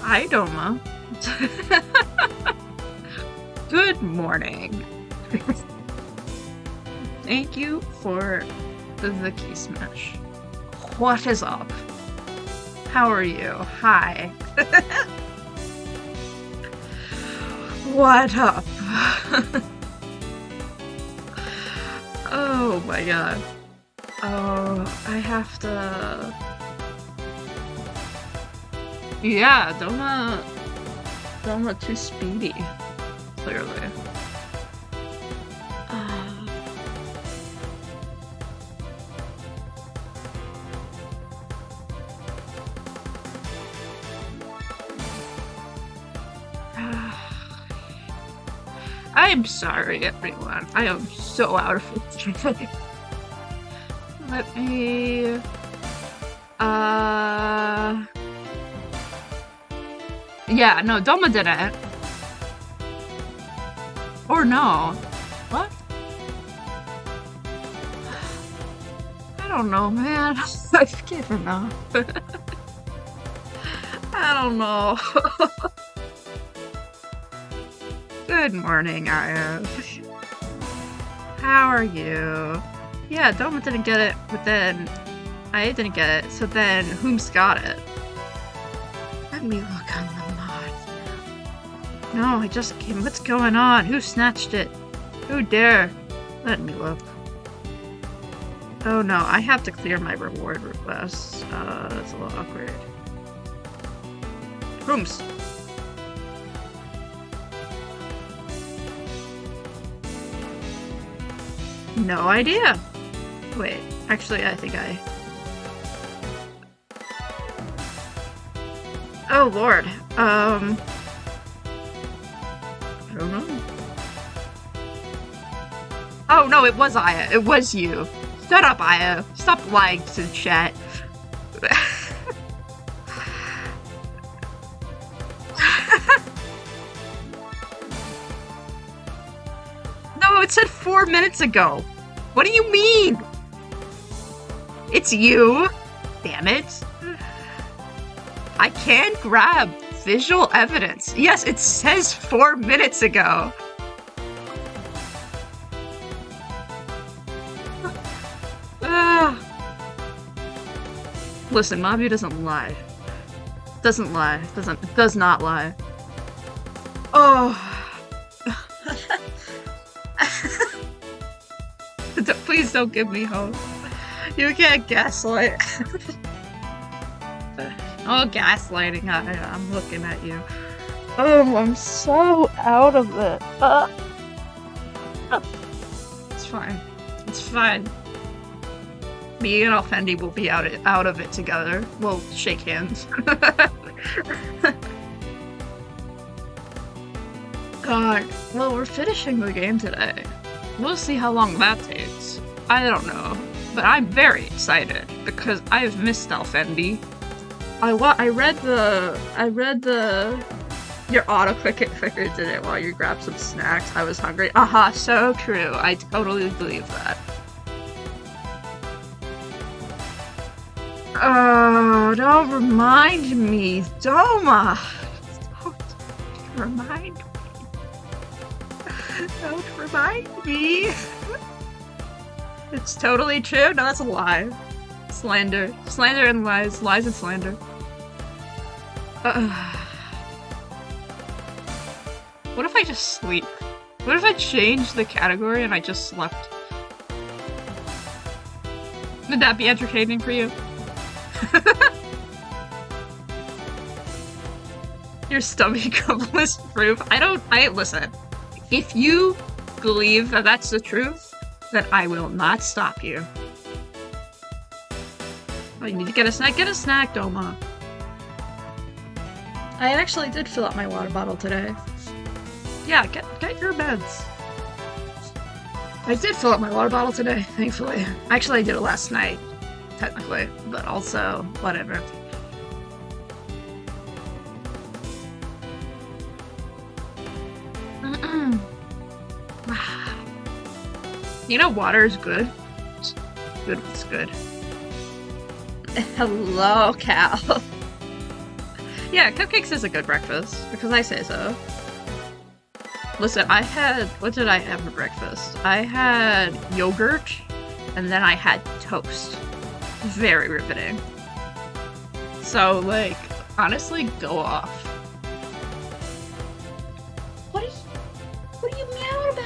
Hi, Doma. Good morning. Thank you for the key smash. What is up? How are you? Hi. What up? Oh my god. Oh, I have to... Yeah, Doma too speedy, clearly. Uh, I'm sorry, everyone. I am so out of it today. Let me... Yeah, no, Doma didn't. Or no. What? I don't know, man. I've given up. I don't know. Good morning, Io. How are you? Yeah, Doma didn't get it, but then I didn't get it, so then whom's got it? Let me look on the mod. No, I just came. What's going on? Who snatched it? Who dare? Let me look. Oh no, I have to clear my reward requests. That's a little awkward. Whom's? No idea. Wait, actually, I think I... Oh lord, I don't know. Oh no, it was Aya. It was you. Shut up, Aya. Stop lying to the chat. No, it said 4 minutes ago. What do you mean? It's you. Damn it. I can't grab visual evidence. Yes, it says 4 minutes ago. Listen, Mabu doesn't lie. Doesn't lie. Does not lie. Oh. Please don't give me hope. You can't gaslight. Oh, gaslighting. I'm looking at you. Oh, I'm so out of it. It's fine. It's fine. Me and ALFENDI will be out of it together. We'll shake hands. God. Well, we're finishing the game today. We'll see how long that takes. I don't know. But I'm very excited because I've missed ALFENDI. I read the your autoclick clicker did it while you grabbed some snacks. I was hungry. Aha, so true. I totally believe that. Oh, don't remind me, Doma. Don't remind me. Don't remind me. It's totally true. No, that's a lie. Slander. Slander and lies. Lies and slander. What if I just sleep? What if I change the category and I just slept? Would that be entertaining for you? Your stomach is proof. Listen. If you believe that that's the truth, then I will not stop you. Oh, you need to get a snack? Get a snack, Doma. I actually did fill up my water bottle today. Yeah, get your meds. I did fill up my water bottle today, thankfully. Actually, I did it last night, technically, but also, whatever. You know, water is good. It's good. It's good. Hello, Cal. Yeah, cupcakes is a good breakfast, because I say so. Listen, what did I have for breakfast? I had yogurt, and then I had toast. Very riveting. So, like, honestly, go off. What are you meowing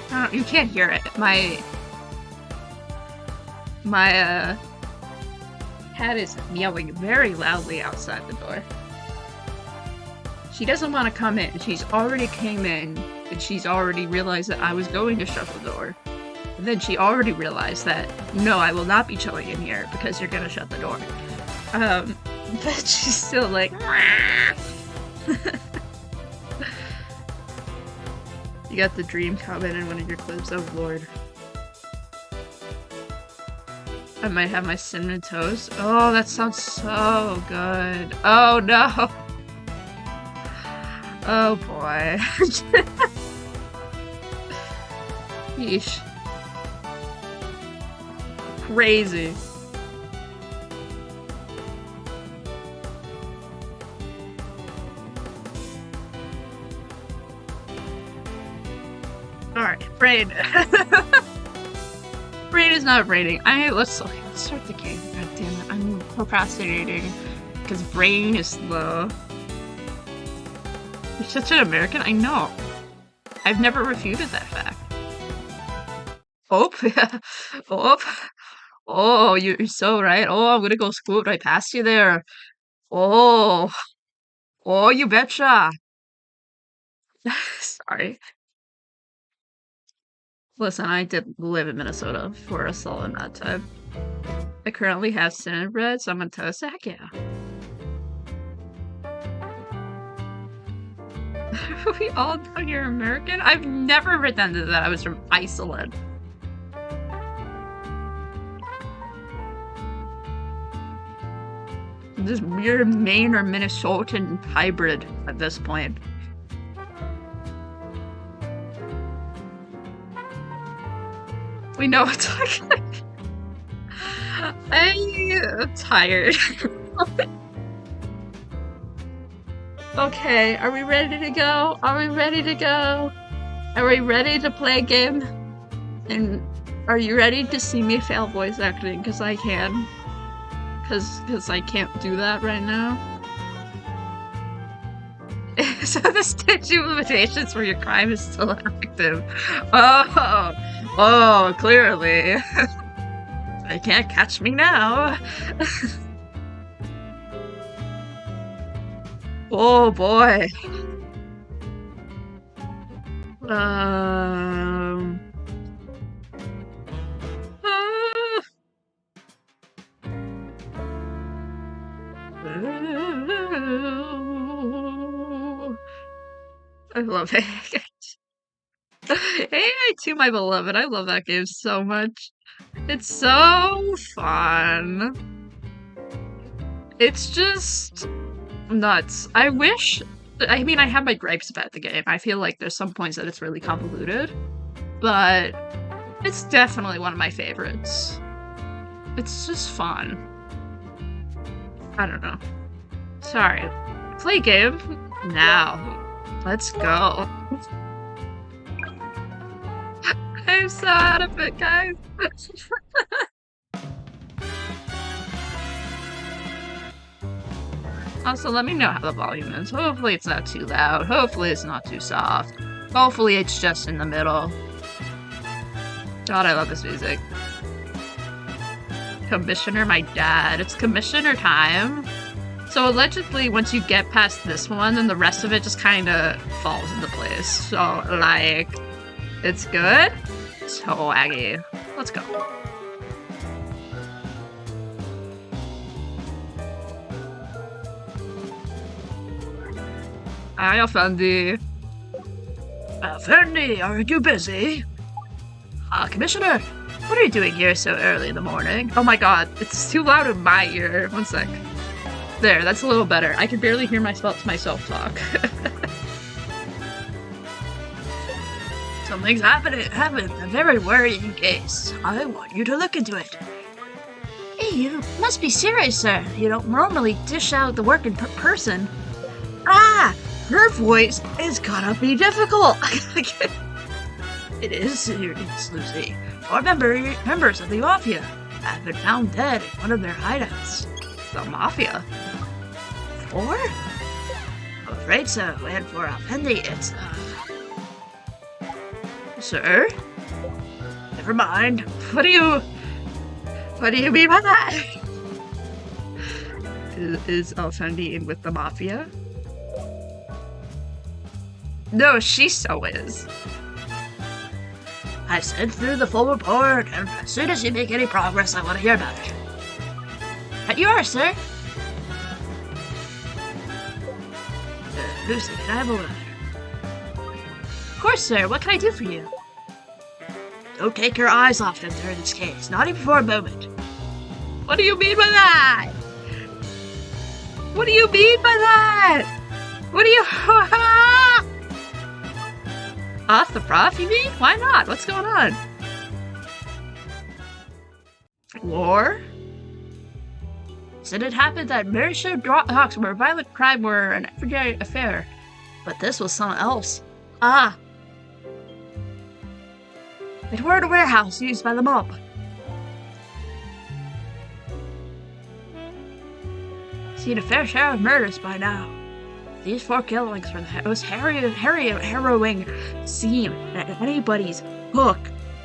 about? You can't hear it. My cat is meowing very loudly outside the door. She doesn't want to come in. She's already came in, and she's already realized that I was going to shut the door. And then she already realized that, no, I will not be chilling in here because you're gonna shut the door. But she's still like, You got the dream comment in one of your clips, oh lord. I might have my cinnamon toast. Oh, that sounds so good. Oh no. Oh boy. Yeesh. Crazy. Alright, brain. Brain is not braining. Let's start the game. God damn it. I'm procrastinating because brain is slow. You're such an American? I know. I've never refuted that fact. Oh, yeah. Oh. Oh, you're so right. Oh, I'm gonna go scoot right past you there. Oh. Oh, you betcha. Sorry. Listen, I did live in Minnesota for a solid amount of time. I currently have cinnamon bread, so I'm gonna toast it. Heck yeah. We all know you're American? I've never pretended that I was from Iceland. This weird Maine or Minnesotan hybrid at this point. We know it's like I'm tired. Okay, are we ready to go? Are we ready to go? Are we ready to play a game? And are you ready to see me fail voice acting? Because I can. Because I can't do that right now. So the statute of limitations for your crime is still active. Oh, clearly. They can't catch me now. Oh boy. I love it. AI2, my beloved. I love that game so much. It's so fun. It's just nuts. I mean, I have my gripes about the game. I feel like there's some points that it's really convoluted, but it's definitely one of my favorites. It's just fun. I don't know. Sorry. Play game now. Let's go. I'm so out of it, guys. Also, let me know how the volume is. Hopefully it's not too loud. Hopefully it's not too soft. Hopefully it's just in the middle. God, I love this music. Commissioner, my dad. It's commissioner time. So allegedly, once you get past this one, then the rest of it just kind of falls into place. So, like, it's good. So aggy. Let's go. Hi, ALFENDI. ALFENDI, are you busy? Commissioner, what are you doing here so early in the morning? Oh my god, it's too loud in my ear. One sec. There, that's a little better. I can barely hear myself talk. Something's happened, a very worrying case. I want you to look into it. Hey, you must be serious, sir. You don't normally dish out the work in person. Her voice is gonna be difficult. It is serious, Lucy. 4 members of the Mafia have been found dead in one of their hideouts. The Mafia? 4? I'm afraid so, and for ALFENDI, it's, Sir? Never mind. What do you mean by that? Is ALFENDI in with the Mafia? No, she so is. I sent through the full report, and as soon as you make any progress, I want to hear about it. Right you are, sir. Lucy, can I have a letter? Of course, sir. What can I do for you? Don't take your eyes off them during this case, not even for a moment. What do you mean by that? What do you mean by that? What do you... Off the prof, you mean? Why not? What's going on? War? Said it happened that Marisha docks where violent crime were an everyday affair. But this was something else. It were in a warehouse used by the mob. Seen a fair share of murders by now. These 4 killings were the most harrowing scene at anybody's book.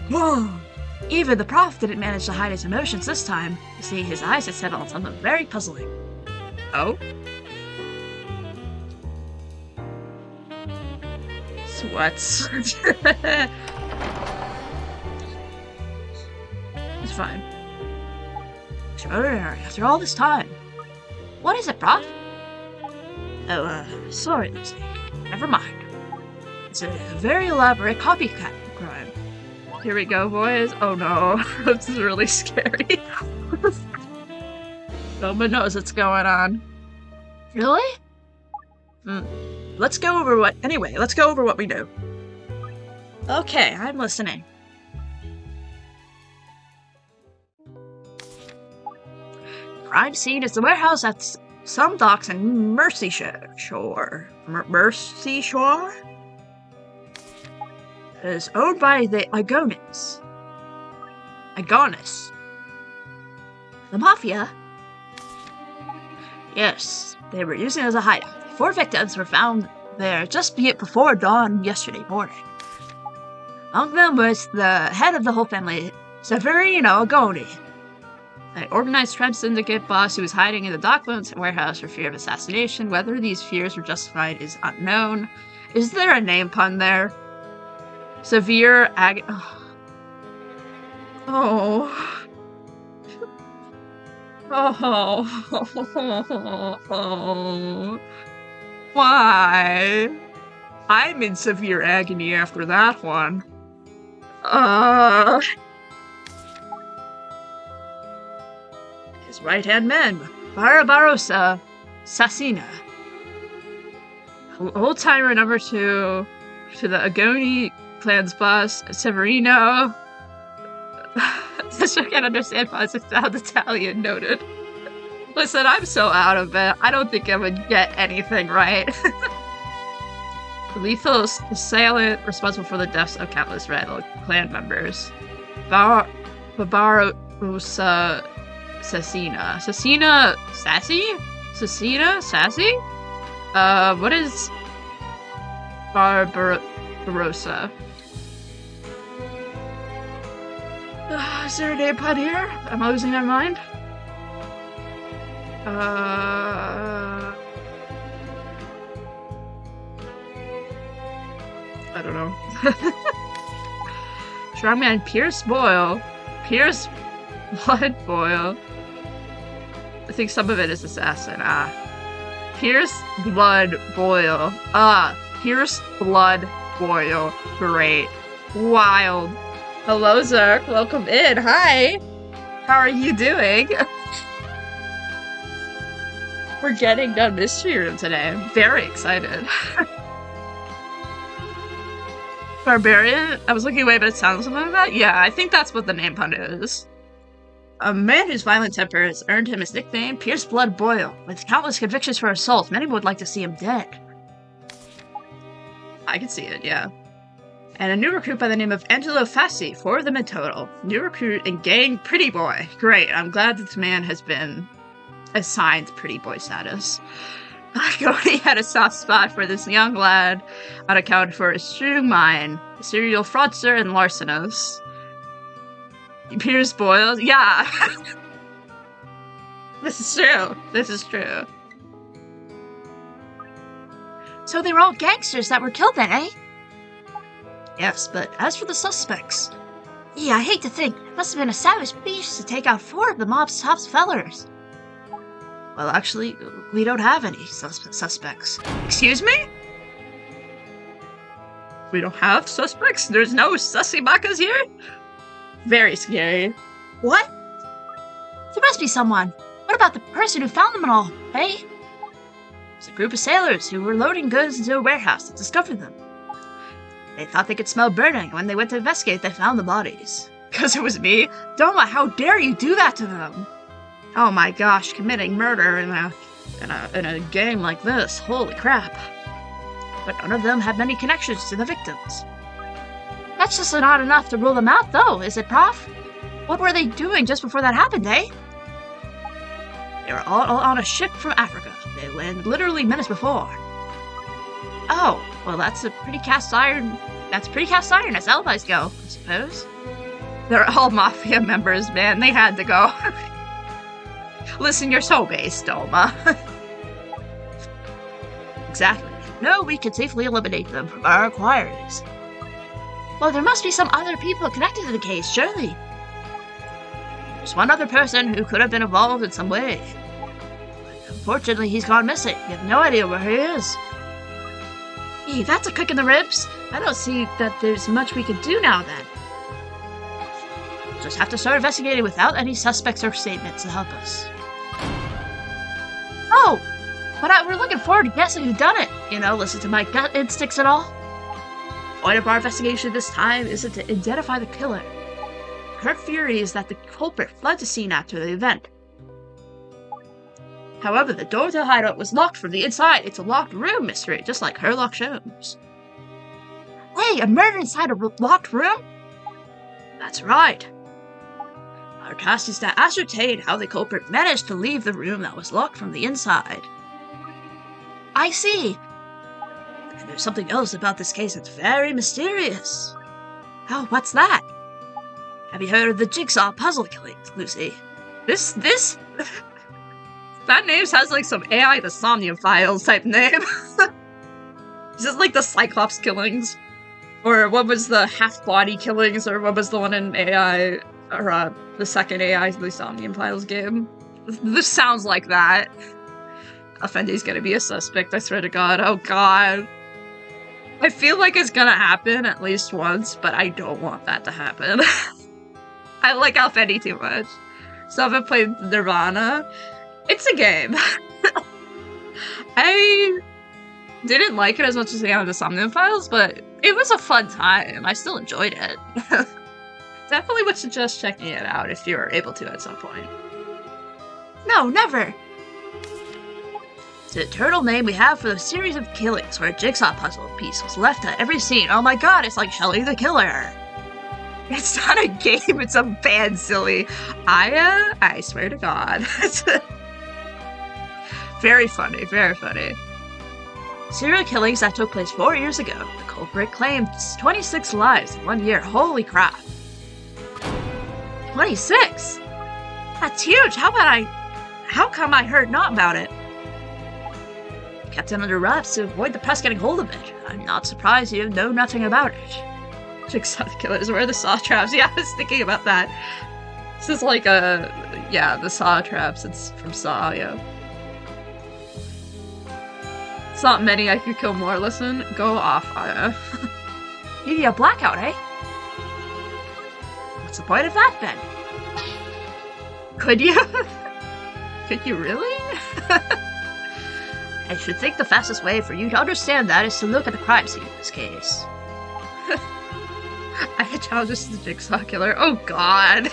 Whoa! Even the prof didn't manage to hide his emotions this time. You see, his eyes had set on something very puzzling. Oh? Sweats. It's fine. Extraordinary after all this time. What is it, prof? Oh, sorry, Lucy. Never mind. It's a very elaborate copycat crime. Here we go, boys. Oh no, this is really scary. Nobody knows what's going on. Really? Let's go over what we know. Okay, I'm listening. Crime scene is the warehouse at some docks in Mercy Shore. Mercy Shore? It is owned by the Agonis. The Mafia? Yes, they were using it as a hideout. 4 victims were found there just before dawn yesterday morning. Among them was the head of the whole family, Severino Agoni. An organized crime syndicate boss who was hiding in the docklands and warehouse for fear of assassination. Whether these fears were justified is unknown. Is there a name pun there? Severe Oh. Why? I'm in severe agony after that one. His right-hand man, Barbarossa Sassina. Old-timer number 2 to the Agoni clan's boss, Severino. I can't understand why it sounds Italian, noted. Listen, I'm so out of it. I don't think I would get anything right. The lethal assailant responsible for the deaths of countless Red clan members. Barbarossa Sassina. Sassina? Sassy? What is Barbarossa? Is there a name pun here? Am I losing my mind? I don't know. Strongman Pierce Blood Boyle. I think some of it is assassin. Pierce Blood Boyle. Pierce Blood Boyle. Great. Wild. Hello, Zerk. Welcome in. Hi. How are you doing? We're getting done Mystery Room today. I'm very excited. Barbarian? I was looking away, but it sounds something like that. Yeah, I think that's what the name pun is. A man whose violent temper has earned him his nickname, Pierce Blood Boyle. With countless convictions for assault, many would like to see him dead. I can see it, yeah. And a new recruit by the name of Angelo Fassi, 4 of them in total. New recruit and gang pretty boy. Great, I'm glad that this man has been assigned pretty boy status. Cody had a soft spot for this young lad on account for his shrewd mind, a serial fraudster and larcenous. Pierce Boyle, yeah. This is true. This is true. So they were all gangsters that were killed then, eh? Yes, but as for the suspects... Yeah, I hate to think. It must have been a savage beast to take out 4 of the mob's top fellers. Well, actually, we don't have any suspects. Excuse me? We don't have suspects? There's no sussy-bakas here? Very scary. What? There must be someone. What about the person who found them and all, eh? It's a group of sailors who were loading goods into a warehouse that discovered them. They thought they could smell burning, and when they went to investigate, they found the bodies. Because it was me? Doma, how dare you do that to them? Oh my gosh, committing murder in a game like this. Holy crap. But none of them had many connections to the victims. That's just not enough to rule them out, though, is it, Prof? What were they doing just before that happened, eh? They were all on a ship from Africa. They landed literally minutes before. Oh, well, that's pretty cast iron as alibis go, I suppose. They're all mafia members, man. They had to go. Listen, you're so based, Doma. Exactly. No, we could safely eliminate them from our inquiries. Well, there must be some other people connected to the case, surely. There's one other person who could have been involved in some way. But unfortunately, he's gone missing. We have no idea where he is. Hey, that's a kick in the ribs. I don't see that there's much we could do now, then. We'll just have to start investigating without any suspects or statements to help us. Oh! But we're looking forward to guessing who done it. You know, listen to my gut instincts and all. The point of our investigation this time isn't to identify the killer. Her theory is that the culprit fled the scene after the event. However, the door to the hideout was locked from the inside. It's a locked room mystery, just like Herlock Sholmes. Hey, a murder inside a locked room? That's right. Our task is to ascertain how the culprit managed to leave the room that was locked from the inside. I see. And there's something else about this case that's very mysterious. Oh, what's that? Have you heard of the jigsaw puzzle killings, Lucy? That name sounds like some AI the Somnium Files type name. Is this like the Cyclops killings? Or what was the half-body killings? Or what was the one in AI, or the second AI the Somnium Files game? This sounds like that. ALFENDI's gonna be a suspect, I swear to God. Oh god. I feel like it's gonna happen at least once, but I don't want that to happen. I like ALFENDI too much. So I've played Nirvana. It's a game. I didn't like it as much as the Somnium Files, but it was a fun time. I still enjoyed it. Definitely would suggest checking it out if you're able to at some point. No, never. It's the eternal name we have for the series of killings where a jigsaw puzzle piece was left at every scene. Oh my god, it's like Shelley the Killer. It's not a game, it's a band, silly. I swear to God. Very funny, very funny. Serial killings that took place 4 years ago. The culprit claimed 26 lives in 1 year. Holy crap. 26? That's huge. How come I heard not about it? Kept him under wraps to avoid the press getting hold of it. I'm not surprised you know nothing about it. Jigsaw killers, where are the saw traps? Yeah, I was thinking about that. This is like the saw traps. It's from Saw, yeah. It's not many, I could kill more. Listen, go off, Aya. You need a blackout, eh? What's the point of that, then? Could you? Could you really? I should think the fastest way for you to understand that is to look at the crime scene in this case. I challenge this to the Jigsaw Killer. Oh god.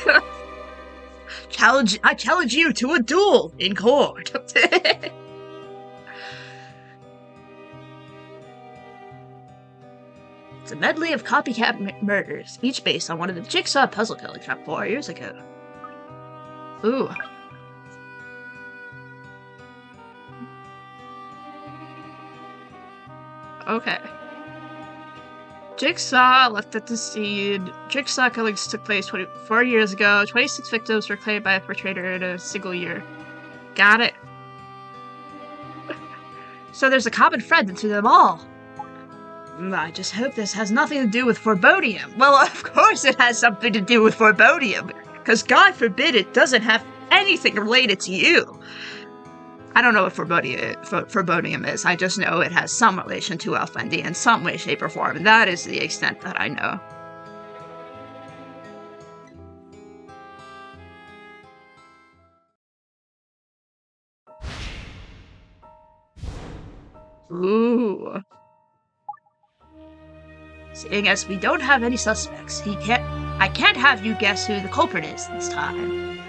I challenge you to a duel in court. It's a medley of copycat murders, each based on one of the Jigsaw puzzle killings from 4 years ago. Ooh. Okay. Jigsaw left at the scene. Jigsaw killings took place 24 years ago. 26 victims were claimed by a perpetrator in a single year. Got it. So there's a common thread to them all. I just hope this has nothing to do with forebodium. Well, of course it has something to do with forebodium, because God forbid it doesn't have anything related to you. I don't know what forebodium is. I just know it has some relation to ALFENDI in some way, shape, or form, and that is the extent that I know. Ooh. Seeing as we don't have any suspects, I can't have you guess who the culprit is this time.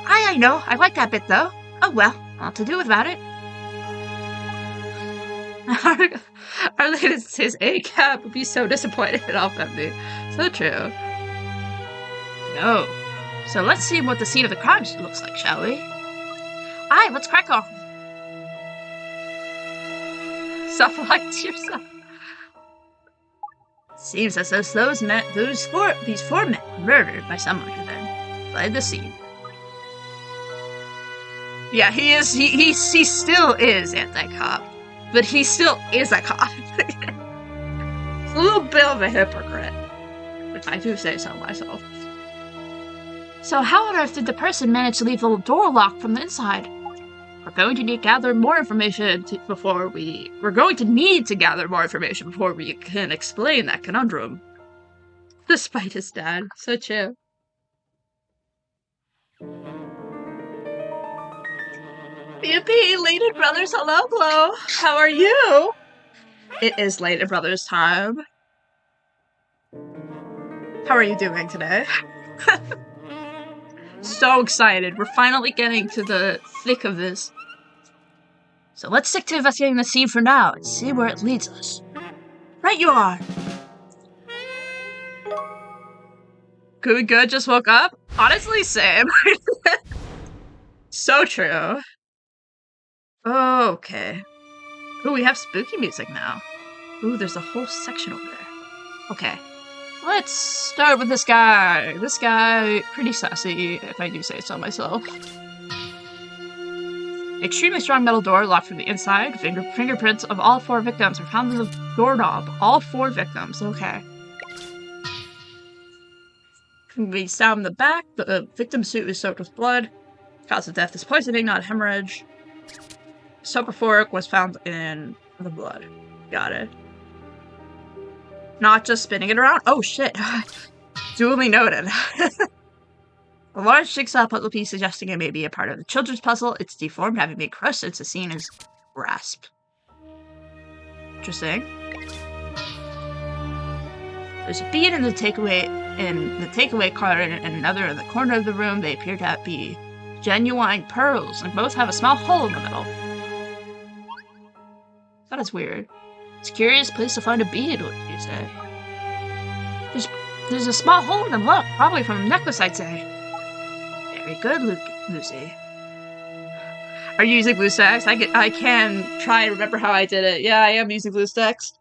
I know. I like that bit, though. Oh well, not to do about it. Our latest his A-Cap would be so disappointed in ALFENDI. So true. No. So let's see what the scene of the crime looks like, shall we? Aye, let's crack on. Self-like to yourself. Seems as though these four men were murdered by someone who then fled the scene. Yeah, he is. He still is anti-cop, but he still is a cop. He's a little bit of a hypocrite, if I do say so myself. So how on earth did the person manage to leave the door locked from the inside? We're going to need to gather more information before we can explain that conundrum. Despite his dad, so chill. Yippee, Layton Brothers, hello. How are you? It is Layton Brothers time. How are you doing today? So excited. We're finally getting to the thick of this. So let's stick to investigating the scene for now and see where it leads us. Right you are. Good, just woke up? Honestly, same. So true. Okay. Ooh, we have spooky music now. Ooh, there's a whole section over there. Okay. Let's start with this guy. This guy, pretty sassy, if I do say so myself. Extremely strong metal door locked from the inside. Fingerprints of all 4 victims are found in the doorknob. All 4 victims, okay. Can be stabbed in the back. The victim's suit is soaked with blood. Cause of death is poisoning, not hemorrhage. Soap fork was found in the blood. Got it. Not just spinning it around. Oh shit. Duly noted. A large jigsaw puzzle piece suggesting it may be a part of the children's puzzle. It's deformed, having been crushed since the scene is grasped. Interesting. There's a bead in the takeaway card and another in the corner of the room. They appear to be genuine pearls, and both have a small hole in the middle. That is weird. It's a curious place to find a bead, what do you say? There's a small hole in the look, probably from a necklace, I'd say. Very good, Lucy. Are you using BlueStacks? I can try and remember how I did it. Yeah, I am using BlueStacks.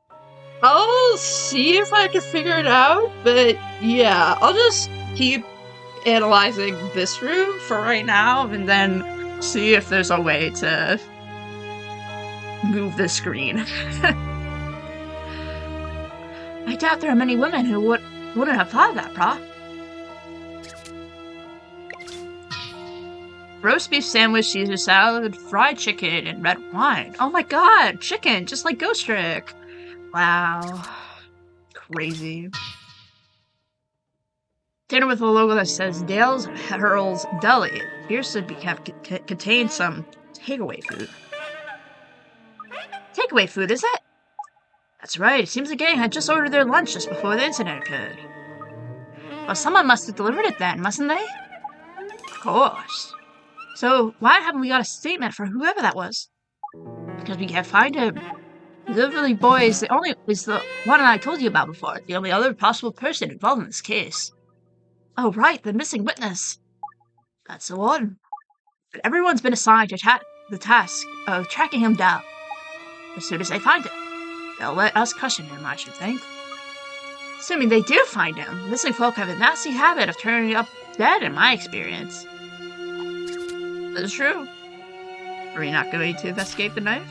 I'll see if I can figure it out, but yeah, I'll just keep analyzing this room for right now, and then see if there's a way to move the screen. I doubt there are many women who wouldn't have thought of that, brah. Roast beef sandwich, Caesar salad, fried chicken, and red wine. Oh my god, chicken, just like Ghost Trick. Wow. Crazy. Dinner with a logo that says Dale's Hurl's Deli. It appears to contain some takeaway food. Takeaway food, is it? That's right, it seems the gang had just ordered their lunch just before the incident occurred. Well, someone must have delivered it then, mustn't they? course. So why haven't we got a statement for whoever that was? Because we can't find him. Literally, boy is the one I told you about before. The only other possible person involved in this case. Oh right, the missing witness. That's the one. But everyone's been assigned to the task of tracking him down. As soon as they find him, they'll let us question him, I should think. Assuming they do find him, missing folk have a nasty habit of turning up dead in my experience. That's true. Are we not going to investigate the knife?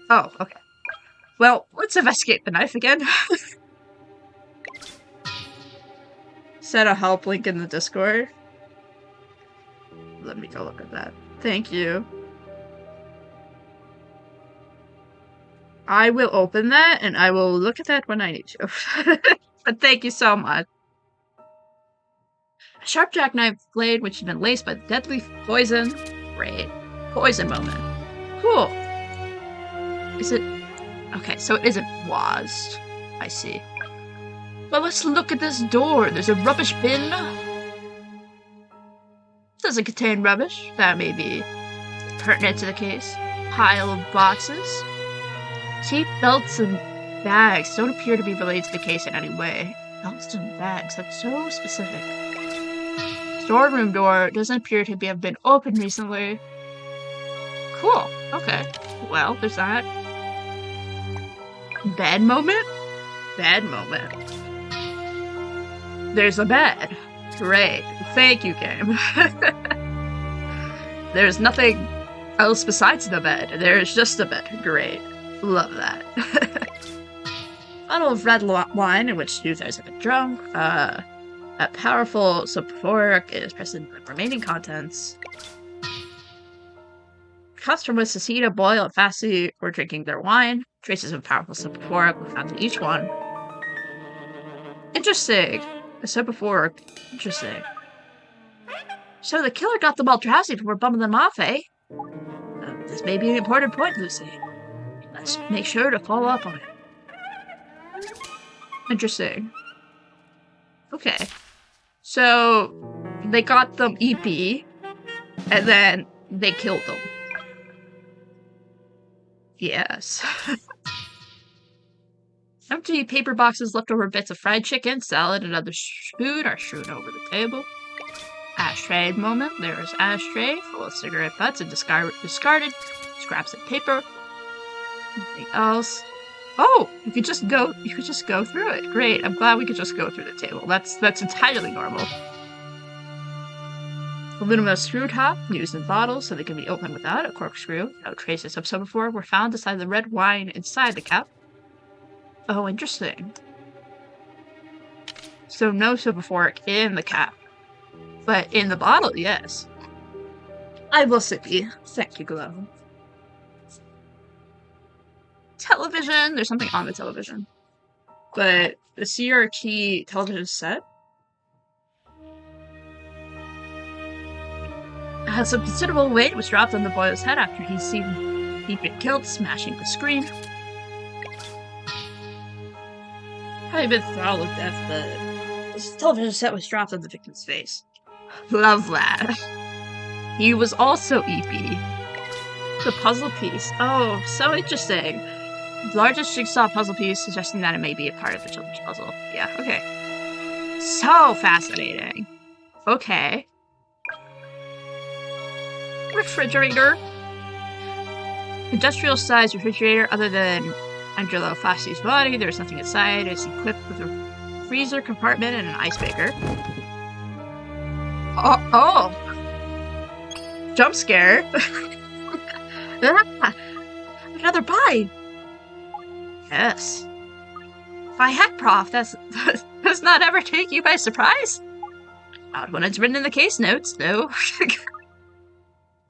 Oh, okay. Well, let's investigate the knife again. Set a help link in the Discord. Let me go look at that. Thank you. I will open that, and I will look at that when I need to. But thank you so much. A sharp jackknife blade which has been laced by deadly poison. Great. Poison moment. Cool. Is it... Okay, so it isn't washed. I see. But let's look at this door. There's a rubbish bin. Doesn't contain rubbish. That may be pertinent to the case. Pile of boxes. Cheap belts and bags don't appear to be related to the case in any way. Belts and bags, that's so specific. Storeroom door doesn't appear to have been opened recently. Cool, okay. Well, there's that. Bed moment? Bed moment. There's a bed. Great. Thank you, game. There's nothing else besides the bed. There's just a bed. Great. Love that. Bottle of red wine in which users have been drunk. A powerful sulfuric is present in the remaining contents. Customers Cecina, Boyle, and Fassi were drinking their wine. Traces of powerful sulfuric were found in each one. Interesting. A sulfuric. Interesting. So the killer got them all drowsy before bumming them off, eh? This may be an important point, Lucy. Let's make sure to follow up on it. Interesting. Okay. So, they got them EP, and then they killed them. Yes. Empty paper boxes, leftover bits of fried chicken, salad, and other food are strewn over the table. Ashtray moment. There's ashtray full of cigarette butts and discarded scraps of paper. Anything else? Oh, you could just go through it. Great. I'm glad we could just go through the table. That's entirely normal. Aluminum screw top used in bottles so they can be opened without a corkscrew. No traces of soap were found inside the red wine inside the cap. Oh, interesting. So no soap in the cap. But in the bottle, yes. I will sippy. Thank you, Glow. Television. There's something on the television. But the CRT television set some considerable weight was dropped on the boy's head after he'd been killed, smashing the screen. Having been throttled to death, the television set was dropped on the victim's face. Love that. He was also EP. The puzzle piece. Oh, so interesting. The largest jigsaw puzzle piece, suggesting that it may be a part of the children's puzzle. Yeah, okay. So fascinating. Okay. Refrigerator. Industrial-sized refrigerator other than Angelo Fassi's body. There's nothing inside. It's equipped with a freezer compartment and an ice maker. Oh! Jump scare. Another bite. Yes. By heck, Prof, does not ever take you by surprise? Not when it's written in the case notes, no.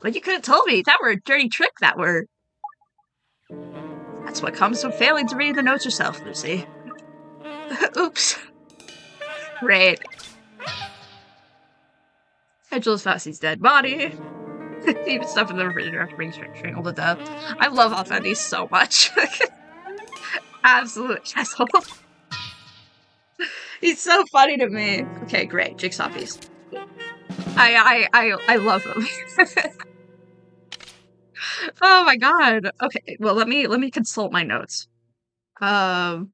But you could have told me. That were a dirty trick, that were. That's what comes from failing to read the notes yourself, Lucy. Oops. Great. Angelo Fassi's dead body. Even stuff in the refrigerator after being strangled to death. I love ALFENDI so much. Absolute asshole. He's so funny to me. Okay, great. Jigsaw piece. I love him. Oh my god. Okay, well let me consult my notes. Um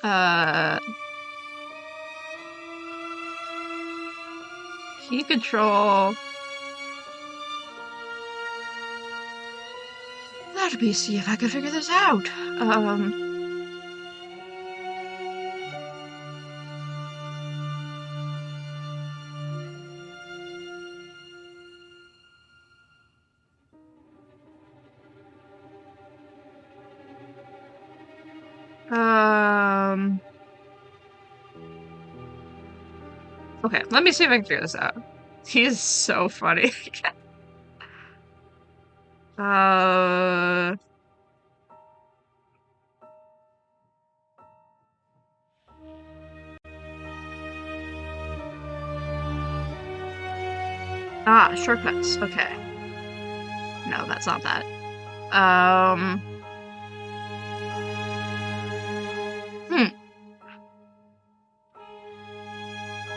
uh key control. Let me see if I can figure this out. Um okay, let me see if I can figure this out. He's so funny. uh shortcuts. Okay. No, that's not that. Um hmm.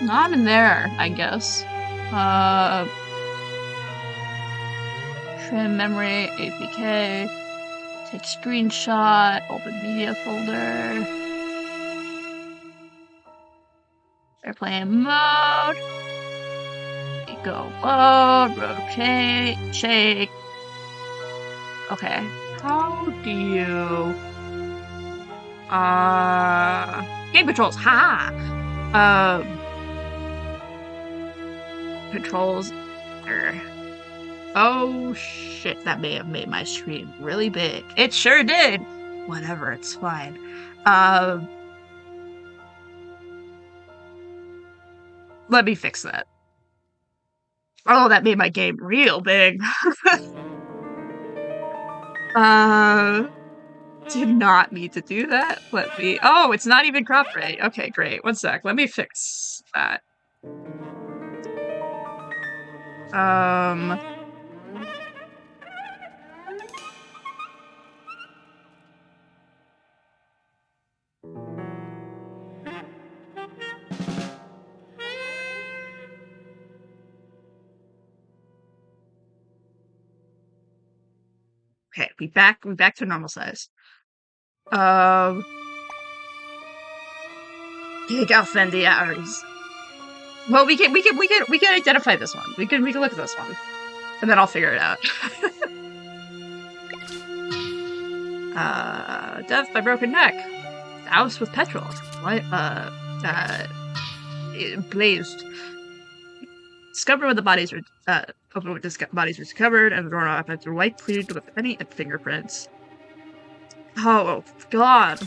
Not in there, I guess. Uh Trim memory, APK, take screenshot, open media folder, airplane mode, go mode, rotate, shake. Okay, how do you, game controls, ha! Controls, oh shit, that may have made my screen really big. It sure did! Whatever, it's fine. Let me fix that. Oh, that made my game real big. Did not need to do that. Let me, oh, it's not even crop rate. Okay, great. One sec, let me fix that. Okay, we back to normal size. Big ALFENDI hours. Well, we can identify this one. We can look at this one, and then I'll figure it out. Death by broken neck. Doused with petrol. What? Blazed. Discovered when the bodies were open when the bodies were discovered and thrown off after white cleared with any fingerprints. Oh god.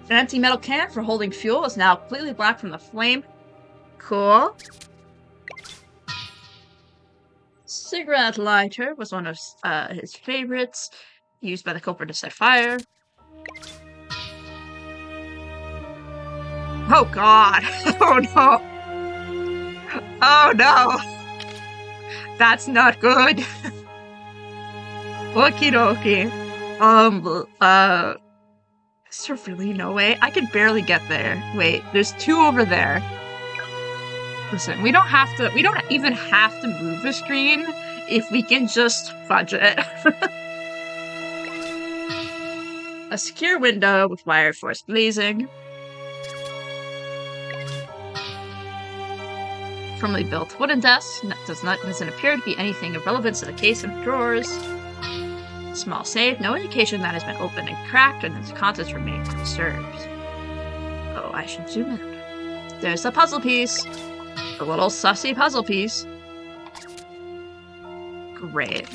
An empty metal can for holding fuel is now completely black from the flame. Cool. Cigarette lighter was one of his favorites, used by the culprit to set fire. Oh god! Oh no! Oh no! That's not good! Okie dokie. Is there really no way? I could barely get there. Wait, there's two over there. Listen, we don't even have to move the screen if we can just fudge it. A secure window with wire force blazing. Firmly built wooden desk doesn't appear to be anything of relevance to the case and drawers. Small safe, no indication that has been opened and cracked, and its contents remain undisturbed. Oh, I should zoom in. There's a puzzle piece. A little sussy puzzle piece. Great.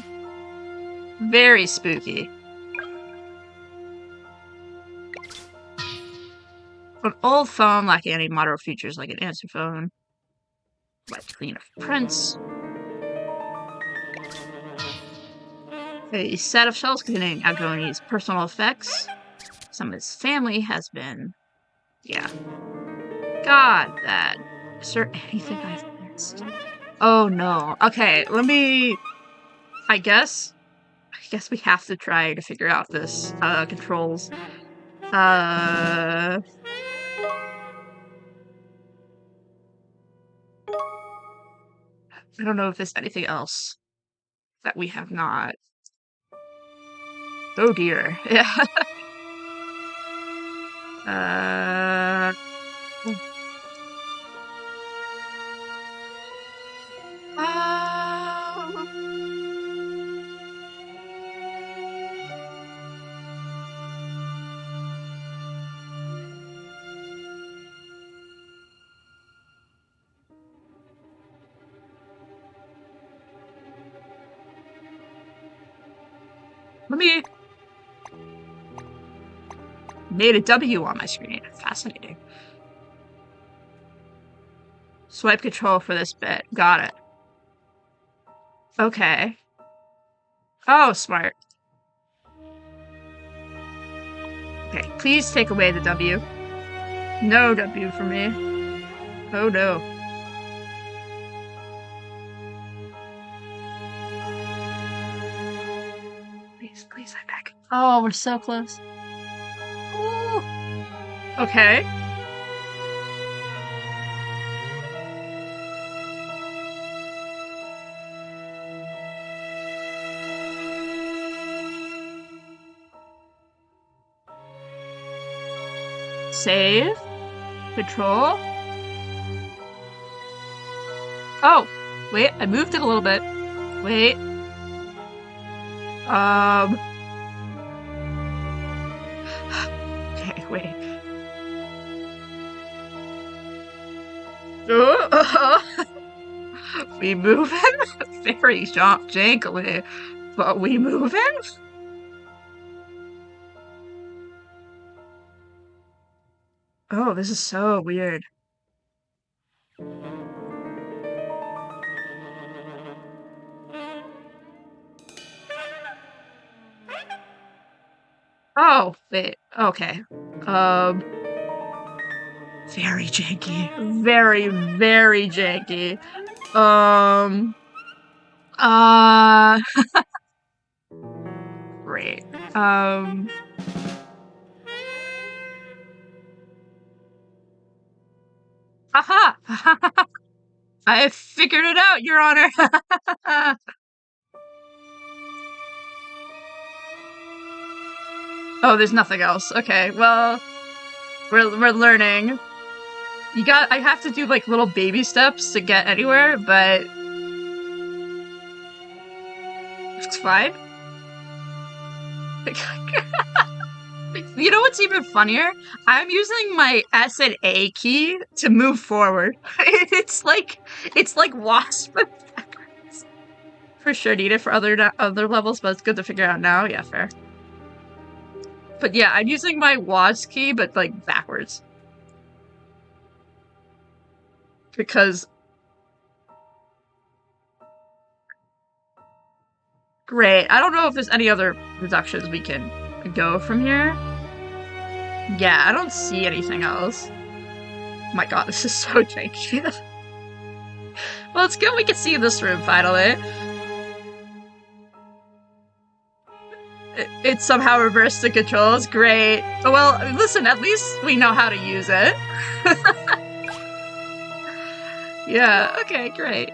Very spooky. An old phone lacking any modern features like an answer phone. Wiped clean of prints. A set of shells containing Agoni's personal effects. Some of his family has been... yeah. God, that... Is there anything I've missed? Oh no. Okay, let me... I guess we have to try to figure out this, controls. I don't know if there's anything else that we have not. Oh dear. Yeah. Uh. Uh, Let me. Made a W on my screen. Fascinating. Swipe control for this bit. Got it. Okay. Oh, smart. Okay, please take away the W. No W for me. Oh no. Please, please, I'm back. Oh, we're so close. Ooh. Okay. Save. Control. Oh, wait, I moved it a little bit. Wait. Okay, wait. We moving? Very jankily, but we moving? Oh, this is so weird. Oh, wait. Okay. Very janky. Very, very janky. Uh, Great. Aha! I figured it out, Your Honor. Oh, there's nothing else. Okay, well, we're learning. I have to do like little baby steps to get anywhere, but it's fine. You know what's even funnier? I'm using my S and A key to move forward. It's like wasp backwards. For sure need it for other levels, but it's good to figure out now. Yeah, fair. But yeah, I'm using my WASD key, but like backwards. Because great. I don't know if there's any other reductions we can go from here. Yeah, I don't see anything else. My god, this is so janky. Well, it's good we can see this room finally. It somehow reversed the controls. Great. Well, listen, at least we know how to use it. Yeah, okay, great.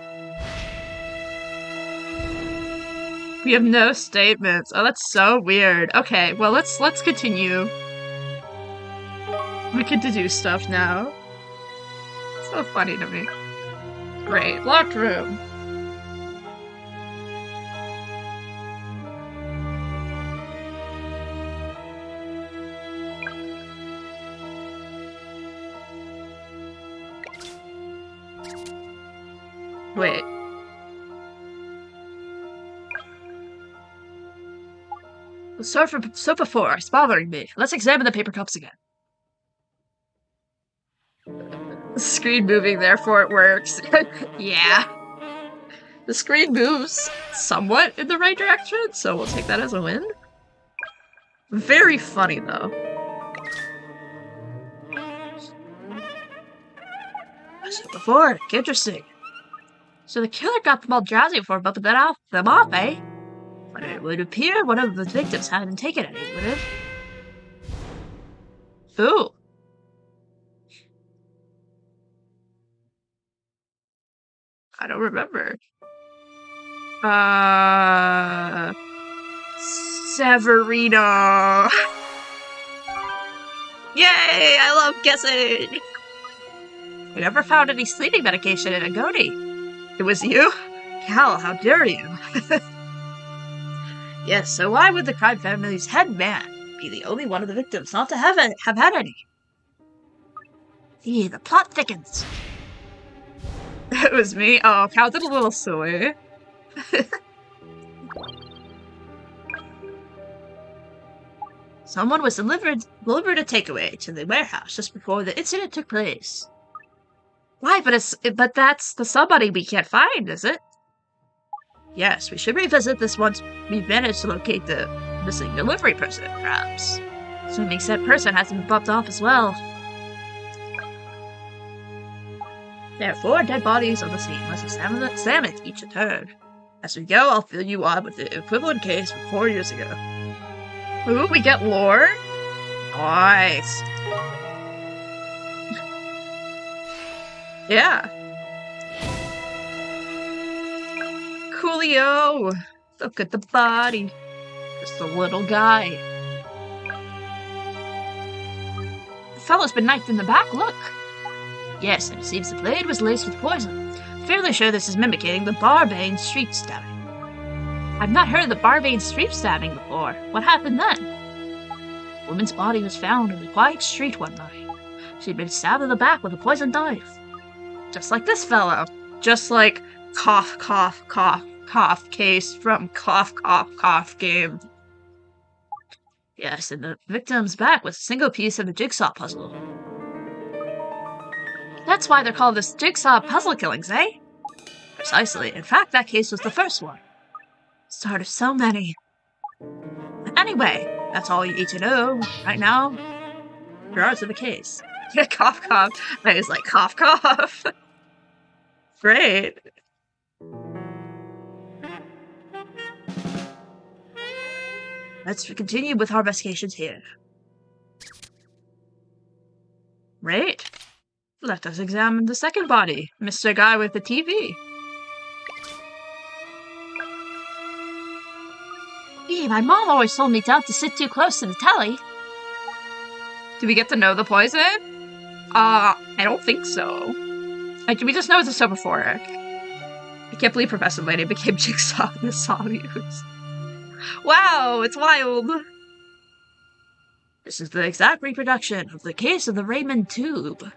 We have no statements. Oh, that's so weird. Okay, well, let's continue. We get to do stuff now. So funny to me. Great. Locked room. Wait. Sorry for sofa 4. It's bothering me. Let's examine the paper cups again. The screen moving, therefore it works. Yeah. The screen moves somewhat in the right direction, so we'll take that as a win. Very funny, though. I said before, interesting. So the killer got them all drowsy before bumping them off, eh? But it would appear one of the victims hadn't taken any, would it? Ooh. I don't remember. Severino. Yay! I love guessing. We never found any sleeping medication in a goatee. It was you? Cal, how dare you? Yes, so why would the crime family's head man be the only one of the victims not to have had any? Gee, the plot thickens. It was me? Oh, Cal did a little silly. Someone was delivered a takeaway to the warehouse just before the incident took place. Why? But that's the somebody we can't find, is it? Yes, we should revisit this once we've managed to locate the missing delivery person, perhaps. Assuming said person hasn't been bumped off as well. There are 4 dead bodies on the scene. Let's examine each in turn. As we go, I'll fill you on with the equivalent case from 4 years ago. Ooh, we get lore? Nice. Yeah. Coolio. Look at the body. Just a little guy. The fellow's been knifed in the back, look. Yes, and it seems the blade was laced with poison. Fairly sure this is mimicking the Barbane street stabbing. I've not heard of the Barbane street stabbing before. What happened then? A woman's body was found in a quiet street one night. She'd been stabbed in the back with a poisoned knife. Just like this fellow. Just like cough, cough, cough, cough case from cough, cough, cough game. Yes, and the victim's back was a single piece of the jigsaw puzzle. That's why they're called the jigsaw puzzle killings, eh? Precisely. In fact, that case was the first one. Start of so many. Anyway, that's all you need to know right now. In regards to the case. Yeah, cough, cough. I was like, cough, cough. Great. Let's continue with our investigations here. Right. Let us examine the second body, Mr. Guy with the TV. Gee, my mom always told me not to sit too close to the telly. Do we get to know the poison? I don't think so. We just know it's a sobophoric. I can't believe Professor Layton became Jigsaw in the song used. Wow, it's wild. This is the exact reproduction of the case of the Raymond tube.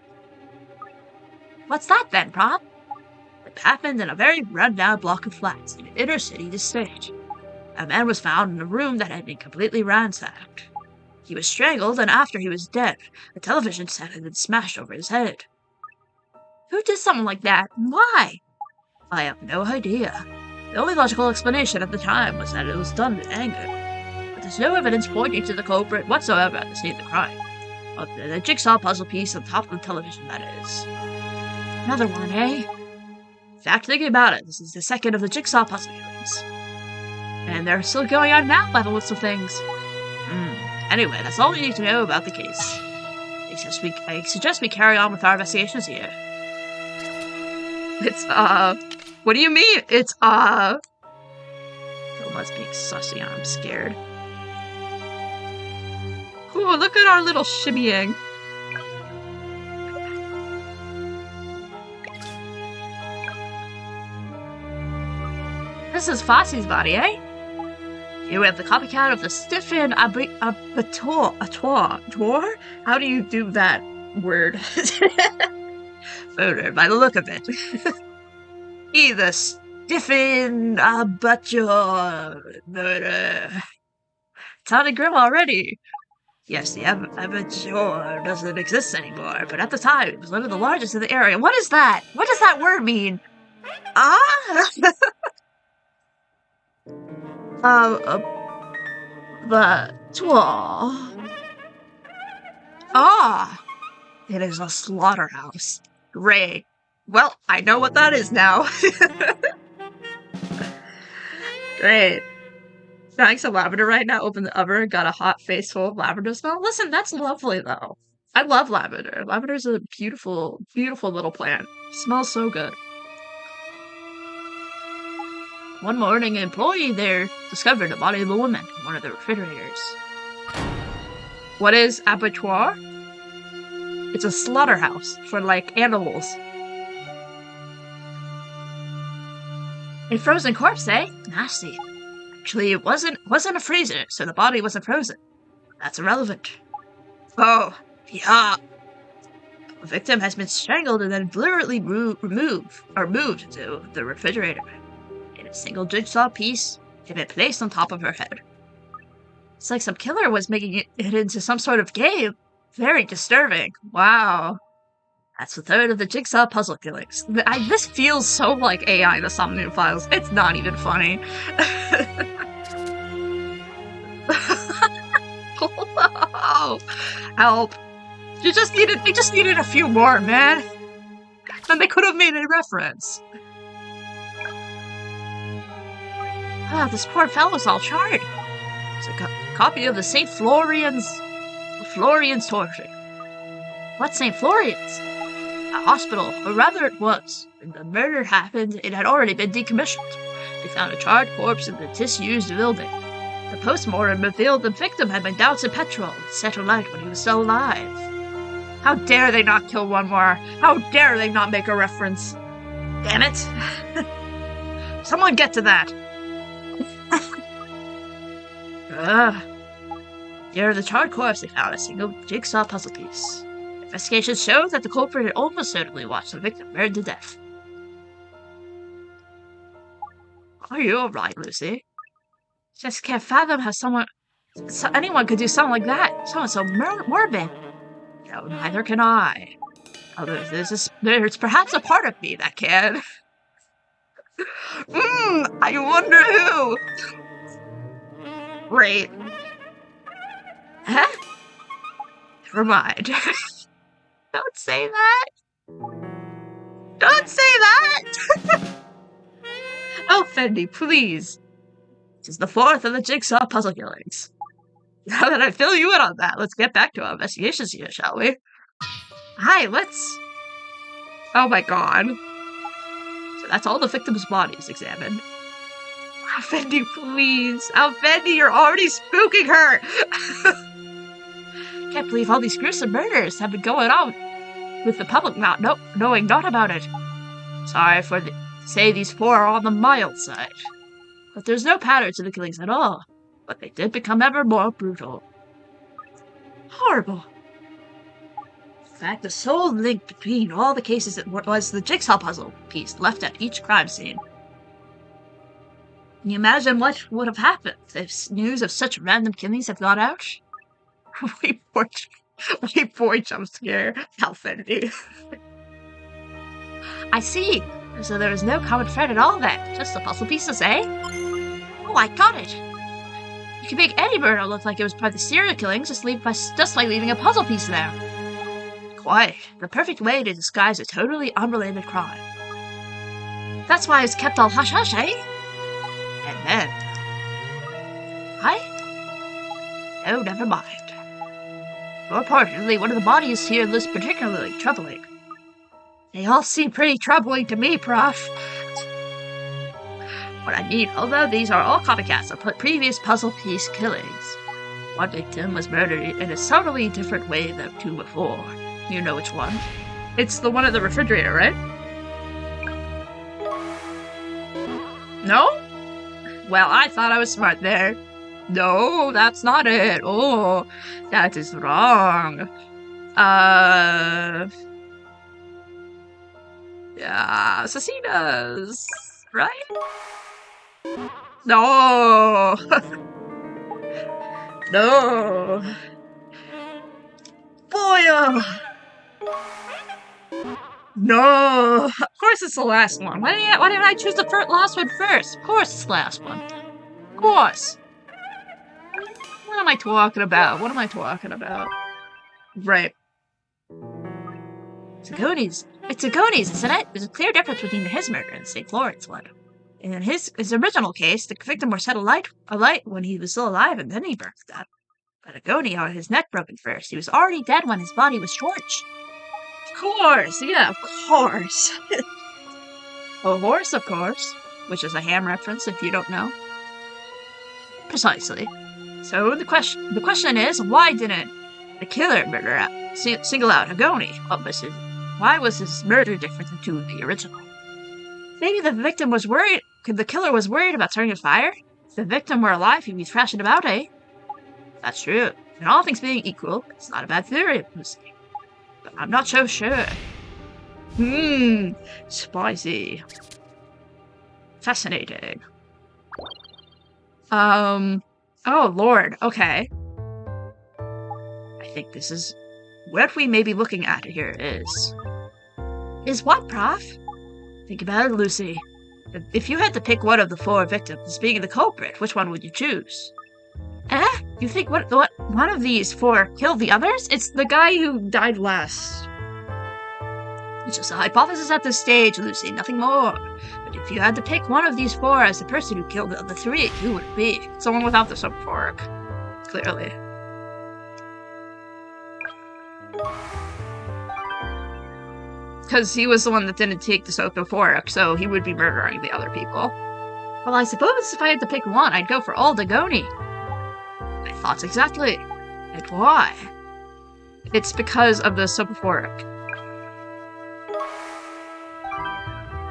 What's that then, Prop? It happened in a very run-down block of flats in an inner-city district. A man was found in a room that had been completely ransacked. He was strangled, and after he was dead, the television set had been smashed over his head. Who did something like that, and why? I have no idea. The only logical explanation at the time was that it was done in anger. But there's no evidence pointing to the culprit whatsoever at the scene of the crime. Other than a jigsaw puzzle piece on top of the television, that is. Another one, eh? In fact, thinking about it, this is the second of the jigsaw puzzle killings. And they're still going on now by the looks of things. Anyway, that's all we need to know about the case. I suggest we carry on with our investigations here. It's, what do you mean? It's, Thomas being sussy and I'm scared. Ooh, look at our little shimmying. This is Fosse's body, eh? Here we have the copycat of the Stephen Atoire? How do you do that word? Murder, by the look of it. Either Stephen Abattoir murder. Sounded grim already. Yes, the Abattoir doesn't exist anymore, but at the time it was one of the largest in the area. What is that? What does that word mean? It is a slaughterhouse. Great. Well, I know what that is now. Great. Smelling some lavender right now. Open the oven. Got a hot face full of lavender smell. Listen, that's lovely, though. I love lavender. Lavender is a beautiful, beautiful little plant. Smells so good. One morning, an employee there discovered the body of a woman in one of the refrigerators. What is abattoir? It's a slaughterhouse for, like, animals. A frozen corpse, eh? Nasty. Actually, it wasn't a freezer, so the body wasn't frozen. That's irrelevant. Oh, yeah. The victim has been strangled and then deliberately moved to the refrigerator. In a single jigsaw piece, it had been placed on top of her head. It's like some killer was making it into some sort of game. Very disturbing. wow. That's the third of the jigsaw puzzle killings. This feels so like AI, the Somnium Files. It's not even funny. Oh, help. They just needed a few more, man. And they could have made a reference. Ah, this poor fellow's all charred. It's a copy of the St. Florian's torture. What St. Florian's? A hospital, or rather it was. When the murder happened, it had already been decommissioned. They found a charred corpse in the disused building. The postmortem revealed the victim had been doused in petrol and set alight when he was still alive. How dare they not kill one more? How dare they not make a reference? Damn it! Someone get to that! Near the charred corpse, they found a single jigsaw puzzle piece. Investigations showed that the culprit had almost certainly watched the victim burned to death. Are you alright, Lucy? Just can't fathom how anyone could do something like that. Someone so morbid. No, neither can I. Although there's perhaps a part of me that can. I wonder who. Great. Huh? Never mind. Don't say that. Don't say that. ALFENDI, please. This is the fourth of the jigsaw puzzle killings. Now that I fill you in on that, let's get back to our investigations here, shall we? Hi, let's... Oh my god. So that's all the victims' bodies examined. ALFENDI, please. ALFENDI, you're already spooking her! Can't believe all these gruesome murders have been going on with the public not knowing not about it. Sorry to say these four are on the mild side. But there's no pattern to the killings at all. But they did become ever more brutal. Horrible. In fact, the sole link between all the cases was the jigsaw puzzle piece left at each crime scene. Can you imagine what would have happened if news of such random killings had got out? Wait, poor jump scare. ALFENDI. I see. So there is no common thread at all then. Just the puzzle pieces, eh? Oh, I got it. You can make any murder look like it was part of the serial killings just like leaving a puzzle piece there. Quite. The perfect way to disguise a totally unrelated crime. That's why it's kept all hush-hush, eh? And then... Oh, never mind. More importantly, one of the bodies here looks particularly troubling. They all seem pretty troubling to me, Prof. What I mean, although these are all copycats of previous puzzle piece killings, one victim was murdered in a totally different way than two before. You know which one? It's the one at the refrigerator, right? No? Well, I thought I was smart there. No, that's not it. Oh, that is wrong. Yeah, Cecinas, right? No! No! Boyle! No! Of course it's the last one. Why didn't I choose the last one first? Of course it's the last one. Of course. What am I talking about? What am I talking about? Right. It's Agoni's, isn't it? There's a clear difference between his murder and the St. Florian's one. In his original case, the victim was set alight when he was still alive, and then he burned to death. But Agoni had his neck broken first. He was already dead when his body was torched. Of course, yeah, of course. A horse, of course, which is a ham reference if you don't know. Precisely. So the question is, why didn't the killer single out Agoni? Why was his murder different than the original? Maybe the victim was worried. The killer was worried about starting a fire? If the victim were alive, he'd be thrashing about, eh? That's true. And all things being equal, it's not a bad theory, Lucy. But I'm not so sure. Spicy. Fascinating. Oh lord, okay. I think this is... What we may be looking at here is... Is what, Prof? Think about it, Lucy. If you had to pick one of the 4 victims as being the culprit, which one would you choose? You think what one of these 4 killed the others? It's the guy who died last. It's just a hypothesis at this stage, Lucy, nothing more. But if you had to pick one of these 4 as the person who killed the other 3, who would it be? Someone without the soap fork. Clearly. Because he was the one that didn't take the soap and fork, so he would be murdering the other people. Well, I suppose if I had to pick one, I'd go for old Agoni. My thoughts exactly. And why? It's because of the soap and fork.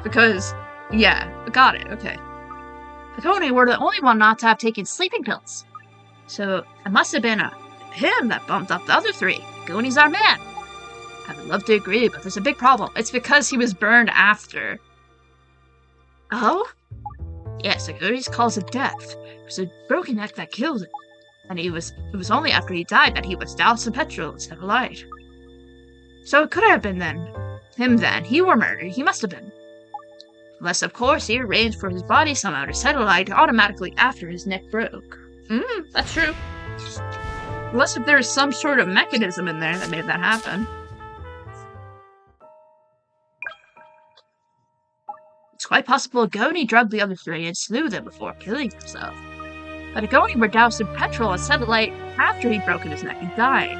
Because, yeah, got it, okay. Agoni were the only one not to have taken sleeping pills. So, it must have been him that bumped up the other 3. Agoni's our man. I would love to agree, but there's a big problem. It's because he was burned after. Oh? Yes, Agoni's cause of death. It was a broken neck that killed him. And it was only after he died that he was doused in petrol instead of light. So it could have been him then. He were murdered. He must have been. Unless, of course, he arranged for his body somehow to set alight automatically after his neck broke. That's true. Unless if there was some sort of mechanism in there that made that happen. It's quite possible Agoni drugged the other 3 and slew them before killing himself. But Agoni were doused in petrol and set alight after he'd broken his neck and died.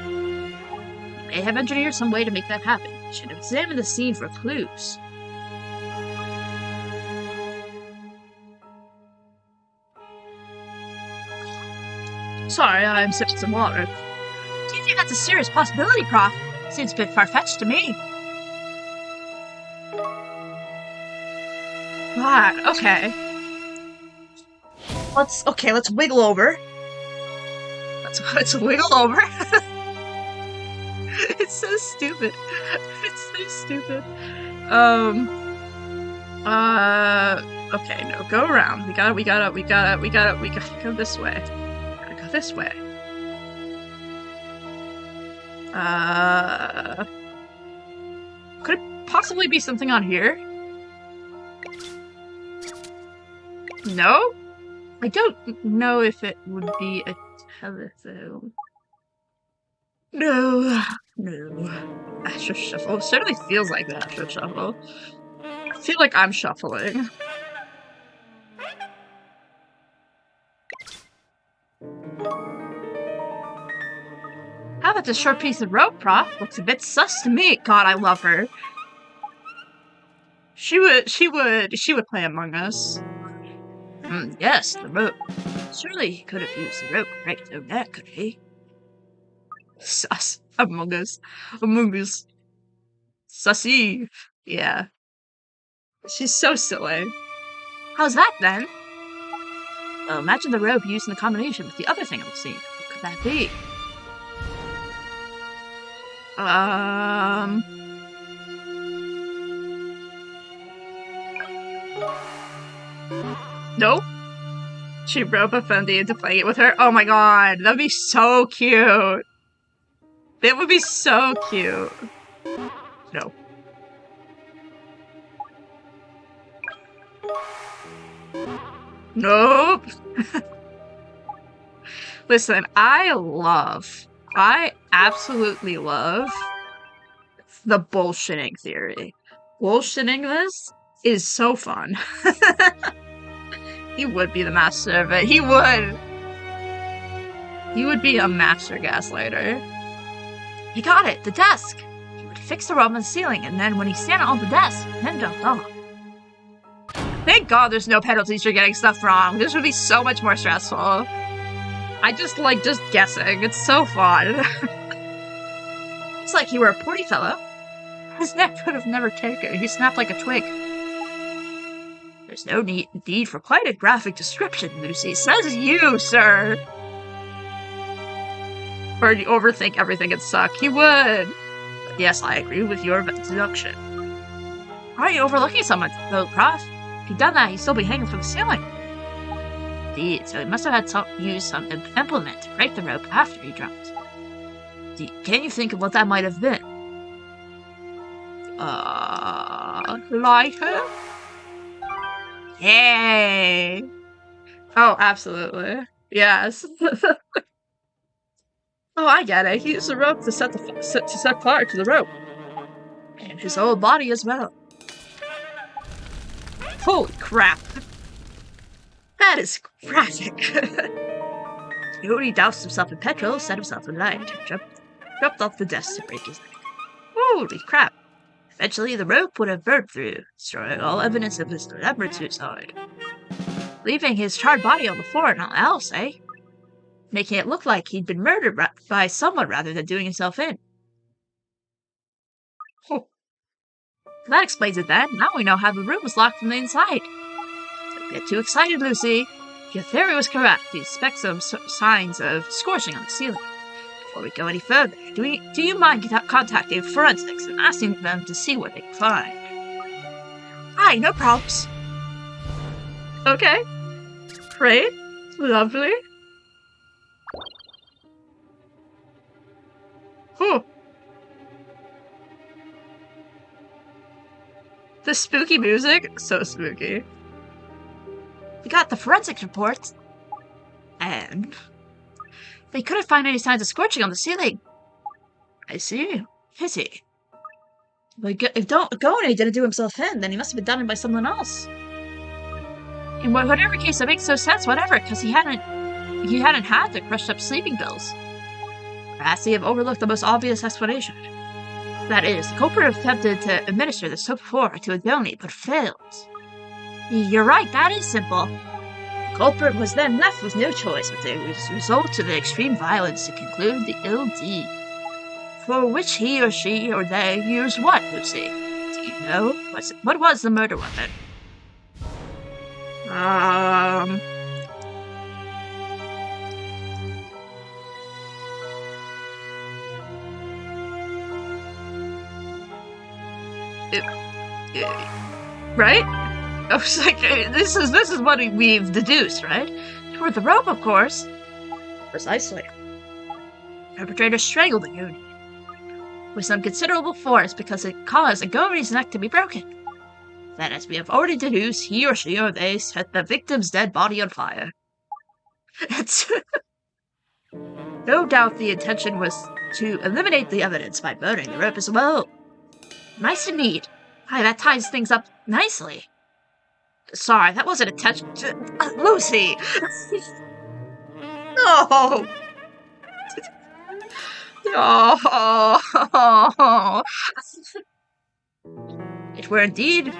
He may have engineered some way to make that happen. He should have examined the scene for clues. Sorry, I'm sipping some water. Do you think that's a serious possibility, Prof? Seems a bit far-fetched to me. God, okay. Let's wiggle over. Let's wiggle over. It's so stupid. It's so stupid. Okay, no, go around. We gotta go this way. Gotta go this way. Could it possibly be something on here? No? I don't know if it would be a telephone. No. Astro Shuffle. It certainly feels like the Astro Shuffle. I feel like I'm shuffling. How about this short piece of rope, Prof? Looks a bit sus to me. God, I love her. She would play Among Us. Yes, the rope. Surely he could have used the rope right to her neck, could he? Sus. Among Us. Among Us. Sussy. Yeah. She's so silly. How's that, then? Well, imagine the rope used in the combination with the other thing I'm seeing. What could that be? Nope. She rope ALFENDI into playing it with her. Oh my god, that'd be so cute. That would be so cute. No. Nope. Listen, I absolutely love the bullshitting theory. Bullshitting this is so fun. He would be the master of it. He would. He would be a master gaslighter. He got it, the desk. He would fix the rope on the ceiling, and then when he sat on the desk, then jumped off. Thank God there's no penalties for getting stuff wrong. This would be so much more stressful. I just like guessing. It's so fun. Looks like you were a porty fellow. His neck could have never taken. He snapped like a twig. There's no need for quite a graphic description, Lucy. Says you, sir. Or you overthink everything and suck. He would. But yes, I agree with your deduction. Are you overlooking someone, though, Prof? If he'd done that, he'd still be hanging from the ceiling. Indeed, so he must have had used some implement to break the rope after he jumped. Can you think of what that might have been? Lighter? Yay! Oh, absolutely. Yes. Oh, I get it. He used the rope to set fire to the rope. And his whole body as well. Holy crap. That is graphic. He only doused himself in petrol, set himself alight, and jumped off the desk to break his neck. Holy crap. Eventually, the rope would have burned through, destroying all evidence of his deliberate suicide. Leaving his charred body on the floor and all else, eh? Making it look like he'd been murdered by someone rather than doing himself in. Oh. That explains it then. Now we know how the room was locked from the inside. Don't get too excited, Lucy. Your theory was correct. We expect some signs of scorching on the ceiling. Before we go any further, do you mind contacting forensics and asking them to see what they can find? Aye, no problems. Okay. Great. Lovely. Oh. The spooky music? So spooky. We got the forensics reports. And they couldn't find any signs of scorching on the ceiling. I see. Pity. But if Gone didn't do himself in, then he must have been done in by someone else. In whatever case, it makes no sense, whatever, because he hadn't had the crushed up sleeping pills. Perhaps they have overlooked the most obvious explanation. That is, the culprit attempted to administer the soap before to a donee, but failed. You're right, that is simple. The culprit was then left with no choice but to resort to the extreme violence to conclude the ill deed. For which he or she or they used what, Lucy? Do you know? What was the murder weapon? Right? I was like, this is what we've deduced, right? For the rope, of course. Precisely. The perpetrator strangled the donee with some considerable force because it caused the donee's neck to be broken. Then, as we have already deduced, he or she or they set the victim's dead body on fire. No doubt the intention was to eliminate the evidence by burning the rope as well. Nice indeed. Hi, that ties things up nicely. Sorry, that wasn't intention. Lucy! No! No! It would indeed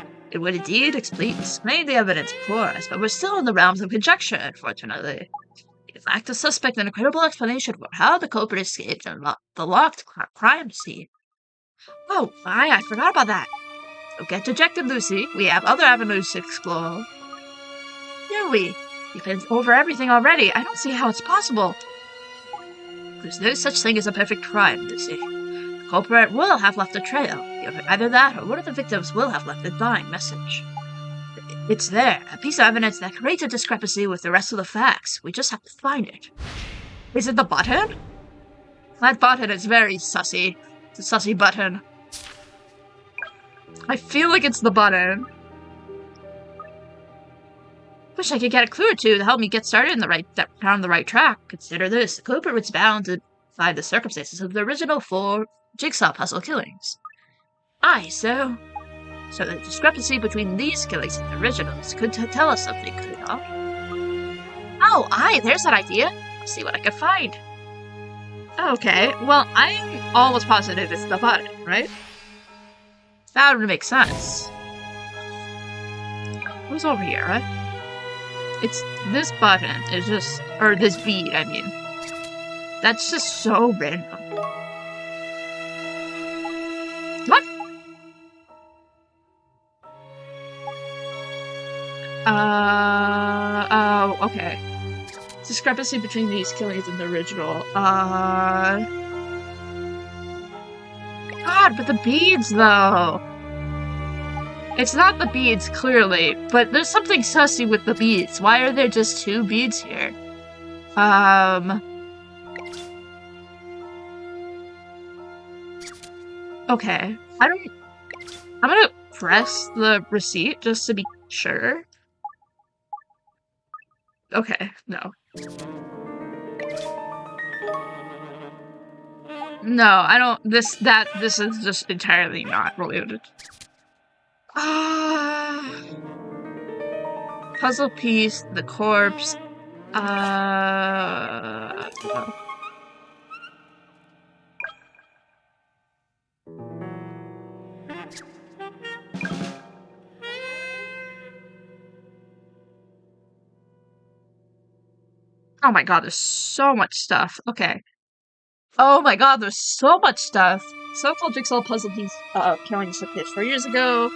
explain the evidence before us, but we're still in the realms of conjecture, unfortunately. We lack a suspect and a credible explanation for how the culprit escaped and the locked crime scene. Oh, I forgot about that. Don't get dejected, Lucy. We have other avenues to explore. Do we? You've been over everything already. I don't see how it's possible. There's no such thing as a perfect crime, Lucy. The culprit will have left a trail. Either that or one of the victims will have left a dying message. It's there, a piece of evidence that creates a discrepancy with the rest of the facts. We just have to find it. Is it the button? That button is very sussy. It's a sussy button. I feel like it's the button. Wish I could get a clue or two to help me get started on the right track. Consider this. The culprit was bound to find the circumstances of the original 4 jigsaw puzzle killings. Aye, so the discrepancy between these killings and the originals could tell us something, could it not? Oh, aye, there's that idea. see what I can find. Okay, well, I'm almost positive it's the button, right? That would make sense. Who's over here, right? It's this button is just, or this bead, I mean. That's just so random. What? Oh, okay. Discrepancy between these killings and the original. God, but the beads, though. It's not the beads, clearly, but there's something sussy with the beads. Why are there just 2 beads here? Okay. I'm gonna press the receipt just to be sure. Okay, no. No, I don't. This is just entirely not related. Puzzle piece, the corpse. Oh my god, there's so much stuff. Okay. Oh my god, there's so much stuff. So-called jigsaw puzzle piece killing took place 4 years ago.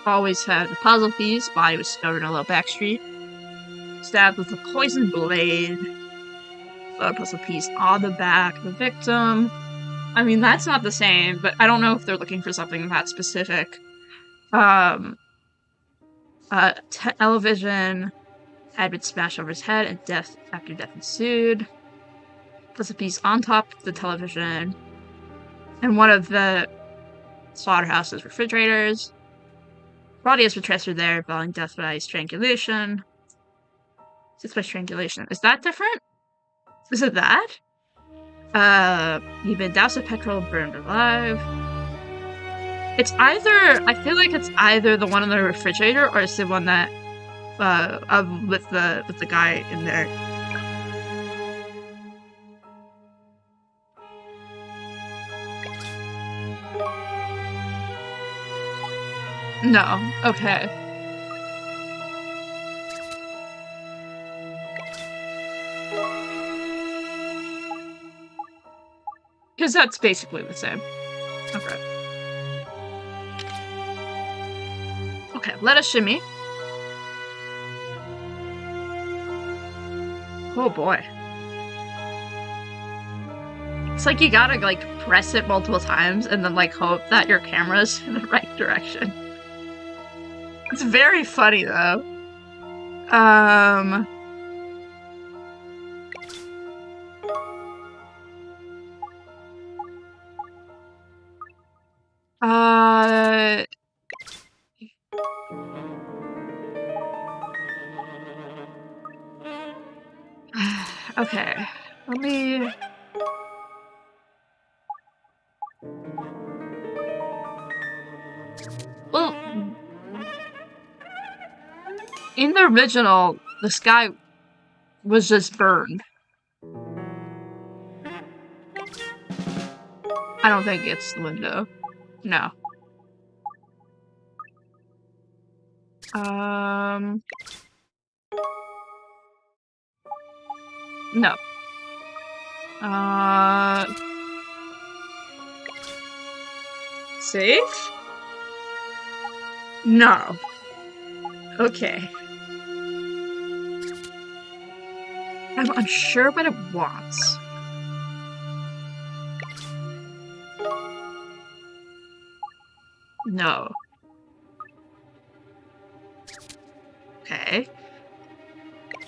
Always had the puzzle piece. Body was discovered in a low back street. Stabbed with a poison blade. Puzzle piece on the back of the victim. I mean, that's not the same, but I don't know if they're looking for something that specific. Television had been smashed over his head and after death ensued. Puzzle piece on top of the television. And one of the slaughterhouse's refrigerators. Body has been transferred there, following death by strangulation. Death by strangulation. Is that different? Is it that? You've been doused with petrol and burned alive. It's either, I feel like it's either the one in the refrigerator or it's the one that, with the guy in there. No. Okay. Because that's basically the same. Okay. Okay, let us shimmy. Oh boy. It's like you gotta, like, press it multiple times and then, like, hope that your camera's in the right direction. It's very funny, though. Okay. Let me... Well, in the original, the sky was just burned. I don't think it's the window. No. No. Safe? No. Okay. I'm unsure what it wants. No. Okay.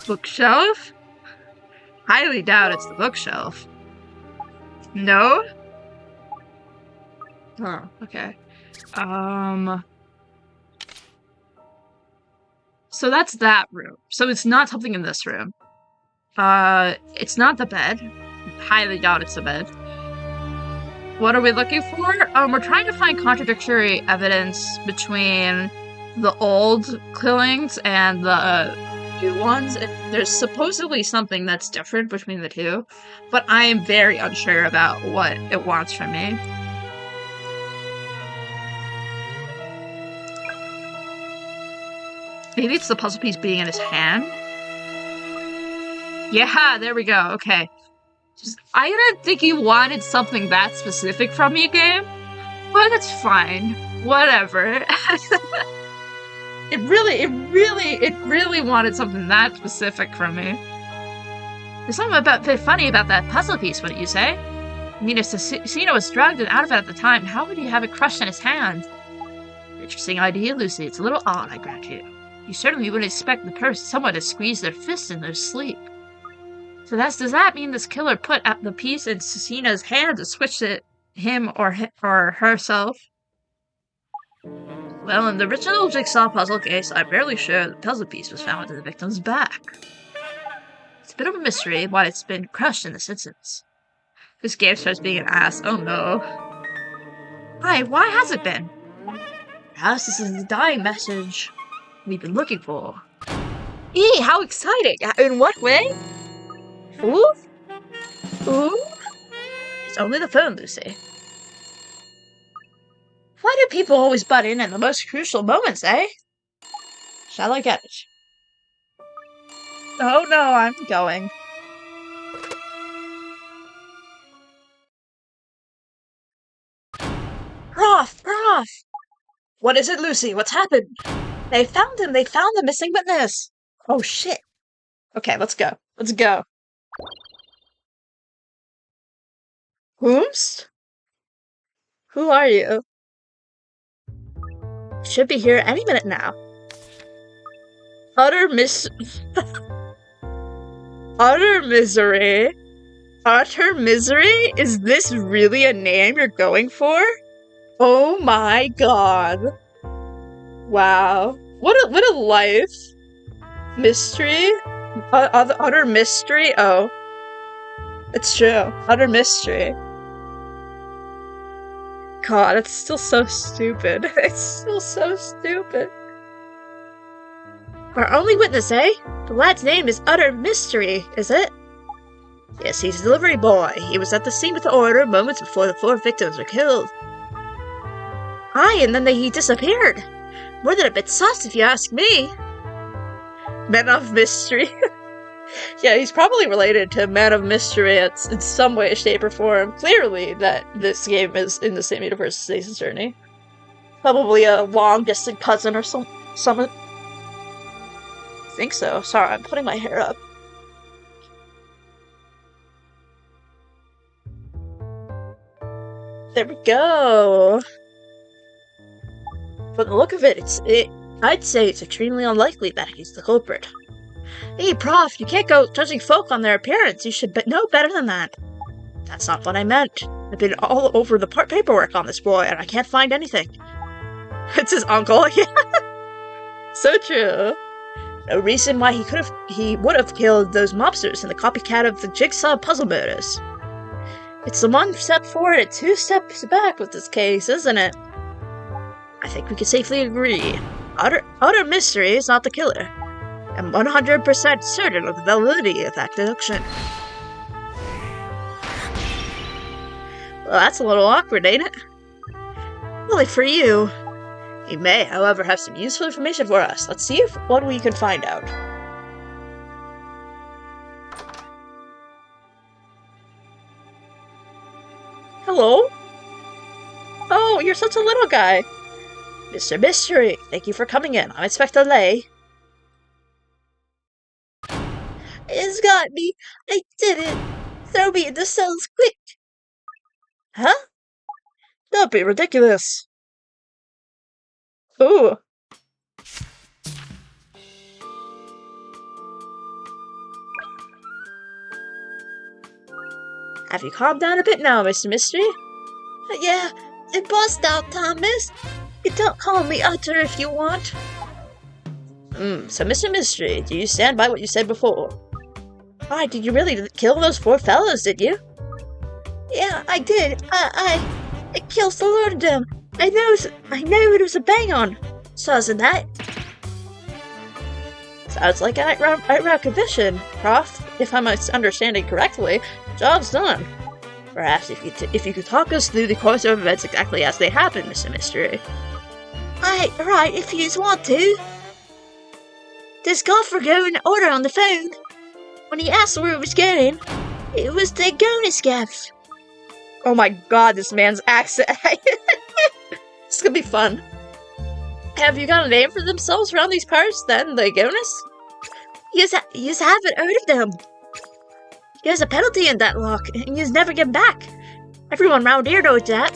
Bookshelf? Highly doubt it's the bookshelf. No? Oh, okay. So that's that room. So it's not something in this room. It's not the bed. Highly doubt it's the bed. What are we looking for? We're trying to find contradictory evidence between the old killings and the new ones. There's supposedly something that's different between the two, but I am very unsure about what it wants from me. Maybe it's the puzzle piece being in his hand? Yeah, there we go, okay. I didn't think you wanted something that specific from me, game, but it's fine. Whatever. It really wanted something that specific from me. There's something a bit funny about that puzzle piece, wouldn't you say? I mean, if Cino was drugged and out of it at the time, how would he have it crushed in his hand? Interesting idea, Lucy. It's a little odd, I grant you. You certainly wouldn't expect someone to squeeze their fist in their sleep. So does that mean this killer put the piece in Cino's hand to switch it him or herself? Well, in the original Jigsaw puzzle case, I'm barely sure the puzzle piece was found in the victim's back. It's a bit of a mystery why it's been crushed in this instance. This game starts being an ass. Oh no. Why has it been? Perhaps this is the dying message we've been looking for. Eee, how exciting! In what way? Ooh? Ooh? It's only the phone, Lucy. Why do people always butt in at the most crucial moments, eh? Shall I get it? Oh no, I'm going. Prof! What is it, Lucy? What's happened? They found him! They found the missing witness! Oh shit. Okay, let's go. Let's go. Whomst? Who are you? Should be here any minute now. Utter misery? Utter misery? Is this really a name you're going for? Oh my god. Wow. What a life. Mystery? Utter mystery? Oh. It's true. Utter mystery. God, it's still so stupid. It's still so stupid. Our only witness, eh? The lad's name is Utter Mystery, is it? Yes, he's a delivery boy. He was at the scene with the order moments before the 4 victims were killed. Aye, and then he disappeared. More than a bit sus, if you ask me. Man of Mystery. Yeah, he's probably related to Man of Mystery in some way, shape, or form. Clearly that this game is in the same universe as Ace's Journey. Probably a long-distant cousin or something. I think so. Sorry, I'm putting my hair up. There we go. From the look of it, I'd say it's extremely unlikely that he's the culprit. Hey, Prof, you can't go judging folk on their appearance. You should know better than that. That's not what I meant. I've been all over the paperwork on this boy, and I can't find anything. It's his uncle, yeah. So true. No reason why he would have killed those mobsters in the copycat of the Jigsaw puzzle murders. It's the 1 step forward and 2 steps back with this case, isn't it? I think we can safely agree. Utter Mystery is not the killer. I'm 100% certain of the validity of that deduction. Well, that's a little awkward, ain't it? Only for you. He may, however, have some useful information for us. Let's see what we can find out. Hello? Oh, you're such a little guy. Mr. Mystery, thank you for coming in. I'm Inspector Lay. It's got me. I did it. Throw me in the cells quick. Huh? Don't be ridiculous. Ooh. Have you calmed down a bit now, Mr. Mystery? Yeah, it bust out, Thomas. You don't call me Utter if you want. So Mr. Mystery, do you stand by what you said before? Why, did you really kill those 4 fellows, did you? Yeah, I did. I killed the lot of them. I know it was a bang on. So isn't that? Sounds like an outright confession, Prof. If I'm understanding correctly, job's done. Perhaps if you could talk us through the course of events exactly as they happened, Mr. Mystery. Right, if you want to. This golfer going order on the phone. When he asked where it was going, it was the Gonus gaff. Oh my god, this man's accent. It's gonna be fun. Have you got a name for themselves around these parts, then, the Gonus? You haven't heard of them. There's a penalty in that lock, and you never get back. Everyone round here knows that.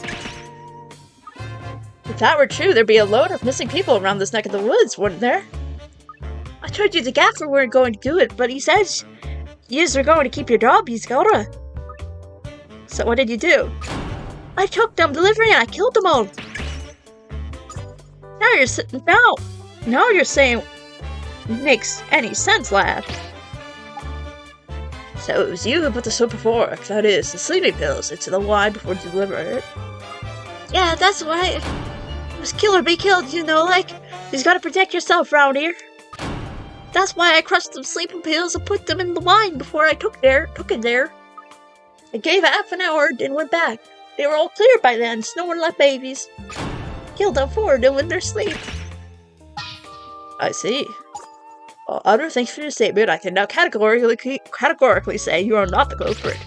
If that were true, there'd be a load of missing people around this neck of the woods, wouldn't there? I told you the gaffer weren't going to do it, but he says yous are going to keep your job, he's gotta. So what did you do? I took them delivery and I killed them all. Now you're saying makes any sense, lad. So it was you who put the Superfork, that is, the sleeping pills, into the wine before you delivered it? Yeah, that's right. It was kill or be killed, you know, like, you've got to protect yourself round here. That's why I crushed some sleeping pills and put them in the wine before I took it there. I gave half an hour, then went back. They were all clear by then, so no one left babies. Killed them for them in their sleep. I see. Well, other thanks for your statement, I can now categorically say you are not the culprit.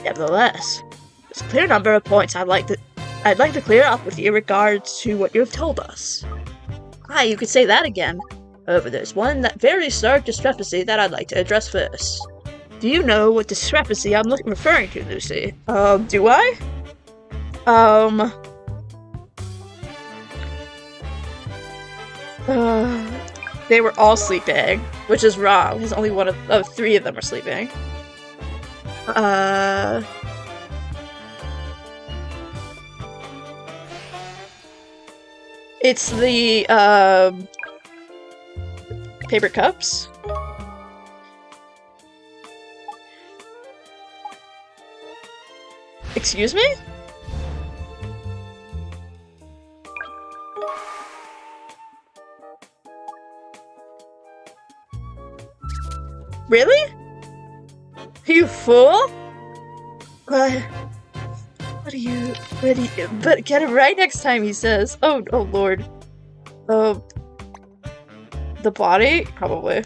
Nevertheless, there's a clear number of points I'd like to clear up with you in regards to what you have told us. You could say that again. However, there's that very stark discrepancy that I'd like to address first. Do you know what discrepancy I'm referring to, Lucy? Do I? They were all sleeping, which is wrong, because only one of three of them are sleeping. It's the, paper cups. Excuse me? Really? You fool? But get it right next time, he says. Oh lord. The body? Probably.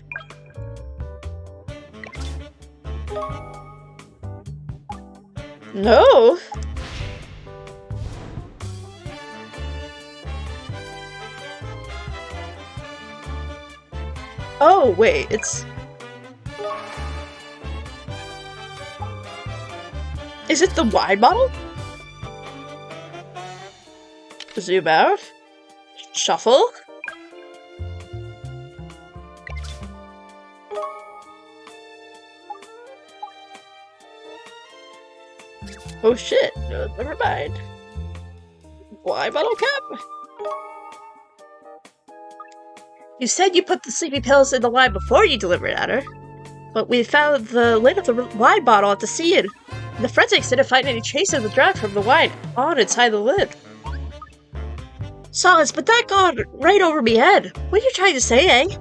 No! Oh, wait, it's... Is it the wine bottle? Zoom out. Shuffle. Oh shit, never mind. Wine bottle cap? You said you put the sleepy pills in the wine before you delivered it at her. But we found the lid of the wine bottle at the scene. The forensics didn't find any trace of the drug from the wine on inside the lid. Solids, but that got right over me head. What are you trying to say, eh?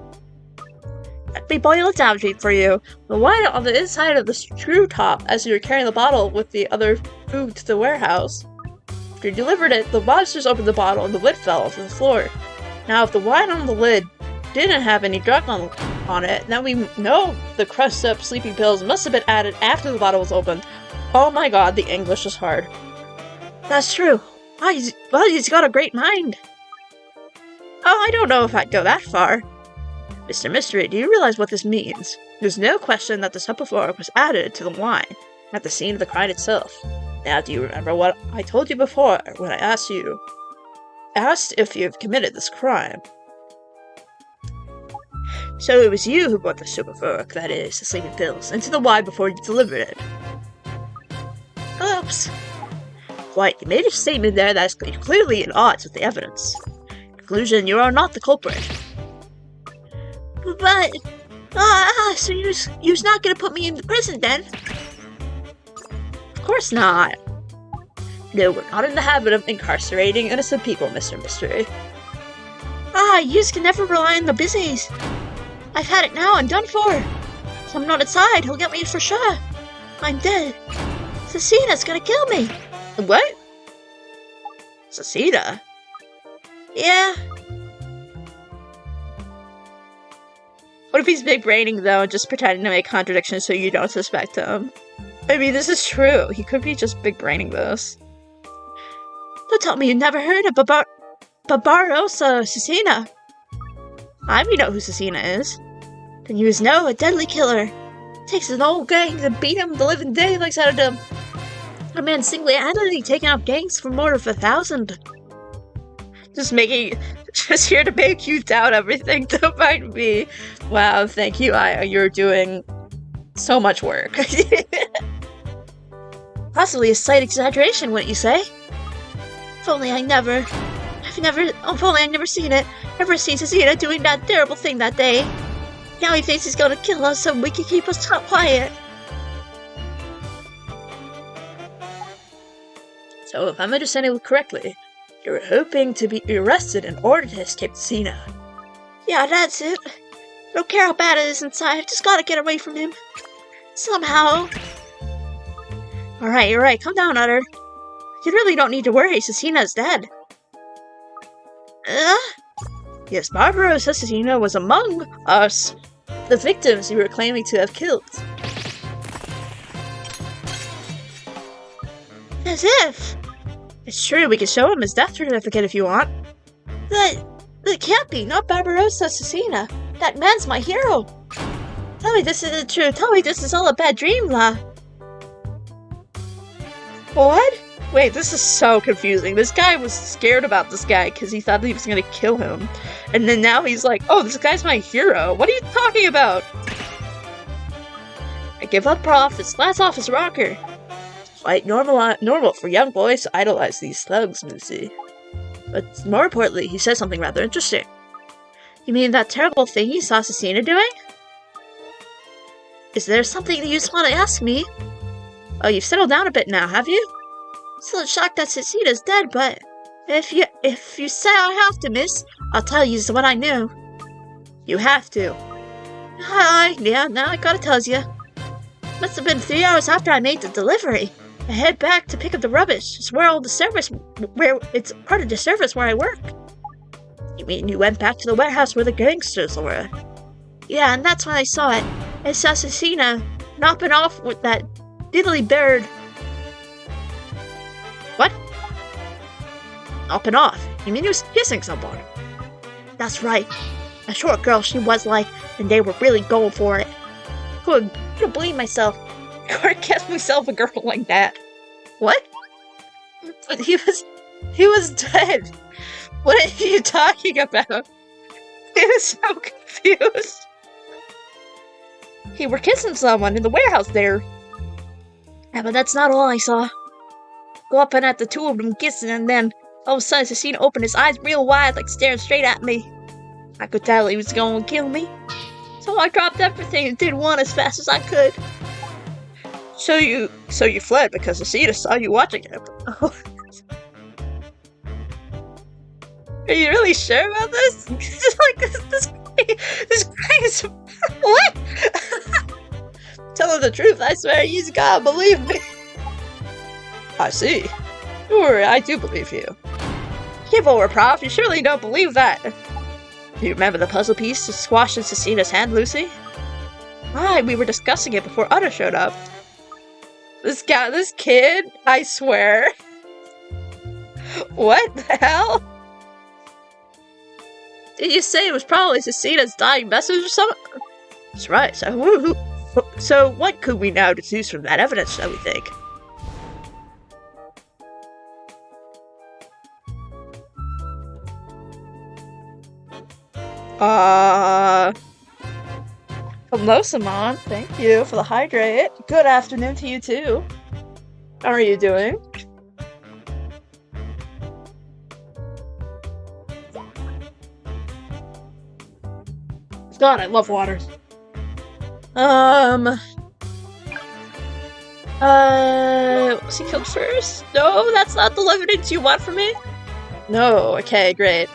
Let me boil it down for you. The wine on the inside of the screw top as you were carrying the bottle with the other food to the warehouse. After you delivered it, the monsters opened the bottle and the lid fell to the floor. Now, if the wine on the lid didn't have any drug on it, then we know the crushed up sleeping pills must have been added after the bottle was opened. Oh my god, the English is hard. That's true. He's got a great mind. Oh, I don't know if I'd go that far. Mr. Mystery, do you realize what this means? There's no question that the Superfork was added to the wine at the scene of the crime itself. Now, do you remember what I told you before when I asked if you've committed this crime? So it was you who brought the Superfork, that is, the sleeping pills, into the wine before you delivered it. Oops. Quite, you made a statement there that is clearly at odds with the evidence. Conclusion, you are not the culprit. But, so you're not gonna put me in prison then? Of course not. No, we're not in the habit of incarcerating innocent people, Mr. Mystery. why you can never rely on the busies. I've had it now and done for. If I'm not inside, he'll get me for sure. I'm dead. Cecina's gonna kill me. What? Cecina? Yeah. What if he's big braining though and just pretending to make contradictions so you don't suspect him? I mean, this is true. He could be just big braining this. Don't tell me you never heard of Barbarossa Cecina. We know who Cecina is. Then you know a deadly killer. Takes an old gang to beat him the living daylights out of them. A man single-handedly taking out gangs for more of 1,000. Just here to make you doubt everything. Don't mind me. Wow, thank you, Aya. You're doing so much work. Possibly a slight exaggeration, wouldn't you say? If only I never seen it. Ever seen Cecina doing that terrible thing that day. Now he thinks he's gonna kill us so we can keep us quiet. So if I'm understanding it correctly, you're hoping to be arrested in order to escape Cecina. Yeah, that's it. I don't care how bad it is inside, I just gotta get away from him. Somehow. Alright, calm down, Utter. You really don't need to worry, Cecina's dead. Yes, Barbarossa Cecina was among us, the victims you were claiming to have killed. As if! It's true, we can show him his death certificate if you want. That can't be, not Barbarossa Cecina. That man's my hero. Tell me this isn't true, tell me this is all a bad dream, La. What? Wait, this is so confusing. This guy was scared about this guy because he thought he was going to kill him. And then now he's like, oh, this guy's my hero. What are you talking about? I give up our office. Last office rocker. Quite normal for young boys to idolize these thugs, Moosey. But more importantly, he said something rather interesting. You mean that terrible thing you saw Cecina doing? Is there something that you just want to ask me? Oh, you've settled down a bit now, have you? Still shocked that Cecina's dead, but if you say I have to, miss, I'll tell you what I knew. You have to. Yeah, now I gotta tell you. Must have been 3 hours after I made the delivery. I head back to pick up the rubbish. It's it's part of the service where I work. You mean you went back to the warehouse where the gangsters were? Yeah, and that's when I saw it. I saw Cecina knopping off with that diddly bird. What? Knopping off? You mean he was kissing someone? That's right. A short girl she was like, and they were really going for it. Couldn't believe myself. I couldn't guess myself a girl like that. What? But he was dead. What are you talking about? I was so confused. He were kissing someone in the warehouse there. Yeah, but that's not all I saw. Go up and at the two of them kissing, and then all of a sudden Cecina opened his eyes real wide, like staring straight at me. I could tell he was going to kill me. So I dropped everything and did one as fast as I could. So you fled because Cecina saw you watching him. Are you really sure about this? This guy is... What? Tell her the truth, I swear, you gotta believe me. I see. Don't worry, I do believe you. Give over, Prof, you surely don't believe that. Do you remember the puzzle piece to squash in Cecina's hand, Lucy? Right, we were discussing it before Utter showed up. This kid, I swear. What the hell? Did you say it was probably Cecina's dying message or something? That's right, so what could we now deduce from that evidence, shall we think? Hello, Simon. Thank you for the hydrate. Good afternoon to you, too. How are you doing? God, I love water. Was he killed first? No, that's not the evidence you want from me? No, okay, great.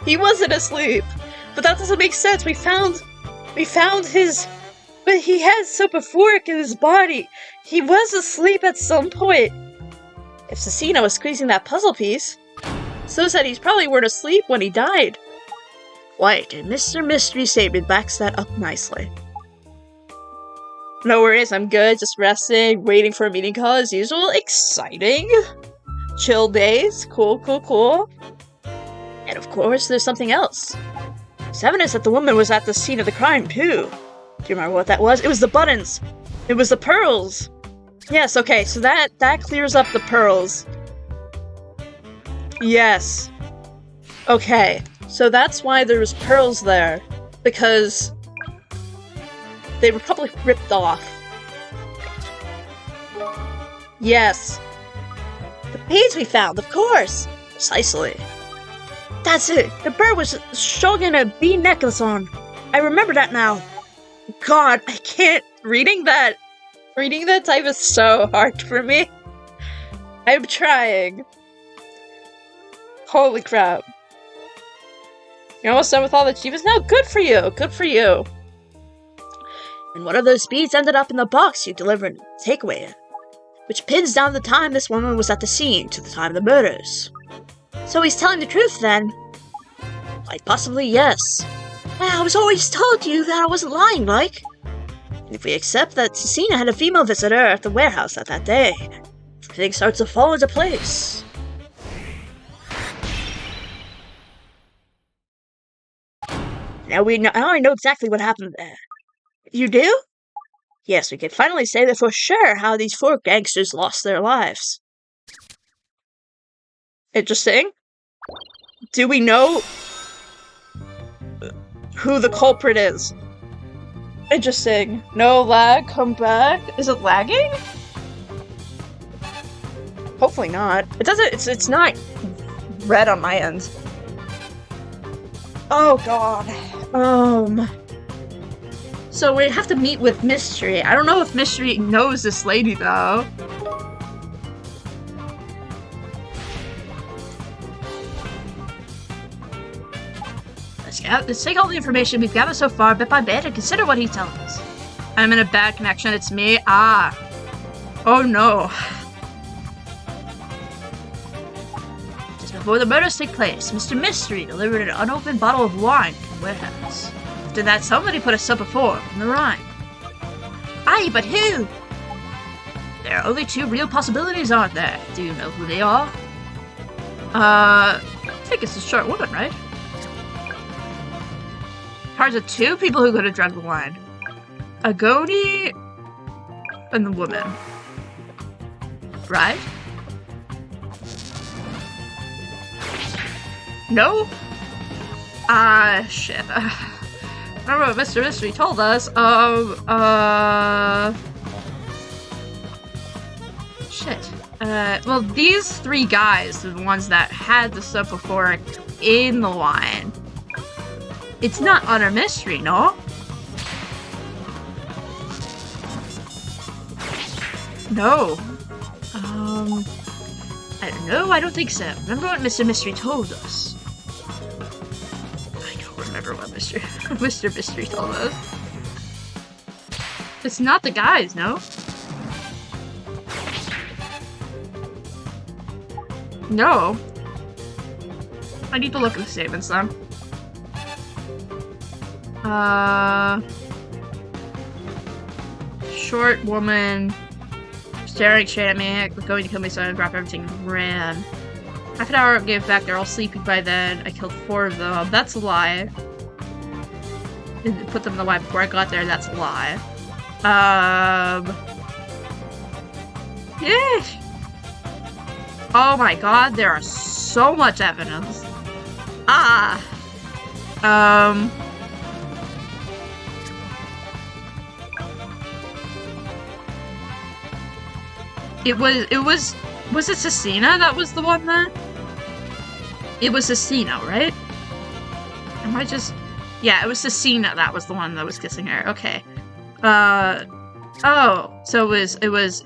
He wasn't asleep. But that doesn't make sense. We found his... But he has soporific in his body. He was asleep at some point. If Cecina was squeezing that puzzle piece, so said he's probably weren't asleep when he died. Wait, and Mr. Mystery Statement backs that up nicely. No worries, I'm good. Just resting, waiting for a meeting call as usual. Exciting. Chill days. Cool, cool, cool. And of course, there's something else. There's evidence that the woman was at the scene of the crime, too. Do you remember what that was? It was the buttons. It was the pearls. Yes, okay, so that clears up the pearls. Yes. Okay, so that's why there was pearls there. Because they were probably ripped off. Yes. The beads we found, of course. Precisely. That's it. The bird was showing a bead necklace on. I remember that now. God, I can't. Reading that type is so hard for me. I'm trying. Holy crap. You're almost done with all the achievements now? Good for you. Good for you. And one of those beads ended up in the box you delivered takeaway, which pins down the time this woman was at the scene to the time of the murders. So he's telling the truth then? Quite possibly, yes. I was always told you that I wasn't lying, like. And if we accept that Cecina had a female visitor at the warehouse at that day, everything starts to fall into place. Now I know exactly what happened there. You do? Yes, we can finally say that for sure how these 4 gangsters lost their lives. Interesting. Do we know who the culprit is? Interesting. No lag, come back. Is it lagging? Hopefully not. It doesn't, it's not red on my end. Oh god. So we have to meet with Mystery. I don't know if Mystery knows this lady though. Let's take all the information we've gathered so far bit by bit and consider what he's telling us. I'm in a bad connection, it's me. Ah. Oh no. Just before the murders take place, Mr. Mystery delivered an unopened bottle of wine to the warehouse. After that, somebody put a soporific in the rhyme. Aye, but who? There are only 2 real possibilities, aren't there? Do you know who they are? I think it's the short woman, right? Cards of 2 people who could have drunk the wine. Agoni and the woman. Right? No? Shit. Remember what Mr. Mystery told us. Shit. Well, these 3 guys are the ones that had the soporific in the wine. It's not utter mystery, no? No. I don't know, I don't think so. Remember what Mr. Mystery told us? I don't remember what Mr. Mystery told us. It's not the guys, no? No. I need to look at the statements then. Short woman staring straight at me, going to kill me, so I dropped everything and ran. Half an hour gave back, they're all sleeping by then. I killed 4 of them. That's a lie. Didn't put them in the wine before I got there, that's a lie. Yeah. Oh my god, there are so much evidence. Was it Cecina that was the one that? It was Cecina, right? Am I just... Yeah, it was Cecina that was the one that was kissing her. Okay. Oh, so it was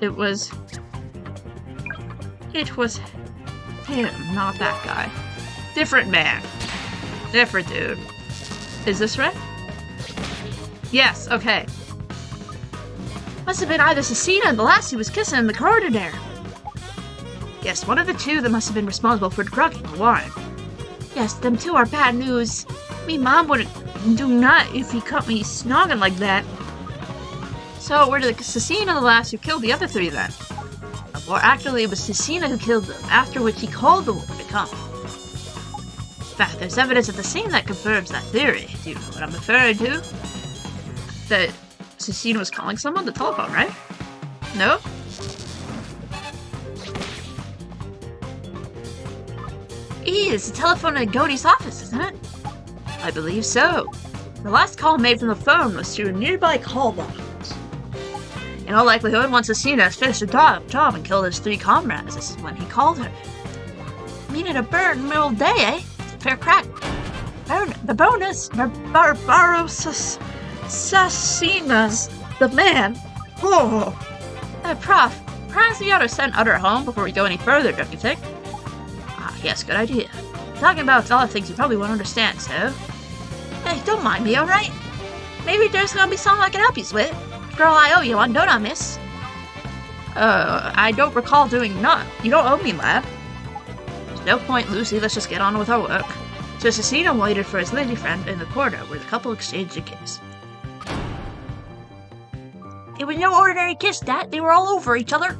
him, not that guy. Different man. Different dude. Is this right? Yes, okay. Must have been either Cecina and the lass he was kissing in the corridor there. Yes, one of the two that must have been responsible for drugging the wine. Yes, them two are bad news. Me mom wouldn't do not if he caught me snogging like that. So, were the Cecina the lass who killed the other three then? Or actually, it was Cecina who killed them, after which he called the woman to come. In fact, there's evidence at the scene that confirms that theory. Do you know what I'm referring to? That Cecina was calling someone on the telephone, right? No? It's the telephone at Godey's office, isn't it? I believe so. The last call made from the phone was to a nearby call box. In all likelihood, once Cecina finished her job and killed his three comrades, this is when he called her. Meaning a bird in the middle of the day, eh? Fair crack. The bonus, Barbaros Cecina's the man. Oh. Prof, perhaps we ought to send Utter home before we go any further, don't you think? Ah, yes, good idea. Talking about other things you probably won't understand, so. Hey, don't mind me, alright? Maybe there's gonna be something I can help you with. Girl, I owe you one, don't I, miss? I don't recall doing none. You don't owe me, lad. There's no point, Lucy. Let's just get on with our work. So Cecina waited for his lady friend in the corridor where the couple exchanged a kiss. It was no ordinary kiss, Dad. They were all over each other.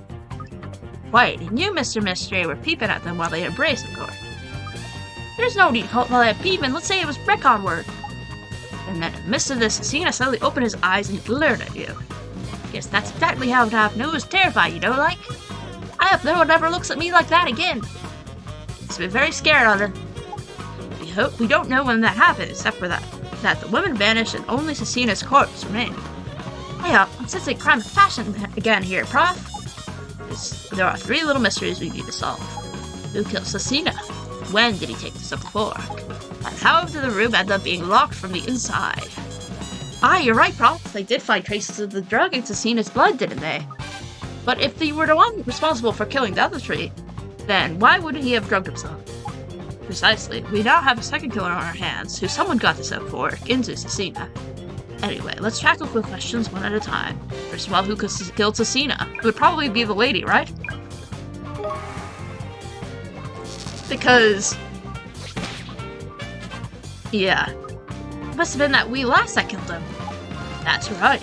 Wait, and you, Mr. Mystery, were peeping at them while they embraced, of course. There's no need to call that peeping. Let's say it was recon word. And then, in the midst of this, Cecina suddenly opened his eyes and glared at you. Yes, that's exactly how it happened. It was terrifying, you know, like. I hope no one ever looks at me like that again. It's been very scared on her. We don't know when that happened, except for that the woman vanished and only Cecina's corpse remained. Yeah, since a crime of passion again here, Prof. There are three little mysteries we need to solve. Who killed Cecina? When did he take this up the fork? And how did the room end up being locked from the inside? Ah, you're right, Prof. They did find traces of the drug in Cecina's blood, didn't they? But if they were the one responsible for killing the other three, then why wouldn't he have drugged himself? Precisely. We now have a second killer on our hands, who someone got this up fork into Cecina. Anyway, let's tackle the questions one at a time. First of all, who killed Cecina? It would probably be the lady, right? Because... yeah. It must have been that wee lass that killed him. That's right.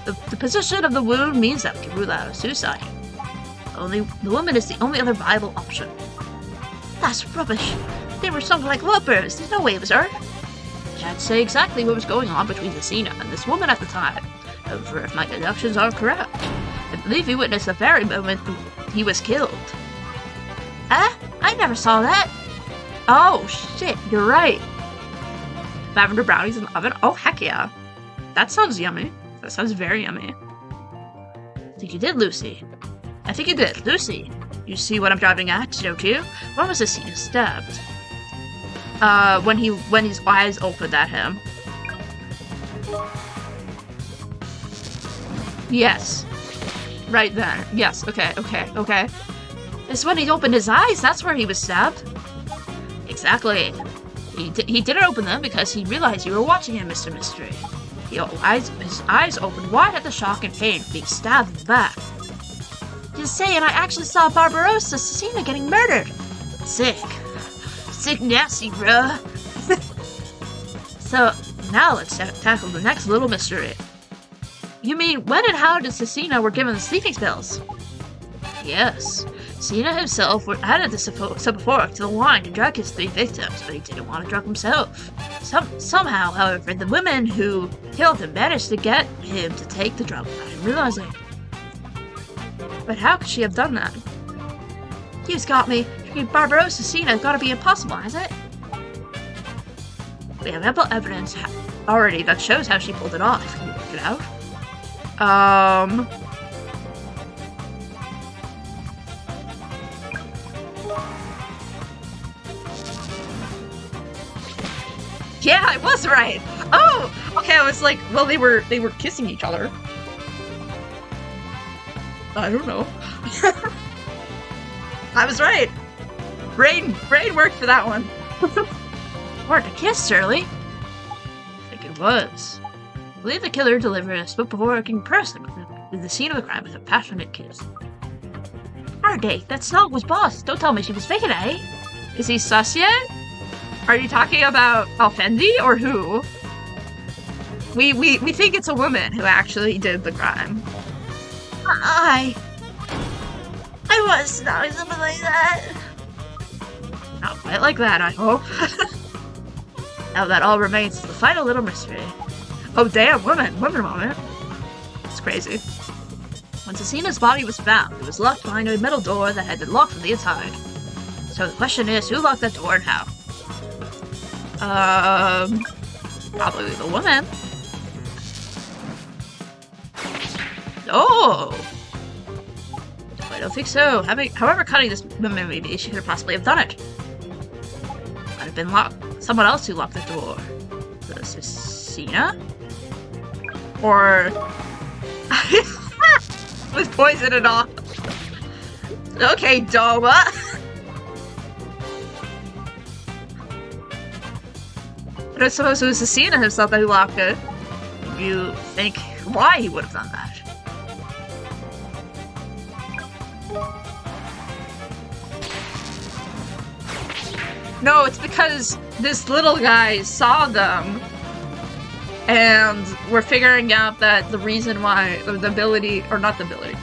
The position of the wound means that we can rule out a suicide. The woman is the only other viable option. That's rubbish. They were something like lovebirds. There's no way it was her. Can't say exactly what was going on between Cecina and this woman at the time. However, if my deductions are correct, I believe he witnessed the very moment he was killed. I never saw that. Oh, shit, you're right. Lavender brownies in the oven? Oh, heck yeah. That sounds yummy. That sounds very yummy. I think you did, Lucy. I think you did. Lucy, you see what I'm driving at, don't you? When was Cecina stabbed? When his eyes opened at him. Yes. Right then. Yes, okay. It's when he opened his eyes, that's where he was stabbed. Exactly. He didn't open them because he realized you were watching him, Mr. Mystery. His eyes opened wide at the shock and pain of being stabbed in the back. Just saying, I actually saw Barbarossa Cecina getting murdered. Sick, nasty, bruh. So, now let's tackle the next little mystery. You mean, when and how did Cecina were given the sleeping pills? Yes, Cecina himself added the subaphoric to the wine to drug his three victims, but he didn't want to drug himself. Somehow, however, the woman who killed him managed to get him to take the drug without him realizing. But how could she have done that? You've got me. Barbarossa Cecina gotta be impossible, has it? We have ample evidence already that shows how she pulled it off. Can you work it out? Yeah, I was right. Oh, okay. I was like, well, they were kissing each other. I don't know. I was right. Brain worked for that one. Weren't a kiss, Shirley? I think it was. I believe the killer delivered a spook-provoking person to the scene of the crime with a passionate kiss. Hardday, that snog was boss. Don't tell me she was faking it, eh? Is he sus yet? Are you talking about ALFENDI or who? We think it's a woman who actually did the crime. I was not something like that. Not quite like that, I hope. Now that all remains is the final little mystery. Oh damn, woman moment. It's crazy. When Cecina's body was found, it was locked behind a metal door that had been locked from the inside. So the question is, who locked that door and how? Probably the woman. Oh! I don't think so. However cunning this woman may be, she could possibly have done it. Might have been someone else who locked the door. The Cecina? Or... with poison and all. Okay, Doma. But I suppose it was Cecina herself that who locked it. You think why he would have done that? No, it's because this little guy saw them and we're figuring out that the reason why the ability, or not the ability,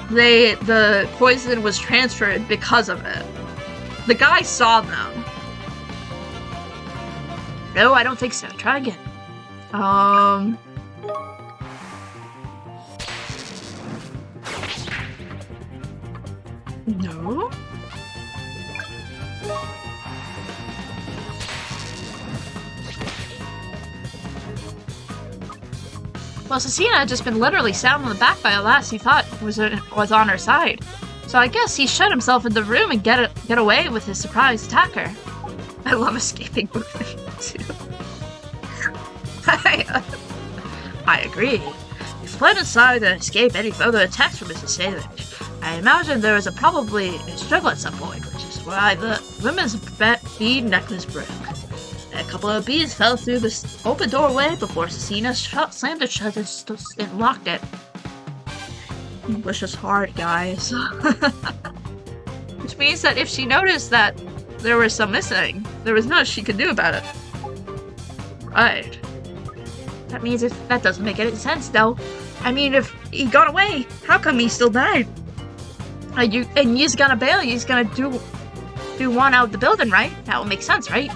the poison was transferred because of it. The guy saw them. No, I don't think so. Try again. No? Well, Cecina had just been literally stabbed on the back by a lass he thought was on her side. So I guess he shut himself in the room and get away with his surprise attacker. I love escaping movement too. I agree. He fled inside to escape any further attacks from his assailant. I imagine there was probably a struggle at some point, which is why the women's bead necklace broke. A couple of beads fell through this open doorway before Cecina slammed it shut and locked it. English is hard, guys. Which means that if she noticed that there was some missing, there was nothing she could do about it. Right. That means that doesn't make any sense, though. I mean, if he got away, how come he still died? And you's gonna bail, you's gonna do one out of the building, right? That would make sense, right?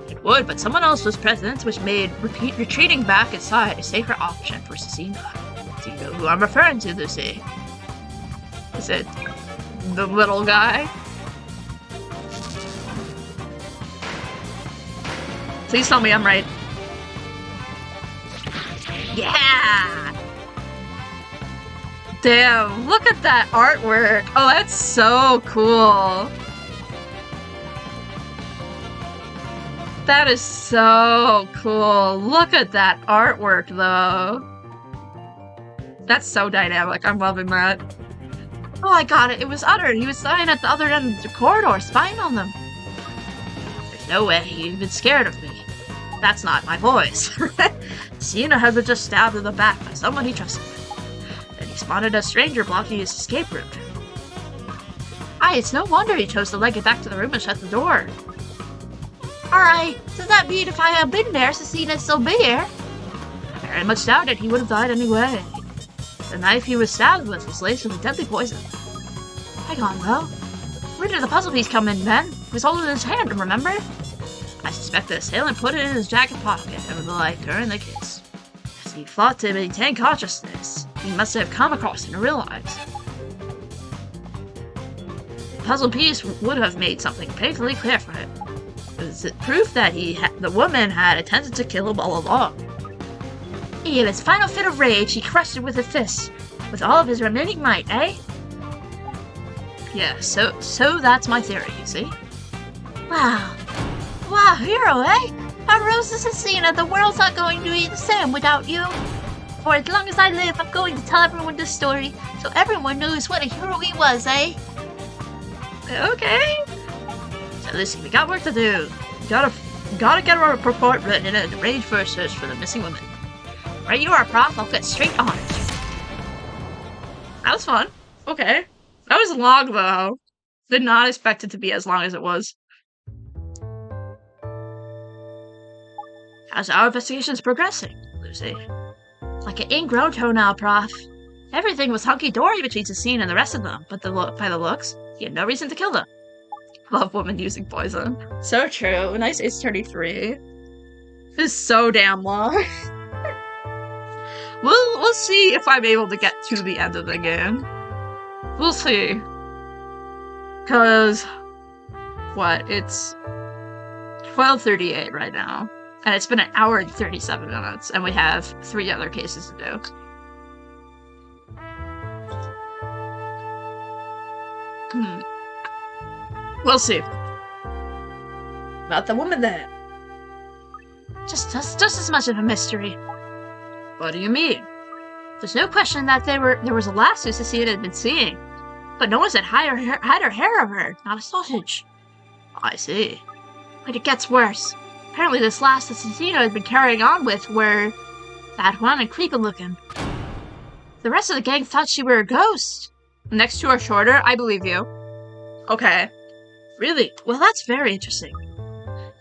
It would, but someone else was present, which made retreating back inside a safer option for Cecina. Do you know who I'm referring to, Lucy? Is it the little guy? Please tell me I'm right. Yeah! Damn, look at that artwork. Oh, that's so cool. That is so cool. Look at that artwork, though. That's so dynamic. I'm loving that. Oh, I got it. It was Utter. He was lying at the other end of the corridor, spying on them. There's no way he'd been scared of me. That's not my voice. Cecina had been just stabbed in the back by someone he trusted. Then he spotted a stranger blocking his escape route. Aye, it's no wonder he chose to leg it back to the room and shut the door. Alright, does that mean if I had been there, Cecina'd still be here? I very much doubt it. He would have died anyway. The knife he was stabbed with was laced with deadly poison. Hang on, though. Where did the puzzle piece come in, then? It was holding in his hand, remember? I suspect the assailant put it in his jacket pocket and the light during the kiss. As he fought to maintain consciousness, he must have come across it and realized. The puzzle piece would have made something painfully clear for him. It was proof that the woman had intended to kill him all along. In his final fit of rage, he crushed it with his fist, with all of his remaining might, eh? Yeah, so that's my theory, you see? Wow. Wow, hero, eh? Our Rose is Cecina, the world's not going to be the same without you. For as long as I live, I'm going to tell everyone this story, so everyone knows what a hero he was, eh? Okay. So Lucy, we got work to do. Gotta get a report written and arrange for a search for the missing woman. Right you are, Prof. I'll get straight on it. That was fun. Okay. That was long, though. Did not expect it to be as long as it was. How's our investigations progressing, Lucy? Like an ingrown toenail, Prof. Everything was hunky-dory between Cecine and the rest of them, but by the looks, he had no reason to kill them. Love women using poison. So true. Nice Ace 33. This is so damn long. We'll see if I'm able to get to the end of the game. We'll see. Cause what? It's 12:38 right now. And it's been an hour and 37 minutes, and we have 3 other cases to do. We'll see. About the woman there. Just as much of a mystery. What do you mean? There's no question that there was a lass who Cecile had been seeing, but no one said hide her hair of her, not a sausage. I see. But it gets worse. Apparently this lass that Cecile had been carrying on with were that one and creepy looking. The rest of the gang thought she were a ghost. Next to her shorter, I believe you. Okay. Really? Well, that's very interesting.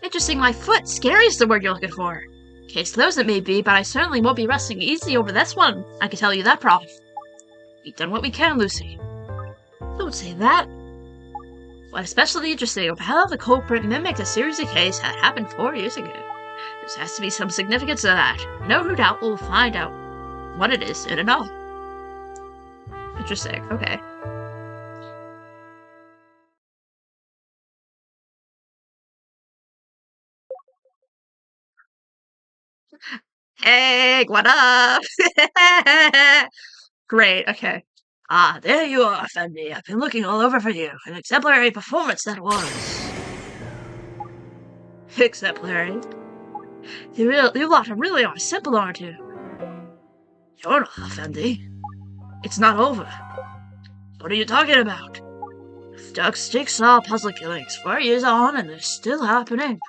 Interesting, my foot. Scary is the word you're looking for. Case closed it may be, but I certainly won't be resting easy over this one. I can tell you that, Prof. We've done what we can, Lucy. Don't say that. What's especially interesting of how the culprit mimicked a series of cases that happened 4 years ago. There has to be some significance to that. No doubt we'll find out what it is soon enough. Interesting, okay. Hey, what up? Great, okay. Ah, there you are, ALFENDI. I've been looking all over for you. An exemplary performance that was. Exemplary. You lot really are simple, aren't you? You're not, ALFENDI. It's not over. What are you talking about? Duck's jigsaw puzzle killings 4 years on, and they're still happening.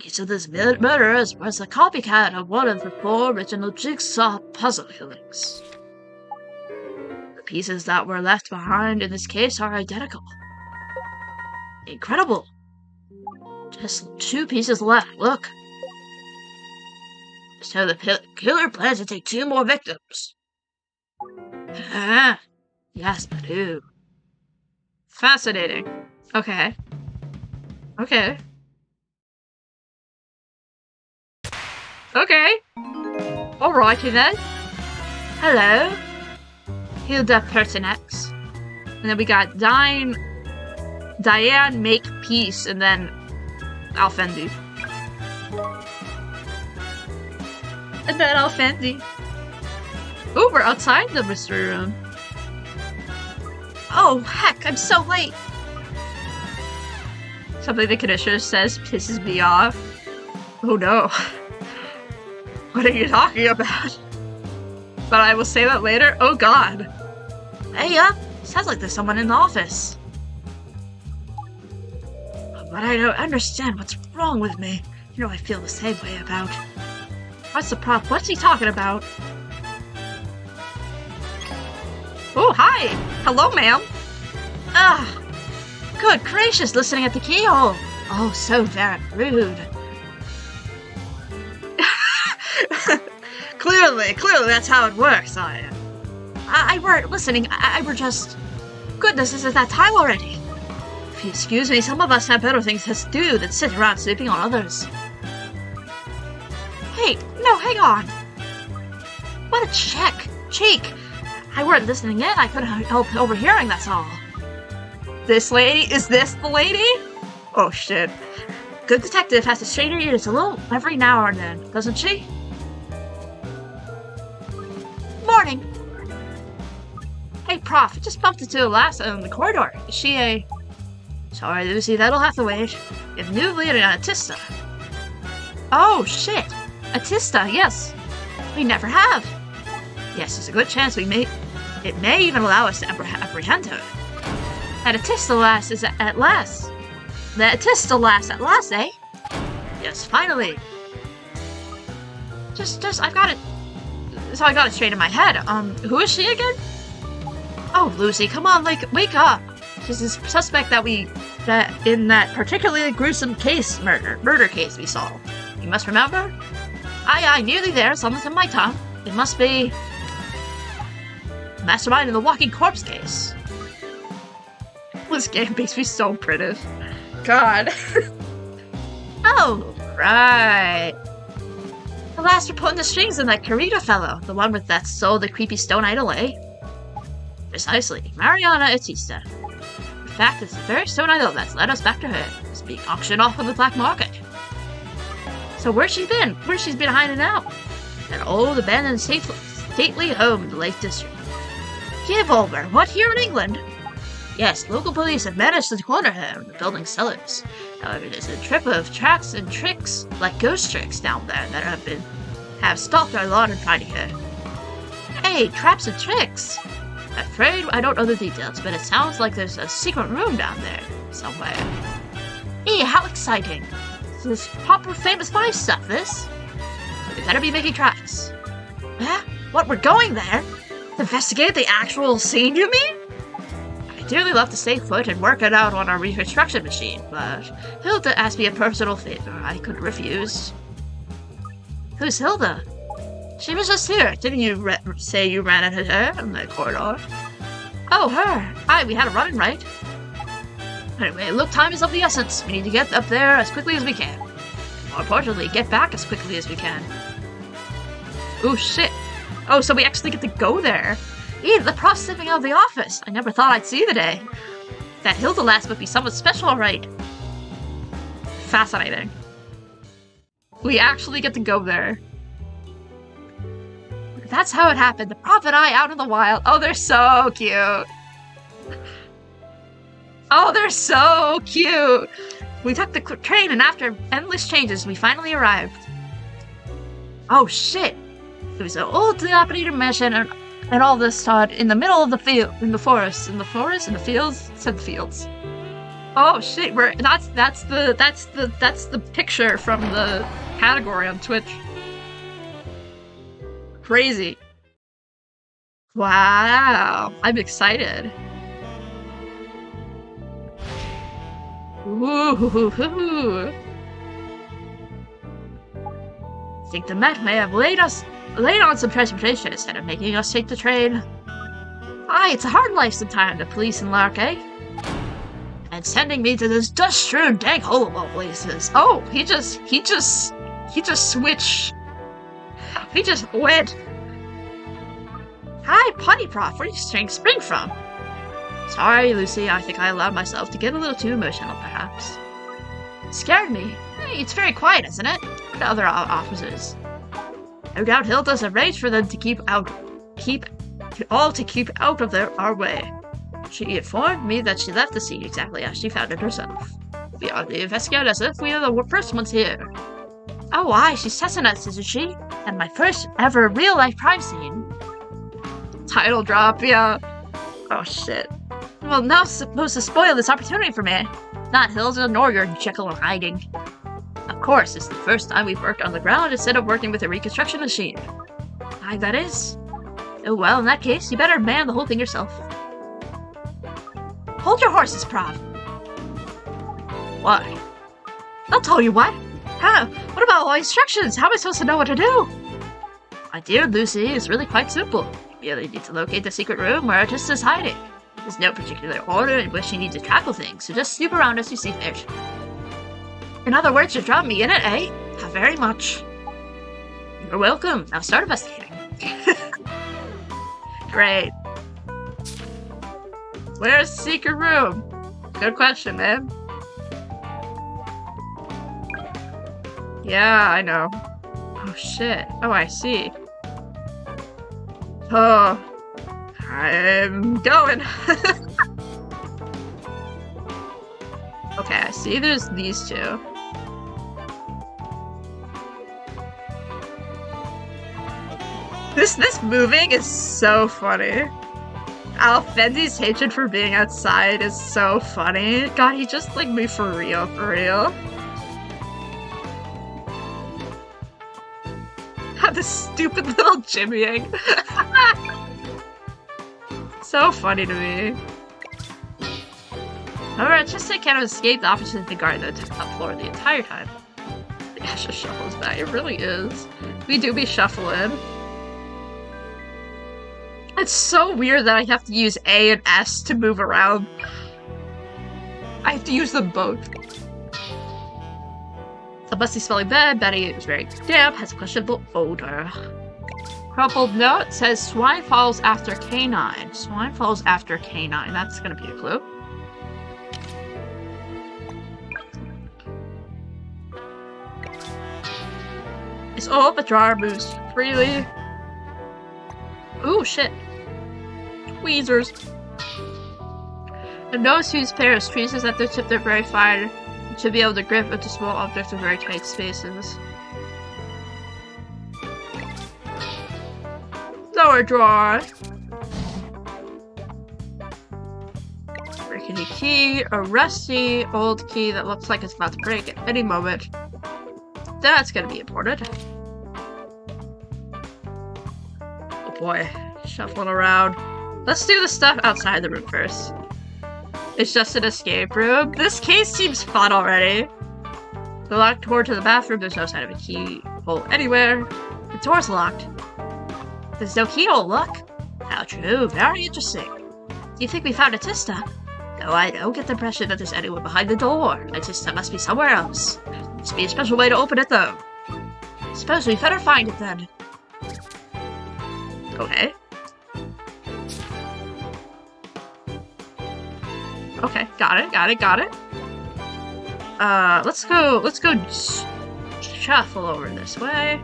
Each of these murderers was a copycat of one of the 4 original jigsaw puzzle killings. The pieces that were left behind in this case are identical. Incredible! Just 2 pieces left, look. So the killer plans to take 2 more victims. Yes, but who? Fascinating. Okay. Okay. Okay. Alrighty then. Hello. Hilda Pertinax. And then we got Diane Make Peace, and then ALFENDI. And then ALFENDI. Oh, we're outside the mystery room. Oh, heck, I'm so late. Something the conditioner says pisses me off. Oh no. What are you talking about? But I will say that later. Oh god. Hey, sounds like there's someone in the office. But I don't understand what's wrong with me. You know I feel the same way about. What's the problem? What's he talking about? Oh, hi! Hello, ma'am! Ah! Good gracious, listening at the keyhole! Oh, so very rude. Clearly that's how it works, I weren't listening, I were just... Goodness, is it that time already? If you excuse me, some of us have better things to do than sit around sleeping on others. Hey, no, hang on! What a cheek! I weren't listening in, I couldn't help overhearing, that's all. This lady? Is this the lady? Oh shit. Good detective has to strain her ears a little every now and then, doesn't she? Morning! Hey, Prof, I just bumped into a lass in the corridor. Is she a... Sorry, Lucy, that'll have to wait. You have a new lead in Atista. Oh, shit! Atista, yes. We never have. Yes, there's a good chance it may even allow us to apprehend her. That Atista lass is at last. The Atista lass at last, eh? Yes, finally. I've got it. So I got it straight in my head. Who is she again? Oh, Lucy, come on, like, wake up. She's this suspect that in that particularly gruesome murder case we solved. You must remember? Aye, nearly there, it's on the tip of my tongue. It must be... Mastermind in the walking corpse case. This game makes me so British. God. Oh, right. The last for pulling the strings in that Carita fellow, the one with that sold the creepy stone idol, eh? Precisely, Mariana Atista. In fact, it's the very stone idol that's led us back to her. It's being auctioned off on the black market. So where's she been? Where's she been hiding out? An old abandoned stately home in the Lake District. Give over, what, here in England? Yes, local police have managed to corner her in the building's cellars. However, there's a trip of tracks and tricks, like ghost tricks down there, that have stalked our lawn and finding her. Hey, traps and tricks! Afraid I don't know the details, but it sounds like there's a secret room down there, somewhere. Hey, how exciting! This is proper famous spy stuff, this! So we better be making tracks. Huh? What, we're going there? To investigate the actual scene, you mean? I dearly love to stay put and work it out on our reconstruction machine, but Hilda asked me a personal favor I couldn't refuse. Who's Hilda? She was just here. Didn't you say you ran into her in the corridor? Oh, her. Aye, we had a run-in, right? Anyway, look, time is of the essence. We need to get up there as quickly as we can. More importantly, get back as quickly as we can. Oh, shit. Oh, so we actually get to go there. Eve, the prof stepping out of the office. I never thought I'd see the day. That Hilda lass must be someone special, right? Fascinating. We actually get to go there. That's how it happened. The prof and I out in the wild. Oh, they're so cute. Oh, they're so cute. We took the train, and after endless changes, we finally arrived. Oh, shit. It was an old dilapidated mansion and all this in the middle of the field, in the forest, in the fields, said the fields. Oh shit, that's the picture from the category on Twitch. Crazy. Wow, I'm excited. Ooh. I think the Met may have laid on some transportation instead of making us take the train. Aye, it's a hard life sometimes, the police in Lark, eh? And sending me to this dust-strewn dank hole of all places. Oh, he just switched. He just went. Hi, Putty Prof, where are you spring from? Sorry, Lucy, I think I allowed myself to get a little too emotional, perhaps. It scared me. Hey, it's very quiet, isn't it? The other officers. No doubt Hilda's arranged for them to keep out of our way. She informed me that she left the scene exactly as she found it herself. We are the investigators as if we are the first ones here. Oh, aye, she's testing us, isn't she? And my first ever real-life crime scene. Title drop, yeah. Oh, shit. Well, now it's supposed to spoil this opportunity for me. Not Hilda nor your Jekyll in hiding. Of course, it's the first time we've worked on the ground instead of working with a reconstruction machine. Aye, that is. Oh, well, in that case, you better man the whole thing yourself. Hold your horses, Prof. Why? I'll tell you what. How? What about all instructions? How am I supposed to know what to do? My dear Lucy, it's really quite simple. You merely need to locate the secret room where Artista is hiding. There's no particular order in which you need to tackle things, so just snoop around as you see fit. In other words, you dropped me in it, eh? How very much. You're welcome. Now start investigating. Great. Where's the secret room? Good question, man. Yeah, I know. Oh, shit. Oh, I see. Oh. I'm going. Okay, I see there's these two. This moving is so funny. ALFENDI's hatred for being outside is so funny. God, he just like me for real, for real. god, this stupid little jimmying. So funny to me. However, it's just that kind of escaped the opposite of the guard the top floor the entire time. The Ash just shuffles back. It really is. We do be shuffling. It's so weird that I have to use A and S to move around. I have to use them both. The musty smelling bed, Betty is very damp, has a questionable odor. Crumpled note says swine falls after canine. Swine falls after canine. That's gonna be a clue. It's all the drawer moves freely. Ooh, shit. Tweezers. The nose whose pair of tweezers at their tip they're very fine to be able to grip into small objects in very tight spaces. Lower drawer. Rickety key, a rusty old key that looks like it's about to break at any moment. That's gonna be important. Oh boy, shuffling around. Let's do the stuff outside the room first. It's just an escape room. This case seems fun already. The locked door to the bathroom, there's no sign of a keyhole anywhere. The door's locked. There's no keyhole, look. How true, very interesting. Do you think we found a Tista? No, I don't get the impression that there's anyone behind the door. A Tista must be somewhere else. Must be a special way to open it, though. Suppose we better find it, then. Okay. Okay, got it. Let's go shuffle over this way.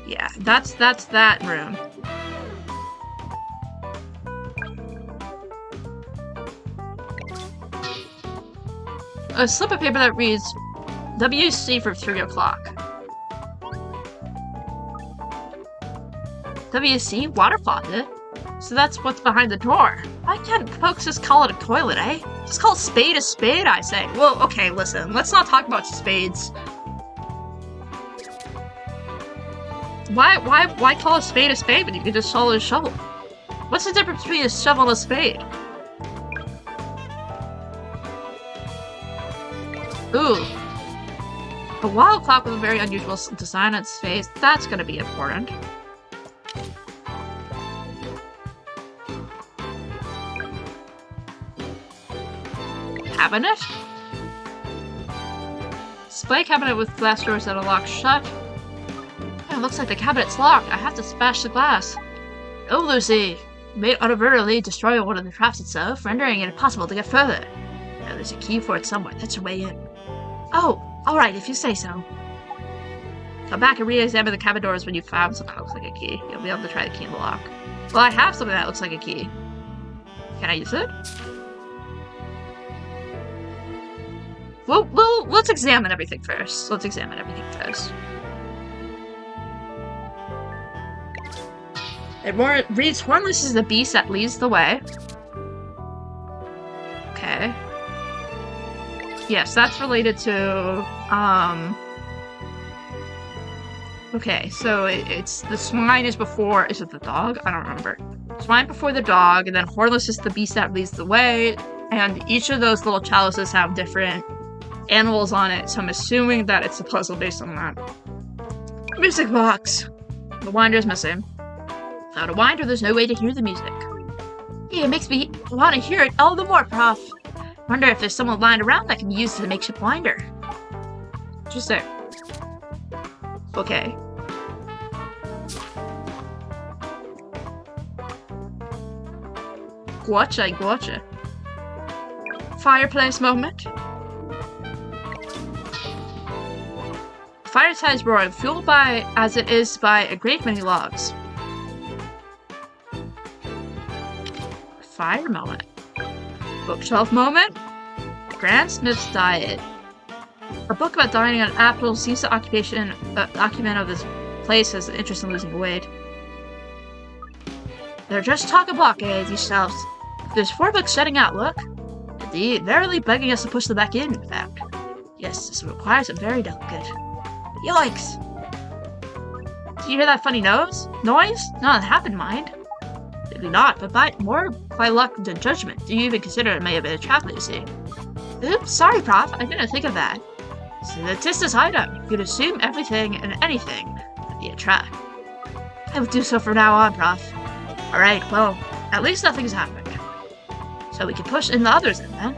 Yeah, that's that room. A slip of paper that reads WC for 3 o'clock. WC? Water closet? So that's what's behind the door. Why can't folks just call it a toilet, eh? Just call a spade, I say. Well, okay, listen. Let's not talk about spades. Why call a spade when you can just call it a shovel? What's the difference between a shovel and a spade? Ooh. A wall clock with a very unusual design on its face. That's gonna be important. Cabinet? Display cabinet with glass doors that are locked shut. Yeah, it looks like the cabinet's locked. I have to smash the glass. Oh, Lucy! You may inadvertently destroy one of the traps itself, rendering it impossible to get further. Now, there's a key for it somewhere. That's your way in. Oh, alright, if you say so. Come back and re-examine the cabinet doors when you found something that looks like a key. You'll be able to try the key in the lock. Well, I have something that looks like a key. Can I use it? Well, let's examine everything first. It reads, Hornless is the beast that leads the way. Okay. Yes, that's related to, okay, so it's the swine is before, is it the dog? I don't remember. Swine before the dog, and then Hornless is the beast that leads the way, and each of those little chalices have different animals on it, so I'm assuming that it's a puzzle based on that. Music box! The winder's missing. Without a winder, there's no way to hear the music. Yeah, it makes me want to hear it all the more, Prof. Wonder if there's someone lying around that can use the makeshift winder. Just there. Okay. Gotcha. Fireplace moment. Fire is roaring, fueled by, as it is, by a great many logs. Fire moment. Bookshelf moment. Grand Smith's diet. A book about dining on apples seems the occupant of this place has an interest in losing weight. They're just chock-a-block, these shelves. There's 4 books shutting out, look. Indeed, verily begging us to push them back in fact. Yes, this requires a very delicate. Yikes! Did you hear that funny noise? Noise? No, it happened, mind. Maybe not, but by luck than judgment. Do you even consider it may have been a trap, Lucy? Oops, sorry, Prof. I didn't think of that. So the Tista's hideout. You could assume everything and anything would be a trap. I would do so from now on, Prof. Alright, well, at least nothing's happened. So we can push in the others in then.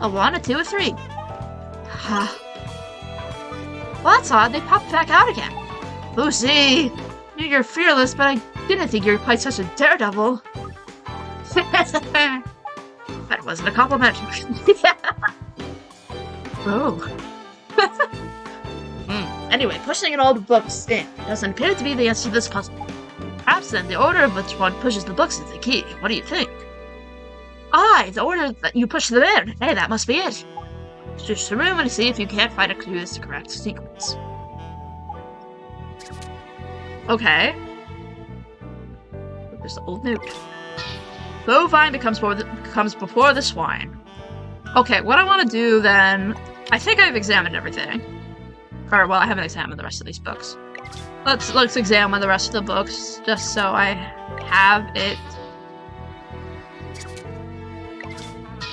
A 1, a 2, a 3. Well, that's odd. They popped back out again. Lucy! You're fearless, but I didn't think you were quite such a daredevil. That wasn't a compliment. Oh. Anyway, pushing in all the books in doesn't appear to be the answer to this puzzle. Perhaps then the order of which one pushes the books is the key. What do you think? Aye, the order that you push them in. Hey, that must be it. Search the room and see if you can't find a clue as to the correct sequence. Okay. There's the old note. Bovine becomes before the swine. Okay, what I want to do then... I think I've examined everything. Or, well, I haven't examined the rest of these books. Let's examine the rest of the books, just so I have it.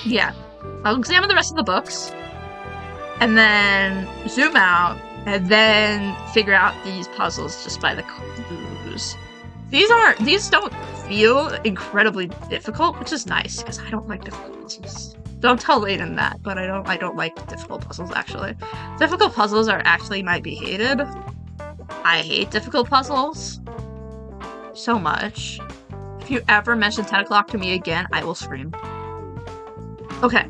Yeah. I'll examine the rest of the books. And then zoom out. And then figure out these puzzles just by the clues. These don't feel incredibly difficult, which is nice, because I don't like difficult puzzles. Don't tell Layton that, but I don't like difficult puzzles, actually. Difficult puzzles might be hated. I hate difficult puzzles. So much. If you ever mention 10 o'clock to me again, I will scream. Okay.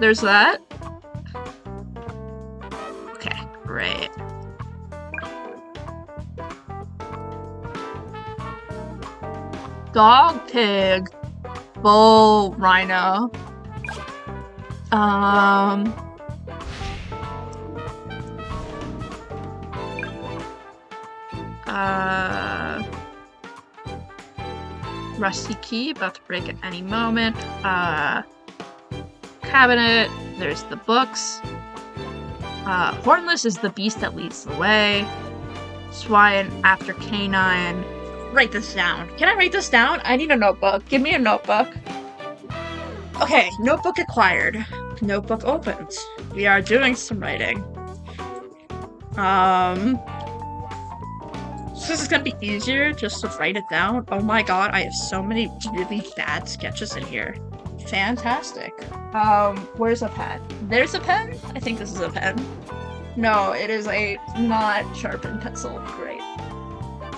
There's that. Okay, great. Dog, pig, bull, rhino. Rusty key, about to break at any moment. Cabinet, there's the books. Hornless is the beast that leads the way. Swine after canine. Write this down. Can I write this down? I need a notebook. Give me a notebook. Okay, notebook acquired. Notebook opened. We are doing some writing. This is gonna be easier just to write it down. Oh my god, I have so many really bad sketches in here. Fantastic. Where's a pen? There's a pen? I think this is a pen. No, it is a not sharpened pencil. Great.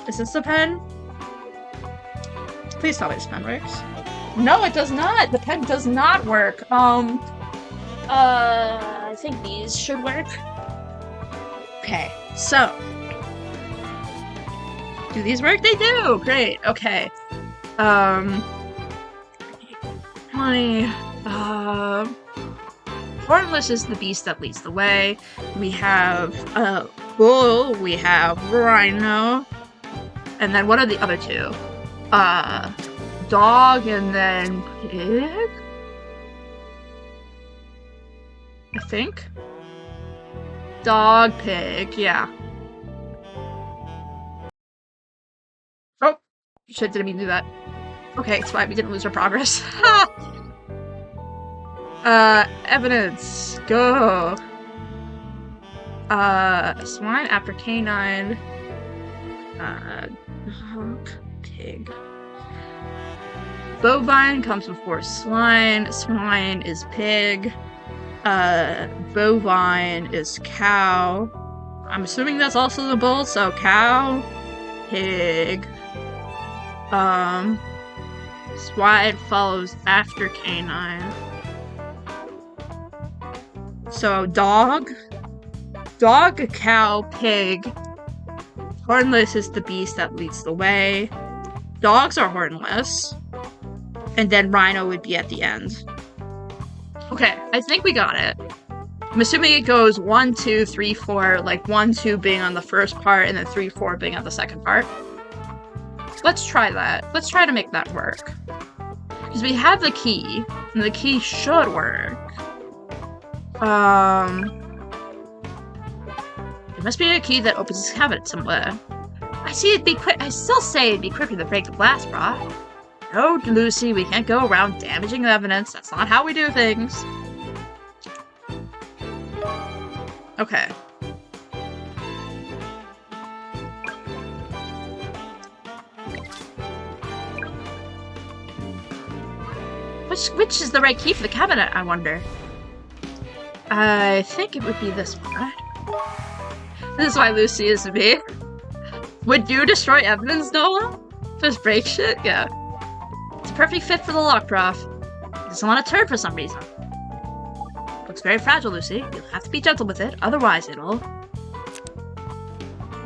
Is this a pen? Please tell me this pen works. No, it does not! The pen does not work. I think these should work. Okay, so. Do these work? They do! Great, okay. Hornless is the beast that leads the way. We have, bull, we have rhino. And then what are the other two? Dog and then pig? I think? Dog, pig, yeah. Oh! Shit, didn't mean to do that. Okay, it's fine, we didn't lose our progress. Evidence. Go! Swine after canine. Dog, pig. Bovine comes before swine. Swine is pig. Bovine is cow. I'm assuming that's also the bull, so cow, pig. Swine follows after canine. So dog, cow, pig. Hornless is the beast that leads the way. Dogs are hornless. And then rhino would be at the end. Okay, I think we got it. I'm assuming it goes 1, 2, 3, 4, like 1, 2 being on the first part, and then 3, 4 being on the second part. Let's try that. Let's try to make that work. Because we have the key, and the key should work. must be a key that opens this cabinet somewhere. I still say it'd be quicker to break the glass, brah. No, Lucy, we can't go around damaging evidence. That's not how we do things. Okay. Which is the right key for the cabinet, I wonder? I think it would be this one, right? This is why Lucy is me. Would you destroy evidence, Noah? Just break shit? Yeah. It's a perfect fit for the lock, Prof. It doesn't want to turn for some reason. Looks very fragile, Lucy. You'll have to be gentle with it, otherwise it'll...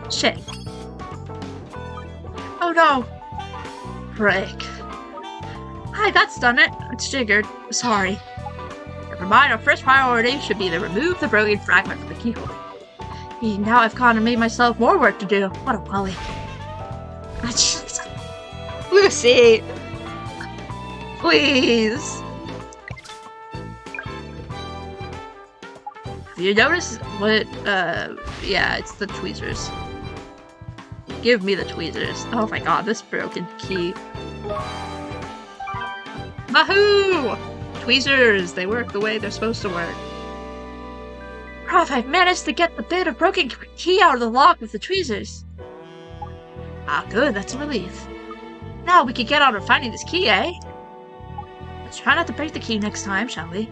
Shit. Oh no! Break. Hi, that's done it. It's jiggered. Sorry. Never mind, our first priority should be to remove the broken fragment from the keyhole. Now I've gone and made myself more work to do. What a wally. Lucy! Please! Have you noticed what, yeah, it's the tweezers. Give me the tweezers. Oh my god, this broken key. Mahoo! Tweezers, they work the way they're supposed to work. Prof, I've managed to get the bit of broken key out of the lock with the tweezers. Ah, good, that's a relief. Now we can get on to finding this key, eh? Let's try not to break the key next time, shall we?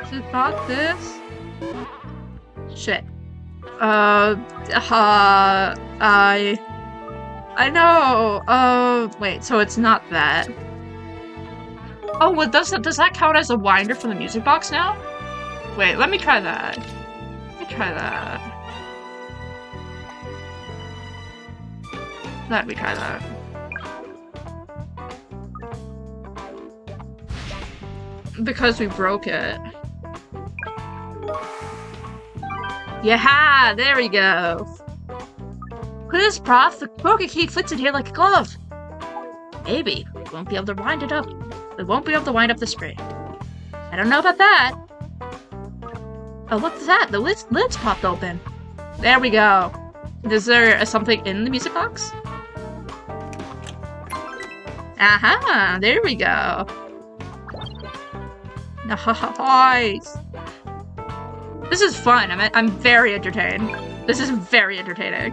Is it not this? Shit. I know. Wait, so it's not that. Oh, well, does that count as a winder for the music box now? Wait, let me try that. Let me try that. Because we broke it. Yeah, there we go. Look at this, Prof. The broken key fits in here like a glove. Maybe. We won't be able to wind it up. We won't be able to wind up the spring. I don't know about that. Oh, look at that. The lid's popped open. There we go. Is there something in the music box? Aha! There we go. Nice. This is fun. I'm very entertained. This is very entertaining.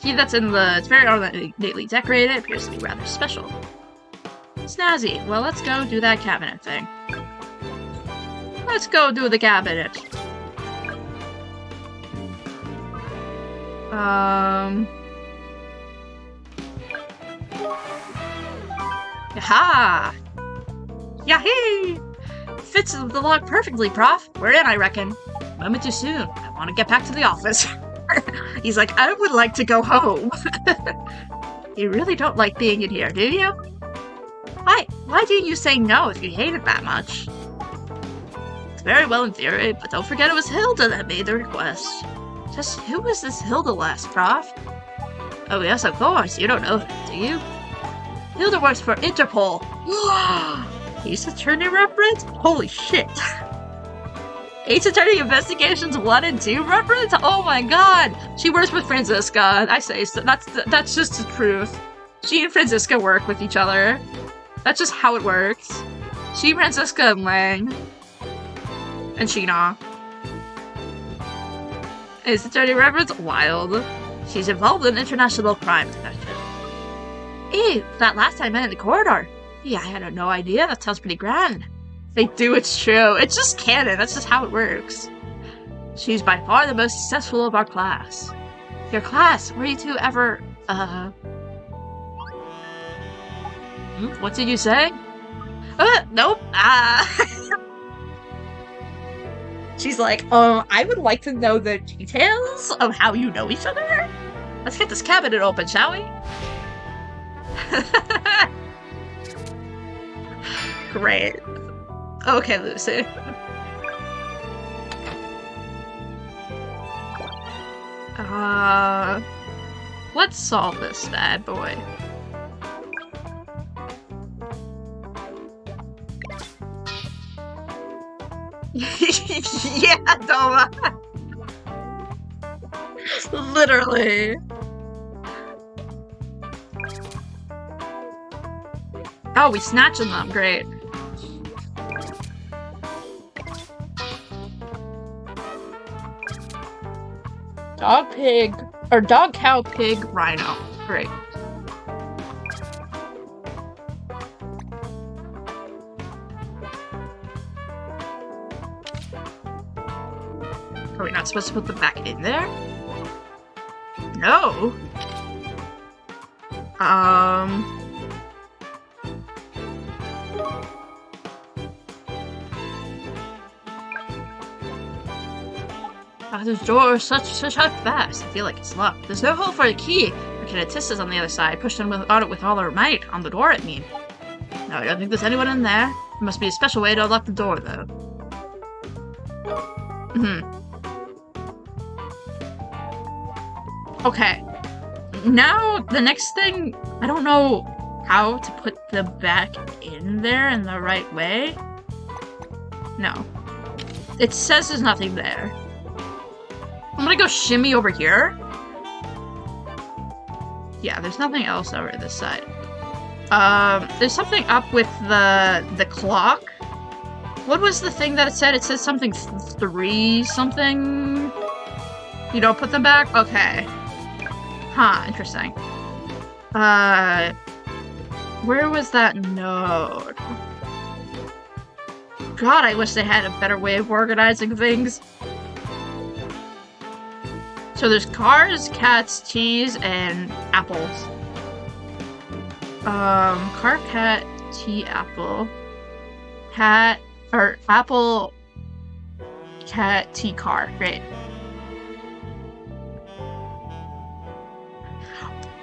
Key that's in the... It's very ornately decorated. It appears to be rather special. Snazzy. Well, let's go do that cabinet thing. Let's go do the cabinet. Yaha! Yahee! Fits the lock perfectly, Prof. We're in, I reckon. Moment too soon. I want to get back to the office. He's like, I would like to go home. You really don't like being in here, do you? Why didn't you say no if you hate it that much? It's very well in theory, but don't forget it was Hilda that made the request. Just who was this Hilda last, Prof? Oh yes, of course. You don't know her, do you? Hilda works for Interpol. Ace Attorney reference? Holy shit. Ace Attorney Investigations 1 and 2 reference? Oh my god! She works with Franziska. I say so. That's just the truth. She and Franziska work with each other. That's just how it works. She, Franziska, and Lang. And Sheena. Ace Attorney reference? Wild. She's involved in international crime detection. Ew, that last time I met in the corridor. Yeah, I had no idea. That sounds pretty grand. They do, it's true. It's just canon. That's just how it works. She's by far the most successful of our class. Your class? Were you two ever, What did you say? Nope. She's like, I would like to know the details of how you know each other. Let's get this cabinet open, shall we? Great. Okay, Lucy. Let's solve this bad boy. Yeah, Doma. Literally. Oh, we snatching them. Great. Dog, pig, or dog, cow, pig, rhino. Great. Are we not supposed to put them back in there? No. This door is such fast. I feel like it's locked. There's no hole for a key. Tis is on the other side. Pushed on it with all our might. On the door, I mean. No, I don't think there's anyone in there. There must be a special way to unlock the door, though. Okay. Now, the next thing, I don't know how to put them back in there in the right way. No. It says there's nothing there. I'm gonna go shimmy over here. Yeah, there's nothing else over this side. There's something up with the clock. What was the thing that it said? It says something 3 something. You don't put them back? Okay. Huh, interesting. Where was that node? God, I wish they had a better way of organizing things. So there's cars, cats, cheese, and apples. Car, cat, tea, apple. Cat, or apple, cat, tea, car. Great.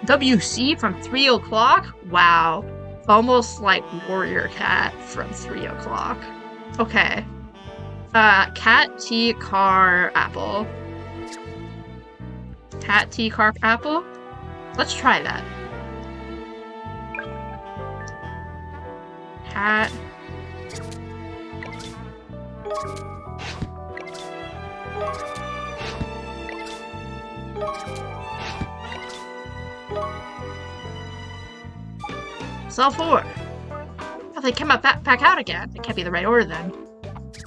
WC from 3 o'clock? Wow. Almost like Warrior Cat from 3 o'clock. Okay. Cat, tea, car, apple. Cat, tea, car, apple? Let's try that. Cat. Cell 4. Oh, they came back out again. It can't be the right order then.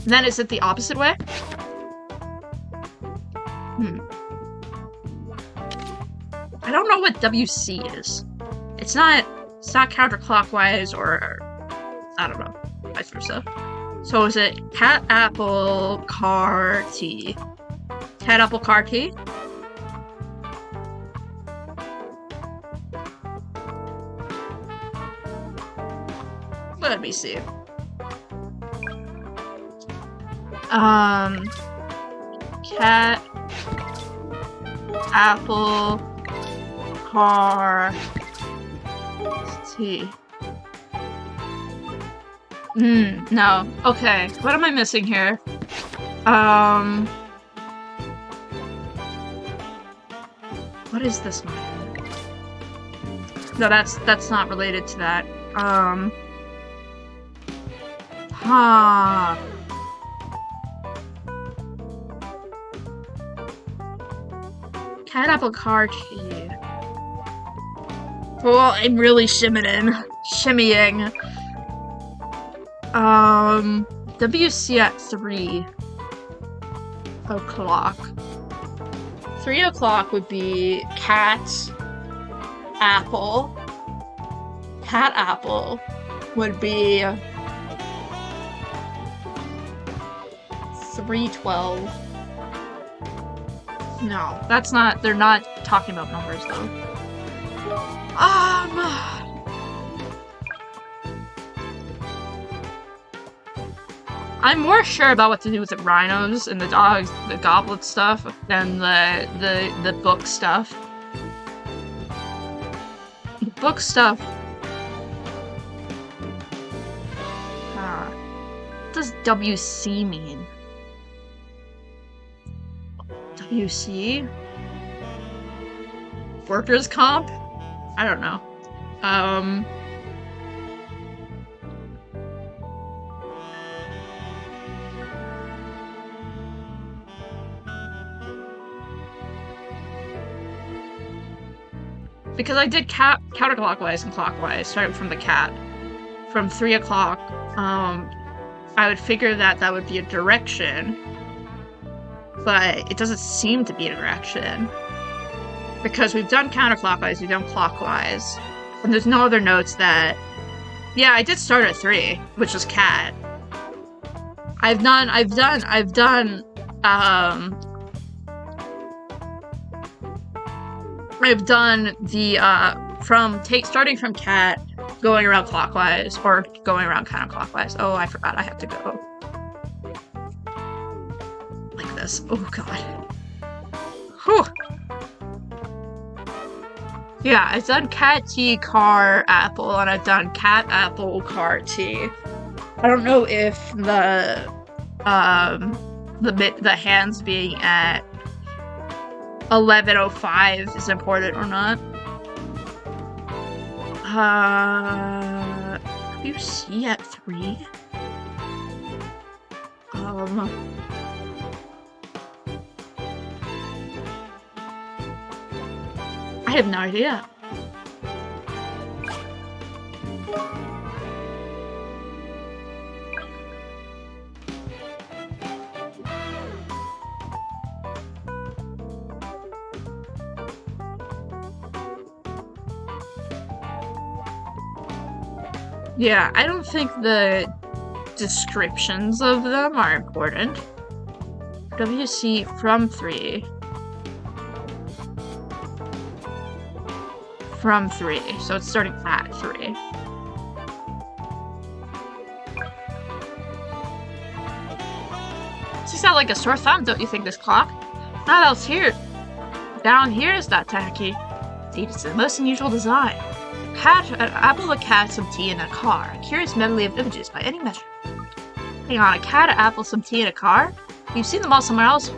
And then is it the opposite way? I don't know what WC is. It's not counterclockwise or I don't know, vice versa. So is it cat, apple, car, tea? Cat, apple, car, tea? Let me see. Cat, apple, car, tea. No. Okay, what am I missing here? What is this one? No, that's not related to that. Huh. Cat, apple, car, tea. Well, I'm really shimmying. WC at 3 o'clock. 3 o'clock would be cat, apple. Cat, apple would be 3:12. No, that's not. They're not talking about numbers though. I'm more sure about what to do with the rhinos and the dogs, the goblet stuff, than the book stuff. The book stuff. What does WC mean? WC? Workers' comp? I don't know. because I did counterclockwise and clockwise, starting from the cat. From 3 o'clock, I would figure that would be a direction, but it doesn't seem to be a direction. Because we've done counterclockwise, we've done clockwise, and there's no other notes that... Yeah, I did start at 3, which was cat. I've done, the, starting from cat, going around clockwise, or going around counterclockwise. Oh, I forgot, I have to go. Like this. Oh, God. Whew. Yeah, I've done cat, T, car, apple, and I've done cat, apple, car, T. I don't know if the hands being at 11:05 is important or not. You see at 3? I have no idea. Yeah, I don't think the descriptions of them are important. WC from 3. From 3, so it's starting at 3. Sticks out like a sore thumb, don't you think, this clock? Not else here. Down here is that tacky. Indeed, it's the most unusual design. Cat, an apple, a cat, some tea, and a car. A curious medley of images by any measure. Hang on, a cat, an apple, some tea, and a car? You've seen them all somewhere else,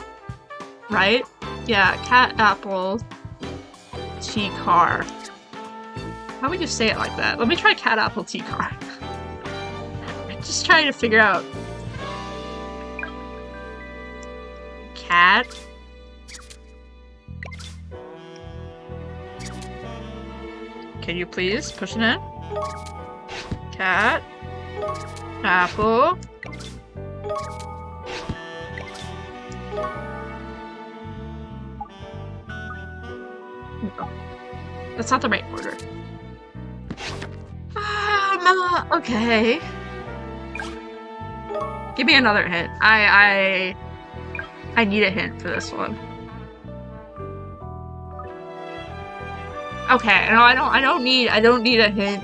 right? Yeah, cat, apple, tea, car. How would you say it like that? Let me try cat, apple, tea, car. I'm just trying to figure out. Cat. Can you please push it in? Cat. Apple. No. That's not the right order. Okay. Give me another hint. I need a hint for this one. Okay, no, I don't need a hint.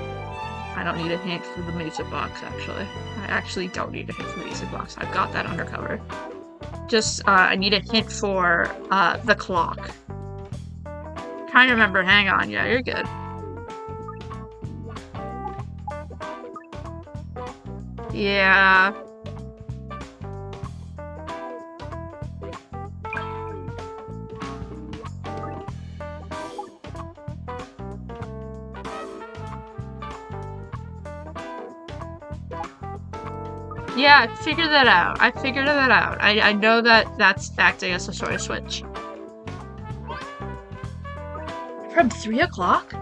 I don't need a hint for the music box, actually. I actually don't need a hint for the music box. I've got that undercover. Just, I need a hint for, the clock. Trying to remember, hang on, yeah, you're good. Yeah. Yeah, I figured that out. I know that that's acting as a sort of switch. From 3 o'clock?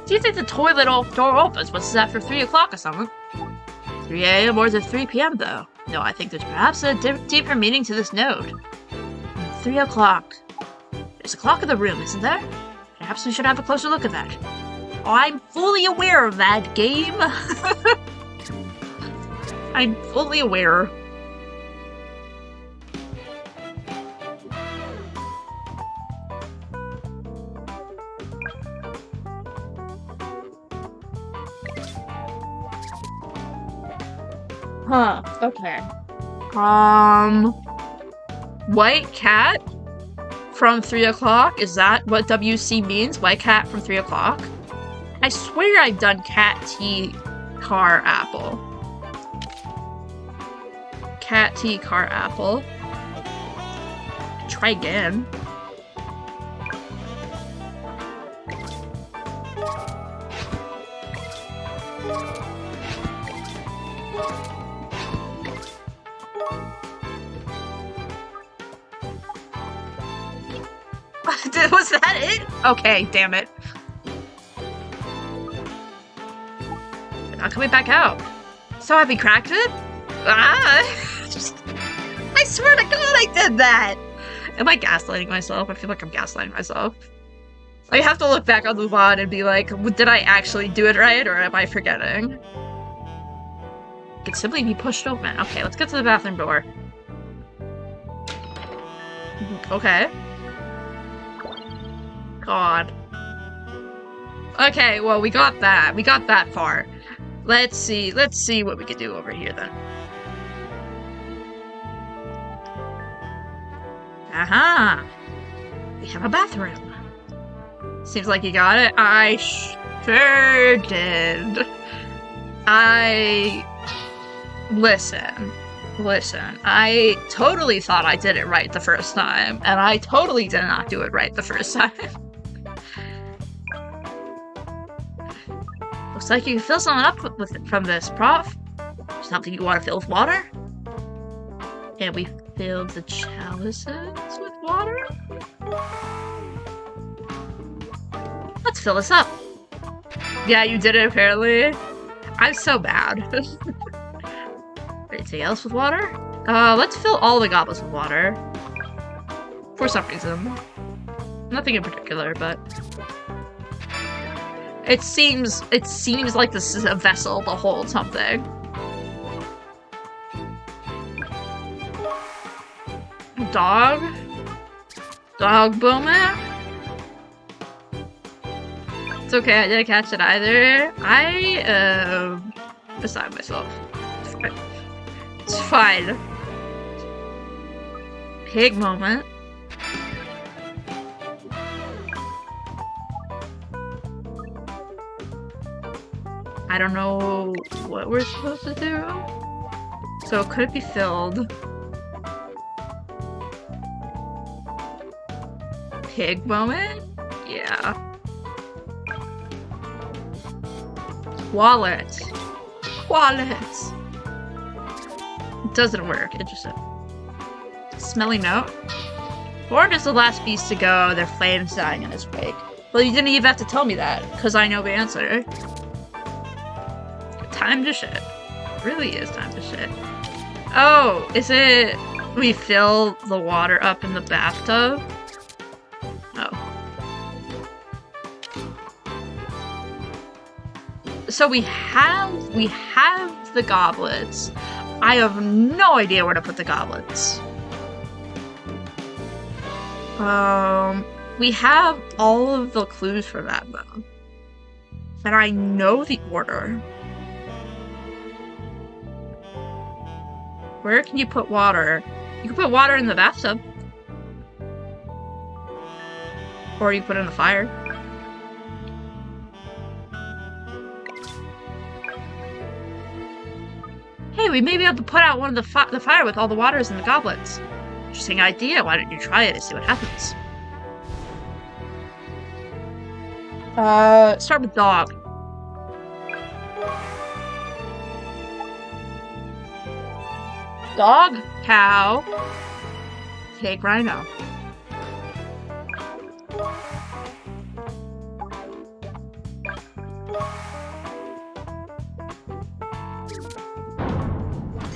Do you think the toilet door opens? What's that for 3 o'clock or something? 3 a.m. or is it 3 p.m. though? No, I think there's perhaps a deeper meaning to this node. 3 o'clock. There's a clock in the room, isn't there? Perhaps we should have a closer look at that. Oh, I'm fully aware of that, game. I'm fully aware. Huh, okay. White cat from 3 o'clock? Is that what WC means? White cat from 3 o'clock? I swear I've done cat, tea, car, apple. Cat, tea, car, apple. Try again. Was that it? Okay, damn it. We're not coming back out. So have we cracked it? Ah! I swear to God I did that! Am I gaslighting myself? I feel like I'm gaslighting myself. I have to look back on the VOD and be like, did I actually do it right, or am I forgetting? It could simply be pushed open. Okay, let's get to the bathroom door. Okay. God. Okay, well, we got that. We got that far. Let's see what we can do over here, then. Aha! We have a bathroom. Seems like you got it. I sure did. Listen, I totally thought I did it right the first time, and I totally did not do it right the first time. Looks like you can fill something up with it from this, Prof. Something you want to fill with water? And we filled the chalices with water? Let's fill this up. Yeah, you did it, apparently. I'm so bad. Anything else with water? Let's fill all the goblets with water. For some reason. Nothing in particular, but... It seems like this is a vessel to hold something. Dog? Dog bowman? It's okay, I didn't catch it either. I am beside myself. It's fine. Pig moment. I don't know what we're supposed to do. So could it be filled? Pig moment? Yeah. Wallet. Wallet. It doesn't work. Interesting. Smelly note. Born is the last beast to go. Their flames dying in his wake. Well, you didn't even have to tell me that, because I know the answer. Time to shit. It really is time to shit. Oh, is it we fill the water up in the bathtub? Oh. So we have the goblets. I have no idea where to put the goblets. We have all of the clues for that though. And I know the order. Where can you put water? You can put water in the bathtub. Or you put it in the fire. Hey, we may be able to put out one of the fire with all the waters in the goblets. Interesting idea. Why don't you try it and see what happens? Start with dog. Dog, cow, pig, rhino.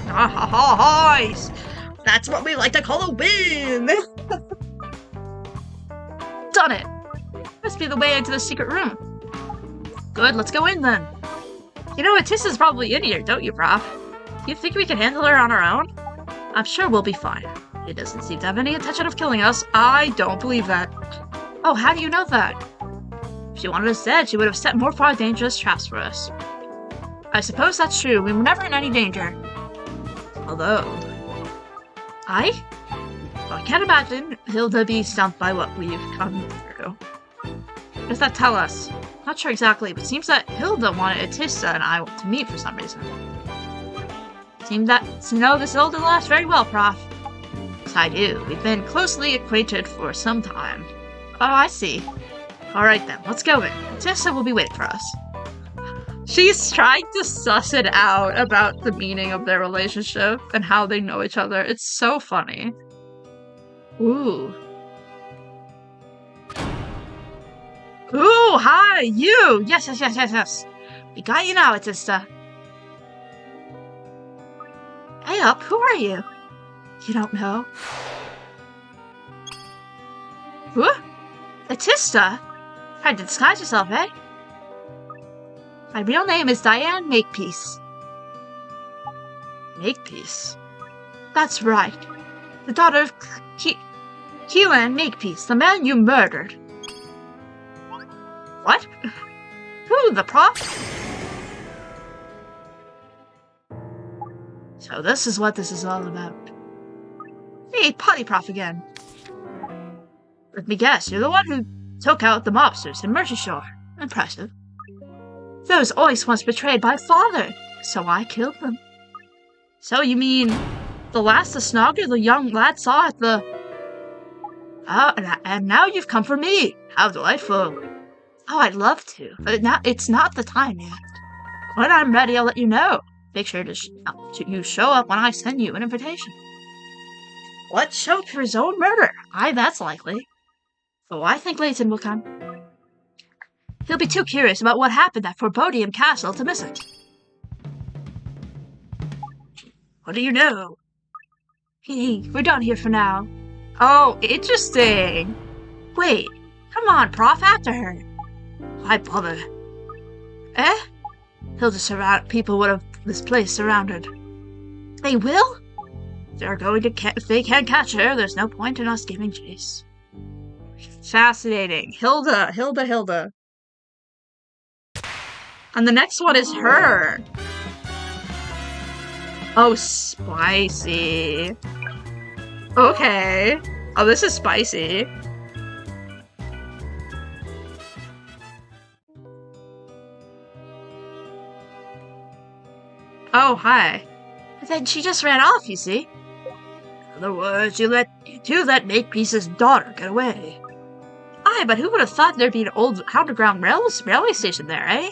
Ah ha ha ha! That's what we like to call a win! Done it! Must be the way into the secret room. Good, let's go in then. You know, Atissa's probably in here, don't you, Prof? You think we can handle her on our own? I'm sure we'll be fine. She doesn't seem to have any intention of killing us. I don't believe that. Oh, how do you know that? If she wanted us dead, she would have set more far dangerous traps for us. I suppose that's true. We were never in any danger. Although... Well, I can't imagine Hilda being stumped by what we've come through. What does that tell us? Not sure exactly, but it seems that Hilda wanted Atissa and I to meet for some reason. Seems that to know this Hilda lasts very well, Prof. Yes, I do. We've been closely acquainted for some time. Oh, I see. Alright then, let's go in. Atissa will be waiting for us. She's trying to suss it out about the meaning of their relationship and how they know each other. It's so funny. Ooh. Ooh, hi, you! Yes. We got you now, Atista. Hey up, who are you? You don't know? Who? Atista? Tried to disguise yourself, eh? My real name is Diane Makepeace. Makepeace? That's right. The daughter of Keelan Makepeace, the man you murdered. What? Who, the prof? So this is what this is all about. Hey, potty prof again. Let me guess, you're the one who took out the mobsters in Mercy Shore. Impressive. Those oiks once betrayed my father, so I killed them. So you mean the last Snogger the young lad saw at the... And now you've come for me. How delightful. Oh, I'd love to, but it's not the time yet. When I'm ready, I'll let you know. Make sure you show up when I send you an invitation. What? Show for his own murder? Aye, that's likely. Oh, I think Layton will come. He'll be too curious about what happened at Forbodium Castle to miss it. What do you know? Hey, we're done here for now. Oh, interesting. Wait, come on, Prof, after her. Why bother? Eh? He'll just surround people would have this place surrounded. They will? They're going to if they can't catch her, there's no point in us giving chase. Fascinating. Hilda. And the next one is her. Oh, spicy. Okay. Oh, this is spicy. Oh, hi. But then she just ran off, you see. In other words, you let Makepeace's daughter get away. Aye, but who would have thought there'd be an old underground railway station there, eh?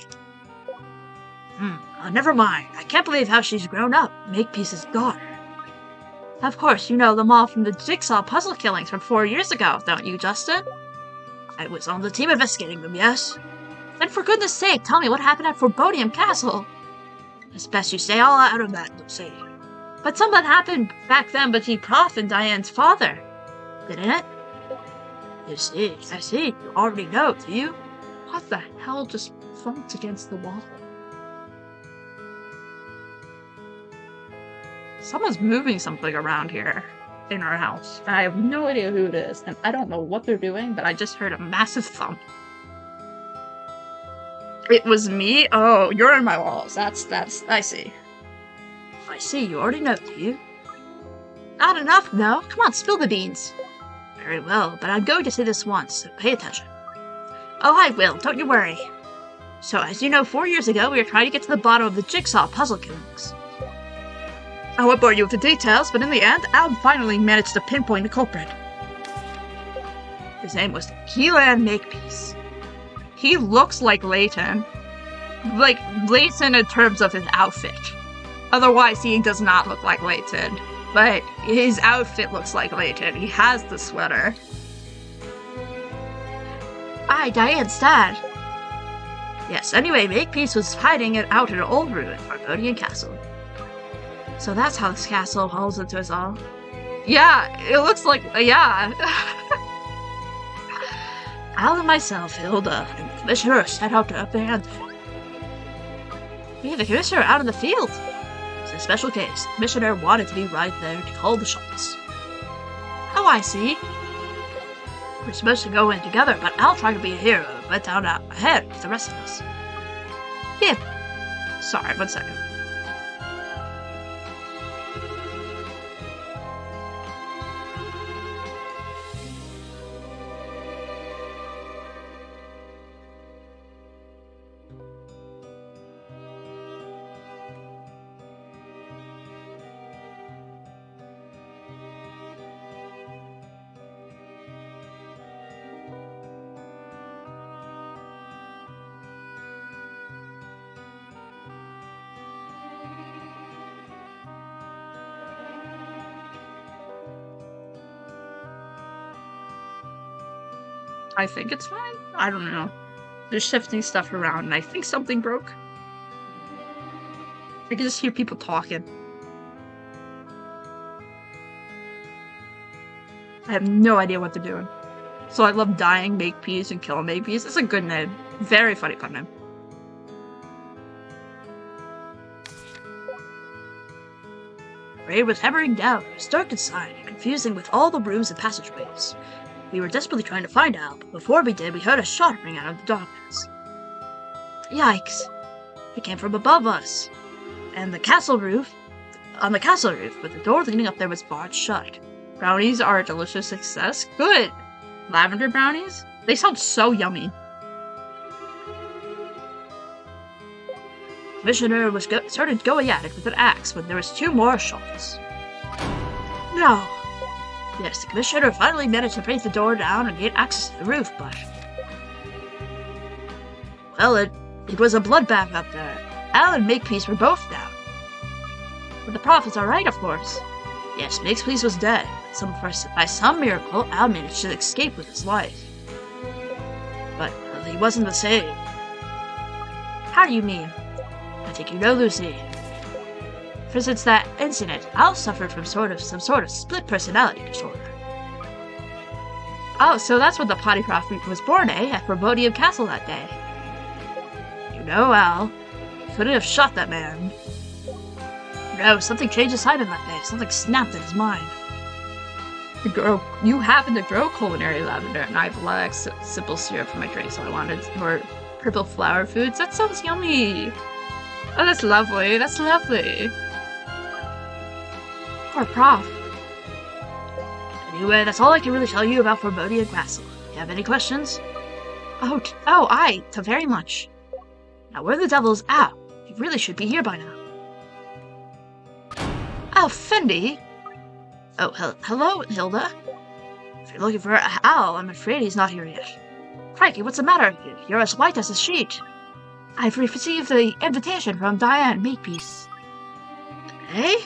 Never mind. I can't believe how she's grown up, Makepeace's daughter. Of course, you know them all from the jigsaw puzzle killings from 4 years ago, don't you, Justin? I was on the team investigating them, yes. Then for goodness sake, tell me what happened at Forbodium Castle. It's best you stay all out of that, Lucy. But something happened back then between Prof and Diane's father, didn't it? You see, I see. You already know, do you? What the hell just thumped against the wall? Someone's moving something around here in our house. I have no idea who it is, and I don't know what they're doing, but I just heard a massive thump. It was me? Oh, you're in my walls. That's, I see. I see, you already know, do you? Not enough, no. Come on, spill the beans. Very well, but I'm going to say this once, so pay attention. Oh, I will, don't you worry. So, as you know, 4 years ago, we were trying to get to the bottom of the jigsaw puzzle killings. I won't bore you with the details, but in the end, Al finally managed to pinpoint the culprit. His name was Keelan Makepeace. He looks like Layton. Like, Layton in terms of his outfit. Otherwise, he does not look like Layton. But his outfit looks like Layton. He has the sweater. Aye, Diane's dad. Yes, anyway, Makepeace was hiding it out in an old ruin, Forbodium Castle. So that's how this castle holds into us all. Yeah, it looks like, yeah. Al and myself, Hilda, and the commissioner set out to abandon. We had the commissioner out in the field. It's a special case. The commissioner wanted to be right there to call the shots. Oh, I see. We're supposed to go in together, but Al tried to be a hero and went down out ahead with the rest of us. Here. Sorry, 1 second. I think it's fine. I don't know. They're shifting stuff around, and I think something broke. I can just hear people talking. I have no idea what they're doing. So I love dying Makepeace and killing Makepeace. It's a good name. Very funny pun name. Rain was hammering down. It was dark inside, confusing with all the rooms and passageways. We were desperately trying to find Al, but before we did, we heard a shot ring out of the darkness. Yikes! It came from above us. And on the castle roof, but the door leading up there was barred shut. Brownies are a delicious success. Good! Lavender brownies? They sound so yummy. Commissioner started going at it with an axe when there was 2 more shots. No! Yes, the Commissioner finally managed to break the door down and gain access to the roof, but... Well, it was a bloodbath up there. Al and Makepeace were both down. But the Prophet's alright, of course. Yes, Makepeace was dead. By some miracle, Al managed to escape with his life. But he wasn't the same. How do you mean? I think you know, Lucy. For since that incident, Al suffered from some sort of split personality disorder. Oh, so that's when the Potty Prophet was born, eh? At Forebodium Castle that day. You know, Al. Couldn't have shot that man. No, something changed inside him that day. Something snapped in his mind. You happen to grow culinary lavender, and I like simple syrup for my drink, so I wanted more purple flower foods. That sounds yummy. Oh, that's lovely. That's lovely. Poor Prof. Anyway, that's all I can really tell you about Forebodium Castle. You have any questions? Oh, aye, very much. Now, where the devil's Al? He really should be here by now. ALFENDI? Oh, hello, Hilda. If you're looking for Al, I'm afraid he's not here yet. Crikey, what's the matter with you? You're as white as a sheet. I've received the invitation from Diane Makepeace. Eh?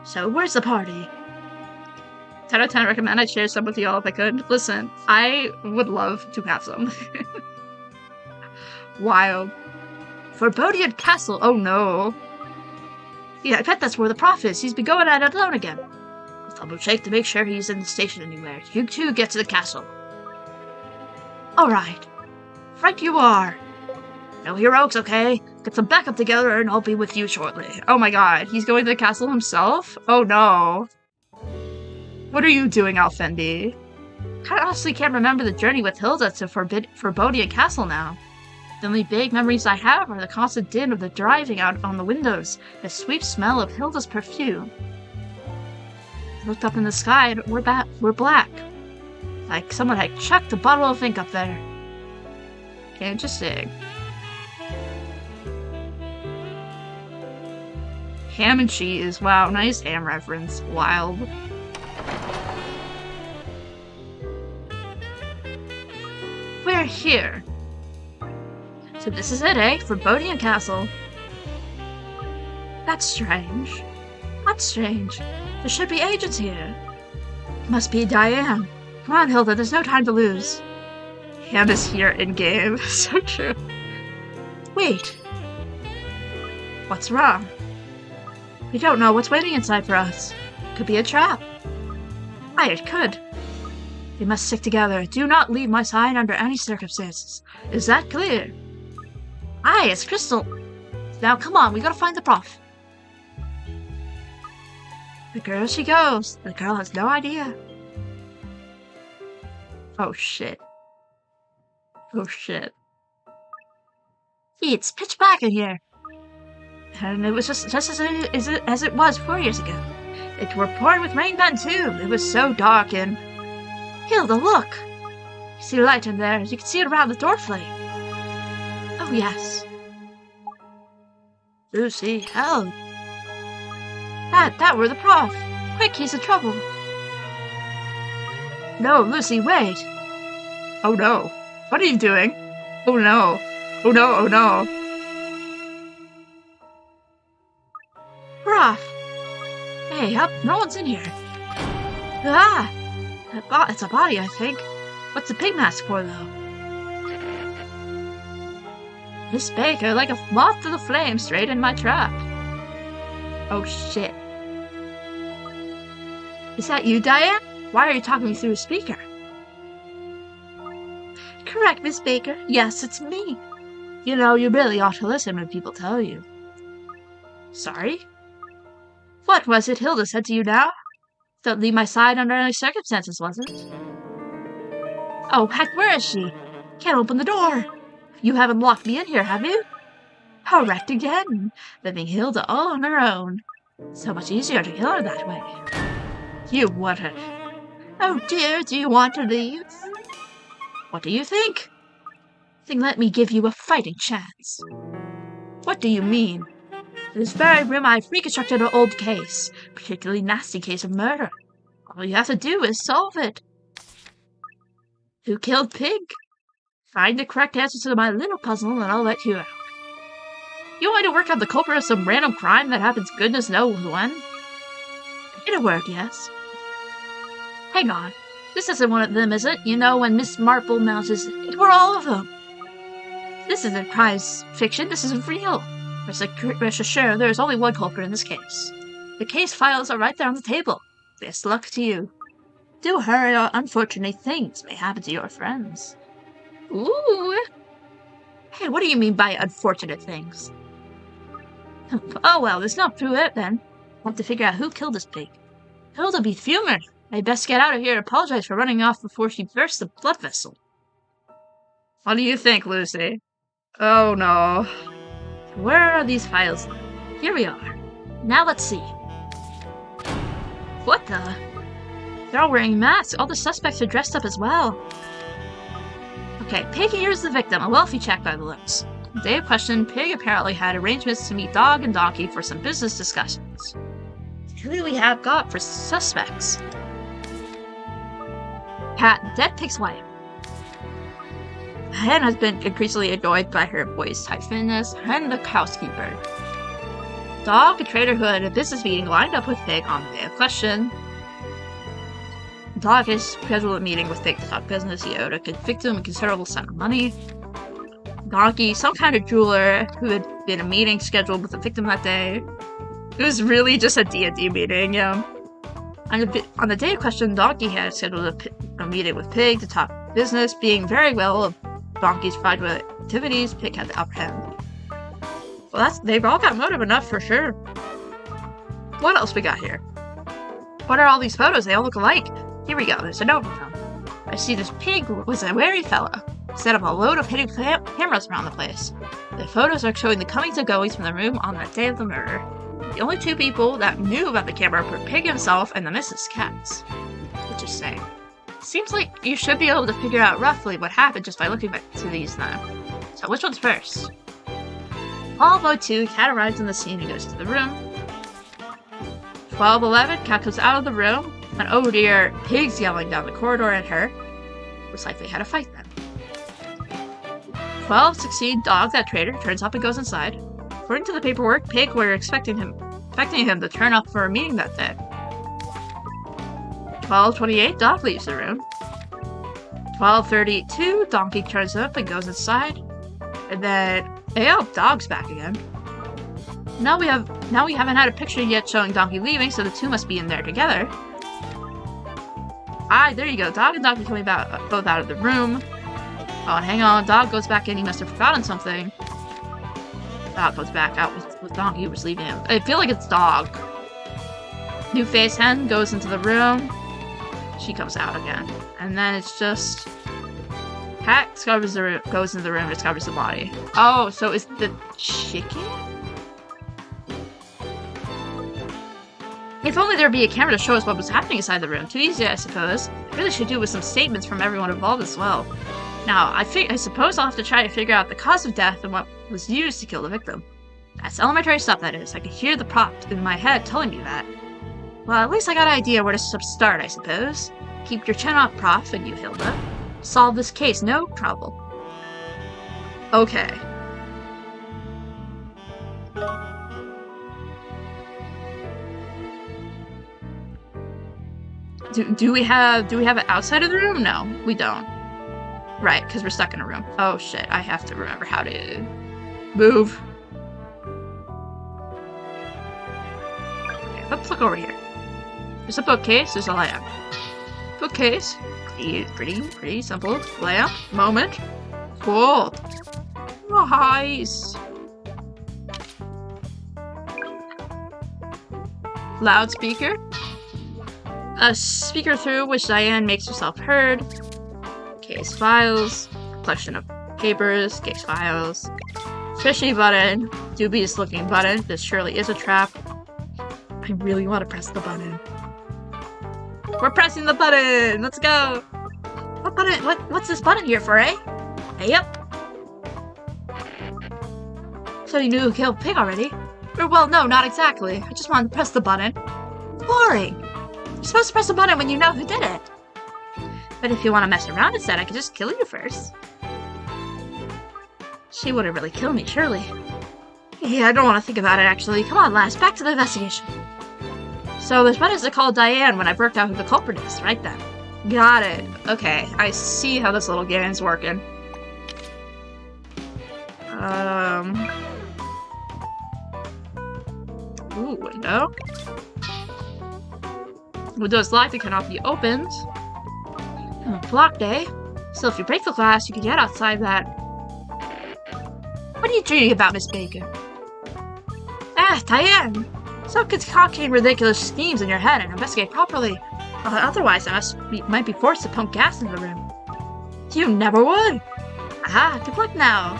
So, where's the party? 10 out of 10 recommend I share some with y'all if I could. Listen, I would love to have some. Wild. Forebodium Castle, oh no. Yeah, I bet that's where the Prof is. He's been going at it alone again. I'll double check to make sure he's in the station anywhere. You two get to the castle. Alright. Right you are. No heroics, okay? Get some backup together and I'll be with you shortly. Oh my god, he's going to the castle himself? Oh no. What are you doing, ALFENDI? I honestly can't remember the journey with Hilda to Forebodium Castle now. The only vague memories I have are the constant din of the driving out on the windows, the sweet smell of Hilda's perfume. I looked up in the sky and we're black. Like someone had chucked a bottle of ink up there. Interesting. Ham and cheese. Wow, nice ham reference. Wild. We're here. So this is it, eh? Forebodium Castle. That's strange. That's strange. There should be agents here. Must be Diane. Come on, Hilda, there's no time to lose. Ham is here in-game. So true. Wait. What's wrong? We don't know what's waiting inside for us. Could be a trap. Aye, it could. We must stick together. Do not leave my side under any circumstances. Is that clear? Aye, it's crystal. Now come on, we gotta find the Prof. The girl she goes. The girl has no idea. Oh shit. Oh shit. It's pitch black in here. And it was just as it was 4 years ago. It were pouring with rain then too. It was so dark and... Hilda, look! You see light in there. You can see it around the door flame. Oh yes. Lucy, help. That were the Prof. Quick, he's in trouble. No, Lucy, wait. Oh no. What are you doing? Oh no. Oh no, oh no. Prof. Hey, up, no one's in here. Ah! It's a body, I think. What's the pig mask for, though? Miss Baker, like a moth to the flame, straight in my trap. Oh shit. Is that you, Diane? Why are you talking through a speaker? Correct, Miss Baker. Yes, it's me. You know, you really ought to listen when people tell you. Sorry? What was it Hilda said to you now? Don't leave my side under any circumstances, wasn't it? Oh, heck, where is she? Can't open the door. You haven't locked me in here, have you? How wrecked again, leaving Hilda all on her own. So much easier to kill her that way. You wouldn't. Oh dear, do you want to leave? What do you think? Then let me give you a fighting chance. What do you mean? In this very room I've reconstructed an old case, particularly nasty case of murder. All you have to do is solve it. Who killed Pig? Find the correct answer to my little puzzle and I'll let you out. You want me to work out the culprit of some random crime that happens goodness knows when? In a word, yes. Hang on. This isn't one of them, is it? You know, when Miss Marple announces, it were all of them. This isn't prize fiction, this isn't real. Rest assured, there is only one culprit in this case. The case files are right there on the table. Best luck to you. Do hurry or unfortunate things may happen to your friends. Ooh. Hey, what do you mean by unfortunate things? Oh well, there's no through it then. I'll have to figure out who killed this pig. Hilda be fuming. I'd best get out of here and apologize for running off before she burst the blood vessel. What do you think, Lucy? Oh no. Where are these files? Here we are. Now let's see. What the? They're all wearing masks. All the suspects are dressed up as well. Okay, Pig here's the victim, a wealthy chap by the looks. On the day of question, Pig apparently had arrangements to meet Dog and Donkey for some business discussions. Who do we have got for suspects? Cat, dead Pig's wife. Hen has been increasingly annoyed by her boy's tight fitness, and the housekeeper. Dog, a trader who had a business meeting lined up with Pig on the day of question. Dog has scheduled a meeting with Pig to talk business. He owed a victim a considerable sum of money. Donkey, some kind of jeweler who had been a meeting scheduled with the victim that day. It was really just a D&D meeting, yeah. On the day of question, Donkey had scheduled a meeting with Pig to talk business, being very well of Donkey's fraudulent activities. Pig had the upper hand. Well, they've all got motive enough for sure. What else we got here? What are all these photos? They all look alike. Here we go. There's a note of them. I see this Pig was a wary fellow. Set up a load of hidden cameras around the place. The photos are showing the comings and goings from the room on that day of the murder. The only two people that knew about the camera were Pig himself and the Mrs. Katz. Just saying. Seems like you should be able to figure out roughly what happened just by looking back to these now. So which one's first? 12:02, Cat arrives in the scene and goes to the room. 12:11, Cat comes out of the room, and oh dear, Pig's yelling down the corridor at her. Looks like they had a fight then. 12:16, Dog, that trader, turns up and goes inside. According to the paperwork, Pig were expecting him to turn up for a meeting that day. 12:28, Dog leaves the room. 12:32, Donkey turns up and goes inside. And then, oh, Dog's back again. Now we haven't had a picture yet showing Donkey leaving, so the two must be in there together. There you go. Dog and Donkey coming both out of the room. Oh, hang on. Dog goes back in. He must have forgotten something. Dog goes back out with Donkey, who was leaving him. I feel like it's Dog. New face Hen goes into the room. She comes out again. And then it's just... Cat discovers the room, goes into the room, discovers the body. Oh, so is the chicken? If only there'd be a camera to show us what was happening inside the room. Too easy, I suppose. I really should do with some statements from everyone involved as well. Now, I suppose I'll have to try to figure out the cause of death and what was used to kill the victim. That's elementary stuff, that is. I could hear the prompt in my head telling me that. Well, at least I got an idea where to start, I suppose. Keep your chin up, Prof, and you, Hilda. Solve this case, no trouble. Okay. Do we have it outside of the room? No, we don't. Right, because we're stuck in a room. Oh shit, I have to remember how to move. let's look over here. There's a bookcase, there's a lamp. Bookcase, pretty simple. Lamp, moment. Cool. Nice. Loudspeaker. A speaker through which Diane makes herself heard. Case files. Collection of papers. Case files. Fishy button. Dubious looking button. This surely is a trap. I really want to press the button. We're pressing the button! Let's go! What button? What's this button here for, eh? Yep. So you knew who killed Pig already? Or, well, no, not exactly. I just wanted to press the button. Boring! You're supposed to press the button when you know who did it. But if you want to mess around instead, I could just kill you first. She wouldn't really kill me, surely. Yeah, I don't want to think about it, actually. Come on, lass, back to the investigation. So there's buttons that call Diane when I've worked out who the culprit is, right then. Got it. Okay, I see how this little game is working. Ooh, window. Window is locked and cannot be opened. Block day. So if you break the glass, you can get outside that. What are you dreaming about, Miss Bacon? Ah, Diane! Stop concocting ridiculous schemes in your head and investigate properly. Otherwise, I might be forced to pump gas in the room. You never would! Aha, good luck now!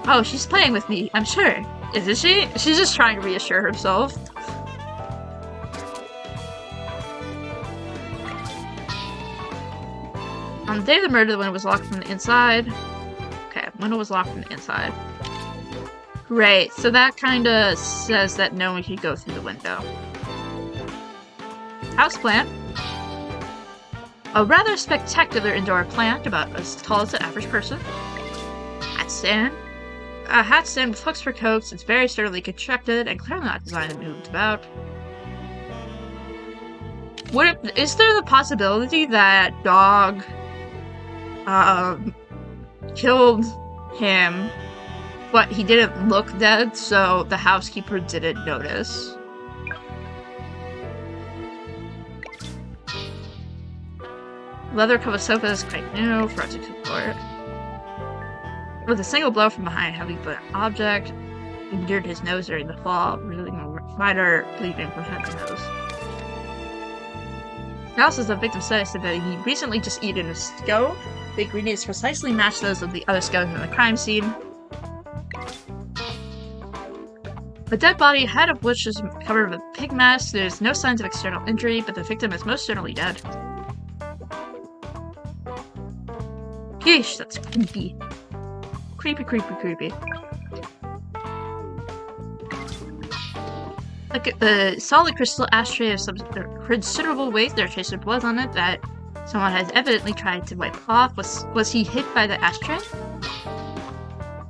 Oh, she's playing with me, I'm sure. Isn't she? She's just trying to reassure herself. On the day of the murder, the window was locked from the inside. Okay, window was locked from the inside. Right, so that kinda says that no one could go through the window. Houseplant. A rather spectacular indoor plant, about as tall as an average person. Hat stand. A hat stand with hooks for coats. It's very sturdily constructed and clearly not designed to be moved about. Is there the possibility that dog killed him, but he didn't look dead, so the housekeeper didn't notice? Leather covered sofa is quite new, forensic support. With a single blow from behind, heavy blunt object endured his nose during the fall, revealing a spider bleeding from head to nose. Also, the victim said that he recently just eaten a scone. The ingredients precisely match those of the other scones in the crime scene. The dead body, head of which is covered with pig mess. There's no signs of external injury, but the victim is most certainly dead. Yeesh, that's creepy. Creepy. Look at the solid crystal ashtray of some considerable weight. There are traces of blood on it that someone has evidently tried to wipe off. Was he hit by the ashtray?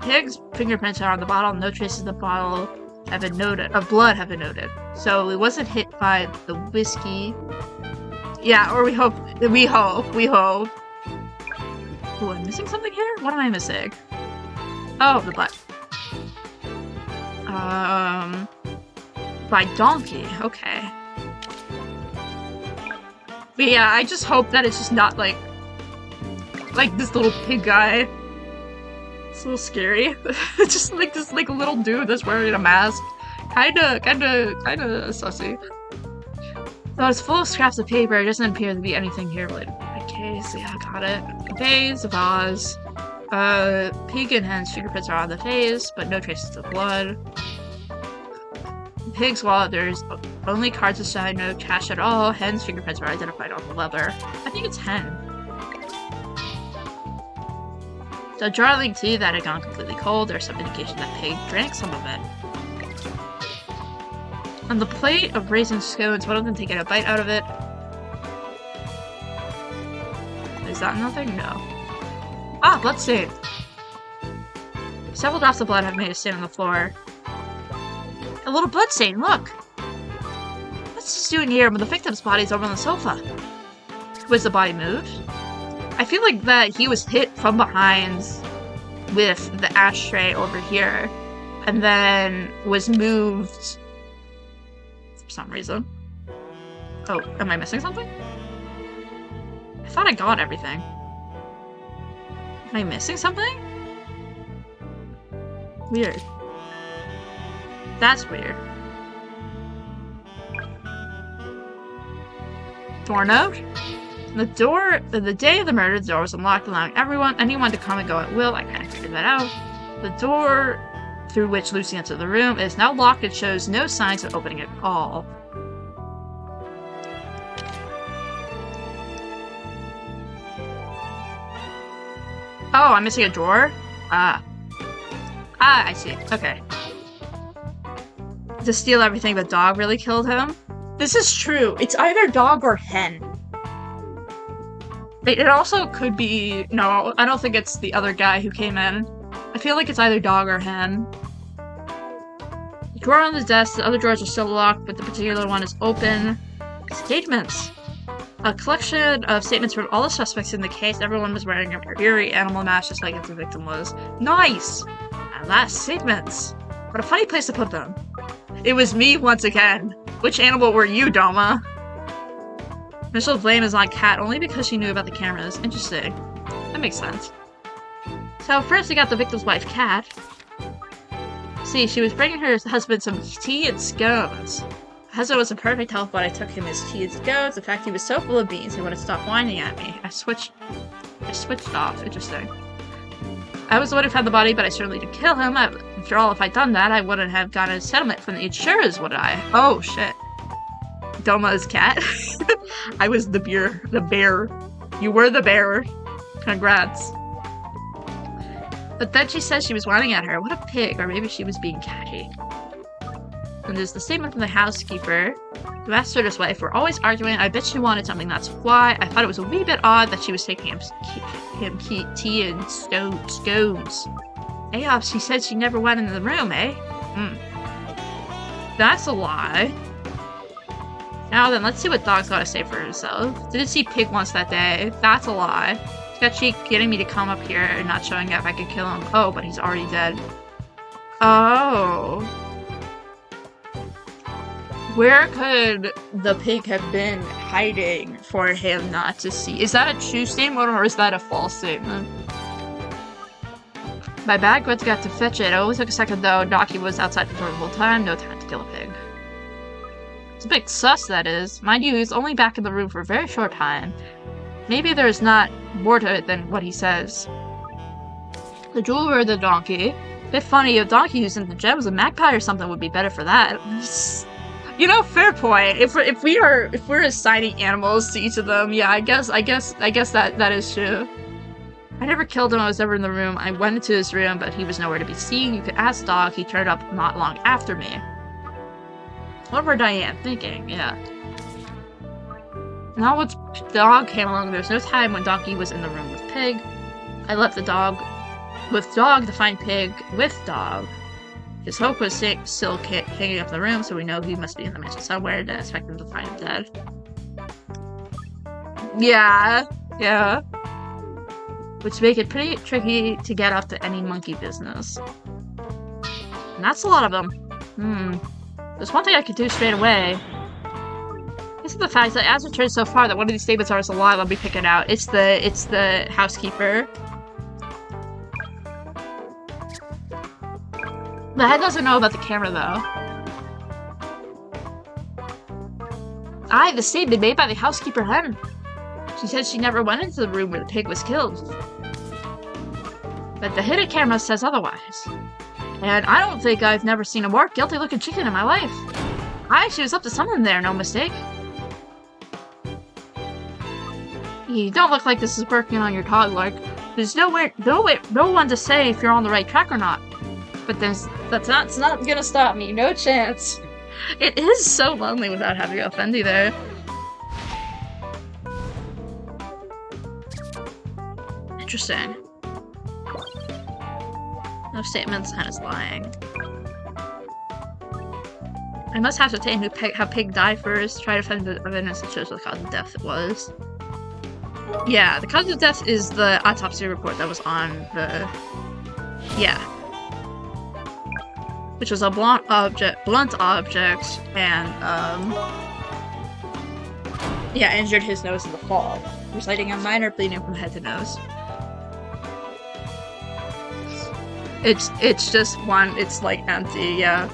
Pig's fingerprints are on the bottle. No traces of the bottle have been noted. Of blood have been noted. So it wasn't hit by the whiskey. Yeah, or we hope. Ooh, I'm missing something here? What am I missing? Oh, the butt. By donkey. Okay. But yeah, I just hope that it's just not like this little pig guy. It's a little scary. Just like this little dude that's wearing a mask. Kinda sussy. Though it's full of scraps of paper, it doesn't appear to be anything here related to the case. Yeah, got it. Vase, vase. Pig and hen's fingerprints are on the vase, but no traces of blood. Pig's wallet, there's only cards aside, no cash at all. Hen's fingerprints are identified on the leather. I think it's hen. The jarring tea that had gone completely cold, there's some indication that Pig drank some of it. On the plate of raisin scones, one of them taking a bite out of it. Is that nothing? No. Ah, blood stain! Several drops of blood have made a stain on the floor. A little blood stain, look! What's this doing here when the victim's body's over on the sofa? Was the body moved? I feel like that he was hit from behind with the ashtray over here, and then was moved some reason. Oh, am I missing something? I thought I got everything. Am I missing something? Weird. That's weird. Door note? The day of the murder, the door was unlocked, allowing anyone to come and go at will. I kind of figured that out. The door through which Lucy entered the room is now locked and shows no signs of opening at all. Oh, I'm missing a drawer? I see. Okay. To steal everything, the dog really killed him? This is true. It's either dog or hen. It also could be... No, I don't think it's the other guy who came in. I feel like it's either dog or hen. The drawer on the desk, the other drawers are still locked, but the particular one is open. Statements. A collection of statements from all the suspects in the case. Everyone was wearing an eerie animal mask just like the victim was. Nice! And last, statements. What a funny place to put them. It was me once again. Which animal were you, Doma? Initial blame is on Kat only because she knew about the cameras. Interesting. That makes sense. So first we got the victim's wife, Kat. See, she was bringing her husband some tea and scones. Her husband was in perfect health, but I took him his tea and scones. In fact, he was so full of beans he wouldn't stop whining at me. I switched off. Interesting. I was the one who found the body, but I certainly didn't kill him. After all, if I'd done that, I wouldn't have gotten a settlement from the insurers, would I? Oh, shit. Doma's cat. I was the bear. You were the bear. Congrats. But then she said she was whining at her. What a pig. Or maybe she was being catty. And there's the statement from the housekeeper. The master and his wife were always arguing. I bet she wanted something, that's why. I thought it was a wee bit odd that she was taking him tea and scones. Ayoff, she said she never went into the room, eh? That's a lie. Now then, let's see what Dog's got to say for herself. Didn't see Pig once that day. That's a lie. She's got cheek getting me to come up here and not showing up. I could kill him. Oh, but he's already dead. Oh. Where could the pig have been hiding for him not to see? Is that a true statement or is that a false statement? My bag went to get to fetch it. It only took a second though. Docky was outside the door the whole time. No time to kill a pig. It's a bit sus, that is. Mind you, he's only back in the room for a very short time. Maybe there's not more to it than what he says. The jewel or the donkey? Bit funny, a donkey who's in the gems, a magpie or something would be better for that. You know, fair point. If we're assigning animals to each of them, yeah, I guess that is true. I never killed him. I was never in the room. I went into his room, but he was nowhere to be seen. You could ask Dog. He turned up not long after me. What were Diane thinking? Yeah. Now once Dog came along, there was no time when Donkey was in the room with Pig. I left the dog with Dog to find Pig with Dog. His hope was still hanging up in the room, so we know he must be in the mansion somewhere. Didn't expect him to find him dead. Yeah. Which make it pretty tricky to get up to any monkey business. And that's a lot of them. There's one thing I could do straight away. This is the fact that as it turns so far that one of these statements are a lie, let me pick it out. It's the housekeeper. The head doesn't know about the camera, though. The statement made by the housekeeper hen. She said she never went into the room where the pig was killed. But the hidden camera says otherwise. And I don't think I've never seen a more guilty-looking chicken in my life. She was up to something there, no mistake. You don't look like this is working on your dog, Lark. There's no one to say if you're on the right track or not. But it's not gonna stop me. No chance. It is so lonely without having ALFENDI there. Interesting. No statements, and is lying. I must ascertain how Pig died first. Try to find the evidence that shows what cause of death it was. Yeah, the cause of death is the autopsy report that was on the... Yeah. which was a blunt object, and yeah, injured his nose in the fall, resulting in minor bleeding from head to nose. It's just one. It's like empty. Yeah.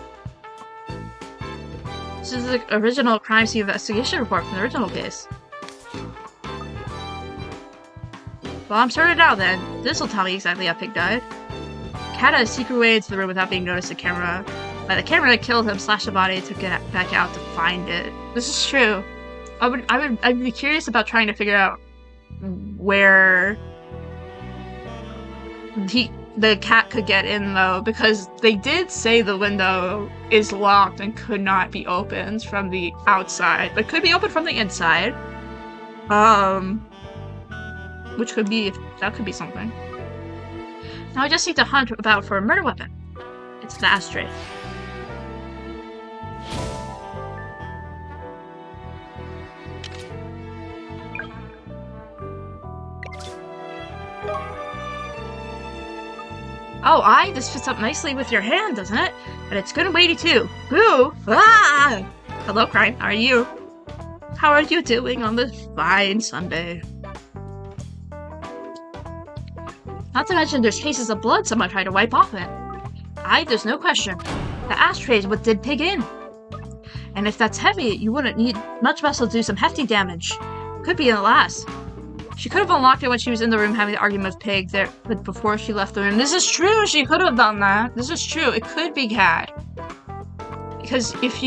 This is the original crime scene investigation report from the original case. Well, I'm sorted now then. This'll tell me exactly how Pig died. Cat had a secret way into the room without being noticed by the camera that killed him, slashed the body, took it back out to find it. This is true. I'd be curious about trying to figure out where the cat could get in though, because they did say the window is locked and could not be opened from the outside, but could be opened from the inside. Which could be, that could be something. Now I just need to hunt about for a murder weapon. It's the ashtray. Oh, this fits up nicely with your hand, doesn't it? But it's good and weighty too. Boo! Ah! Hello, crime. How are you? How are you doing on this fine Sunday? Not to mention there's traces of blood someone tried to wipe off it. There's no question. The ashtray is what did Pig in. And if that's heavy, you wouldn't need much muscle to do some hefty damage. Could be in the last. She could have unlocked it when she was in the room having the argument with Pig there, but before she left the room. This is true, she could have done that. This is true, it could be Cat. Because if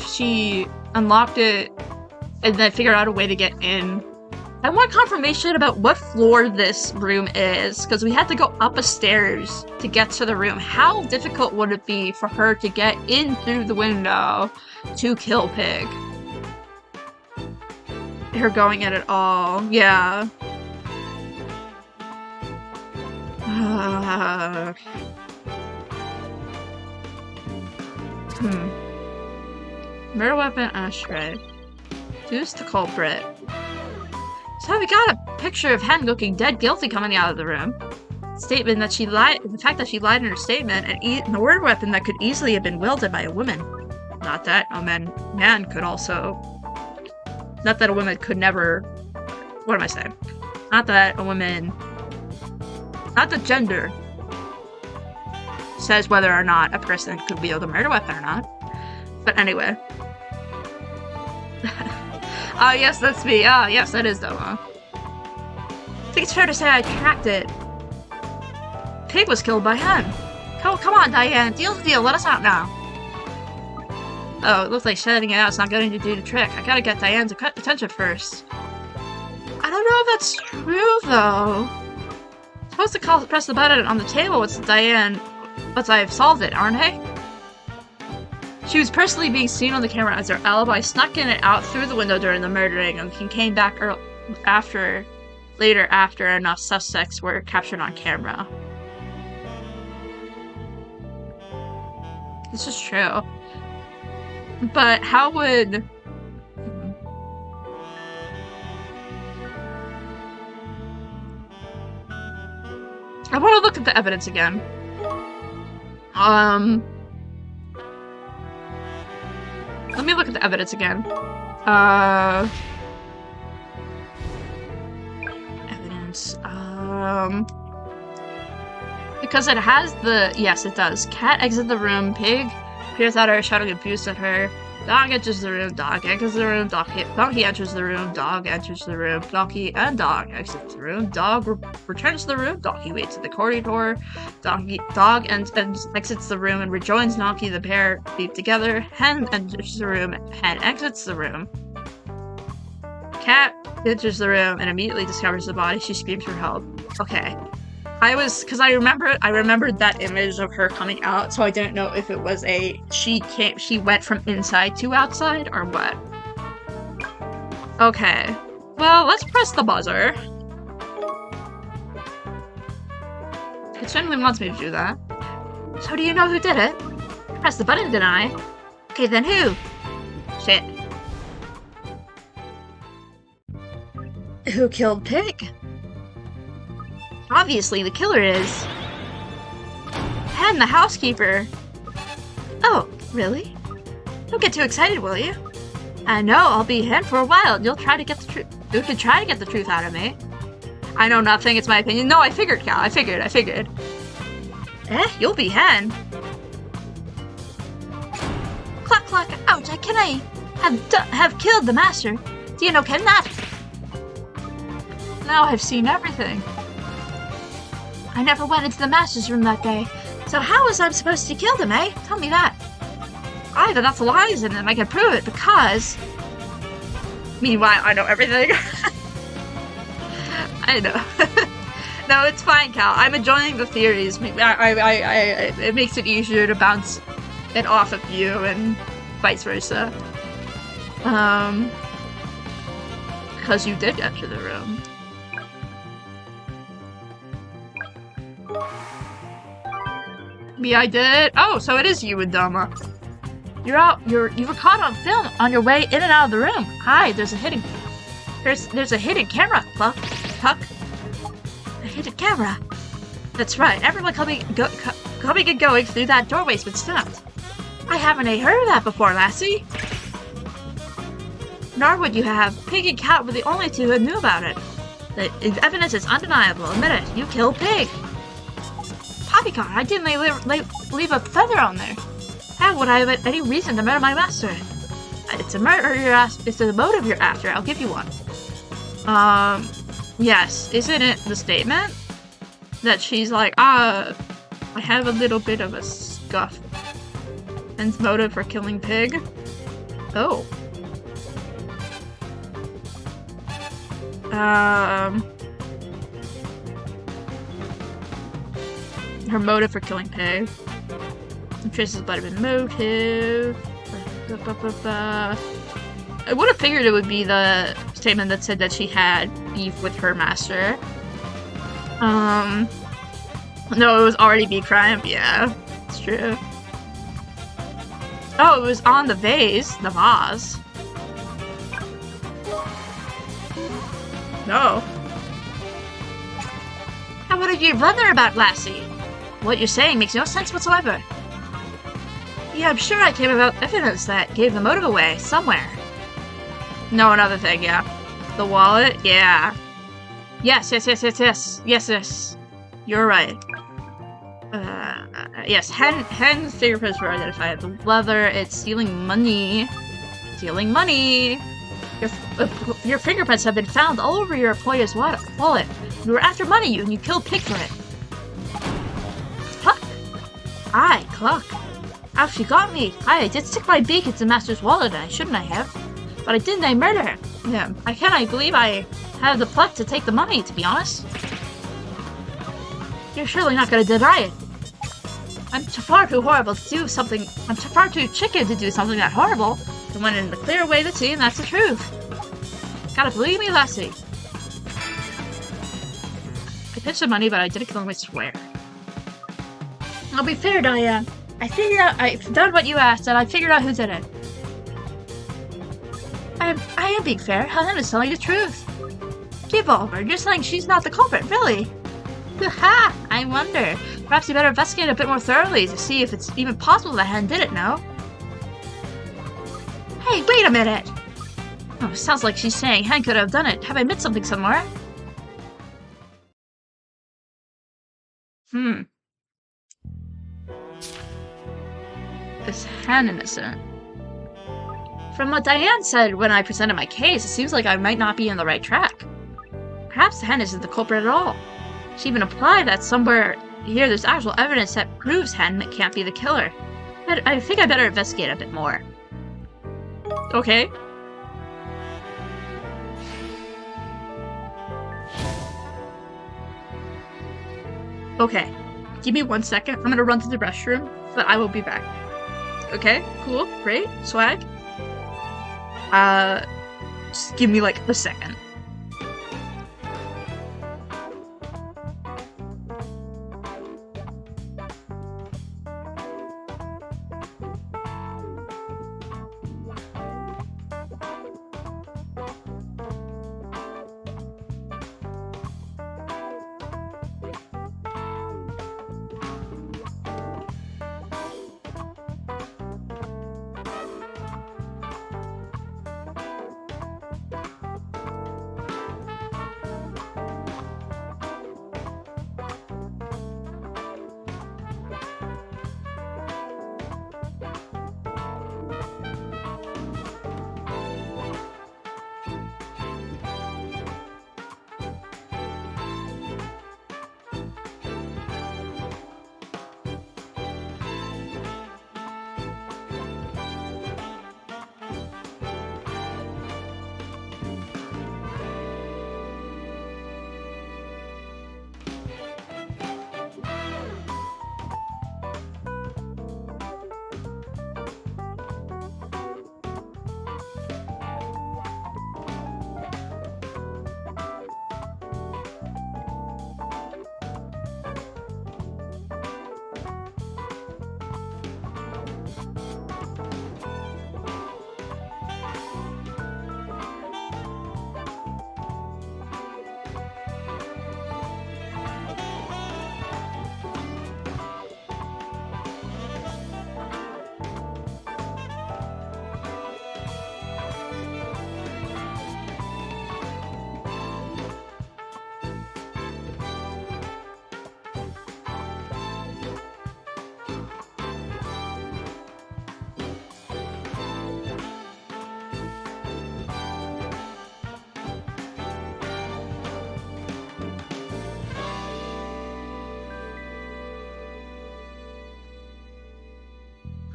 she unlocked it and then figured out a way to get in. I want confirmation about what floor this room is, because we had to go up a stairs to get to the room. How difficult would it be for her to get in through the window to kill Pig? Her going at it all, yeah. Murder weapon, ashtray. Who's the culprit? So we got a picture of Hen looking dead guilty coming out of the room. Statement that she lied, the fact that she lied in her statement, and the word weapon that could easily have been wielded by a woman. Not that a man could also. Not that a woman could never. What am I saying? Not that a woman. Not that gender says whether or not a person could wield a murder weapon or not. But anyway. Oh, yes, that's me. Ah, yes, that is though. I think it's fair to say I tracked it. Pig was killed by Hen. Come on, Diane. Deal's the deal. Let us out now. Oh, it looks like shutting it out is not going to do the trick. I gotta get Diane's attention first. I don't know if that's true, though. I'm supposed to press the button on the table once I've solved it, aren't I? She was personally being seen on the camera as her alibi snuck in and out through the window during the murdering, and he came back later after enough suspects were captured on camera. This is true. But how would... I want to look at the evidence again. Let me look at the evidence again. Evidence. Because it has the... Yes, it does. Cat exits the room. Pig appears out her, shouting abuse at her. Dog enters the room. Dog exits the room. Donkey enters the room. Dog enters the room. Donkey and dog exit the room. Dog returns to the room. Donkey waits in the corridor. Dog exits the room and rejoins Donkey. The pair leave together. Hen enters the room. Hen exits the room. Cat enters the room and immediately discovers the body. She screams for help. Okay. Because I remembered that image of her coming out, so I didn't know if it was she went from inside to outside, or what. Okay. Well, let's press the buzzer. It certainly wants me to do that. So do you know who did it? Press the button, didn't I? Okay, then who? Shit. Who killed Pig? Obviously, the killer is Hen, the housekeeper. Oh, really? Don't get too excited, will you? I know, I'll be hen for a while, and you'll try to get the truth. You can try to get the truth out of me. I know nothing, it's my opinion. No, I figured, Cal, I figured. You'll be hen. Cluck, cluck, ouch, can I have killed the master? Do you know can that? Now I've seen everything. I never went into the master's room that day. So how was I supposed to kill them, eh? Tell me that. I've enough lies in them, I can prove it, because... Meanwhile, I know everything. I know. No, it's fine, Cal. I'm enjoying the theories. It makes it easier to bounce it off of you, and vice versa. Because you did enter the room. Me, I did. Oh, so it is you and Doma. You were caught on film on your way in and out of the room. Hi, there's a hidden camera, Puck. A hidden camera. That's right. Everyone coming and going through that doorway's been snapped. I haven't heard of that before, lassie. Nor would you have. Pig and Cat were the only two who knew about it. The evidence is undeniable. Admit it. You killed Pig. Poppycock, I didn't leave a feather on there. How would I have any reason to murder my master? It's a murder you're after. It's a motive you're after. I'll give you one. Yes. Isn't it the statement that she's like, I have a little bit of a scuff. And motive for killing Pig? Oh. Her motive for killing Pig. Traces might have been motive. I would have figured it would be the statement that said that she had beef with her master. No, it was already be crime. Yeah, it's true. Oh, it was on the vase. The vase. No. What are you blunder about, lassie? What you're saying makes no sense whatsoever. Yeah, I'm sure I came about evidence that gave the motive away, somewhere. No, another thing, yeah. The wallet? Yeah. Yes. You're right. Yes, hen's fingerprints were identified. The leather, it's stealing money. Stealing money! Your fingerprints have been found all over your employer's wallet. You were after money, and you killed Pig for it. Cluck! Aye, Cluck. Ow, she got me. I did stick my beak into Master's wallet, shouldn't I have? But I didn't, I murder him. Yeah, I cannot believe I have the pluck to take the money, to be honest. You're surely not gonna deny it. I'm far too horrible to do something. I'm far too chicken to do something that horrible. I went in the clear way to see, and that's the truth. Gotta believe me, lassie. I pitched the money, but I didn't kill him, I swear. I'll be fair, Diane. I've done what you asked, and I figured out who did it. I am being fair. Helen is telling the truth. Devolver, you're saying she's not the culprit, really? Ha! I wonder. Perhaps you better investigate a bit more thoroughly to see if it's even possible that Helen did it, no? Hey, wait a minute! Oh, sounds like she's saying Hen could have done it. Have I missed something somewhere? Is Hen innocent? From what Diane said when I presented my case, it seems like I might not be on the right track. Perhaps Hen isn't the culprit at all. She even implied that somewhere here there's actual evidence that proves Hen can't be the killer. But I think I better investigate a bit more. Okay. Okay. Give me 1 second. I'm gonna run to the restroom, but I will be back. Okay, cool, great, swag. Just give me like a second.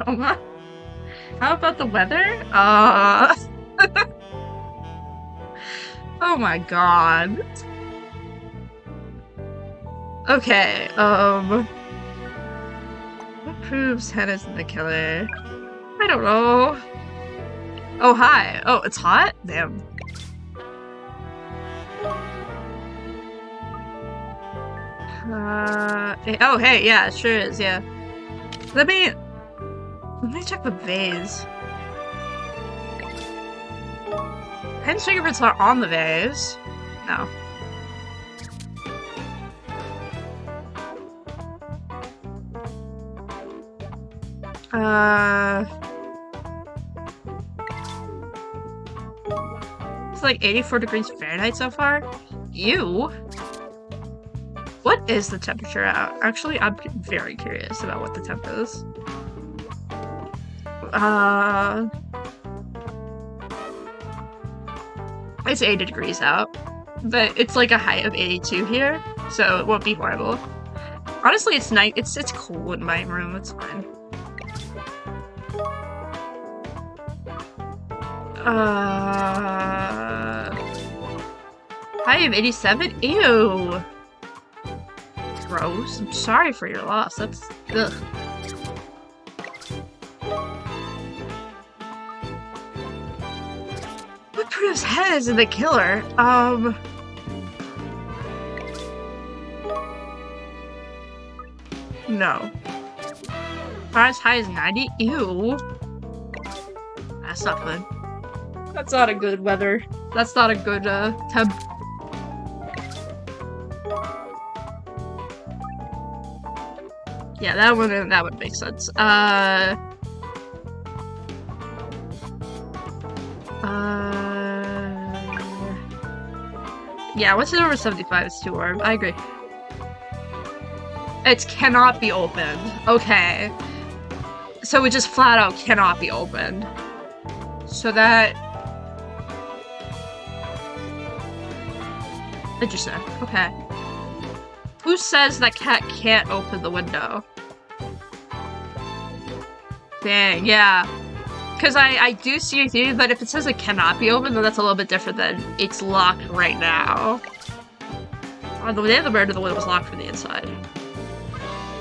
How about the weather? Oh my god. Okay, what proves Hen isn't the killer? I don't know. Oh, hi. Oh, it's hot? Damn. Oh, hey, yeah, it sure is, yeah. Let me check the vase. Hen's fingerprints are on the vase. No. It's like 84 degrees Fahrenheit so far. Ew. What is the temperature out? Actually, I'm very curious about what the temp is. It's 80 degrees out, but it's like a height of 82 here, so it won't be horrible. Honestly, it's nice. It's cool in my room. It's fine. Height of 87? Ew. Gross. I'm sorry for your loss. That's ugh. What proves Hen isn't the killer? No. Far as high as 90? Ew. That's not good. That's not a good weather. That's not a good, temp. Yeah, that would make sense. Yeah, once it's over 75, it's too warm. I agree. It cannot be opened. Okay. So it just flat out cannot be opened. So that... Interesting. Okay. Who says that cat can't open the window? Dang, yeah. Because I do see your theory, but if it says it cannot be opened, then that's a little bit different than it's locked right now. On the day of the murder, the window was locked from the inside.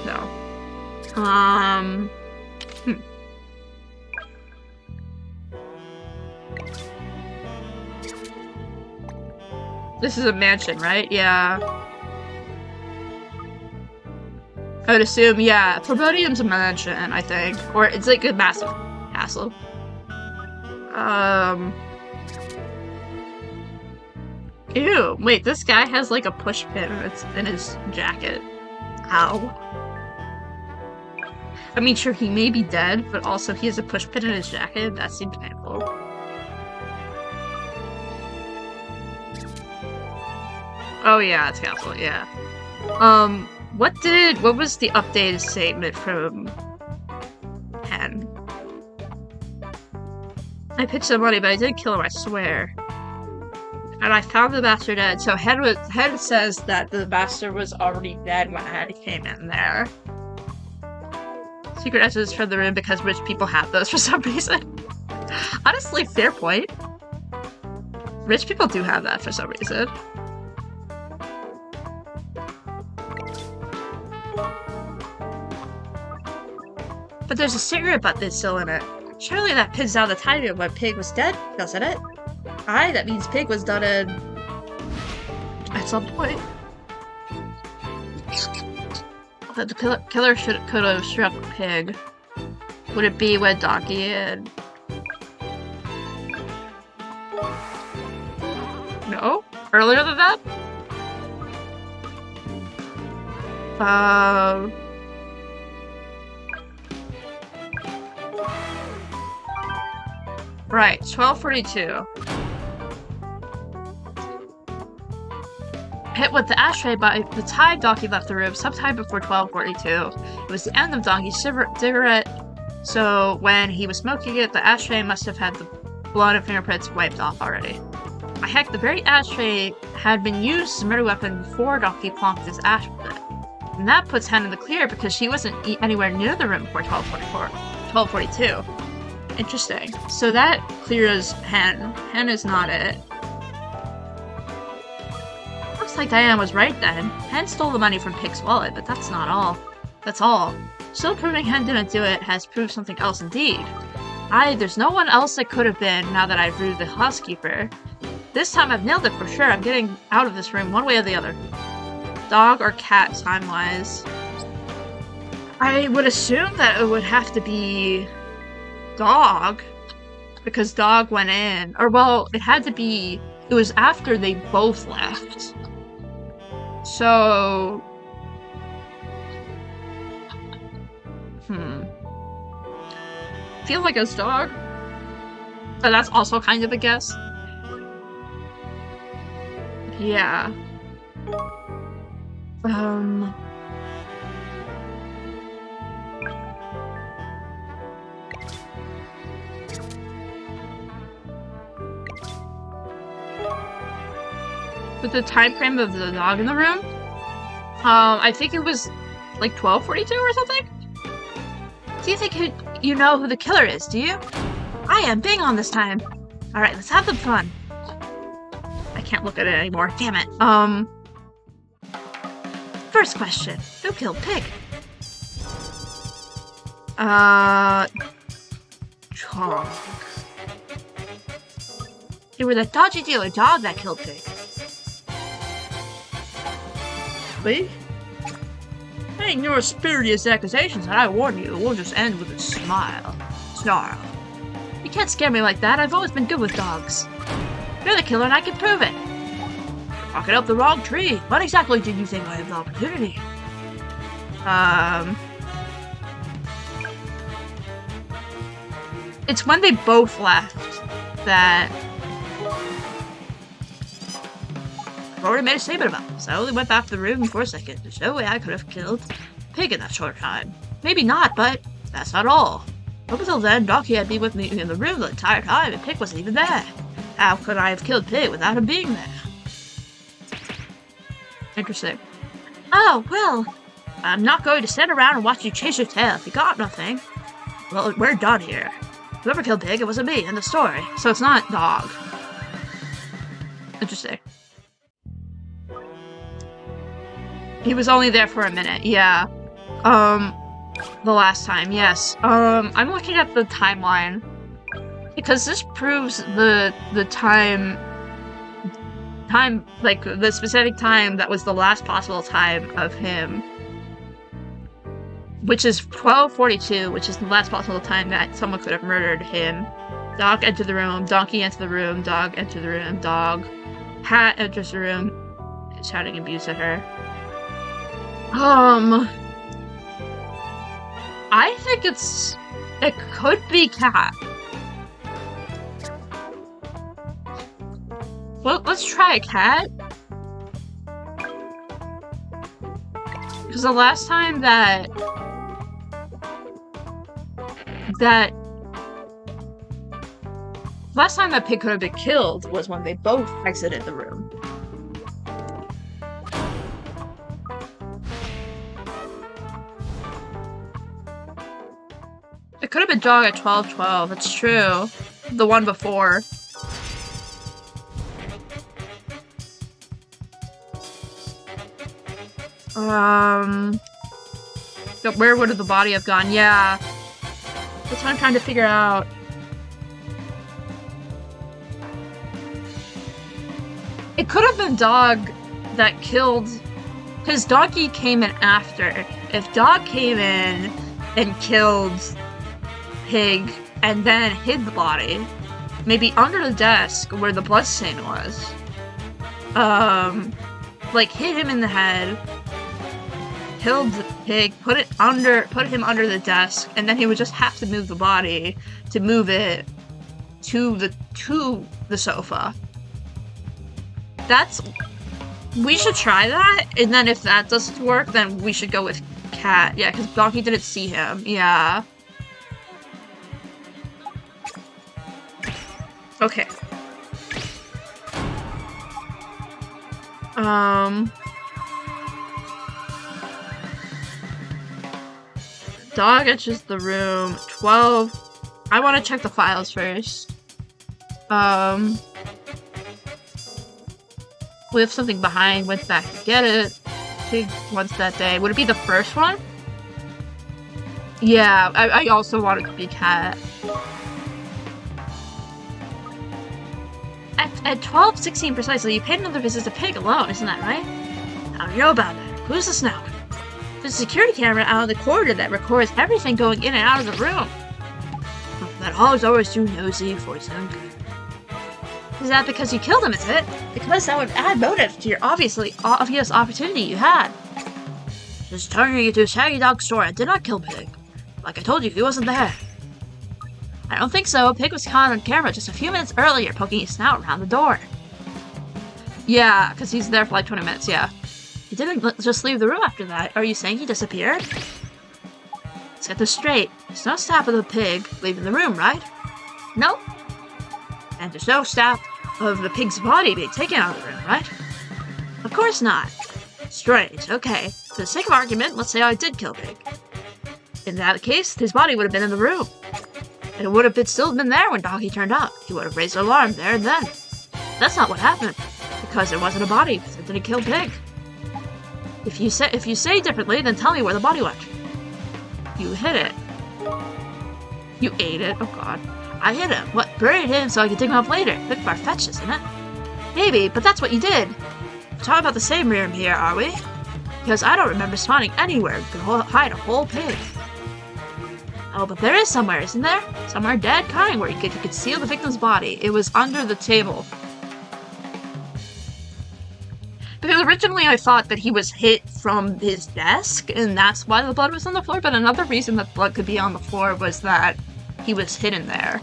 No. This is a mansion, right? Yeah. I would assume, yeah. Probodium's a mansion, I think. Or it's like a massive castle. Ew. Wait, this guy has like a push pin in his jacket. Ow. I mean, sure, he may be dead, but also he has a push pin in his jacket. That seems painful. Oh yeah, it's castle, yeah. What was the updated statement from Hen? I picked somebody, but I didn't kill him, I swear. And I found the master dead. So Hen says that the master was already dead when Hen came in there. Secret entrances from the room because rich people have those for some reason. Honestly, fair point. Rich people do have that for some reason. But there's a cigarette button still in it. Surely that pins down the timing when Pig was dead, doesn't it? Aye, that means Pig was done in... at some point. But the killer could have struck Pig. Would it be when Donkey and... No? Earlier than that? Right, 12:42. Hit with the ashtray by the time Donkey left the room sometime before 12:42. It was the end of Donkey's cigarette, so when he was smoking it, the ashtray must have had the blood and fingerprints wiped off already. By heck, the very ashtray had been used as a murder weapon before Donkey plonked his ash with it. And that puts Hen in the clear because she wasn't anywhere near the room before 12:44. 12:42. Interesting. So that clears Hen. Hen is not it. Looks like Diana was right then. Hen stole the money from Pig's wallet, but that's not all. That's all. Still proving Hen didn't do it has proved something else indeed. There's no one else it could have been now that I've ruined the housekeeper. This time I've nailed it for sure. I'm getting out of this room one way or the other. Dog or cat time-wise? I would assume that it would have to be dog, because dog went in. Or, well, it had to be... It was after they both left. So... Feel like it's dog. But that's also kind of a guess. Yeah. With the time frame of the dog in the room, I think it was like 12:42 or something. Do you think you know who the killer is, do you? I am big on this time. Alright, let's have some fun. I can't look at it anymore, damn it. First question, who killed Pig? Dog. It was a dodgy dealer dog that killed Pig. Me? I ignore spurious accusations, and I warn you, it won't just end with a smile. Snarl. You can't scare me like that, I've always been good with dogs. You're the killer and I can prove it. You're barking up the wrong tree. What exactly did you think I have the opportunity? It's when they both left that I've already made a statement about this. I only went back to the room for a second. There's no way I could have killed Pig in that short time. Maybe not, but that's not all. Up until then, Donkey had been with me in the room the entire time, and Pig wasn't even there. How could I have killed Pig without him being there? Interesting. Oh, well, I'm not going to stand around and watch you chase your tail if you got nothing. Well, we're done here. Whoever killed Pig, it wasn't me, end of story. So it's not dog. Interesting. He was only there for a minute, yeah. The last time, yes. I'm looking at the timeline. Because this proves the time, like, the specific time that was the last possible time of him. Which is 12:42, which is the last possible time that someone could have murdered him. Dog entered the room, donkey entered the room, dog entered the room, dog. Cat enters the room, shouting abuse at her. I think it could be cat. Well, let's try a cat. Because the last time that Pig could have been killed was when they both exited the room. It could have been dog at 12:12, it's true. The one before. So where would the body have gone? Yeah. That's what I'm trying to figure out. It could have been dog that killed... Because Donkey came in after. If Dog came in and killed Pig and then hid the body, maybe under the desk where the bloodstain was, like hit him in the head, killed the Pig, put him under the desk, and then he would just have to move the body to move it to the sofa. We should try that, and then if that doesn't work, then we should go with cat. Yeah, because Donkey didn't see him. Yeah. Okay. Dog enters the room. 12. I want to check the files first. We have something behind. Went back to get it. Pig once that day. Would it be the first one? Yeah, I also wanted to be cat. At 12:16 precisely, you paid another visit to Pig alone, isn't that right? I don't know about that. Who's this now? There's a security camera out in the corridor that records everything going in and out of the room. That hog's always too nosy for his own good. Is that because you killed him, is it? Because that would add motive to your obvious opportunity you had. Just turning you to a shaggy dog store, I did not kill Pig. Like I told you, he wasn't there. I don't think so. Pig was caught on camera just a few minutes earlier poking his snout around the door. Yeah, because he's there for like 20 minutes, yeah. He didn't just leave the room after that. Are you saying he disappeared? Let's get this straight. There's no staff of the Pig leaving the room, right? No. And there's no staff of the Pig's body being taken out of the room, right? Of course not. Strange. Okay. For the sake of argument, let's say I did kill Pig. In that case, his body would have been in the room. And it would have still been there when Doggy turned up. He would have raised an alarm there and then. That's not what happened. Because there wasn't a body, because it didn't kill Pig. If you say differently, then tell me where the body went. You hid it. You ate it. Oh god. I hid him. What? Buried him so I could dig him up later. Bit far-fetched, isn't it? Maybe, but that's what you did. We're talking about the same room here, are we? Because I don't remember spawning anywhere you could hide a whole pig. Oh, but there is somewhere, isn't there? Somewhere dead kind where you could conceal the victim's body. It was under the table. Because originally I thought that he was hit from his desk, and that's why the blood was on the floor, but another reason that blood could be on the floor was that he was hidden there.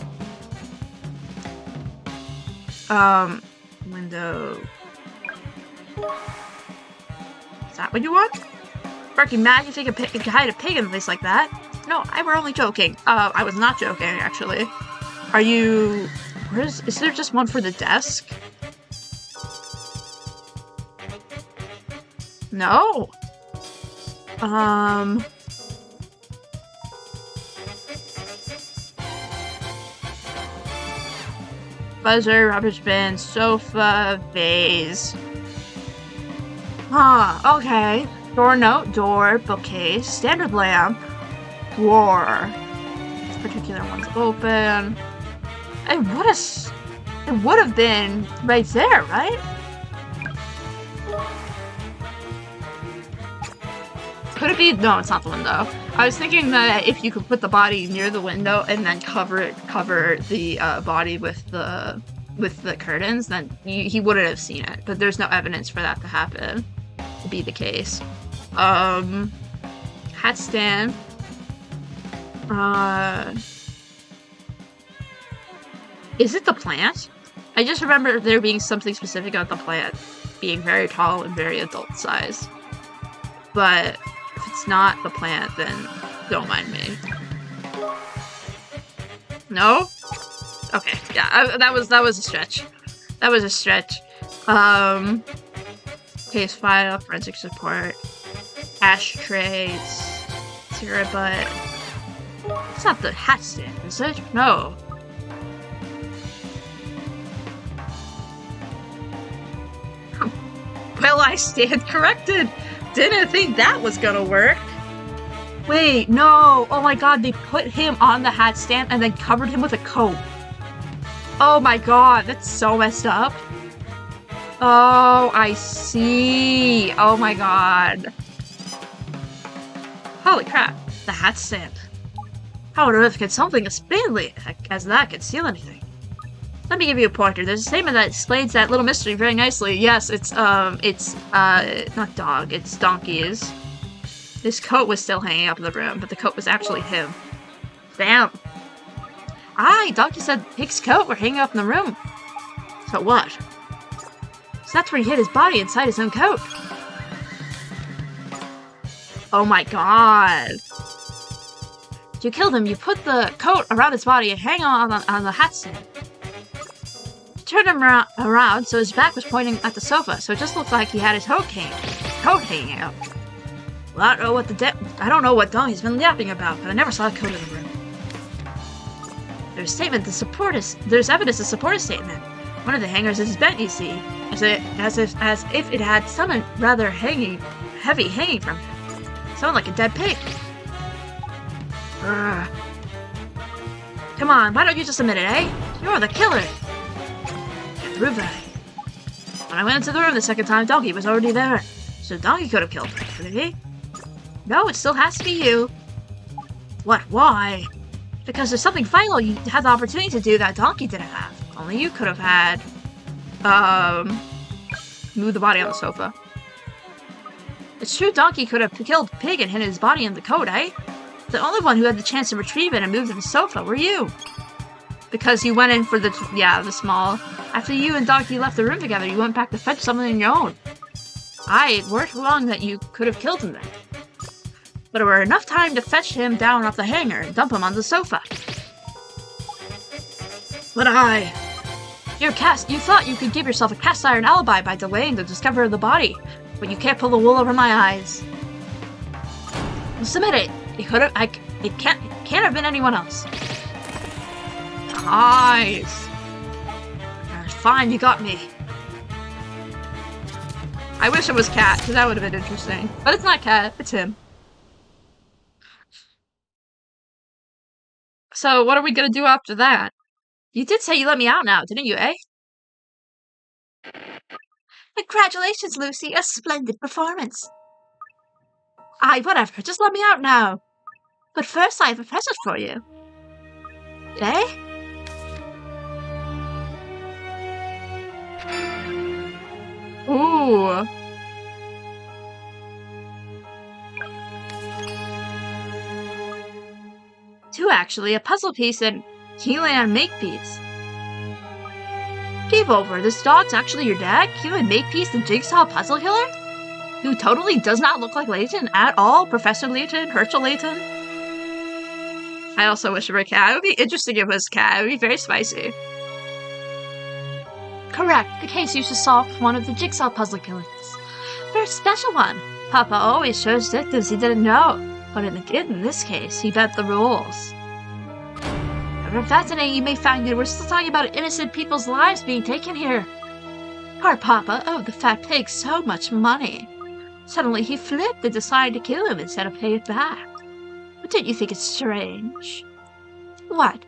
Window. Is that what you want? Barky mad you think a pig can hide a pig in a place like that? No, I were only joking. I was not joking, actually. Are you... is there just one for the desk? No. Buzzer, rubbish bin, sofa, vase. Huh, okay. Door note, door, bookcase, standard lamp, drawer. This particular one's open. It would have been right there, right? Could it be? No, it's not the window. I was thinking that if you could put the body near the window and then cover the body with the curtains, then he wouldn't have seen it. But there's no evidence for that to happen, to be the case. Hat stand. Is it the plant? I just remember there being something specific about the plant being very tall and very adult size. But if it's not the plant, then don't mind me. No? Okay, yeah, that was a stretch. That was a stretch. Case file, forensic support, ashtrays, cigarette butt. It's not the hat stand, is it? No. Well, I stand corrected. Didn't think that was gonna work. Wait, no. Oh my god, they put him on the hat stand and then covered him with a coat. Oh my god, that's so messed up. Oh, I see. Oh my god. Holy crap, the hat stand. How on earth can something as spindly as that conceal anything? Let me give you a pointer. There's a statement that explains that little mystery very nicely. Yes, it's not dog, it's donkeys. This coat was still hanging up in the room, but the coat was actually him. Damn. Aye, Donkey said Pig's coat were hanging up in the room. So what? So that's where he hid his body inside his own coat. Oh my god. You killed him, you put the coat around his body and hang on the hat stand. Turned him around so his back was pointing at the sofa, so it just looked like he had his coat hanging out. Well, I don't know what Donkey's been yapping about, but I never saw a code in the room. There's evidence to support his statement. One of the hangers is bent, you see, as if it had something rather heavy hanging from it. Sounded like a dead pig. Urgh. Come on, why don't you just admit it, eh? You're the killer. Can't prove that. When I went into the room the second time, Donkey was already there. So Donkey could have killed me, couldn't he? No, it still has to be you. What? Why? Because there's something vital you had the opportunity to do that Donkey didn't have. Only you could have had, move the body on the sofa. It's true Donkey could have killed Pig and hidden his body in the coat, eh? The only one who had the chance to retrieve it and move to the sofa were you. Because you went in for the small. After you and Donkey left the room together, you went back to fetch something on your own. It weren't wrong that you could have killed him then. But it were enough time to fetch him down off the hanger and dump him on the sofa. But you thought you could give yourself a cast iron alibi by delaying the discovery of the body, but you can't pull the wool over my eyes. Submit it. It can't have been anyone else. Nice. Fine, you got me. I wish it was Cat, because that would have been interesting. But it's not Cat, it's him. So what are we gonna do after that? You did say you let me out now, didn't you, eh? Congratulations, Lucy. A splendid performance. Whatever. Just let me out now. But first I have a present for you. Eh? Ooh. Two, actually. A puzzle piece and Keelan Makepeace. Game over. This dog's actually your dad? Keelan Makepeace, the jigsaw puzzle killer? Who totally does not look like Layton at all? Professor Layton? Herschel Layton? I also wish it were a cat. It would be interesting if it was a cat. It would be very spicy. Correct. The case used to solve one of the jigsaw puzzle killers. Very special one. Papa always shows detectives he didn't know. But in this case, he bent the rules. However fascinating you may find it, we're still talking about innocent people's lives being taken here. Our Papa owed the fat pig so much money. Suddenly he flipped and decided to kill him instead of pay it back. But didn't you think it's strange? What?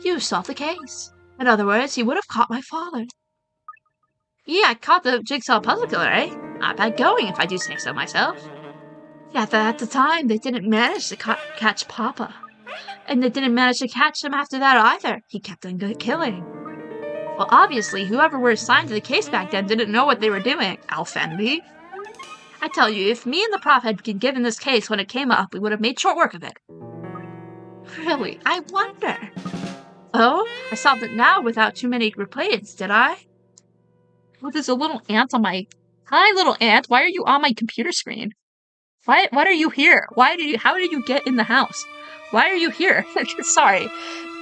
You solved the case. In other words, you would have caught my father. Yeah, I caught the jigsaw puzzle killer, eh? Not bad going, if I do say so myself. Yeah, at the time, they didn't manage to catch Papa. And they didn't manage to catch him after that either. He kept on killing. Well, obviously, whoever were assigned to the case back then didn't know what they were doing. ALFENDI. I tell you, if me and the prof had been given this case when it came up, we would have made short work of it. Really? I wonder. Oh? I solved it now without too many replays, did I? Oh, there's a little ant on my... Hi, little ant. Why are you on my computer screen? What are you here? How did you get in the house? Why are you here? Sorry.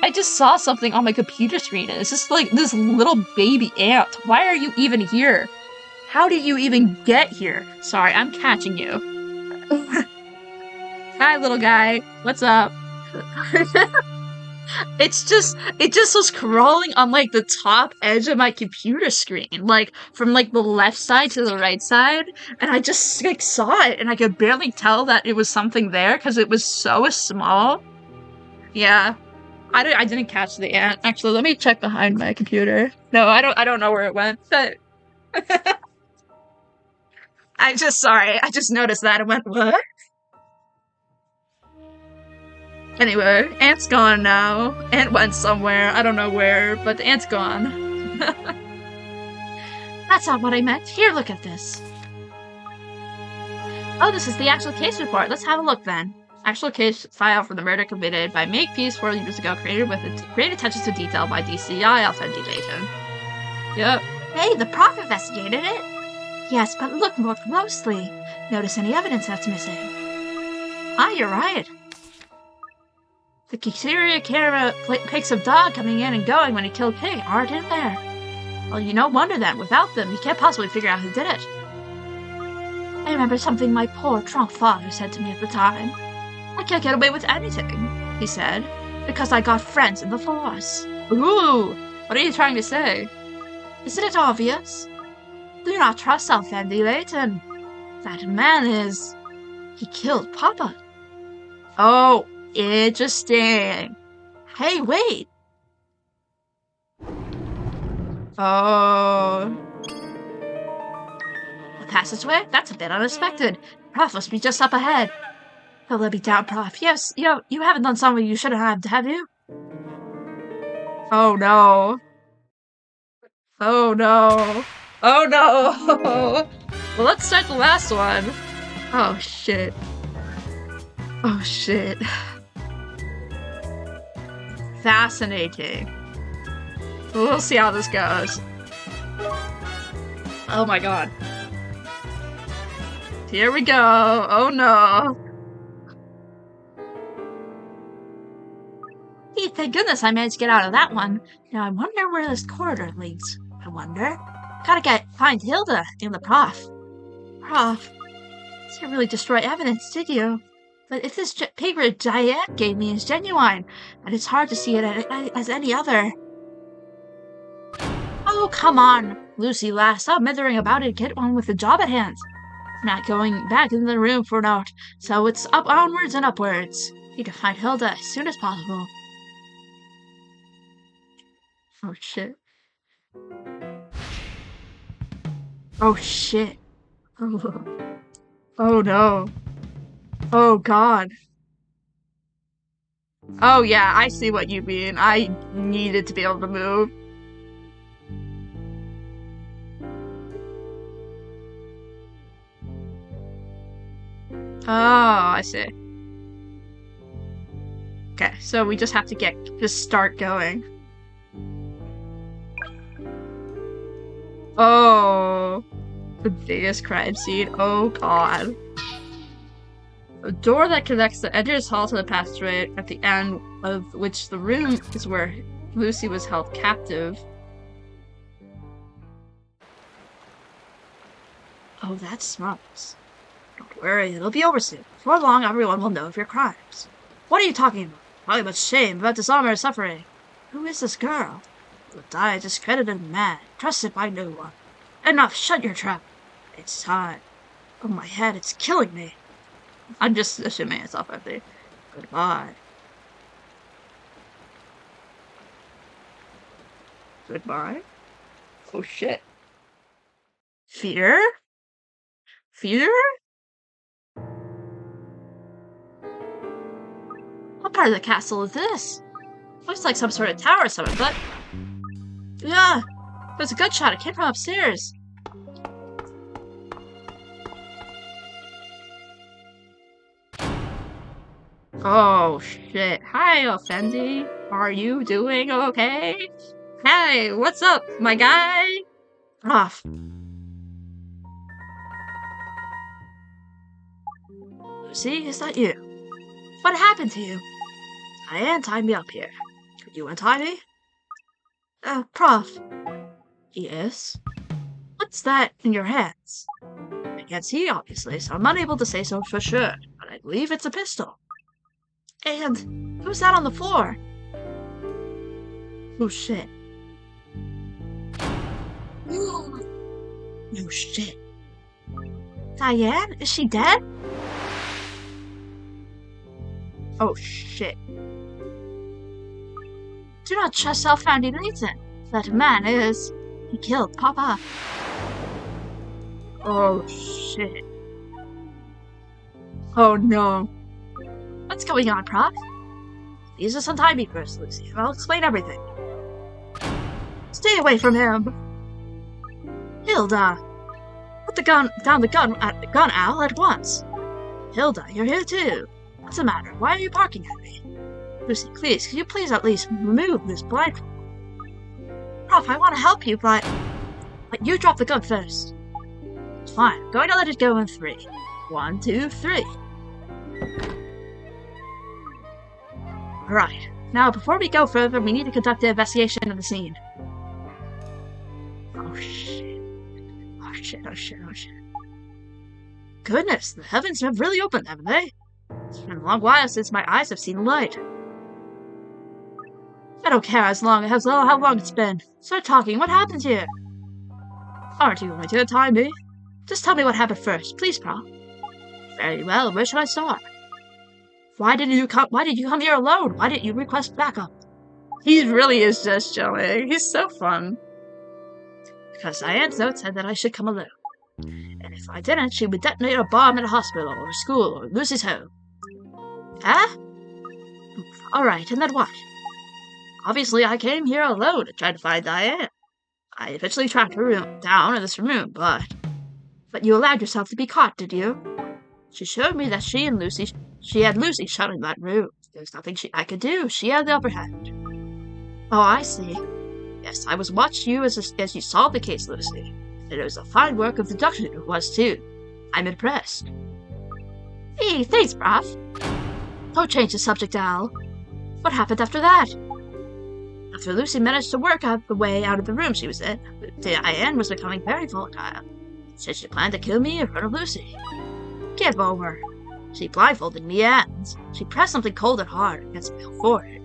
I just saw something on my computer screen and it's just like this little baby ant. Why are you even here? How did you even get here? Sorry, I'm catching you. Hi, little guy. What's up? It just was crawling on like the top edge of my computer screen, like from like the left side to the right side, and I just like saw it and I could barely tell that it was something there because it was so small. Yeah, I didn't catch the ant. Actually, let me check behind my computer. No, I don't know where it went. But I just noticed that and went, what? Anyway, Ant's gone now. Ant went somewhere. I don't know where, but the Ant's gone. That's not what I meant. Here, look at this. Oh, this is the actual case report. Let's have a look then. Actual case file for the murder committed by Makepeace 4 years ago, created with great attention to detail by DCI ALFENDI Layton. Yep. Hey, the prof investigated it. Yes, but look more closely. Notice any evidence that's missing. You're right. The exterior camera pics of Dog coming in and going when he killed Pig aren't in there. Well, no wonder then. Without them, you can't possibly figure out who did it. I remember something my poor drunk father said to me at the time. I can't get away with anything, he said, because I got friends in the force. Ooh, what are you trying to say? Isn't it obvious? Do not trust ALFENDI, Layton. That man is... He killed Papa. Oh, interesting. Hey, wait! Oh. A passageway? That's a bit unexpected. Prof must be just up ahead. Oh, let me down, Prof. Yes, you haven't done something you shouldn't have you? Oh no. Oh no. Oh no. Well, let's start the last one. Oh shit. Oh shit. Fascinating. We'll see how this goes. Oh my god. Here we go. Oh no. Hey, thank goodness I managed to get out of that one. Now I wonder where this corridor leads. I wonder. Gotta find Hilda and the Prof. Prof, you didn't really destroy evidence, did you? But if this paper Diane gave me is genuine, and it's hard to see it as any other. Oh, come on, Lucy lass. Stop mithering about it. Get on with the job at hand. I'm not going back in the room for now, so it's up onwards and upwards. Need to find Hilda as soon as possible. Oh shit. Oh shit. Oh. Oh no. Oh god. Oh yeah, I see what you mean. I needed to be able to move. Oh, I see. Okay, so we just have to just start going. Oh, the biggest crime scene. Oh god. A door that connects the entrance hall to the passageway, at the end of which the room is where Lucy was held captive. Oh, that's smart. Don't worry, it'll be over soon. Before long, everyone will know of your crimes. What are you talking about? Probably about shame, about dishonor and suffering. Who is this girl? Will die discredited and mad, trusted by no one. Enough, shut your trap. It's time. Oh, my head, it's killing me. I'm just assuming it's ALFENDI. Goodbye. Goodbye? Oh shit. Fear? Fear? What part of the castle is this? Looks like some sort of tower or something, but... Yeah, there's a gunshot. It came from upstairs. Oh shit. Hi, ALFENDI. Are you doing okay? Hey, what's up, my guy? Off. Lucy, is that you? What happened to you? Diane tied me up here. Could you untie me? Prof. Yes? What's that in your hands? I can't see, obviously, so I'm unable to say so for sure, but I believe it's a pistol. And who's that on the floor? Oh shit. No shit. Diane? Is she dead? Oh shit. Do not trust ALFENDI Layton. That man is... He killed Papa. Oh shit. Oh no. What's going on, Prof? Please just untie me first, Lucy, and I'll explain everything. Stay away from him! Hilda! Put the gun down the gun owl at once! Hilda, you're here too! What's the matter? Why are you barking at me? Lucy, please, could you please at least remove this blindfold? Prof, I want to help you, but you drop the gun first. It's fine. I'm going to let it go in 3. 1, 2, 3. Right. Now, before we go further, we need to conduct an investigation of the scene. Oh shit. Oh shit, oh shit, oh shit. goodness, the heavens have really opened, haven't they? It's been a long while since my eyes have seen light. I don't care how long it's been. Start talking. What happened here? Aren't you going to tie me? Just tell me what happened first, please, Prof. Very well. Where should I start? Why did you come here alone? Why didn't you request backup? He really is just chilling. He's so fun. Because Diane's note said that I should come alone. And if I didn't, she would detonate a bomb in a hospital, or school, or Lucy's home. Huh? Alright, and then what? Obviously, I came here alone to try to find Diane. I eventually tracked her down in this room, but you allowed yourself to be caught, did you? She showed me that she had Lucy shut in that room. There was nothing I could do. She had the upper hand. Oh, I see. Yes, I was watching you as you solved the case, Lucy. And it was a fine work of deduction it was, too. I'm impressed. Hey, thanks, Prof. Don't change the subject, Al. What happened after that? After Lucy managed to work out the way out of the room she was in, Diane was becoming very volatile. She planned to kill me in front of Lucy. Give over. She blindfolded me and she pressed something cold and hard against my forehead.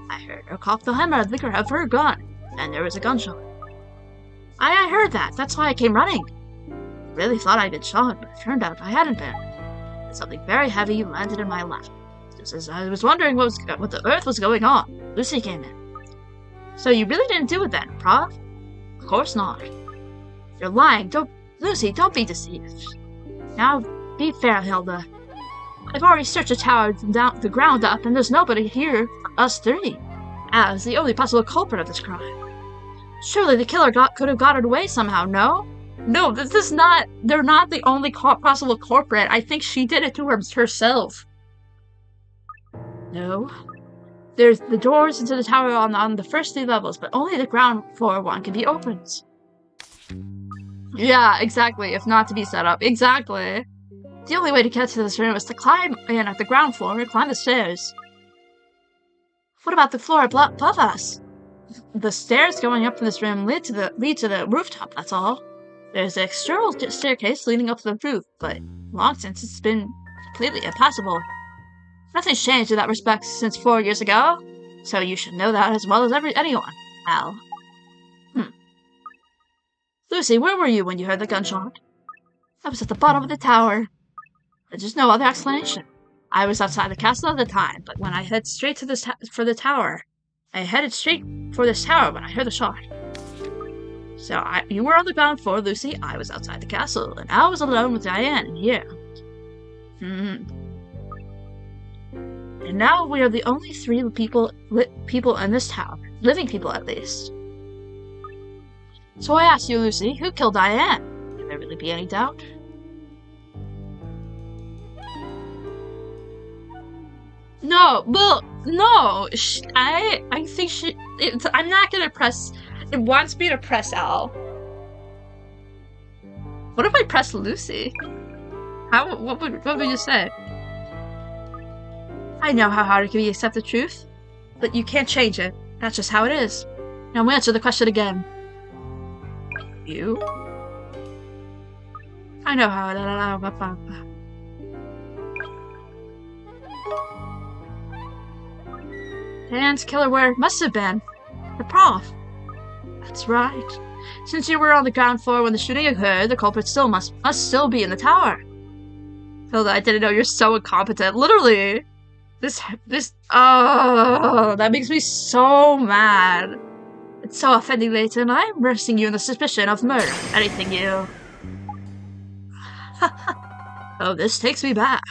I heard her cock the hammer of her gun, and there was a gunshot. I heard that. That's why I came running. I really thought I'd been shot, but it turned out I hadn't been. And something very heavy landed in my lap. Just as I was wondering what the earth was going on, Lucy came in. So you really didn't do it then, Prof? Of course not. You're lying. Lucy, don't be deceived. Now, be fair, Hilda. I've already searched the tower from the ground up, and there's nobody here for us three. Al is the only possible culprit of this crime. Surely the killer could have got it away somehow, no? No, this is not... They're not the only possible culprit. I think she did it to herself. No. There's the doors into the tower on the first 3 levels, but only the ground floor one can be opened. Yeah, exactly. If not to be set up. Exactly. The only way to get to this room is to climb in at the ground floor and climb the stairs. What about the floor above us? The stairs going up from this room lead to the rooftop, that's all. There's an external staircase leading up to the roof, but long since it's been completely impassable. Nothing's changed in that respect since 4 years ago, so you should know that as well as anyone, Al. Lucy, where were you when you heard the gunshot? I was at the bottom of the tower. There's no other explanation. I was outside the castle at the time, but when I headed straight to for this tower when I heard the shot. So you were on the ground floor, Lucy. I was outside the castle, and I was alone with Diane in here. And now we are the only 3 people in this tower, living people at least. So I ask you, Lucy, who killed Diane? Can there really be any doubt? No, well, no. I think I'm not gonna press. It wants me to press Al. What if I press Lucy? What would you say? I know how hard it can be to accept the truth, but you can't change it. That's just how it is. Now answer the question again. You? I know how Diane's killer must have been the Prof. That's right. Since you were on the ground floor when the shooting occurred, the culprit must still be in the tower. Hilda, I didn't know you're so incompetent. Literally. Oh, that makes me so mad. It's so offending, Layton. I'm arresting you on the suspicion of murder. Anything you... Oh, this takes me back.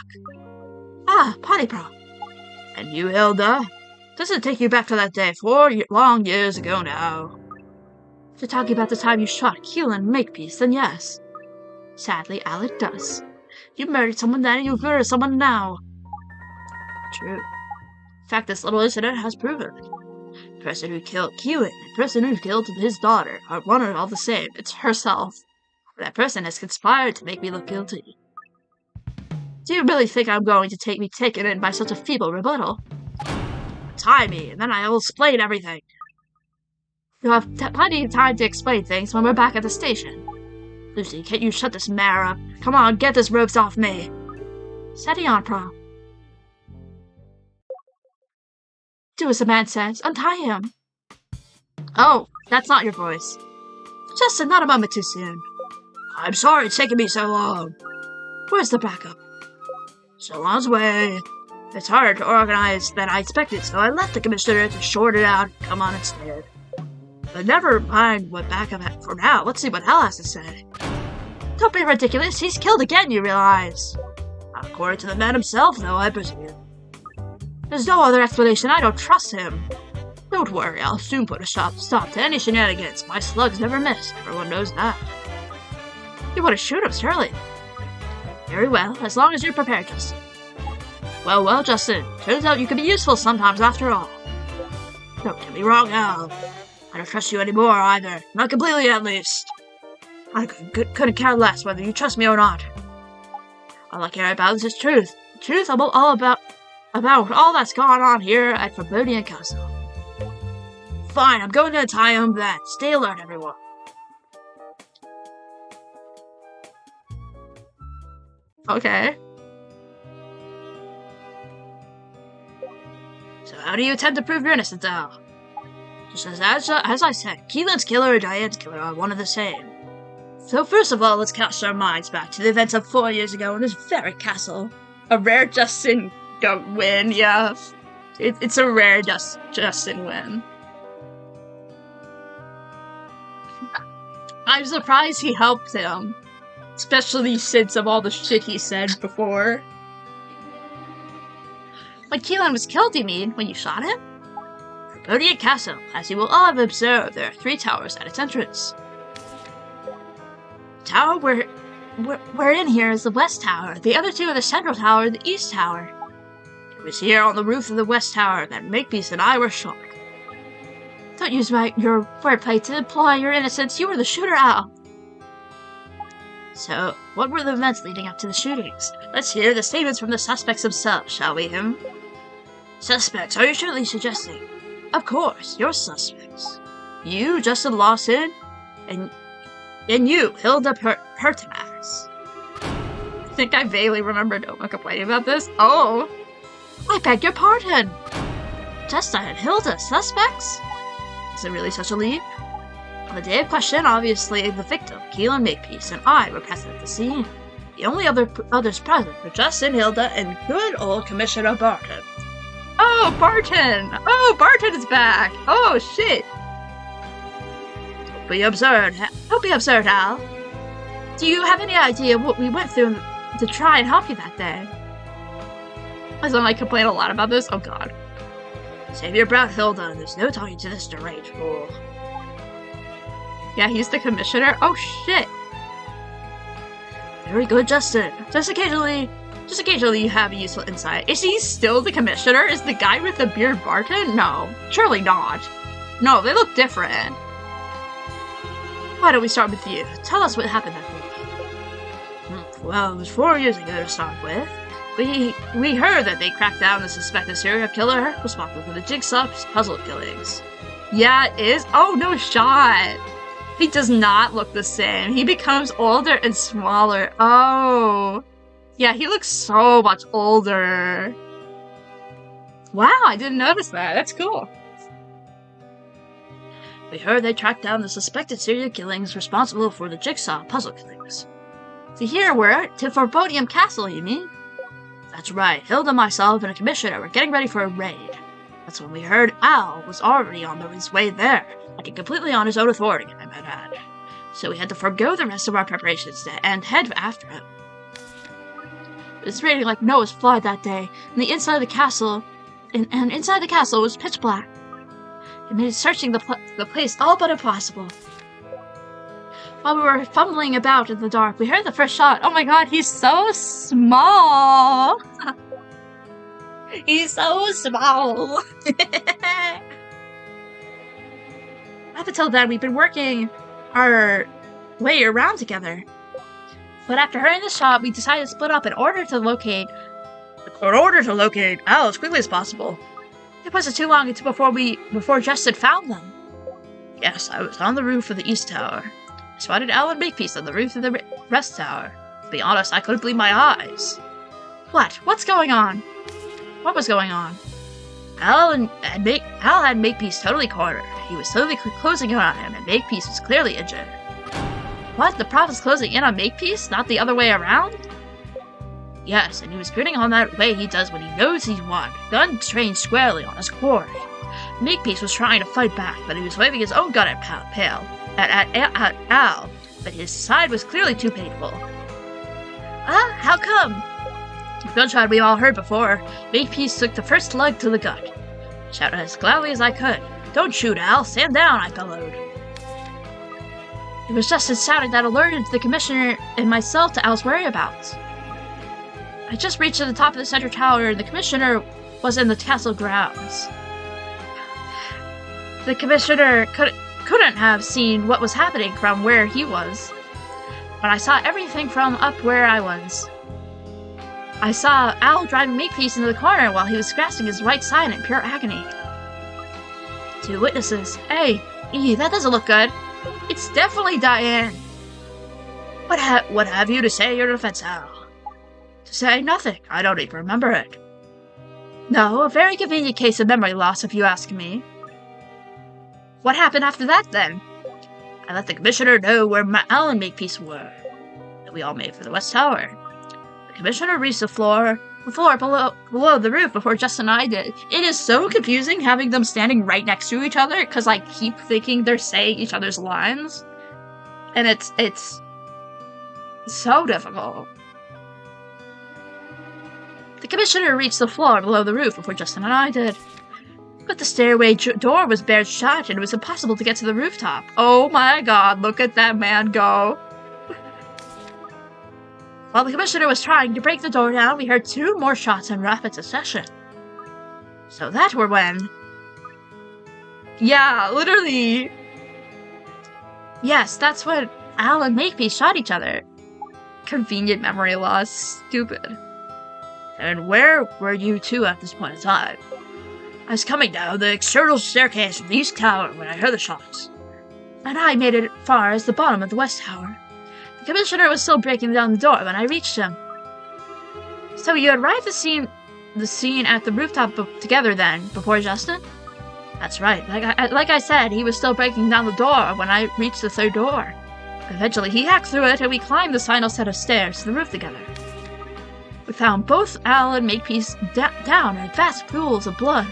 Ah, Potty Pro. And you, Hilda? Does it take you back to that day 4 long years ago now? If you're talking about the time you shot Keelan Makepeace, then yes. Sadly, Al, it does. You murdered someone then, and you murdered someone now. True. In fact, this little incident has proven it. The person who killed Keelan and the person who killed his daughter are one and all the same. It's herself. That person has conspired to make me look guilty. Do you really think I'm going to be taken in by such a feeble rebuttal? Tie me, and then I'll explain everything. You'll have plenty of time to explain things when we're back at the station. Lucy, can't you shut this mare up? Come on, get this ropes off me. Steady on, Prom. Do as the man says. Untie him. Oh, that's not your voice. Just not a moment too soon. I'm sorry it's taking me so long. Where's the backup? So on its way. It's harder to organize than I expected, so I left the commissioner to short it out and come on instead. But never mind what backup had for now. Let's see what Hal has to say. Don't be ridiculous. He's killed again, you realize. According to the man himself, though, I presume. There's no other explanation. I don't trust him. Don't worry, I'll soon put a stop to any shenanigans. My slugs never miss. Everyone knows that. You want to shoot him, surely. Very well, as long as you're prepared, Justin. Well, Justin. Turns out you can be useful sometimes after all. Don't get me wrong, Al. I don't trust you anymore, either. Not completely, at least. I couldn't care less whether you trust me or not. All I care about is the truth. The truth about all that's gone on here at Forbodian Castle. Fine, I'm going to tie him then. Stay alert, everyone. Okay. So how do you intend to prove your innocence, Al? Just as I said, Keelan's killer and Diane's killer are one and the same. So first of all, let's cast our minds back to the events of 4 years ago in this very castle. A rare Justin win, yeah. It's a rare Justin win. I'm surprised he helped him. Especially since of all the shit he said before. When Keelan was killed, you mean? When you shot him? Forbodian Castle, as you will all have observed, there are 3 towers at its entrance. The tower we're in here is the West Tower. The other 2 are the Central Tower and the East Tower. It was here on the roof of the West Tower that Makepeace and I were shot. Don't use your wordplay to imply your innocence. You were the shooter, Al. So, what were the events leading up to the shootings? Let's hear the statements from the suspects themselves, shall we, Suspects, are you surely suggesting? Of course, you're suspects. You, Justin Lawson, and you, Hilda Pertinax. I think I vaguely remember Noma complaining about this. Oh! I beg your pardon! Justin and Hilda, suspects? Is it really such a leap? On the day of question, obviously, the victim, Keelan Makepeace, and I were present at the scene. The only others present were Justin, Hilda, and good old Commissioner Barton. Oh, Barton! Oh, Barton is back! Oh, shit! Don't be absurd, Al. Do you have any idea what we went through to try and help you that day? Doesn't I complain a lot about this? Oh, God. Save your breath, Hilda. There's no talking to this deranged fool. Yeah, he's the commissioner? Oh, shit! Very good, Justin. Just occasionally you have a useful insight. Is he still the commissioner? Is the guy with the beard Barton? No, surely not. No, they look different. Why don't we start with you? Tell us what happened that week. Well, it was 4 years ago to start with. We heard that they cracked down the suspected serial killer responsible for the Jigsaw puzzle killings. Yeah, it is. Oh, no shot. He does not look the same. He becomes older and smaller. Oh. Yeah, he looks so much older. Wow, I didn't notice that. That's cool. We heard they tracked down the suspected serial killings responsible for the Jigsaw puzzle killings. To here, we're to Forbodian Castle, you mean? That's right. Hilda, myself, and a commissioner were getting ready for a raid. That's when we heard Al was already on his way there, acting completely on his own authority, I might add. So we had to forgo the rest of our preparations and head after him. It was raining like Noah's flood that day, and the inside of the castle, and inside the castle was pitch black. It made searching the place all but impossible. While we were fumbling about in the dark, we heard the first shot. Oh my god, he's so small! He's so small! Up until then, we've been working our way around together. But after hearing the shot, we decided to split up in order to locate Al as quickly as possible. It wasn't too long until before Justin found them. Yes, I was on the roof of the East Tower. I spotted Alan Makepeace on the roof of the rest tower. To be honest, I couldn't believe my eyes. What? What's going on? What was going on? Al had Makepeace totally cornered. He was slowly closing in on him, and Makepeace was clearly injured. What? The Prof is closing in on Makepeace, not the other way around? Yes, and he was grinning on that way he does when he knows he's won, gun trained squarely on his quarry. Makepeace was trying to fight back, but he was waving his own gun at Al, but his side was clearly too painful. How come? The gunshot we all heard before. Makepeace took the first slug to the gut. I shouted as loudly as I could. Don't shoot, Al. Stand down, I bellowed. It was just his shouting that alerted the Commissioner and myself to Al's whereabouts. I just reached to the top of the center tower and the Commissioner was in the castle grounds. The Commissioner couldn't have seen what was happening from where he was, but I saw everything from up where I was. I saw Al driving Makepeace into the corner while he was grasping his right side in pure agony. 2 witnesses. Hey, that doesn't look good. It's definitely Diane. What have you to say in your defense, Al? To say nothing. I don't even remember it. No, a very convenient case of memory loss, if you ask me. What happened after that, then? I let the Commissioner know where Al and Makepeace were, that we all made for the West Tower. The Commissioner reached the floor below the roof before Justin and I did. It is so confusing having them standing right next to each other, because I keep thinking they're saying each other's lines. And it's so difficult. The Commissioner reached the floor below the roof before Justin and I did. But the stairway door was barred shut, and it was impossible to get to the rooftop. Oh my god, look at that man go. While the Commissioner was trying to break the door down, we heard 2 more shots in rapid succession. So that were when... Yeah, literally. Yes, that's when Al and Makepeace shot each other. Convenient memory loss. Stupid. And where were you 2 at this point in time? I was coming down the external staircase from the East Tower when I heard the shots. And I made it far as the bottom of the West Tower. The Commissioner was still breaking down the door when I reached him. So you arrived at the scene at the rooftop together then, before Justin? That's right. Like I said, he was still breaking down the door when I reached the 3rd door. Eventually, he hacked through it, and we climbed the final set of stairs to the roof together. We found both Al and Makepeace down in vast pools of blood.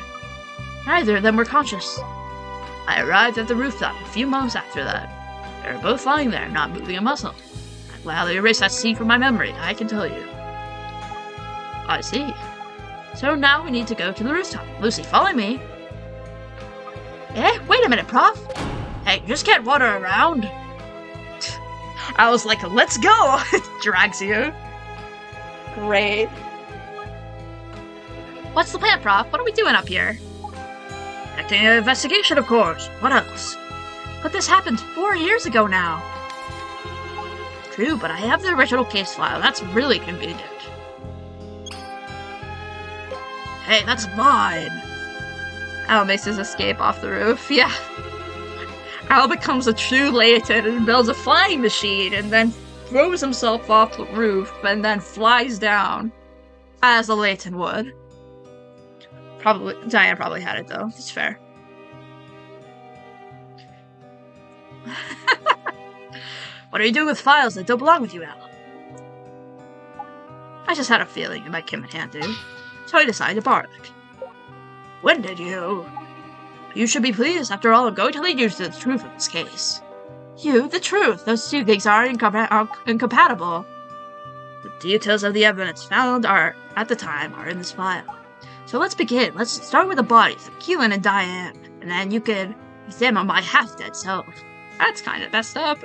Neither of them were conscious. I arrived at the rooftop a few moments after that. They were both lying there, not moving a muscle. I gladly erased that scene from my memory, I can tell you. I see. So now we need to go to the rooftop. Lucy, follow me. Wait a minute, Prof. Hey, you just can't wander around. I was like, let's go! Drags you. Great. What's the plan, Prof? What are we doing up here? Conducting an investigation, of course. What else? But this happened 4 years ago now. True, but I have the original case file. That's really convenient. Hey, that's mine! Al makes his escape off the roof. Yeah. Al becomes a true Layton and builds a flying machine and then throws himself off the roof and then flies down. As a Layton would. Diane probably had it though. It's fair. What are you doing with files that don't belong with you, Al? I just had a feeling it might come in handy, so I decided to borrow it. When did you? You should be pleased. After all, I'm going to lead you to the truth of this case. The truth. Those 2 things are incompatible. The details of the evidence found at the time are in this file. So let's begin. Let's start with the bodies of Keelan and Diane, and then you can examine my half-dead self. That's kind of messed up.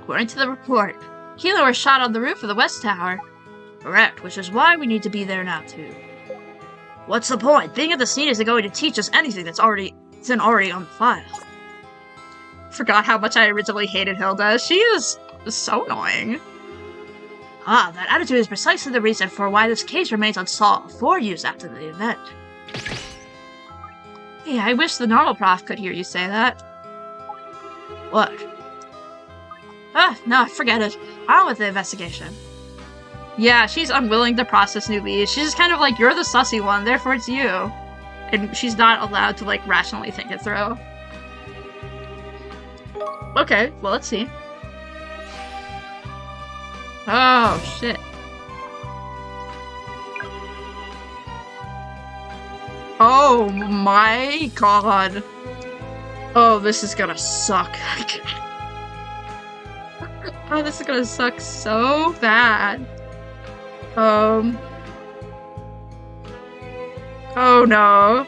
According to the report, Keelan was shot on the roof of the West Tower. Correct, which is why we need to be there now, too. What's the point? Being at the scene isn't going to teach us anything that's already on the file. Forgot how much I originally hated Hilda. She is so annoying. That attitude is precisely the reason for why this case remains unsolved 4 years after the event. Hey, I wish the normal prof could hear you say that. What? Ah, no, forget it. On with the investigation. Yeah, she's unwilling to process new leads. She's just kind of like, you're the sussy one, therefore it's you. And she's not allowed to, like, rationally think it through. Okay, well, let's see. Oh, shit. Oh my god. Oh, this is gonna suck. Oh, this is gonna suck so bad. Oh no.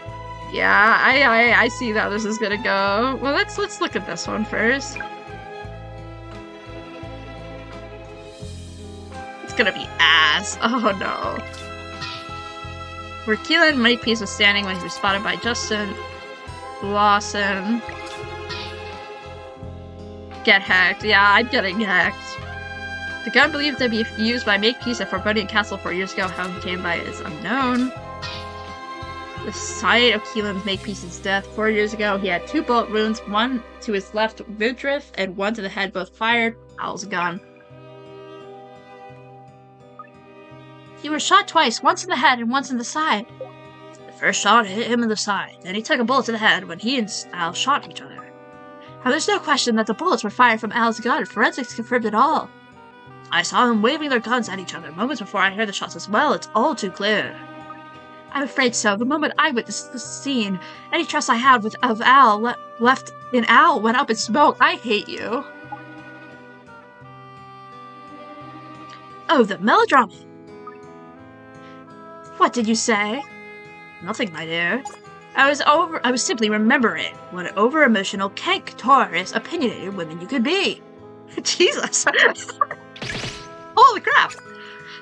Yeah, I see how this is gonna go. Well, let's look at this one first. It's gonna be ass. Oh no. Where Keelan Makepeace was standing when he was spotted by Justin Lawson. Get hacked. Yeah, I'm getting hacked. The gun believed to be used by Makepeace at Forbidden Castle 4 years ago. How he came by is unknown. The site of Keelan's Makepeace's death 4 years ago, he had 2 bullet wounds, one to his left midriff and one to the head, both fired. Al's gun. He was shot twice, once in the head and once in the side. The first shot hit him in the side, then he took a bullet to the head when he and Al shot each other. Now there's no question that the bullets were fired from Al's gun. Forensics confirmed it all. I saw them waving their guns at each other moments before I heard the shots as well. It's all too clear. I'm afraid so. The moment I witnessed the scene, any trust I had of Al left in Al went up in smoke. I hate you. Oh, the melodrama. What did you say? Nothing, my dear. I was simply remembering what an over-emotional, cantankerous, opinionated woman you could be. Jesus. Holy crap.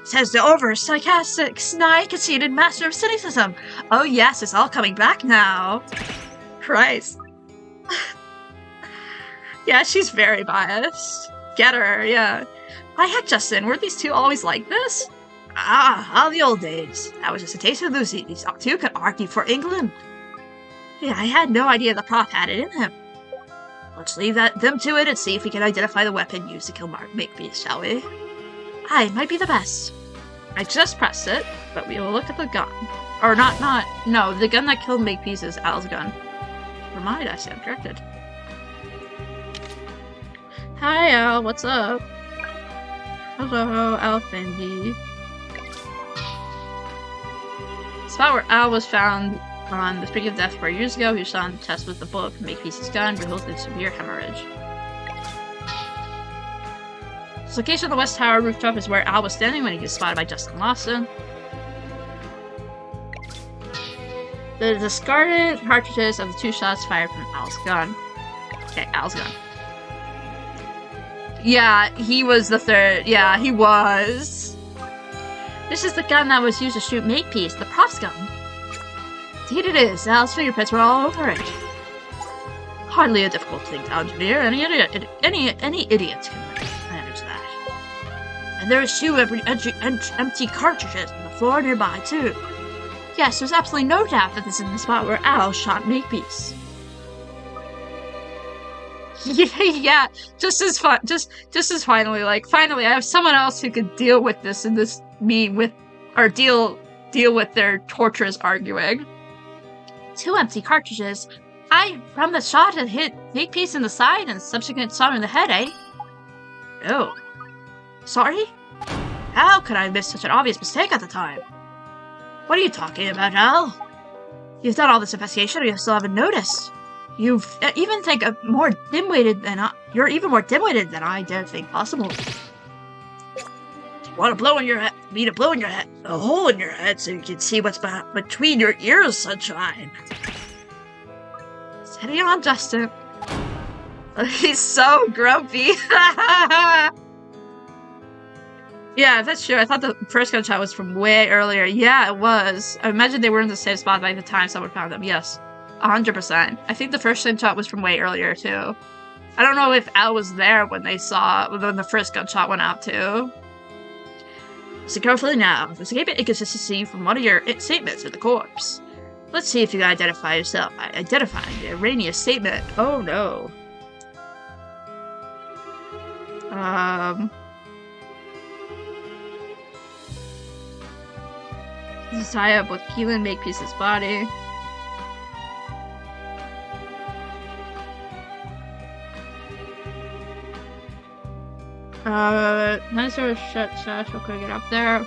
Says the over-sarcastic, snide, conceited master of cynicism. Oh yes, it's all coming back now. Christ. Yeah, she's very biased. Get her, yeah. Why heck, Justin, were these two always like this? Ah, all the old days. That was just a taste of Lucy. These two could argue for England. Yeah, I had no idea the prof had it in him. Let's leave them to it and see if we can identify the weapon used to kill Makepeace, shall we? Aye, might be the best. I just pressed it, but we will look at the gun. Or no, the gun that killed Makepeace is Al's gun. Never mind, I stand corrected. Hi, Al, what's up? Hello, ALFENDI. Spot where Al was found on the brink of death 4 years ago. He was shot on the chest with the bullet from Makepeace's gun, resulted in severe hemorrhage. This location of the West Tower rooftop is where Al was standing when he was spotted by Justin Lawson. The discarded cartridges of the 2 shots fired from Al's gun. Okay, Al's gun. Yeah, he was the third. Yeah, he was. This is the gun that was used to shoot Makepeace, the prof's gun. Indeed it is. Al's fingerprints were all over it. Hardly a difficult thing to engineer. Any idiot can manage that. And there is 2 empty cartridges on the floor nearby, too. Yes, there's absolutely no doubt that this is the spot where Al shot Makepeace. Yeah, just as finally I have someone else who could deal with this and this deal with their torturous arguing. 2 empty cartridges. From the shot that hit Makepeace in the side and subsequent shot in the head, eh? Oh. Sorry? How could I miss such an obvious mistake at the time? What are you talking about, Al? You've done all this investigation and you still haven't noticed. You even think more dim-witted than you're even more dim-witted than I dare think possible. Want to blow in your head? Me to blow in your head? A hole in your head so you can see what's between your ears, sunshine. Steady on, Justin. He's so grumpy. Yeah, that's true. I thought the first gunshot was from way earlier. Yeah, it was. I imagine they were in the same spot by the time someone found them. Yes. 100%. I think the first gunshot was from way earlier, too. I don't know if Al was there when when the first gunshot went out, too. Listen carefully now. There's a inconsistency from one of your statements with the corpse. Let's see if you can identify yourself. Identifying the erroneous statement. Oh no. This is tie up with Keelan Makepeace's body. Nice sort of shut, okay, get up there.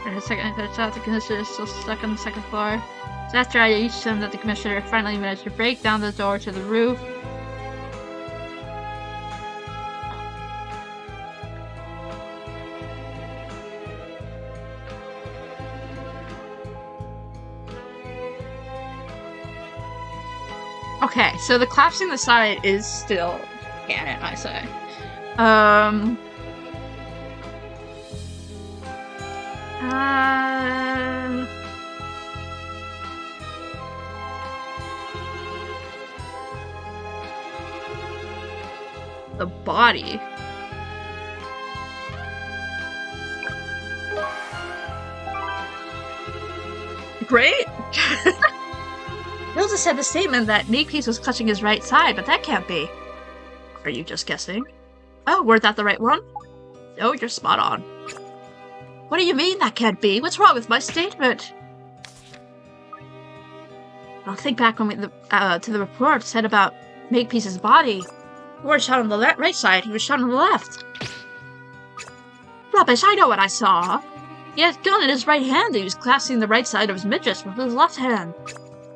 And a second, the commissioner is still stuck on the second floor. So after I reached him that the commissioner finally managed to break down the door to the roof. Okay, so the collapsing the side is still canon, I say. The body. Great! Hilda said the statement that Makepeace was clutching his right side, but that can't be. Are you just guessing? Oh, weren't that the right one? No, you're spot on. What do you mean that can't be? What's wrong with my statement? I'll think back when to the report said about Makepeace's body. You weren't shot on the right side, he was shot on the left. Rubbish, I know what I saw. He had a gun in his right hand and he was clasping the right side of his midriff with his left hand.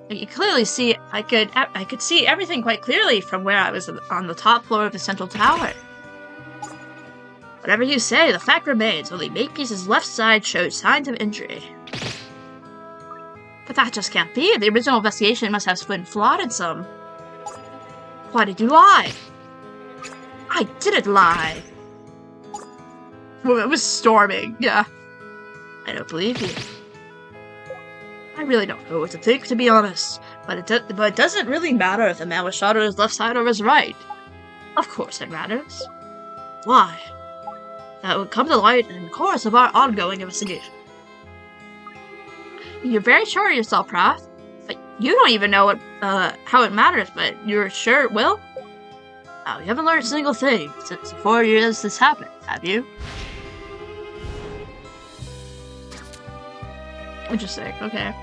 You can clearly see, I could see everything quite clearly from where I was on the top floor of the central tower. Whatever you say, the fact remains, only Makepeace's left side shows signs of injury. But that just can't be. The original investigation must have been flawed in some. Why did you lie? I didn't lie. Well, it was storming, yeah. I don't believe you. I really don't know what to think, to be honest. But it doesn't really matter if the man was shot on his left side or his right. Of course it matters. Why? That would come to light in the course of our ongoing investigation. You're very sure of yourself, Prof. But you don't even know how it matters, but you're sure it will? Now, you haven't learned a single thing since the 4 years this happened, have you? Interesting, okay.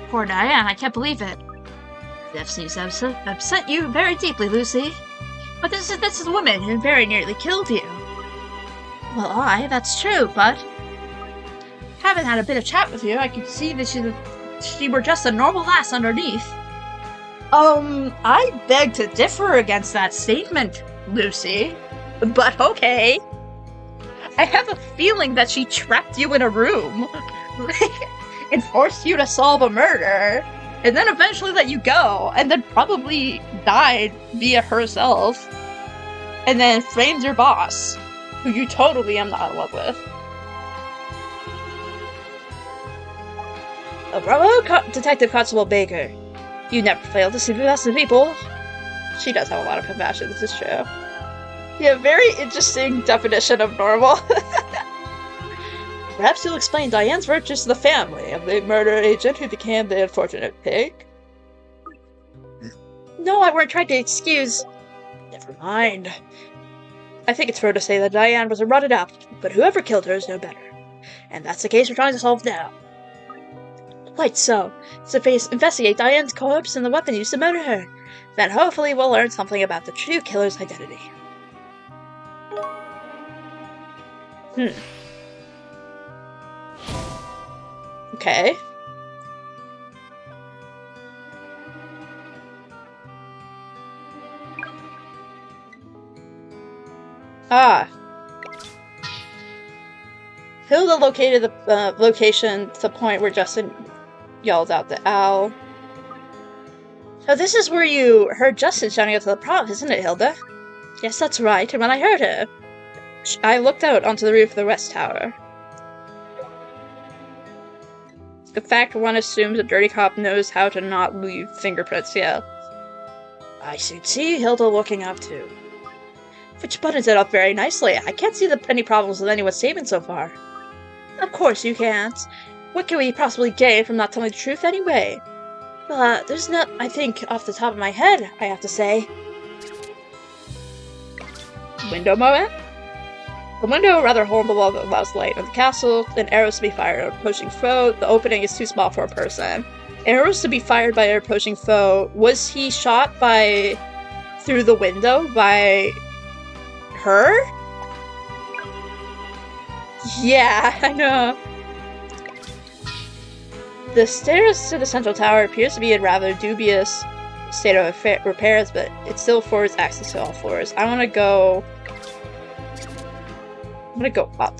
Poor Diane, I can't believe it. Death seems to have upset you very deeply, Lucy. But this is a woman who very nearly killed you. Well, that's true, but... Having had a bit of chat with you, I could see that she were just a normal lass underneath. I beg to differ against that statement, Lucy. But okay. I have a feeling that she trapped you in a room. And forced you to solve a murder. And then eventually let you go. And then probably died via herself. And then framed your boss. Who you totally am not in love with. Oh, bravo, Detective Constable Baker. You never fail to see the best in people. She does have a lot of compassion, this is true. Yeah, very interesting definition of normal. Perhaps you'll explain Diane's virtues to the family of the murder agent who became the unfortunate pig. No, I weren't trying to excuse... Never mind. I think it's fair to say that Diane was a rotten apple, but whoever killed her is no better. And that's the case we're trying to solve now. Quite so. Investigate Diane's corpse and the weapon used to murder her. Then hopefully we'll learn something about the true killer's identity. Okay. Hilda located the location to the point where Justin yelled out the owl. So this is where you heard Justin shouting out to the prof, isn't it, Hilda? Yes, that's right, and when I heard her, I looked out onto the roof of the West Tower. The fact one assumes a dirty cop knows how to not leave fingerprints, yeah. I should see Hilda looking up too. which buttons it up very nicely. I can't see any problems with anyone's statement so far. Of course you can't. What can we possibly gain from not telling the truth anyway? There's not, I think, off the top of my head, I have to say. Window moment? The window, rather hole in the wall that allows light in the castle, and arrows to be fired at an approaching foe. The opening is too small for a person. Arrows to be fired by an approaching foe. Was he shot through the window by her? Yeah, I know. The stairs to the central tower appears to be in rather dubious state of repairs, but it still affords access to all floors. I'm gonna go up.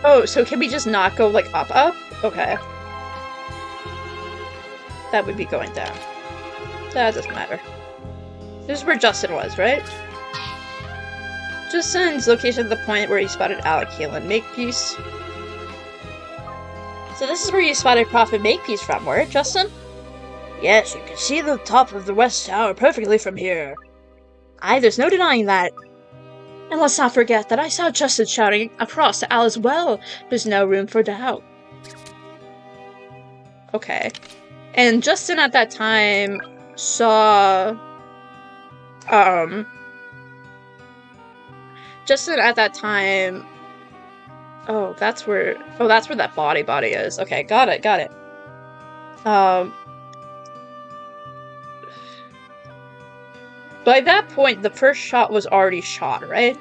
Oh, so can we just not go, like, up? Okay. That would be going down. That doesn't matter. This is where Justin was, right? Justin's location at the point where he spotted Alec Heelan Makepeace. So this is where you spotted Prophet Makepeace from, were it, Justin? Yes, you can see the top of the West Tower perfectly from here. Aye, there's no denying that. And let's not forget that I saw Justin shouting across to Al as well. There's no room for doubt. Okay. And Justin at that time saw... Justin at that time... Oh, that's where that body is. Okay, got it. By that point, the first shot was already shot, right?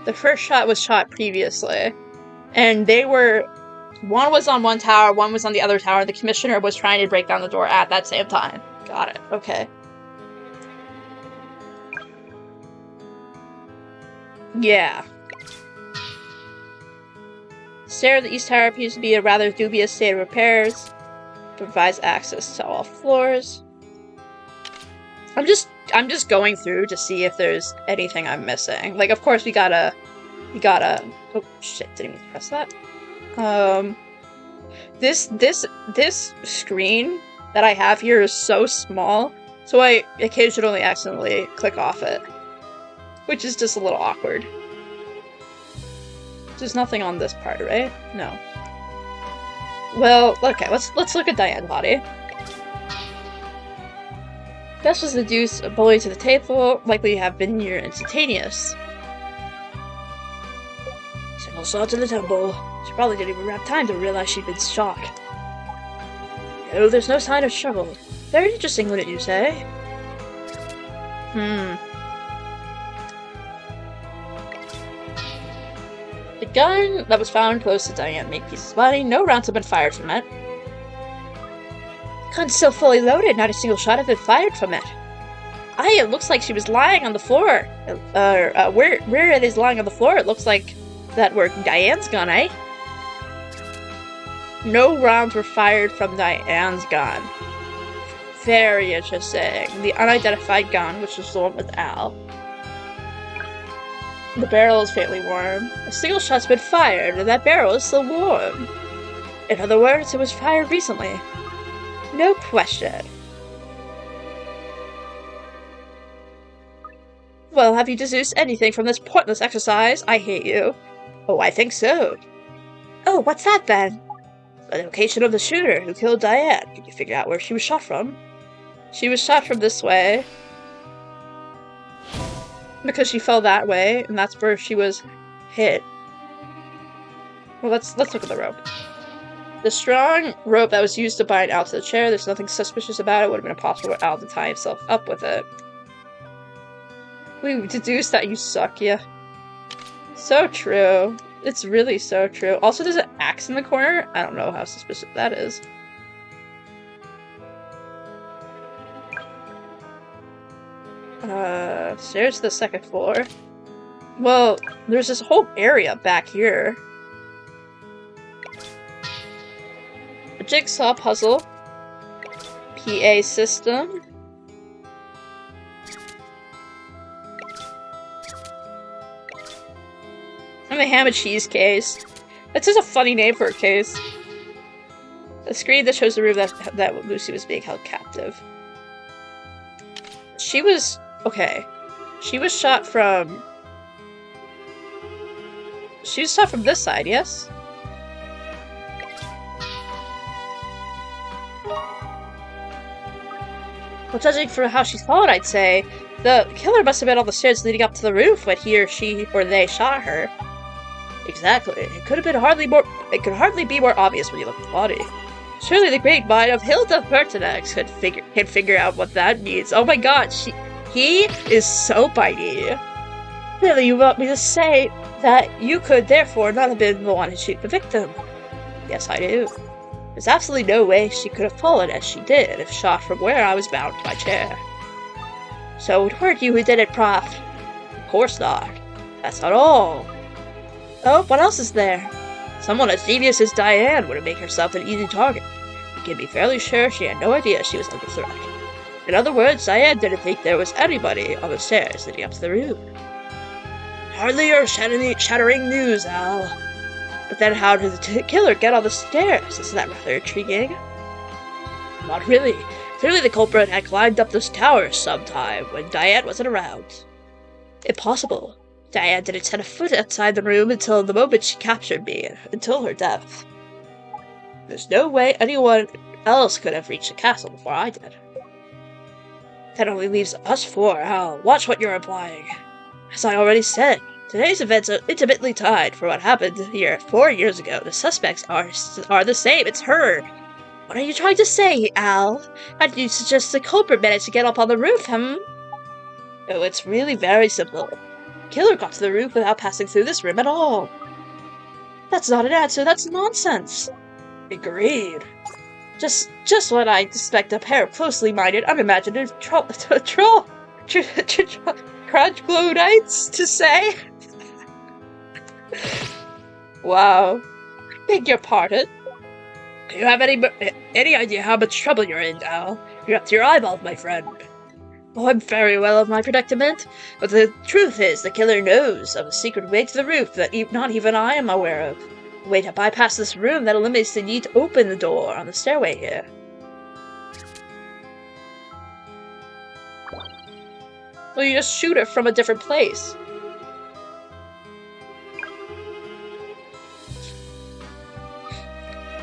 The first shot was shot previously. And they were... One was on one tower, one was on the other tower. The commissioner was trying to break down the door at that same time. Got it. Okay. Yeah. Stair of the East Tower appears to be a rather dubious state of repairs. Provides access to all floors. I'm just going through to see if there's anything I'm missing. Like, of course we gotta oh shit, didn't even press that. This screen that I have here is so small, so I occasionally accidentally click off it. Which is just a little awkward. There's nothing on this part, right? No. Well, okay, let's look at Diane's body. Bess was seduced, bullied to the table, likely have been near instantaneous. Single shot to the temple. She probably didn't even have time to realize she'd been shocked. No, there's no sign of struggle. Very interesting, wouldn't you say? The gun that was found close to Diane Makepeace's body, no rounds have been fired from it. The gun's still fully loaded, not a single shot has been fired from it. Aye, it looks like she was lying on the floor. Where it is lying on the floor, it looks like that were Diane's gun, eh? No rounds were fired from Diane's gun. Very interesting. The unidentified gun, which was the one with Al. The barrel is faintly warm. A single shot's been fired, and that barrel is still warm. In other words, it was fired recently. No question. Well, have you deduced anything from this pointless exercise? I hate you. Oh, I think so. Oh, what's that then? The location of the shooter who killed Diane. Can you figure out where she was shot from? She was shot from this way. Because she fell that way, and that's where she was hit. Well, let's look at the rope. The strong rope that was used to bind Al to the chair, there's nothing suspicious about it. Would have been impossible for Al to tie himself up with it. We deduced that you suck, yeah. So true. It's really so true. Also, there's an axe in the corner. I don't know how suspicious that is. Stairs to the second floor. Well, there's this whole area back here. A jigsaw puzzle. PA system. And the ham and cheese case. That's just a funny name for a case. A screen that shows the room that Lucy was being held captive. She was... okay. She was shot from... she was shot from this side, yes? Well, judging from how she's fallen, I'd say the killer must have been on the stairs leading up to the roof when he or she or they shot her. Exactly. It could hardly be more obvious when you look at the body. Surely the great mind of Hilda Pertinax can figure out what that means. Oh my god, he is so bitey. Really, you want me to say that you could therefore not have been the one to shoot the victim? Yes, I do. There's absolutely no way she could have fallen as she did if shot from where I was bound to my chair. So it weren't you who did it, Prof? Of course not. That's not all. Oh, what else is there? Someone as devious as Diane would make herself an easy target. You can be fairly sure she had no idea she was under threat. In other words, Diane didn't think there was anybody on the stairs leading up to the room. Hardly your shattering news, Al. But then how did the killer get on the stairs? Isn't that rather intriguing? Not really. Clearly the culprit had climbed up this tower sometime when Diane wasn't around. Impossible. Diane didn't set a foot outside the room until the moment she captured me, until her death. There's no way anyone else could have reached the castle before I did. That only leaves us four, Al. Watch what you're implying. As I already said, today's events are intimately tied for what happened here 4 years ago. The suspects are the same. It's her. What are you trying to say, Al? How did you suggest the culprit managed to get up on the roof, Oh, it's really very simple. The killer got to the roof without passing through this room at all. That's not an answer. That's nonsense. Agreed. Just what I expect a pair of closely minded, unimaginative crunch glow knights to say. Wow. Beg your pardon. Do you have any idea how much trouble you're in, Al? You're up to your eyeballs, my friend. Oh, I'm very well of my predicament, but the truth is the killer knows of a secret way to the roof that not even I am aware of. A way to bypass this room that eliminates the need to open the door on the stairway here. Well, you just shoot it from a different place.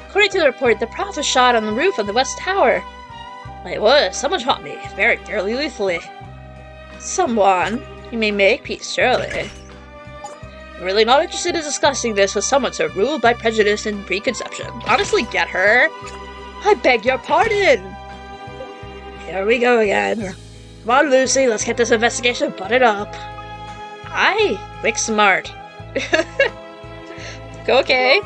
According to the report, the Prof was shot on the roof of the West Tower. It was. Someone shot me. Very fairly lethally. Someone? You may make peace, surely. I'm really not interested in discussing this with someone so ruled by prejudice and preconception. Honestly, get her? I beg your pardon! Here we go again. Come on, Lucy, let's get this investigation buttoned up. Aye, quick smart. Okay.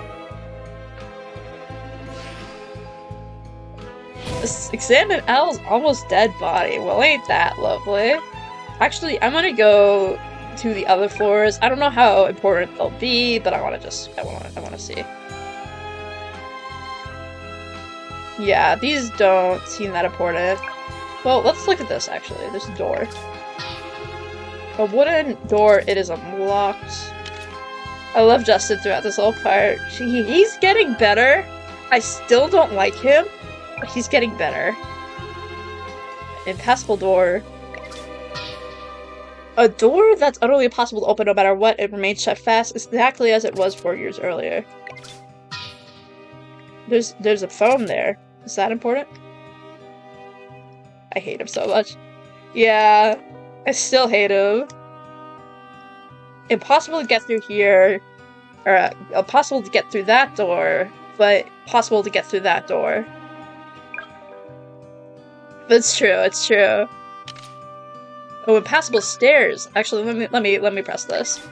Let's examine Al's almost dead body. Well, ain't that lovely? Actually, I'm gonna go to the other floors. I don't know how important they'll be, but I wanna see. Yeah, these don't seem that important. Well, let's look at this, actually. There's a door. A wooden door. It is unlocked. I love Justin throughout this whole part. He's getting better. I still don't like him, but he's getting better. Impassable door. A door that's utterly impossible to open no matter what. It remains shut fast exactly as it was 4 years earlier. There's a phone there. Is that important? I hate him so much. Yeah, I still hate him. Impossible to get through here. Or, impossible to get through that door, but possible to get through that door. It's true, it's true. Oh, impassable stairs. Actually, let me press this.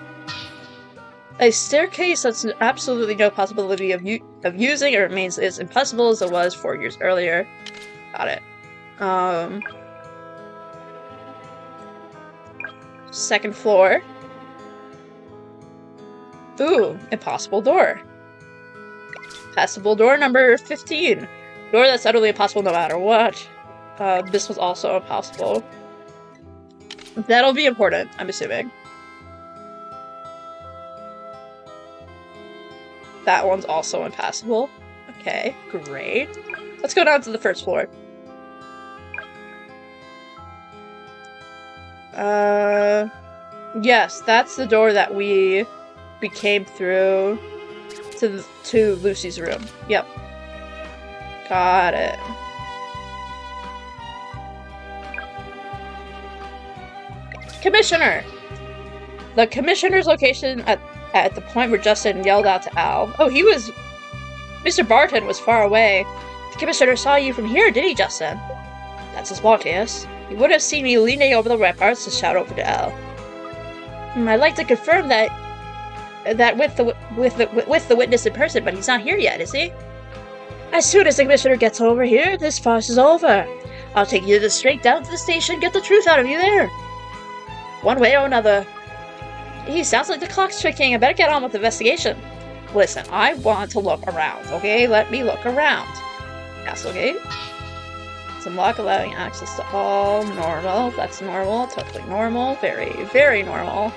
A staircase that's absolutely no possibility of using. It remains as impossible as it was 4 years earlier. Got it. Second floor. Ooh, impossible door. Passable door number 15. Door that's utterly impossible no matter what. This was also impossible. That'll be important, I'm assuming. That one's also impassable. Okay, great. Let's go down to the first floor. Yes, that's the door that we came through to Lucy's room. Yep. Got it. Commissioner! The commissioner's location at the point where Justin yelled out to Al. Oh, he was... Mr. Barton was far away. The commissioner saw you from here, did he, Justin? That's a spot, yes. He would have seen me leaning over the ramparts to shout over to Al. I'd like to confirm that with the witness in person, but he's not here yet, is he? As soon as the commissioner gets over here, this farce is over. I'll take you straight down to the station and get the truth out of you there. One way or another. He sounds like the clock's ticking. I better get on with the investigation. Listen, I want to look around, okay? Let me look around. Castle gate. Some lock allowing access to all. Normal. That's normal. Totally normal. Very, very normal.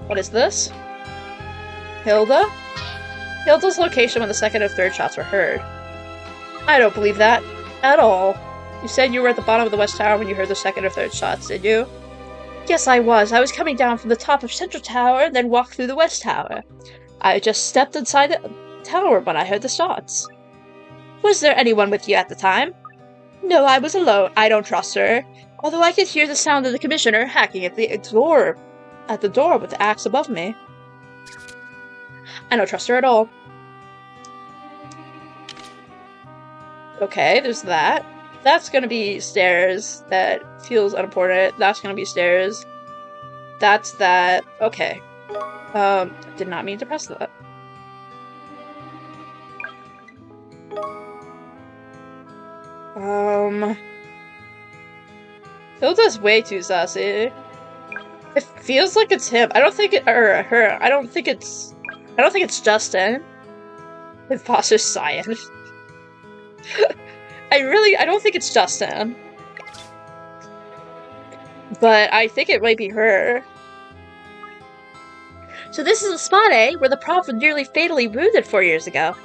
What is this? Hilda? Hilda's location when the second and third shots were heard. I don't believe that. At all. You said you were at the bottom of the West Tower when you heard the second or third shots, did you? Yes, I was. I was coming down from the top of Central Tower and then walked through the West Tower. I just stepped inside the tower when I heard the shots. Was there anyone with you at the time? No, I was alone. I don't trust her. Although I could hear the sound of the commissioner hacking at the door with the axe above me. I don't trust her at all. Okay, there's that. That's gonna be stairs. That feels unimportant. That's gonna be stairs. That's that. Okay. Did not mean to press that. Hilda's way too sassy. It feels like it's him. I don't think it, or her. I don't think it's Justin. Imposter Cyan. I don't think it's Justin. But I think it might be her. So this is the spot, eh? Where the prof was nearly fatally wounded 4 years ago.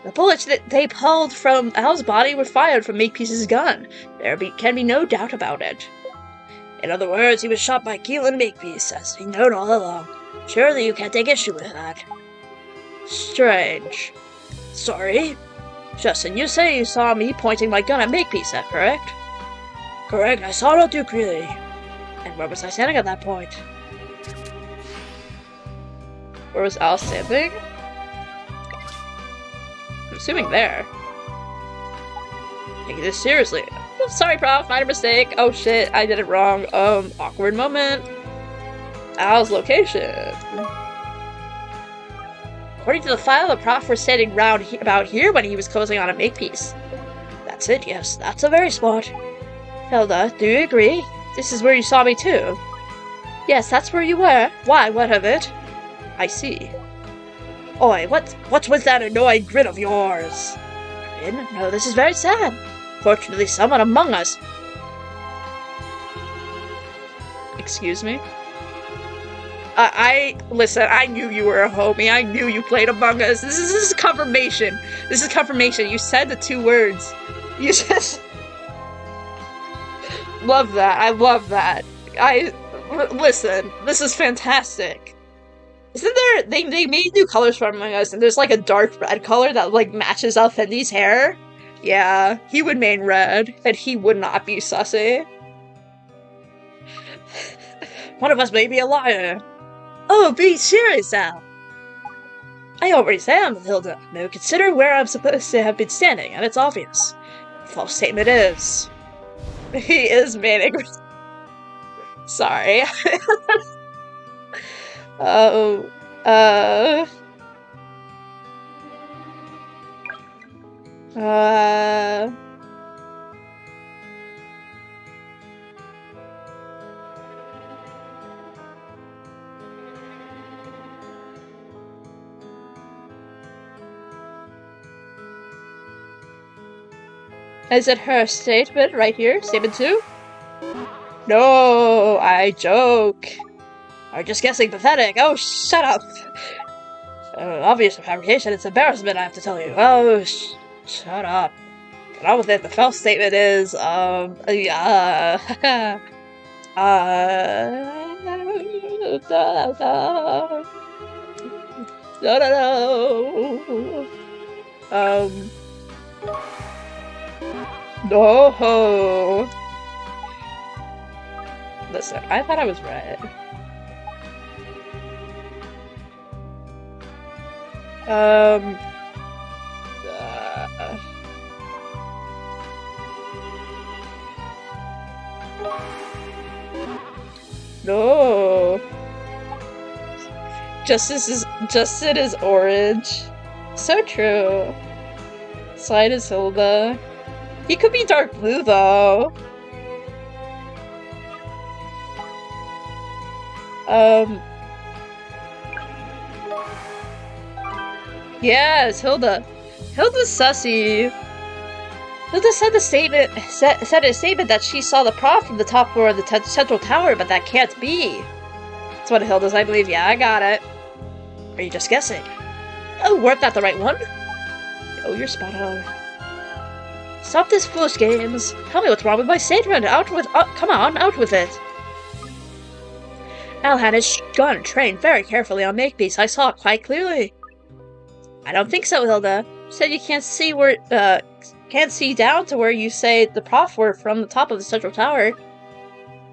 The bullets that they pulled from Al's body were fired from Makepeace's gun. There can be no doubt about it. In other words, he was shot by Keelan Makepeace, as we known all along. Surely you can't take issue with that. Strange. Sorry. Justin, you say you saw me pointing my gun at Makepeace, that correct? Correct, I saw it on Duke Greeley. And where was I standing at that point? Where was Al standing? I'm assuming there. Taking this seriously. Oh, sorry, Prof, minor mistake. Oh shit, I did it wrong. Awkward moment. Al's location. According to the file, the Prof was standing round about here when he was closing on a Makepeace. That's it, yes, that's the very spot. Hilda, do you agree? This is where you saw me too. Yes, that's where you were. Why, what of it? I see. Oi, what's with that annoying grin of yours? Grin? No, this is very sad. Fortunately, someone among us... Excuse me? Listen, I knew you were a homie. I knew you played Among Us. This is confirmation. This is confirmation. You said the 2 words. You just... Love that. I love that. Listen, this is fantastic. Isn't there... They made new colors for Among Us, and there's like a dark red color that like matches ALFENDI's hair. Yeah, he would main red, and he would not be sussy. One of us may be a liar. Oh, be serious, Al. I already am, Hilda. Now consider where I'm supposed to have been standing, and it's obvious. False statement is... He is manning. Sorry. Is it her statement right here? Statement 2? No, I joke. I'm just guessing pathetic. Oh, shut up. Obvious fabrication. It's embarrassment, I have to tell you. Oh, shut up. Get on with it. The false statement is, no. No. Listen, I thought I was right. No. Justice is orange. So true. Slide is Hilda. He could be dark blue though. Yes, Hilda. Hilda's sussy. Hilda said a statement that she saw the prof from the top floor of the central tower, but that can't be. That's one of Hilda's, I believe. Yeah, I got it. Are you just guessing? Oh, weren't that the right one? Oh, you're spot on. Stop this foolish games. Tell me what's wrong with my statement. Come on, out with it. Al had his gun trained very carefully on Makepeace. I saw it quite clearly. I don't think so, Hilda. You said you can't see down to where you say the prof were from the top of the central tower.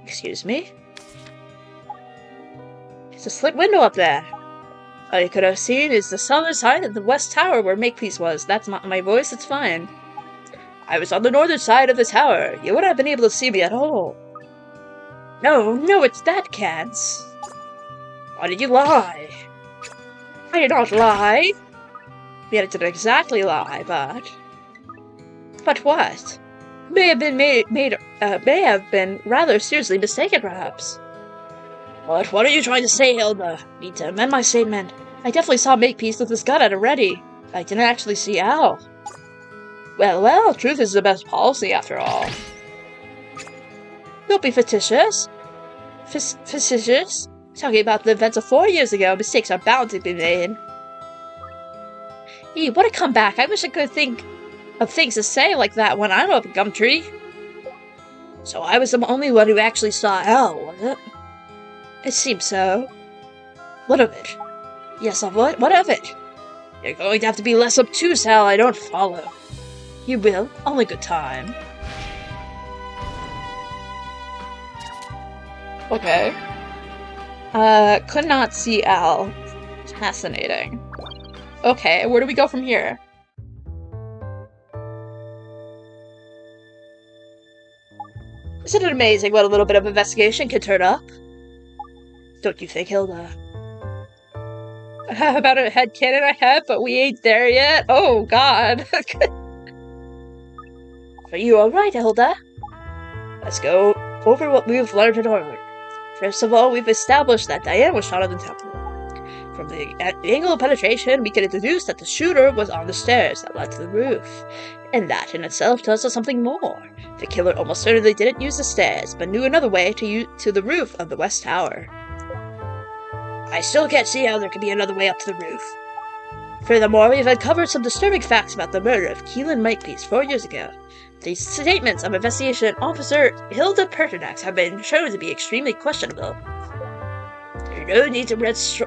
Excuse me? There's a slit window up there. All you could have seen is the southern side of the west tower where Makepeace was. That's not my voice, it's fine. I was on the northern side of the tower. You wouldn't have been able to see me at all. No, it's that cat's. Why did you lie? I did not lie. I didn't exactly lie, but... But what? May have been rather seriously mistaken, perhaps. What are you trying to say, Hilda? Need to amend my statement. I definitely saw Makepeace with his gun at it ready. I didn't actually see Al. Well, truth is the best policy, after all. Don't be fictitious. Facetious? Talking about the events of 4 years ago, mistakes are bound to be made. What a comeback. I wish I could think of things to say like that when I'm up a gum tree. So I was the only one who actually saw Al, was it? It seems so. What of it? Yes, of what? What of it? You're going to have to be less obtuse, Al. I don't follow. You will. Only good time. Okay. Could not see Al. Fascinating. Okay, where do we go from here? Isn't it amazing what a little bit of investigation can turn up? Don't you think, Hilda? About a headcanon I have, but we ain't there yet? Oh, God. Are you alright, Hilda? Let's go over what we've learned in order. First of all, we've established that Diane was shot at the temple. From the angle of penetration, we can deduce that the shooter was on the stairs that led to the roof. And that in itself tells us something more. The killer almost certainly didn't use the stairs, but knew another way to the roof of the West Tower. I still can't see how there could be another way up to the roof. Furthermore, we've uncovered some disturbing facts about the murder of Keelan Makepeace 4 years ago. These statements of investigation officer Hilda Pertinax have been shown to be extremely questionable. There's no need to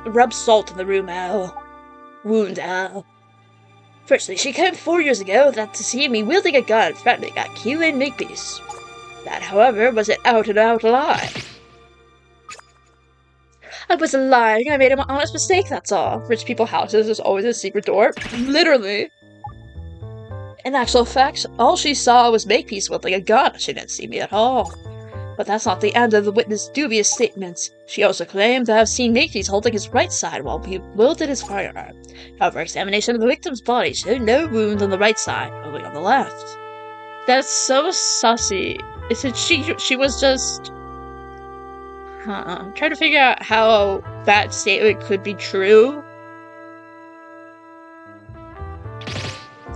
rub salt in the wound, Al. Firstly, she came 4 years ago to see me wielding a gun threatening at Keelan Makepeace. That, however, was an out-and-out lie. I wasn't lying, I made an honest mistake, that's all. Rich people houses, there's always a secret door. Literally. In actual fact, all she saw was Makepeace wielding a gun. She didn't see me at all. But that's not the end of the witness' dubious statements. She also claimed to have seen Makepeace holding his right side while he wielded his firearm. However, examination of the victim's body showed no wound on the right side, only on the left. That's so sussy. Is it she was just... I'm trying to figure out how that statement could be true.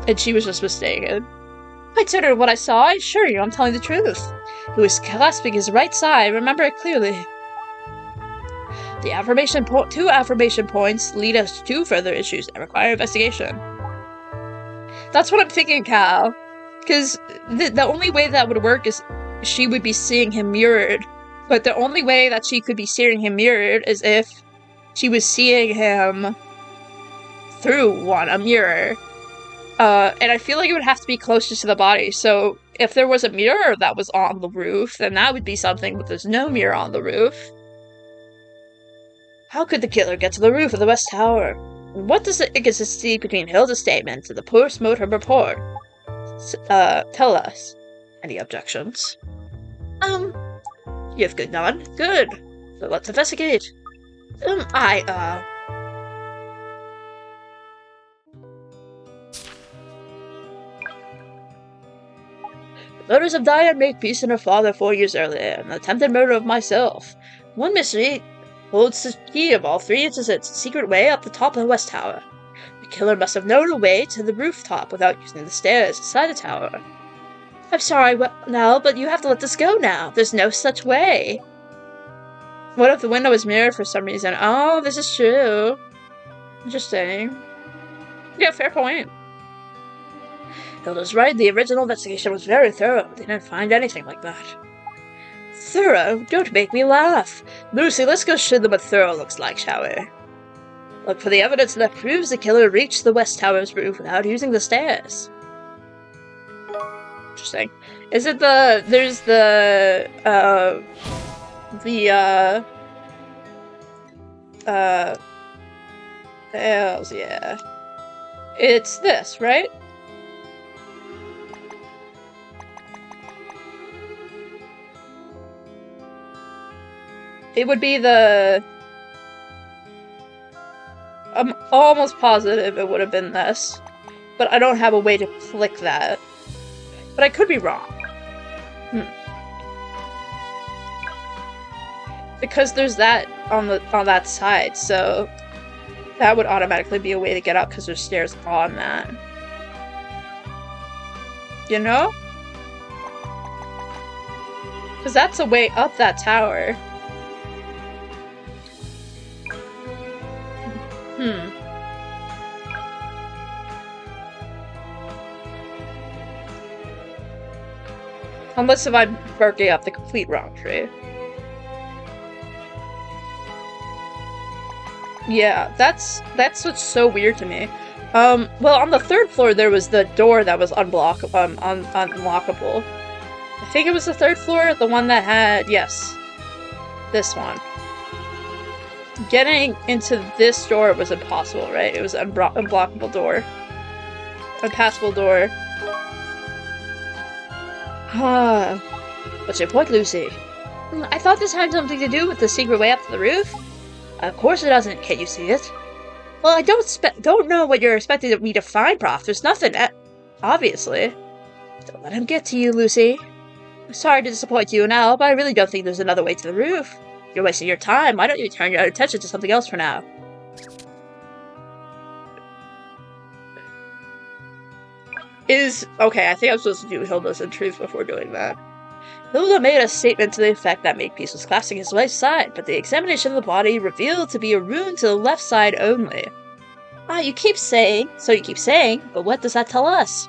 And she was just mistaken. Considering what I saw, I assure you I'm telling the truth. He was clasping his right side, remember it clearly. Two affirmation points lead us to two further issues that require investigation. That's what I'm thinking, Cal. Because the only way that would work is she would be seeing him mirrored. But the only way that she could be seeing him mirrored is if she was seeing him through a mirror. And I feel like it would have to be closer to the body. So if there was a mirror that was on the roof, then that would be something, but there's no mirror on the roof. How could the killer get to the roof of the West Tower? What does the inconsistency between Hilda's statement and the post-mortem report tell us? Any objections? You have good none. Good. So let's investigate. The murders of Diane Makepeace and her father 4 years earlier, and the attempted murder of myself. One mystery holds the key of all three incidents, a secret way up the top of the West Tower. The killer must have known a way to the rooftop without using the stairs inside the tower. I'm sorry, Nell, but you have to let this go now. There's no such way. What if the window is mirrored for some reason? Oh, this is true. Interesting. Yeah, fair point. Hilda's right, the original investigation was very thorough. They didn't find anything like that. Thorough? Don't make me laugh. Lucy, let's go show them what thorough looks like, shall we? Look for the evidence that proves the killer reached the West Tower's roof without using the stairs. Interesting. Is it there's yeah. It's this, right? It would be I'm almost positive it would have been this, but I don't have a way to click that. But I could be wrong. Because there's that on that side, so that would automatically be a way to get up because there's stairs on that. You know? Because that's a way up that tower. Unless if I'm barking up the complete wrong tree. Yeah, that's what's so weird to me. Well, on the third floor there was the door that was unlockable. I think it was the third floor, the one that had, yes, this one. Getting into this door was impossible, right? It was an unblockable door. Unpassable door. What's your point, Lucy? I thought this had something to do with the secret way up to the roof. Of course it doesn't. Can't you see it? Well, I don't know what you're expecting me to find, Prof. There's nothing, obviously. Don't let him get to you, Lucy. I'm sorry to disappoint you now, but I really don't think there's another way to the roof. You're wasting your time. Why don't you turn your attention to something else for now? Okay, I think I'm supposed to do Hilda's in truth before doing that. Hilda made a statement to the effect that Makepeace was clasping his right side, but the examination of the body revealed to be a wound to the left side only. You keep saying, but what does that tell us?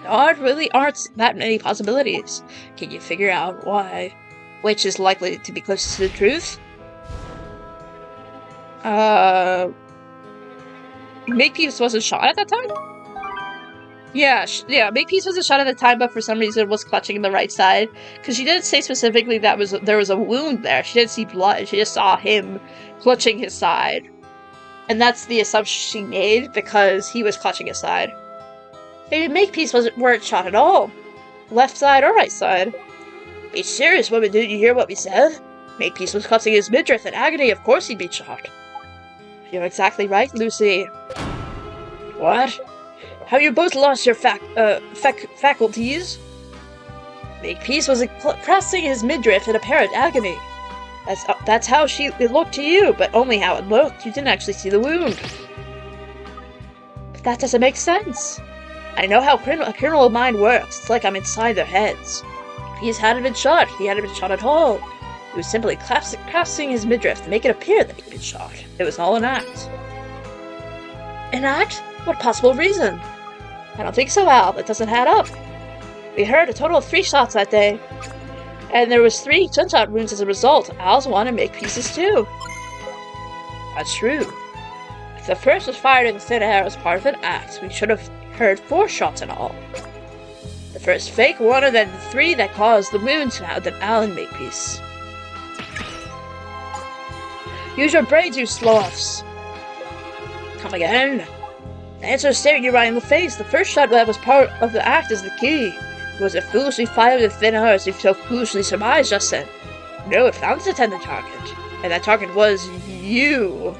There really aren't that many possibilities. Can you figure out why? Which is likely to be closest to the truth? Makepeace wasn't shot at that time? Yeah, Makepeace wasn't shot at the time, but for some reason was clutching the right side. Because she didn't say specifically that there was a wound there. She didn't see blood. She just saw him clutching his side. And that's the assumption she made because he was clutching his side. Maybe Makepeace weren't shot at all. Left side or right side. Be serious, woman, didn't you hear what we said? Makepeace was clutching his midriff in agony, of course he'd be shot. You're exactly right, Lucy. What? Have you both lost your faculties? Makepeace was pressing his midriff in apparent agony. That's how it looked to you, but only how it looked. You didn't actually see the wound. But that doesn't make sense. I know how a criminal mind works. It's like I'm inside their heads. He hadn't been shot. He hadn't been shot at all. He was simply crossing his midriff to make it appear that he'd been shot. It was all an act. An act? What possible reason? I don't think so, Al. That doesn't add up. We heard a total of 3 shots that day. And there was 3 gunshot wounds as a result. Al's one and Makepeace's 2. That's true. If the first was fired in the thin air as part of an act, we should have heard 4 shots in all. The first fake one and then the 3 that caused the wounds found in Al and Makepeace. Use your brains, you sloths! Come again? The answer is staring you right in the face. The first shot that was part of the act is the key. Was it foolishly fired in thin air as you so foolishly surmised just then? No, it found its intended target. And that target was you.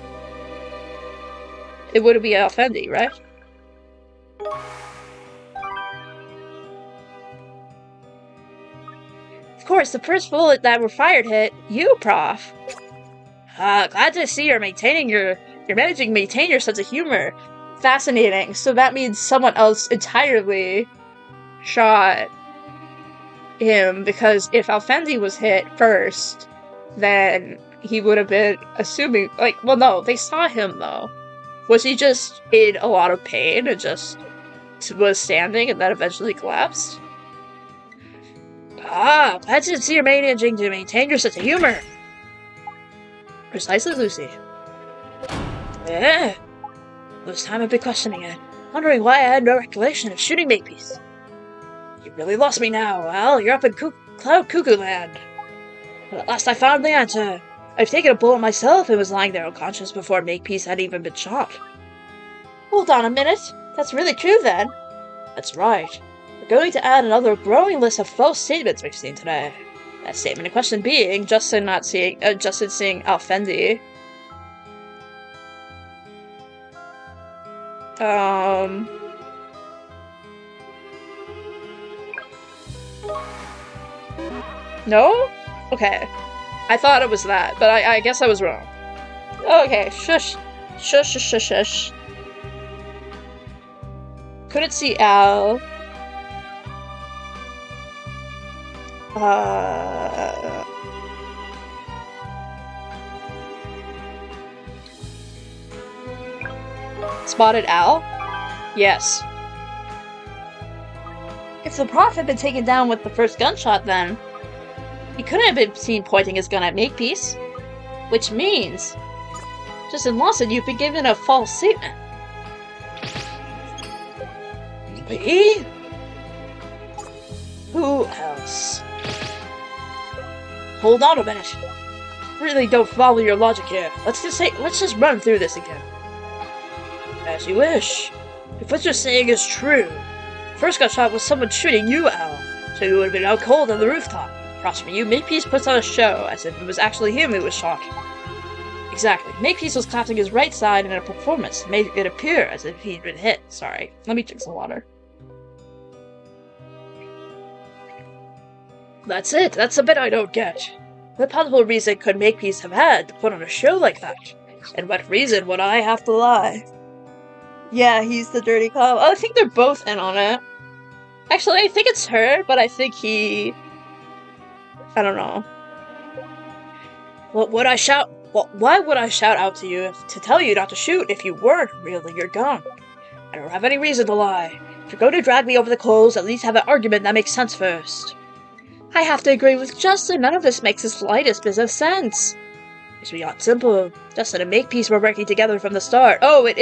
It would be ALFENDI, right? Of course, the first bullet that were fired hit you, Prof. Glad to see you're managing to maintain your sense of humor. Fascinating. So that means someone else entirely shot him, because if ALFENDI was hit first, then he would have been assuming, like, well, no, they saw him, though. Was he just in a lot of pain and just was standing and then eventually collapsed? Glad to see you're managing to maintain your sense of humor. Precisely, Lucy. Lose time I've been questioning it, wondering why I had no recollection of shooting Makepeace. You really lost me now, Al. You're up in Cloud Cuckoo Land. But at last I found the answer. I've taken a bullet myself and was lying there unconscious before Makepeace had even been shot. Hold on a minute. That's really true, then. That's right. We're going to add another growing list of false statements we've seen today. That statement in question being Justin seeing ALFENDI. No? Okay. I thought it was that, but I guess I was wrong. Okay, shush. Shush, shush, shush, shush. Couldn't see Al. Spotted Al? Yes. If the Prof had been taken down with the first gunshot, then he couldn't have been seen pointing his gun at Makepeace. Which means, Justin Lawson, you've been given a false statement. Me? Who else? Hold on a minute. Really don't follow your logic here. Let's just run through this again. As you wish. If what you're saying is true, the first gunshot was someone shooting you, Al, so you would have been out cold on the rooftop. Across from you, Makepeace puts on a show, as if it was actually him who was shot. Exactly. Makepeace was clapping his right side in a performance to make it appear as if he'd been hit. Sorry. Let me drink some water. That's it. That's the bit I don't get. What possible reason could Makepeace have had to put on a show like that? And what reason would I have to lie? Yeah, he's the dirty cop. Oh, I think they're both in on it. Actually, I think it's her, but I think he... I don't know. What would I shout? Why would I shout out to you to tell you not to shoot if you weren't reeling your gun? I don't have any reason to lie. If you're going to drag me over the coals, at least have an argument that makes sense first. I have to agree with Justin. None of this makes the slightest bit of sense. It's beyond simple. Justin and Makepeace were working together from the start. Oh, it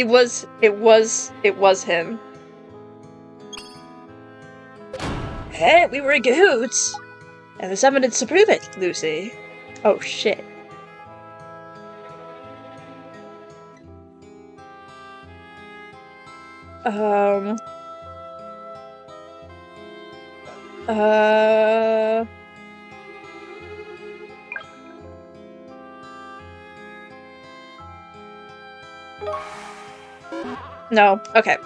was him. Hey, we were in cahoots. And there's evidence to prove it, Lucy. Oh, shit. No. Okay.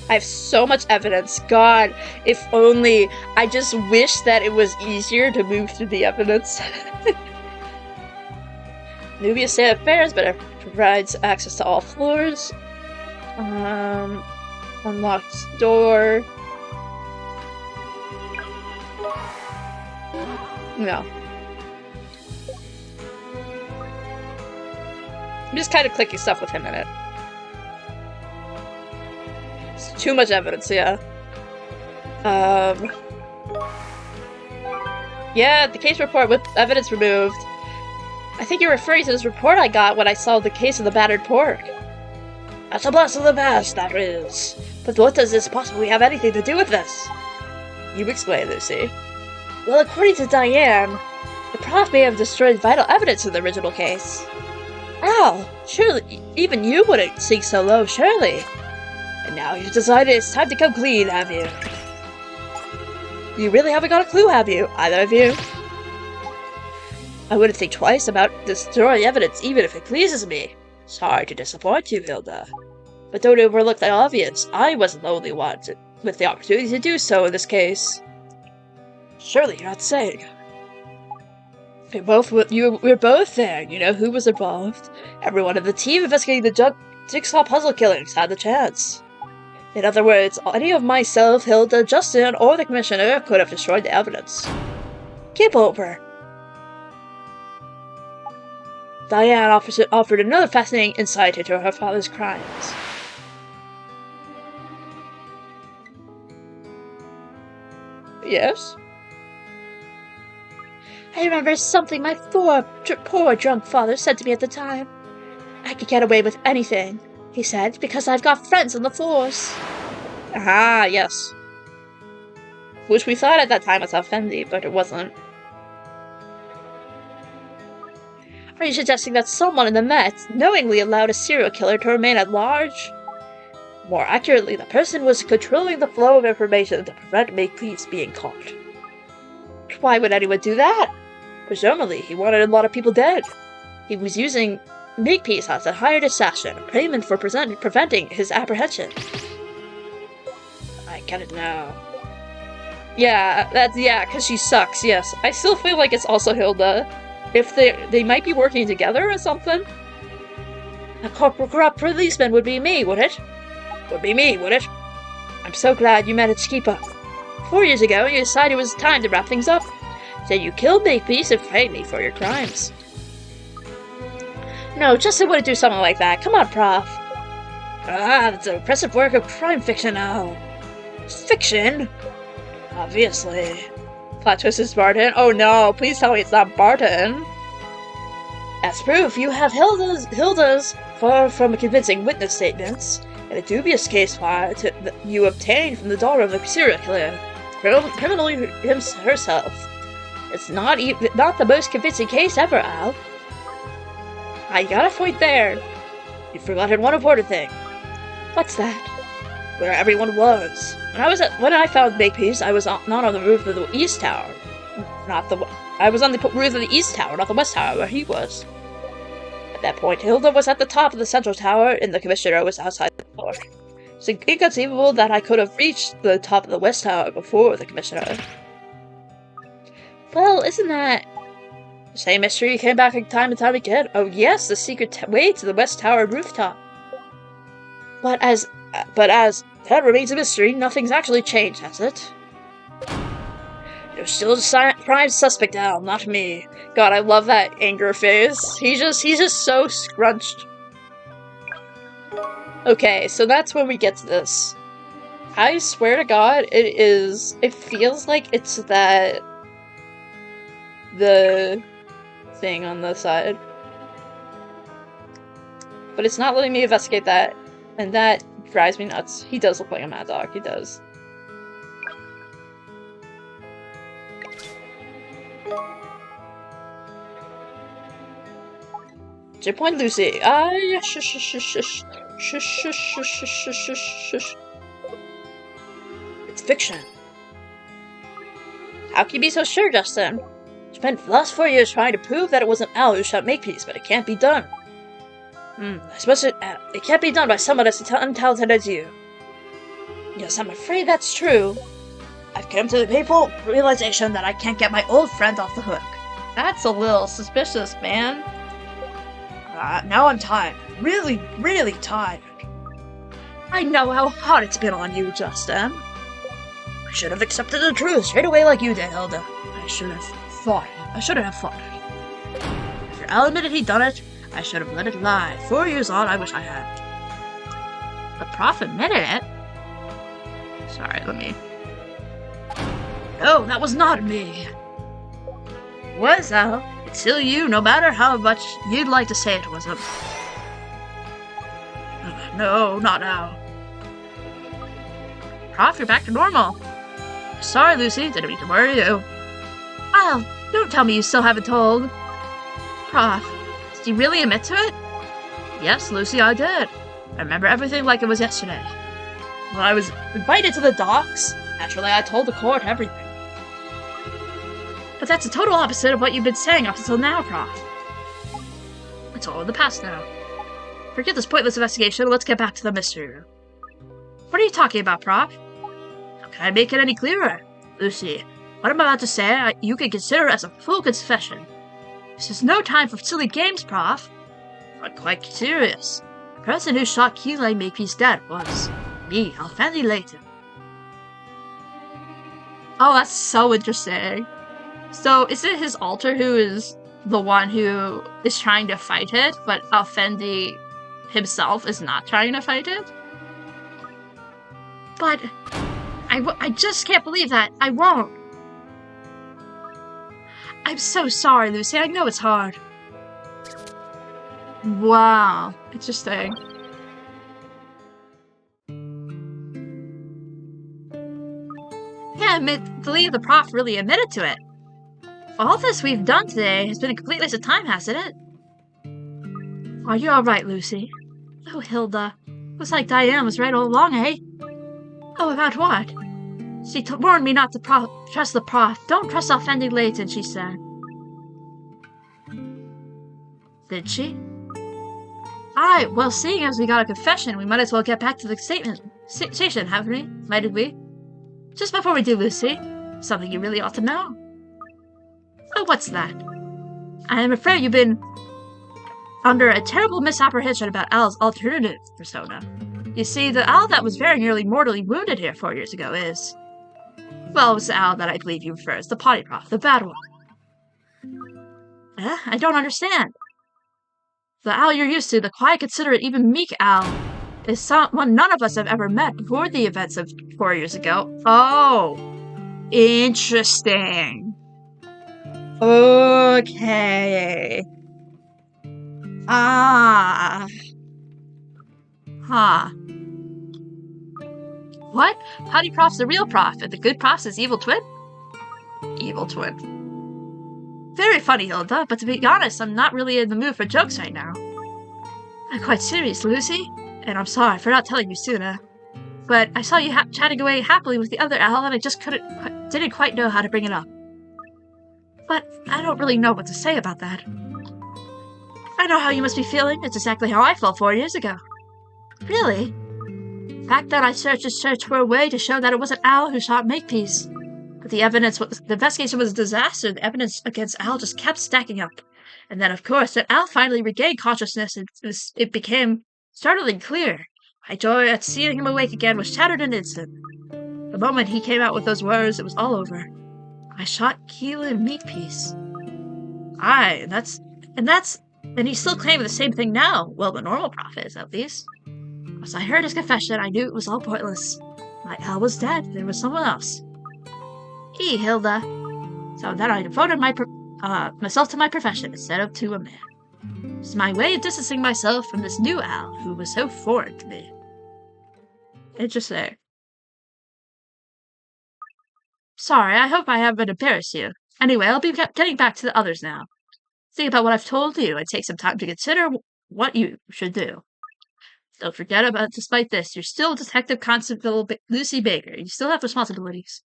I have so much evidence. God, if only. I just wish that it was easier to move through the evidence. Nubia's state of affairs, but it provides access to all floors. Unlocked door. No. I'm just kind of clicking stuff with him in it. It's too much evidence, yeah. Yeah, the case report with evidence removed. I think you're referring to this report I got when I saw the case of the battered pork. That's a blast of the past, that is. But what does this possibly have anything to do with this? You explain, Lucy. Well, according to Diane, the prof may have destroyed vital evidence in the original case. Al, surely, even you wouldn't sink so low, surely. And now you've decided it's time to come clean, have you? You really haven't got a clue, have you? Either of you? I wouldn't think twice about destroying evidence, even if it pleases me. Sorry to disappoint you, Hilda. But don't overlook the obvious. I wasn't the only one with the opportunity to do so in this case. Surely you're not saying. We're both there. You know who was involved. Everyone in the team investigating the Jigsaw puzzle killings had the chance. In other words, any of myself, Hilda, Justin, or the Commissioner could have destroyed the evidence. Keep over. Diane offered another fascinating insight into her father's crimes. Yes? I remember something my poor drunk father said to me at the time. I could get away with anything, he said, because I've got friends on the force. Ah, yes. Which we thought at that time was ALFENDI, but it wasn't. Are you suggesting that someone in the Met knowingly allowed a serial killer to remain at large? More accurately, the person was controlling the flow of information to prevent Makepeace being caught. Why would anyone do that? Presumably, he wanted a lot of people dead. He was using Makepeace as a hired assassin, a payment for preventing his apprehension. I get it now. Yeah, because she sucks, yes. I still feel like it's also Hilda. If they might be working together or something. A corrupt policeman would be me, would it? Would be me, would it? I'm so glad you managed to keep up. 4 years ago, you decided it was time to wrap things up. So you killed Makepeace and framed me for your crimes. No, Justin wouldn't do something like that. Come on, Prof. Ah, that's an impressive work of crime fiction now. Fiction? Obviously. Plot twist is Barton. Oh no, please tell me it's not Barton. As proof, you have Hilda's far from convincing witness statements, and a dubious case file you obtained from the daughter of the serial killer, criminally herself. It's not the most convincing case ever, Al. I got a point there. You've forgotten one important thing. What's that? Where everyone was. When I found Makepeace, I was not on the roof of the East Tower. I was on the roof of the East Tower, not the West Tower, where he was. At that point, Hilda was at the top of the Central Tower, and the Commissioner was outside the tower. It's inconceivable that I could have reached the top of the West Tower before the Commissioner. Well, isn't that the same mystery came back time and time again? Oh yes, the secret way to the West Tower rooftop. But as that remains a mystery, nothing's actually changed, has it? You're still the prime suspect, Al, not me. God, I love that anger face. He's just so scrunched. Okay, so that's when we get to this. I swear to God, it feels like it's the thing on the side. But it's not letting me investigate that, and that drives me nuts. He does look like a mad dog, he does. Chip Point Lucy. Shush. It's fiction. How can you be so sure, Justin? Spent the last 4 years trying to prove that it wasn't Al who shot Makepeace, but it can't be done. I suppose it can't be done by someone as untalented as you. Yes, I'm afraid that's true. I've come to the painful realization that I can't get my old friend off the hook. That's a little suspicious, man. Now I'm tired. Really, really tired. I know how hard it's been on you, Justin. I should have accepted the truth straight away like you did, Hilda. I should have fought him. I shouldn't have fought him. If Al admitted he'd done it, I should have let it lie. 4 years on, I wish I had. The Prof admitted it? Sorry, let me... No, that was not me. Was Al? It's still you, no matter how much you'd like to say it wasn't. No, not now. Prof, you're back to normal. Sorry, Lucy, didn't mean to worry you. Al, don't tell me you still haven't told. Prof, did you really admit to it? Yes, Lucy, I did. I remember everything like it was yesterday. When I was invited to the docks, naturally I told the court everything. But that's the total opposite of what you've been saying up until now, Prof. It's all in the past now. Forget this pointless investigation, let's get back to the mystery room. What are you talking about, Prof? How can I make it any clearer? Lucy, what I'm about to say, you can consider as a full confession. This is no time for silly games, Prof. I'm quite serious. The person who shot Keeley Makepeace dead was me, ALFENDI Layton. Oh, that's so interesting. So, is it his alter who is the one who is trying to fight it, but ALFENDI himself is not trying to fight it? But I just can't believe that. I won't. I'm so sorry, Lucy. I know it's hard. Wow. Interesting. Yeah, the Prof really admitted to it. All this we've done today has been a complete waste of time, hasn't it? Are you alright, Lucy? Oh, Hilda. Looks like Diane was right all along, eh? Oh, about what? She warned me not to trust the Prof. Don't trust ALFENDI Layton, she said. Did she? Aye, well, seeing as we got a confession, we might as well get back to the station, haven't we? Mightn't we? Just before we do, Lucy, something you really ought to know. Oh, what's that? I am afraid you've been under a terrible misapprehension about Al's alternative persona. You see, the Al that was very nearly mortally wounded here 4 years ago is... Well, it was the Al that I believe you refer as the potty prof, the bad one. I don't understand. The Al you're used to, the quiet, considerate, even meek Al, is someone none of us have ever met before the events of 4 years ago. Oh, interesting. Okay. Ah. Huh. What? Potty Prof's the real prof, and the good prof's his evil twin? Evil twin. Very funny, Hilda, but to be honest, I'm not really in the mood for jokes right now. I'm quite serious, Lucy, and I'm sorry for not telling you sooner. But I saw you chatting away happily with the other Al, and I just didn't quite know how to bring it up. But I don't really know what to say about that. I know how you must be feeling. It's exactly how I felt 4 years ago. Really? Back then, I searched for a way to show that it wasn't Al who shot Makepeace. But the investigation was a disaster. The evidence against Al just kept stacking up. And then, of course, when Al finally regained consciousness, it became startlingly clear. My joy at seeing him awake again was shattered in an instant. The moment he came out with those words, it was all over. I shot Keeley Makepeace. Aye, and he's still claiming the same thing now. Well, the normal prof is, at least. As I heard his confession, I knew it was all pointless. My Al was dead. There was someone else. Hilda. So then I devoted myself to my profession instead of to a man. It's my way of distancing myself from this new Al who was so foreign to me. Interesting. Sorry, I hope I haven't embarrassed you. Anyway, I'll be getting back to the others now. Think about what I've told you and take some time to consider what you should do. Don't forget about, despite this, you're still Detective Constable Lucy Baker. You still have responsibilities.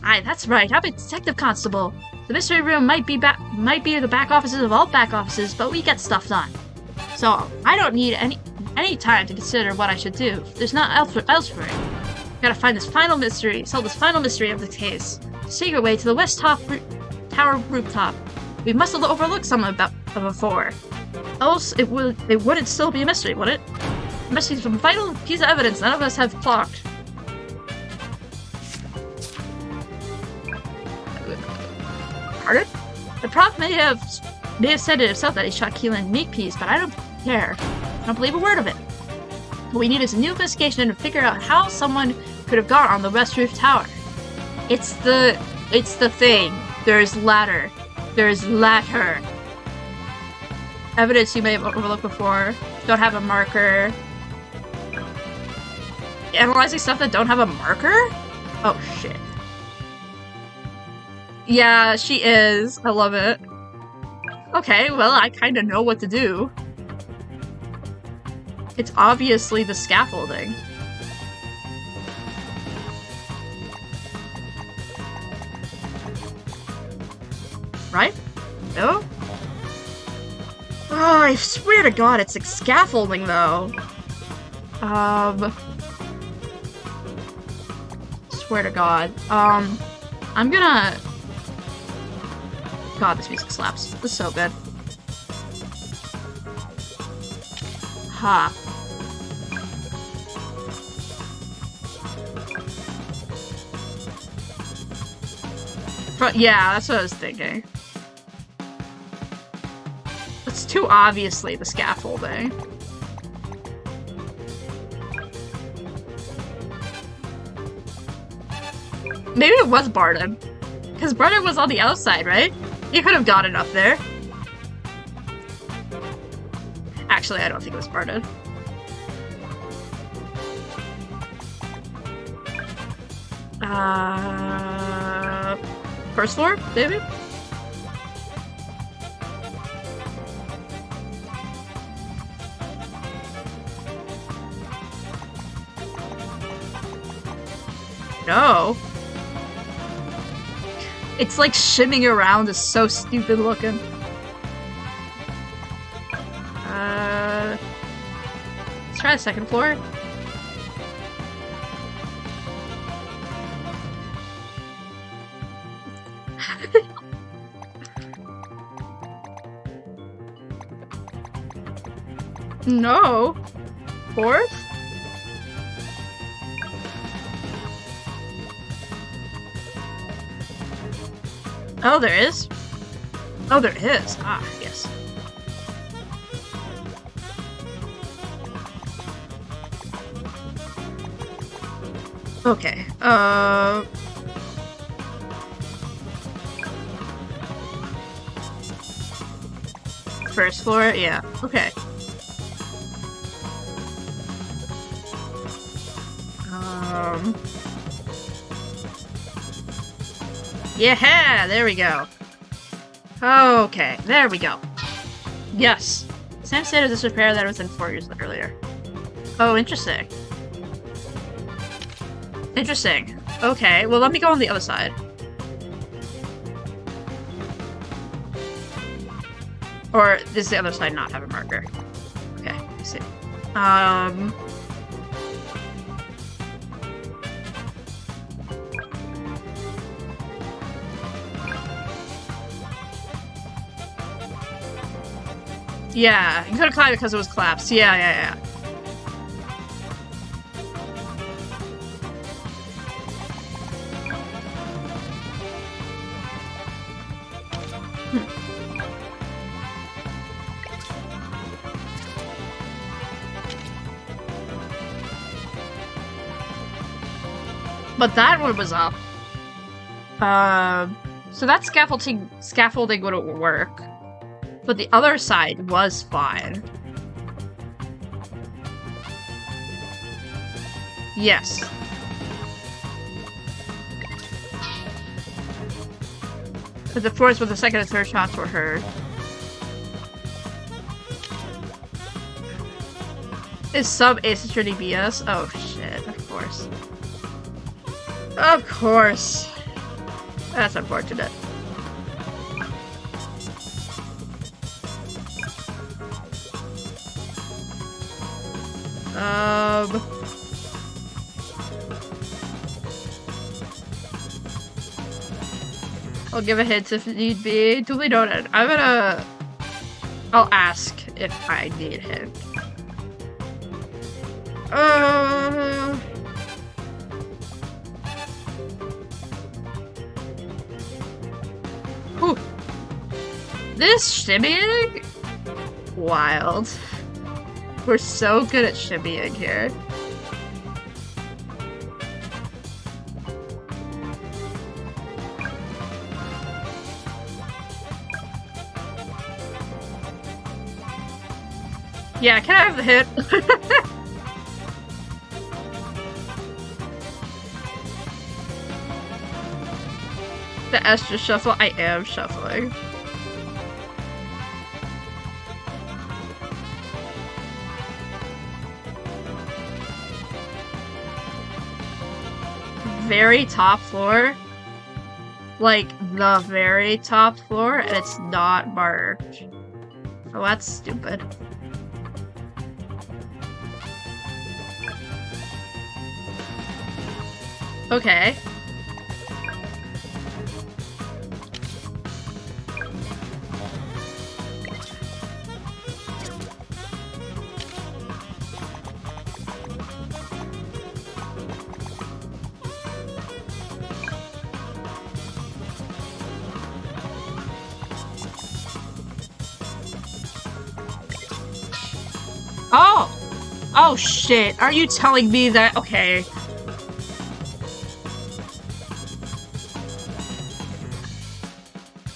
Aye, that's right. I'm a detective constable. The mystery room might be the back offices of all back offices, but we get stuff done. So I don't need any time to consider what I should do. There's not else for it. Gotta find this final mystery, solve this final mystery of the case. The secret way to the west tower rooftop. We must have overlooked some of before. Else it wouldn't still be a mystery, would it? It must be some vital piece of evidence none of us have clocked. The prof may have said it himself that he shot Keelan Makepeace, but I don't care. I don't believe a word of it. What we need is a new investigation to figure out how someone could have gone on the West Roof Tower. It's the thing. There's ladder. There's ladder. Evidence you may have overlooked before. Don't have a marker. Analyzing stuff that don't have a marker? Oh shit. Yeah, she is. I love it. Okay, well, I kind of know what to do. It's obviously the scaffolding. Right? No? Oh, I swear to God, it's like scaffolding, though. Swear to God. I'm gonna... God, this music slaps. This is so good. Ha. But yeah, that's what I was thinking. It's too obviously the scaffolding. Maybe it was Barton. Because Barton was on the outside, right? He could have gotten up there. Actually, I don't think it was Barton. First floor, maybe? No. It's like shimming around is so stupid looking. Let's try the second floor. No. Fourth? Oh, there is? Oh, there is. Ah, yes. Okay, first floor? Yeah, okay. Yeah, there we go. Okay, there we go. Yes. Sam said of this repair that was in 4 years earlier. Oh, interesting. Interesting. Okay, well let me go on the other side. Or does the other side not have a marker? Okay, let's see. Yeah, you could have climbed it because it was collapsed. Yeah. But that one was up. So that scaffolding wouldn't work. But the other side was fine. Yes. But the fourth, with the second and third shots were heard. Is sub asymmetry BS? Oh shit, of course. Of course. That's unfortunate. I'll give a hint if need be. Duly noted. I'll ask if I need a hint. Ooh. This shimmying? Wild. We're so good at shimmying here. Yeah, can I have the hit? The extra shuffle? I am shuffling. Very top floor. Like, the very top floor, and it's not marked. Oh, that's stupid. Okay. Oh! Oh shit, are you telling me that? Okay.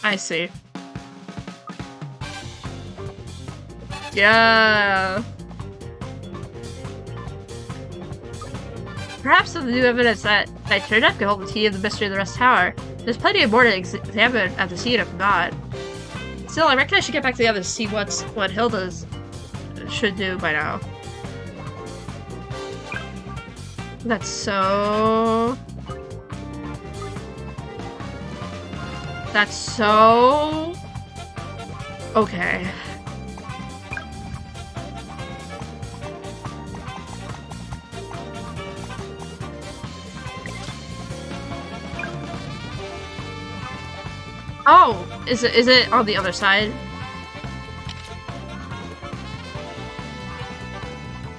I see. Yeah. Perhaps with the new evidence that I turned up can hold the key of the mystery of the Rest Tower. There's plenty more to examine at the scene if not. Still, I reckon I should get back to the others to see what Hilda's should do by now. That's so... That's so... Okay. Oh! Is it on the other side?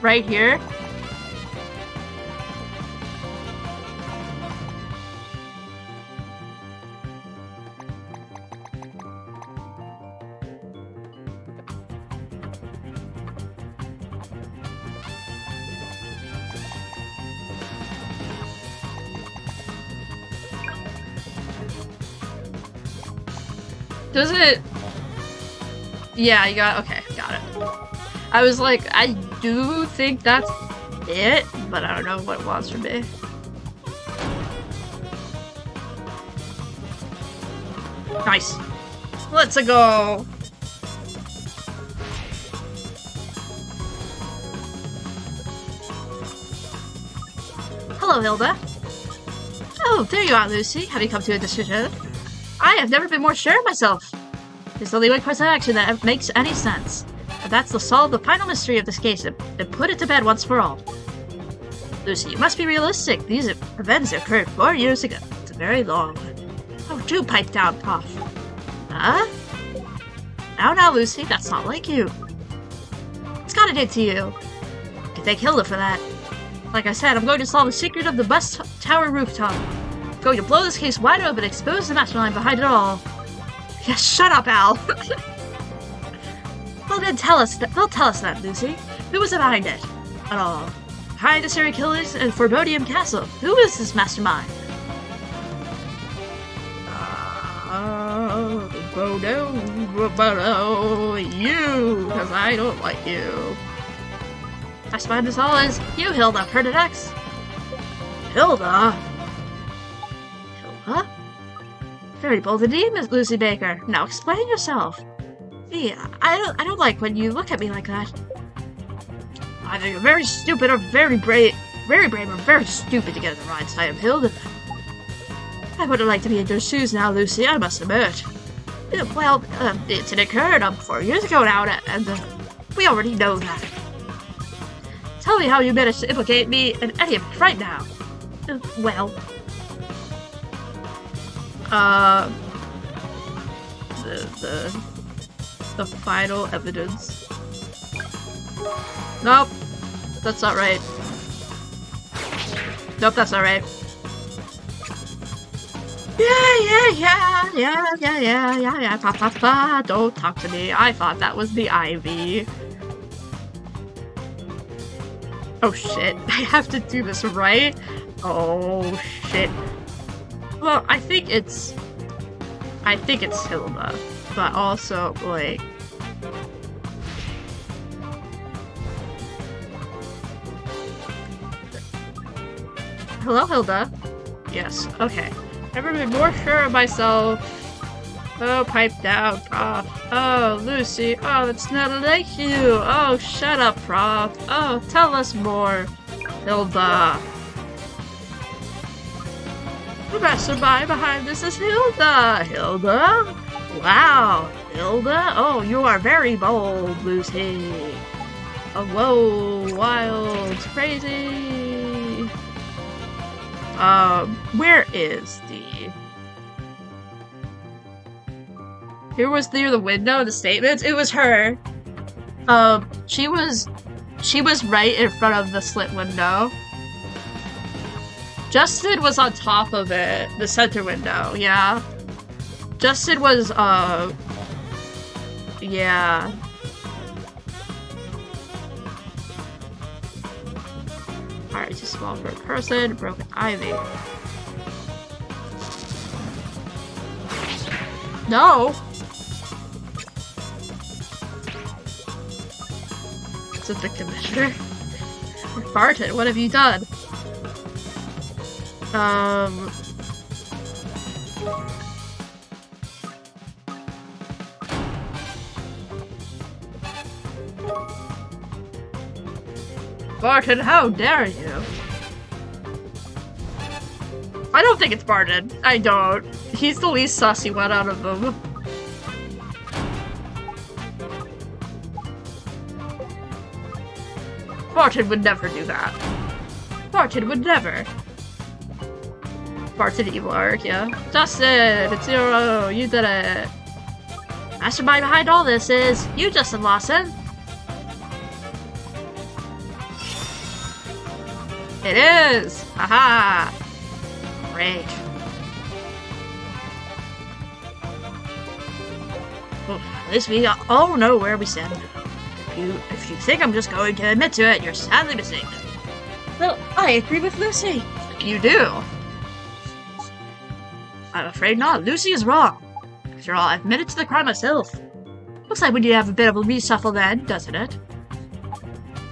Right here? Does it? Yeah, you got okay, got it. I was like, I do think that's it, but I don't know what it wants from me. Nice. Let's go. Hello, Hilda. Oh, there you are, Lucy. Have you come to a decision? I have never been more sure of myself. There's only one course of action that makes any sense. And that's to solve the final mystery of this case and put it to bed once for all. Lucy, you must be realistic. These events occurred 4 years ago. It's very long. Oh, do pipe down, Prof. Huh? Now, Lucy, that's not like you. What's got it into you? I can thank Hilda for that. Like I said, I'm going to solve the secret of the bus tower rooftop. I'm going to blow this case wide open and expose the mastermind behind it all. Yeah, shut up, Al. Well, then they'll tell us that, Lucy. Who was behind it? At all. Behind the serial killers and Forbodium Castle. Who is this mastermind? Oh no, you, because I don't like you. Mastermind this all is you, Hilda. Heard it, X? Hilda? Hilda? Very bold indeed, Miss Lucy Baker. Now explain yourself. Yeah, I don't like when you look at me like that. Either you're very stupid or very brave or very stupid to get in the right side of Hilda. I wouldn't like to be in your shoes now, Lucy, I must admit. Well, it occurred 4 years ago now, and we already know that. Tell me how you managed to implicate me in any of it right now. Well... The final evidence. Nope. That's not right. Nope, that's not right. Yeah. Pa. Don't talk to me. I thought that was the ivy. Oh shit, I have to do this right? Oh shit. Well, I think it's Hilda, but also, like... Hello, Hilda? Yes, okay. Never been more sure of myself. Oh, pipe down, Prof. Oh, Lucy. Oh, that's not like you. Oh, shut up, Prof. Oh, tell us more. Hilda. The mastermind behind this is Hilda. Hilda? Wow. Hilda? Oh, you are very bold, Lucy. Oh, whoa. Wild. Crazy. Where is the... Who was near the window in the statements? It was her. She was right in front of the slit window. Justin was on top of it, the center window, yeah. Justin was, yeah. Alright, too small for a person, broken ivy. No! Is it the commissioner? Barton, what have you done? Barton, how dare you? I don't think it's Barton. I don't. He's the least sussy one out of them. Barton would never do that. Barton would never. Barton evil arc, yeah. Justin, it's your you did it. Mastermind behind all this is you, Justin Lawson. It is! Haha! Great. Well, at least we all know where we stand. If you think I'm just going to admit to it, you're sadly mistaken. Well, I agree with Lucy. You do? I'm afraid not. Lucy is wrong. After all, I've admitted to the crime myself. Looks like we need to have a bit of a reshuffle then, doesn't it?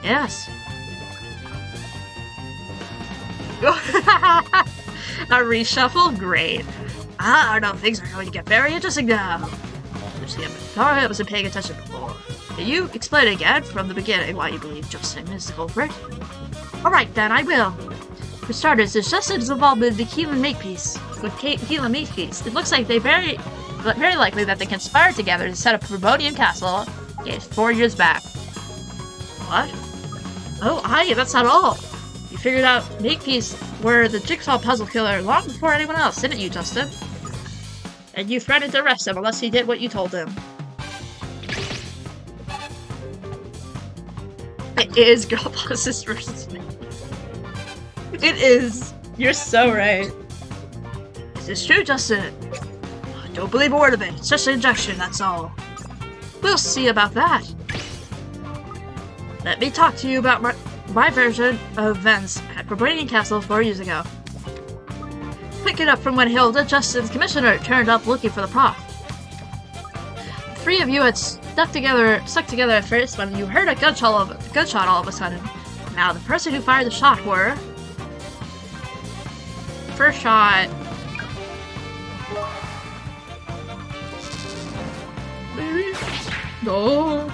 Yes. A reshuffle? Great. I know things are going to get very interesting now. Lucy, I'm sorry I wasn't paying attention before. Can you explain again from the beginning why you believe Justin is the culprit? Alright then, I will. For starters, there's Justin's involvement in the Keelan Makepeace. With Keelan Makepeace, it looks like they very likely that they conspired together to set up Verbonian Castle 4 years back. What? Oh, aye, that's not all. You figured out Makepeace were the jigsaw puzzle killer long before anyone else, didn't you, Justin? And you threatened to arrest him unless he did what you told him. It is girl bosses versus me. It is. You're so right. This is true, Justin. I don't believe a word of it. It's just an injection, that's all. We'll see about that. Let me talk to you about my version of events at Verbonian Castle 4 years ago. Pick it up from when Hilda, Justin's commissioner, turned up looking for the prof. The three of you had stuck together at first when you heard a gunshot all of a sudden. Now, the person who fired the shot were... First shot... Maybe? No.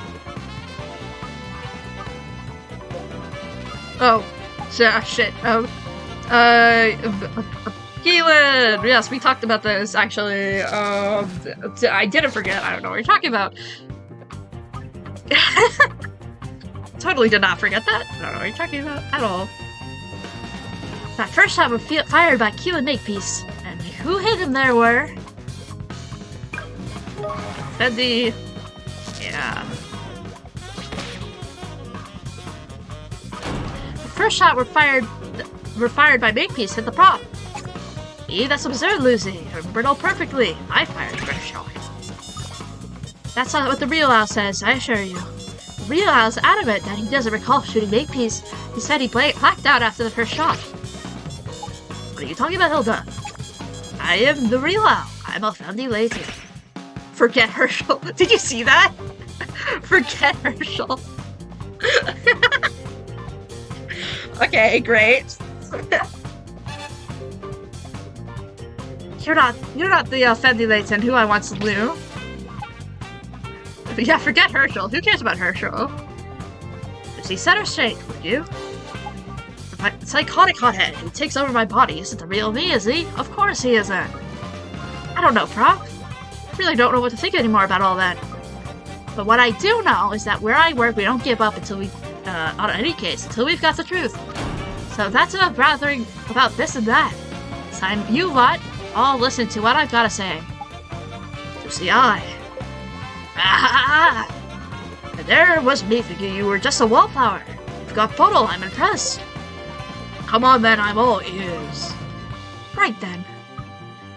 Oh. Shit. Keelan! Yes, we talked about this, actually. I didn't forget. I don't know what you're talking about. Totally did not forget that. I don't know what you're talking about at all. That first shot was fired by Keelan Makepeace, and who hit him there were... ALFENDI... Yeah. The first shot were fired by Makepeace hit the prop. See, that's absurd, Lucy. I remember it all perfectly. I fired the first shot. That's not what the real Al says, I assure you. The real Al's adamant that he doesn't recall shooting Makepeace. He said he blacked out after the first shot. What are you talking about, Hilda? I am the real Al. I'm ALFENDI Layton. Forget Herschel. Did you see that? Forget Herschel. Okay, great. You're not the ALFENDI Layton who I once knew. Yeah, forget Herschel. Who cares about Herschel? Lucy, set her straight, would you? The psychotic hothead who takes over my body isn't the real me, is he? Of course he isn't. I don't know, Prof. I really don't know what to think anymore about all that. But what I do know is that where I work, we don't give up until we, on any case, until we've got the truth. So that's enough blathering about this and that. It's time you lot all listen to what I've got to say. Lucy, and there was me thinking you were just a wallflower. You've got photo, I'm impressed. Come on then, I'm all ears. Right then.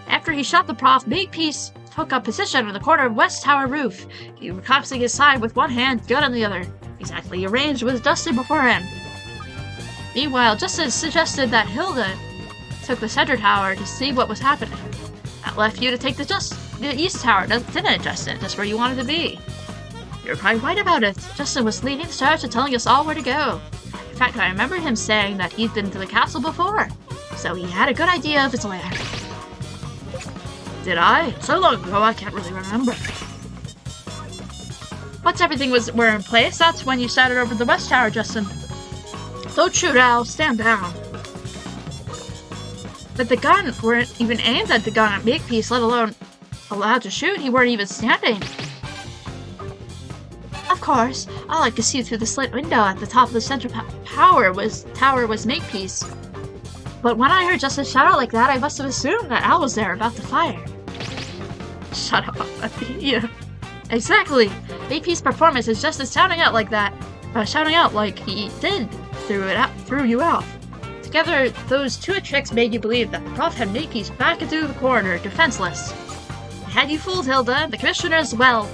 After he shot the prof, Makepeace took up position in the corner of West Tower roof. He was collapsing his side with one hand, gun in the other, exactly arranged with Dustin beforehand. Meanwhile, Justin suggested that Hilda took the center tower to see what was happening. That left you to take the east tower, didn't it, Justin? That's where you wanted to be. You're quite right about it. Justin was leading the charge and telling us all where to go. In fact, I remember him saying that he'd been to the castle before, so he had a good idea of its layout. Did I? So long ago, I can't really remember. Once everything were in place, that's when you started over the west tower, Justin. Don't shoot, Al. Stand down. But the gun weren't even aimed at the gun at Makepeace, let alone allowed to shoot. He weren't even standing. Of course, all I could see through the slit window at the top of the center tower was Makepeace. But when I heard Justin shout out like that, I must have assumed that Al was there about to fire. Shut up. Yeah. Exactly. Makepeace's performance is just as shouting out like that. Shouting out like he did threw you out. Together, those two tricks made you believe that the prof had Makepeace back into the corner, defenseless. Had you fooled Hilda, the commissioner as well.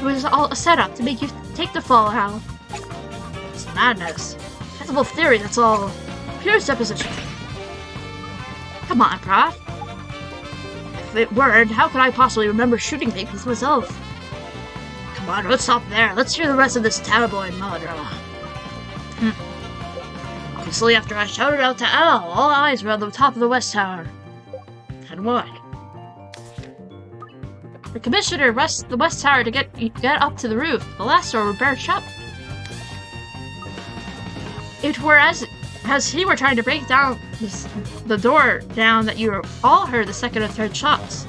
It was all a setup to make you take the fall, Al. It's madness. Feasible theory, that's all. Pure supposition. Come on, Prof. If it weren't, how could I possibly remember shooting Makepeace myself? Come on, let's stop there. Let's hear the rest of this tabloid melodrama. Obviously, after I shouted out to Al, all eyes were on the top of the west tower. And what? The commissioner rushed the west tower to get up to the roof. The last door were barred shut. It were as he were trying to break down the door down that you all heard the second and third shots.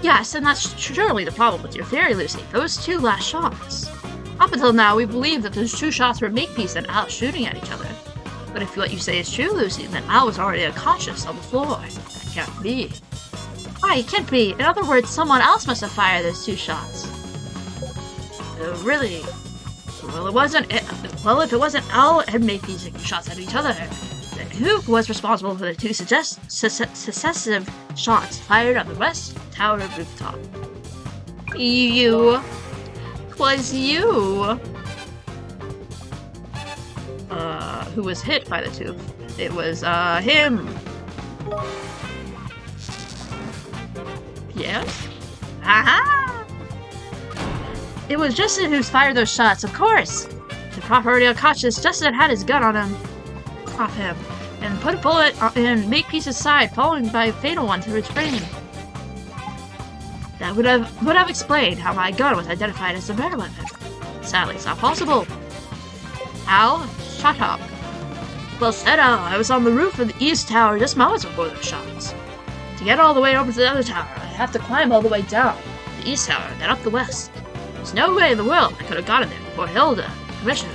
Yes, and that's surely the problem with your theory, Lucy. Those two last shots. Up until now, we believed that those two shots were Makepeace and Al shooting at each other. But if what you say is true, Lucy, then Al was already unconscious on the floor. That can't be. Why, it can't be. In other words, someone else must have fired those two shots. Really? Well, it wasn't. Well, if it wasn't Al and Makepeace taking shots at each other, then who was responsible for the two successive shots fired on the west tower rooftop? You. Was you. Who was hit by the two? It was, him. Yes? Aha! It was Justin who's fired those shots, of course! The prof already unconscious, Justin had his gun on him. Off him. And put a bullet in Makepeace's side, followed by a fatal one to his brain. That would have explained how my gun was identified as the murder weapon. Sadly, it's not possible. Al, shut up. Well said, Al. I was on the roof of the east tower just moments before those shots. To get all the way over to the other tower, I have to climb all the way down the east tower, then up the west. There's no way in the world I could have gotten there before Hilda, the commissioner.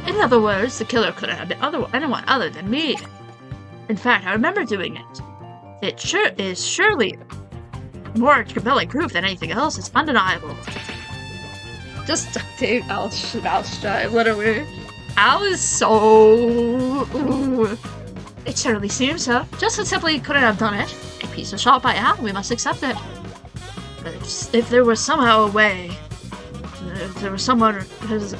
In other words, the killer couldn't have been anyone other than me. In fact, I remember doing it. It is surely more compelling proof than anything else. It's undeniable. Just duct tape, I'll literally. Al is so... It certainly seems so. Justin simply couldn't have done it. A piece of shot by Al, we must accept it. But if there was somehow a way,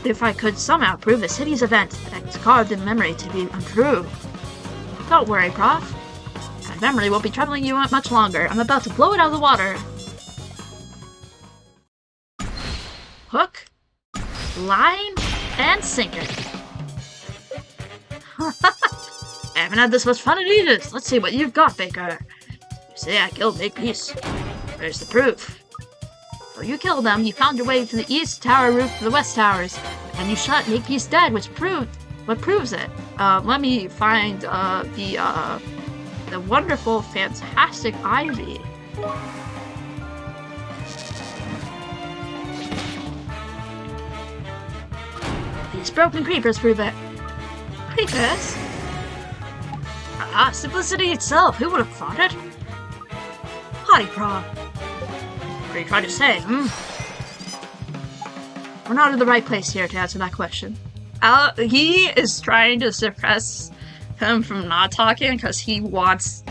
if I could somehow prove this hideous event that's carved in memory to be untrue. Don't worry, Prof. My memory won't be troubling you much longer. I'm about to blow it out of the water. Hook, line, and sinker. I haven't had this much fun in ages. Let's see what you've got, Baker. You say I killed Makepeace. Where's the proof? Before you killed them, you found your way to the east tower roof to the west towers, and you shot Makepeace dead, which proves it. Let me find the wonderful, fantastic Ivy. These broken creepers prove it. Creepers? Ah, simplicity itself. Who would have thought it? Hi, Pra. What are you trying to say, We're not in the right place here to answer that question. He is trying to suppress him from not talking because he wants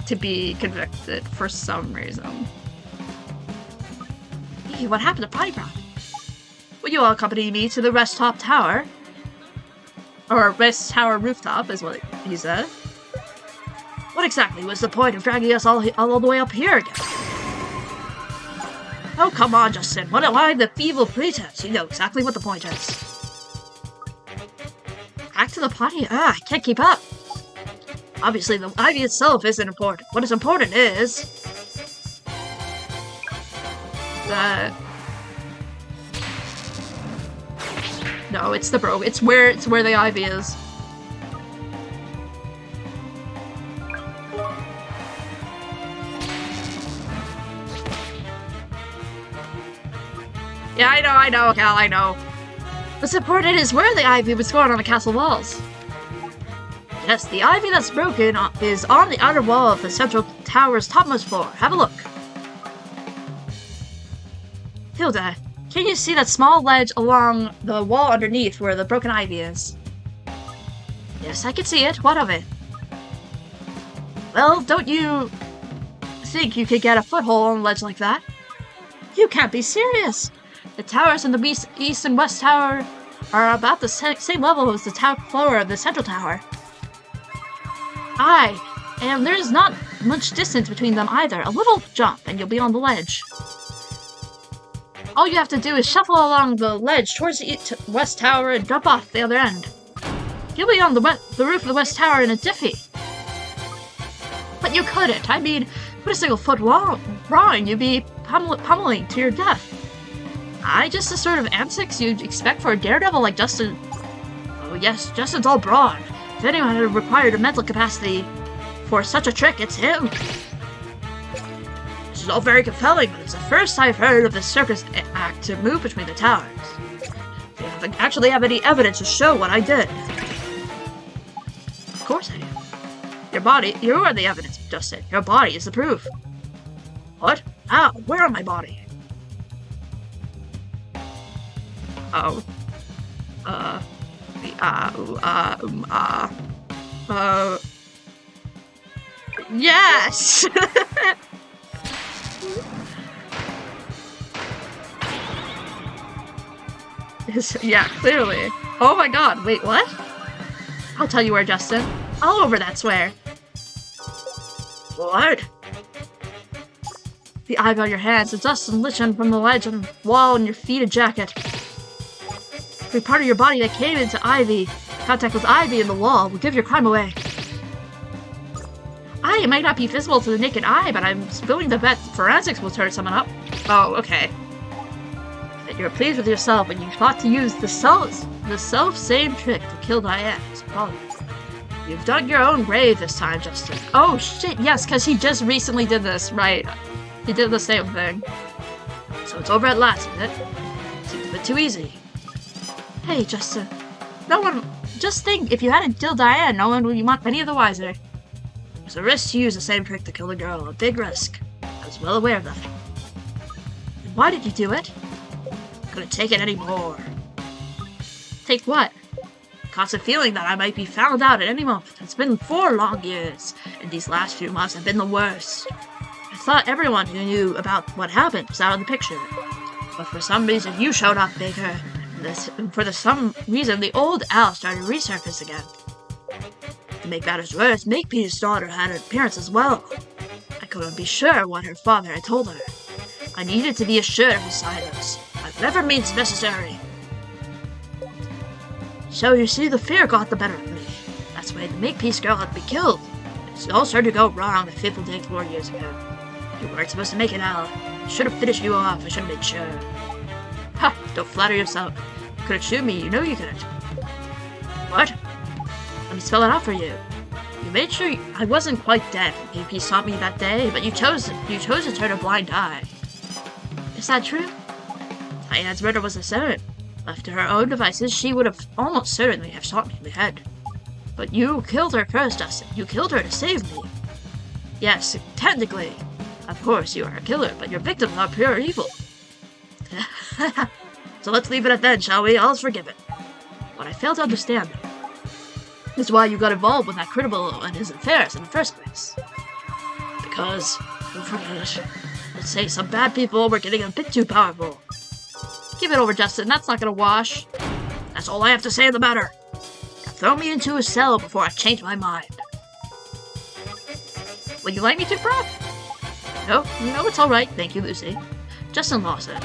to be convicted for some reason. Hey, what happened to Potty Brown? Will you all accompany me to the West Top Tower? Or West Tower rooftop is what he said. What exactly was the point of dragging us all the way up here again? Oh, come on, Justin. Why the feeble pretense? You know exactly what the point is. Back to the potty? I can't keep up. Obviously, the ivy itself isn't important. What is important is... that... No, it's the bro. It's where the ivy is. Yeah, I know, Cal, I know. What's important is where the ivy was scored on the castle walls. Yes, the ivy that's broken is on the outer wall of the central tower's topmost floor. Have a look. Hilda, can you see that small ledge along the wall underneath where the broken ivy is? Yes, I can see it. What of it? Well, don't you think you could get a foothold on a ledge like that? You can't be serious! The towers in the east and west tower are about the same level as the top floor of the central tower. Aye, and there's not much distance between them either. A little jump and you'll be on the ledge. All you have to do is shuffle along the ledge towards the west tower and jump off the other end. You'll be on the roof of the west tower in a jiffy. But you couldn't. I mean, put a single foot wrong, you'd be pummeling to your death. Just the sort of antics you'd expect for a daredevil like Justin. Oh yes, Justin's all brawn. If anyone had required a mental capacity for such a trick, it's him. This is all very compelling, but it's the first I've heard of the circus act to move between the towers. Do you actually have any evidence to show what I did? Of course I do. Your body, you are the evidence, Justin. Your body is the proof. What? How? Where on my body? Oh. Yes! Yeah, clearly. Oh my god, wait, what? I'll tell you where, Justin. All over that swear. What? The ivy on your hands, the dust and lichen from the ledge on the wall and your feet and jacket. Every part of your body that came into contact with ivy in the wall will give your crime away. It might not be visible to the naked eye, but I'm willing to bet forensics will turn someone up. Oh, okay. That you're pleased with yourself when you thought to use the self-same trick to kill Diane. You've dug your own grave this time, Justin. Oh shit, yes, because he just recently did this, right? He did the same thing. So it's over at last, isn't it? Seems a bit too easy. Hey, Justin. Just think, if you hadn't killed Diane, no one would be any of the wiser. There's a risk to use the same trick to kill the girl, a big risk. I was well aware of that. And why did you do it? Couldn't take it anymore. Take what? constant feeling that I might be found out at any moment. It's been 4 long years, and these last few months have been the worst. I thought everyone who knew about what happened was out of the picture. But for some reason, you showed up, Baker. And for some reason, the old Al started to resurface again. To make matters worse, Makepeace's daughter had an appearance as well. I couldn't be sure what her father had told her. I needed to be assured of his silence, by whatever means necessary. So you see, the fear got the better of me. That's why the Makepeace girl had to be killed. It all started to go wrong the fateful day 4 years ago. You weren't supposed to make it, Al. I should have finished you off. I should have made sure. Ha! Don't flatter yourself. You couldn't shoot me. You know you couldn't. What? Let me spell it out for you. You made sure I wasn't quite dead. Makepeace taught me that day, but you chose to turn a blind eye. Is that true? Diane's murder was absurd. Left to her own devices, she would have almost certainly have shot me in the head. But you killed her first, Dustin. You killed her to save me. Yes, technically. Of course, you are a killer, but your victims are pure evil. So let's leave it at that, shall we? All's forgiven. What I fail to understand is why you got involved with that criminal and his affairs in the first place. Because, don't forget it, let's say some bad people were getting a bit too powerful. Give it over, Justin. That's not gonna wash. That's all I have to say in the matter. Now throw me into a cell before I change my mind. Would you like me to, Prof? No, it's alright. Thank you, Lucy. Justin Lawson.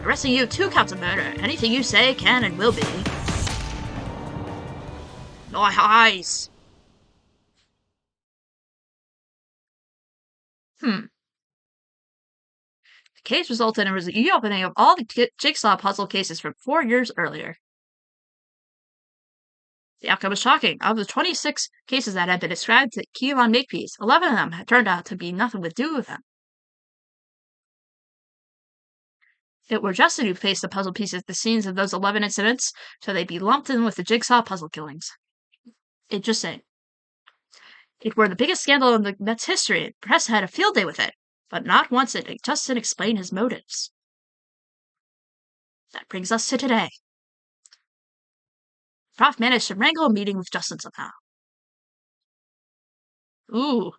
Arresting you 2 counts of murder. Anything you say can and will be. Nice. The case resulted in a reopening of all the jigsaw puzzle cases from 4 years earlier. The outcome was shocking. Of the 26 cases that had been ascribed to Keelan Makepeace, 11 of them had turned out to be nothing to do with them. It were Justin who placed the puzzle pieces at the scenes of those 11 incidents, so they'd be lumped in with the jigsaw puzzle killings. It were the biggest scandal in the Mets' history. The press had a field day with it, but not once did Justin explain his motives. That brings us to today. Prof managed to wrangle a meeting with Justin somehow. Ooh,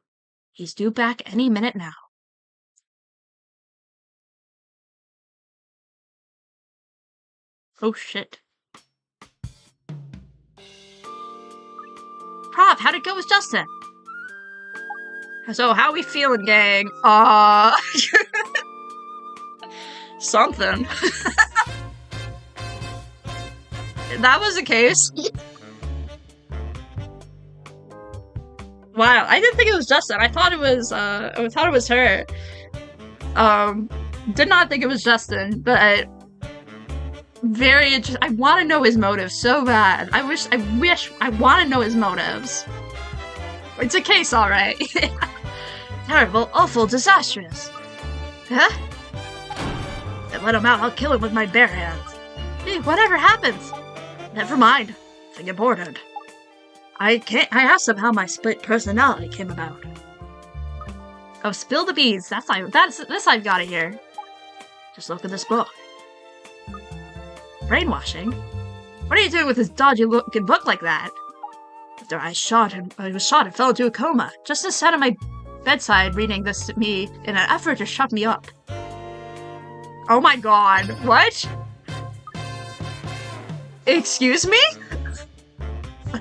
he's due back any minute now. Oh shit. Prof, how'd it go with Justin? So, how we feeling, gang? Something. That was the case. Wow, I didn't think it was Justin. I thought it was her. Did not think it was Justin, but very interesting. I want to know his motives so bad. I want to know his motives. It's a case, alright. Terrible, awful, disastrous. Huh? Then let him out, I'll kill him with my bare hands. Hey, whatever happens. Never mind. Nothing important. I asked him how my split personality came about. Oh, spill the beans. This I've got to hear. Just look at this book. Brainwashing? What are you doing with this dodgy-looking book like that? After I was shot and fell into a coma. Just sat at my bedside reading this to me in an effort to shut me up. Oh my god, what? Excuse me?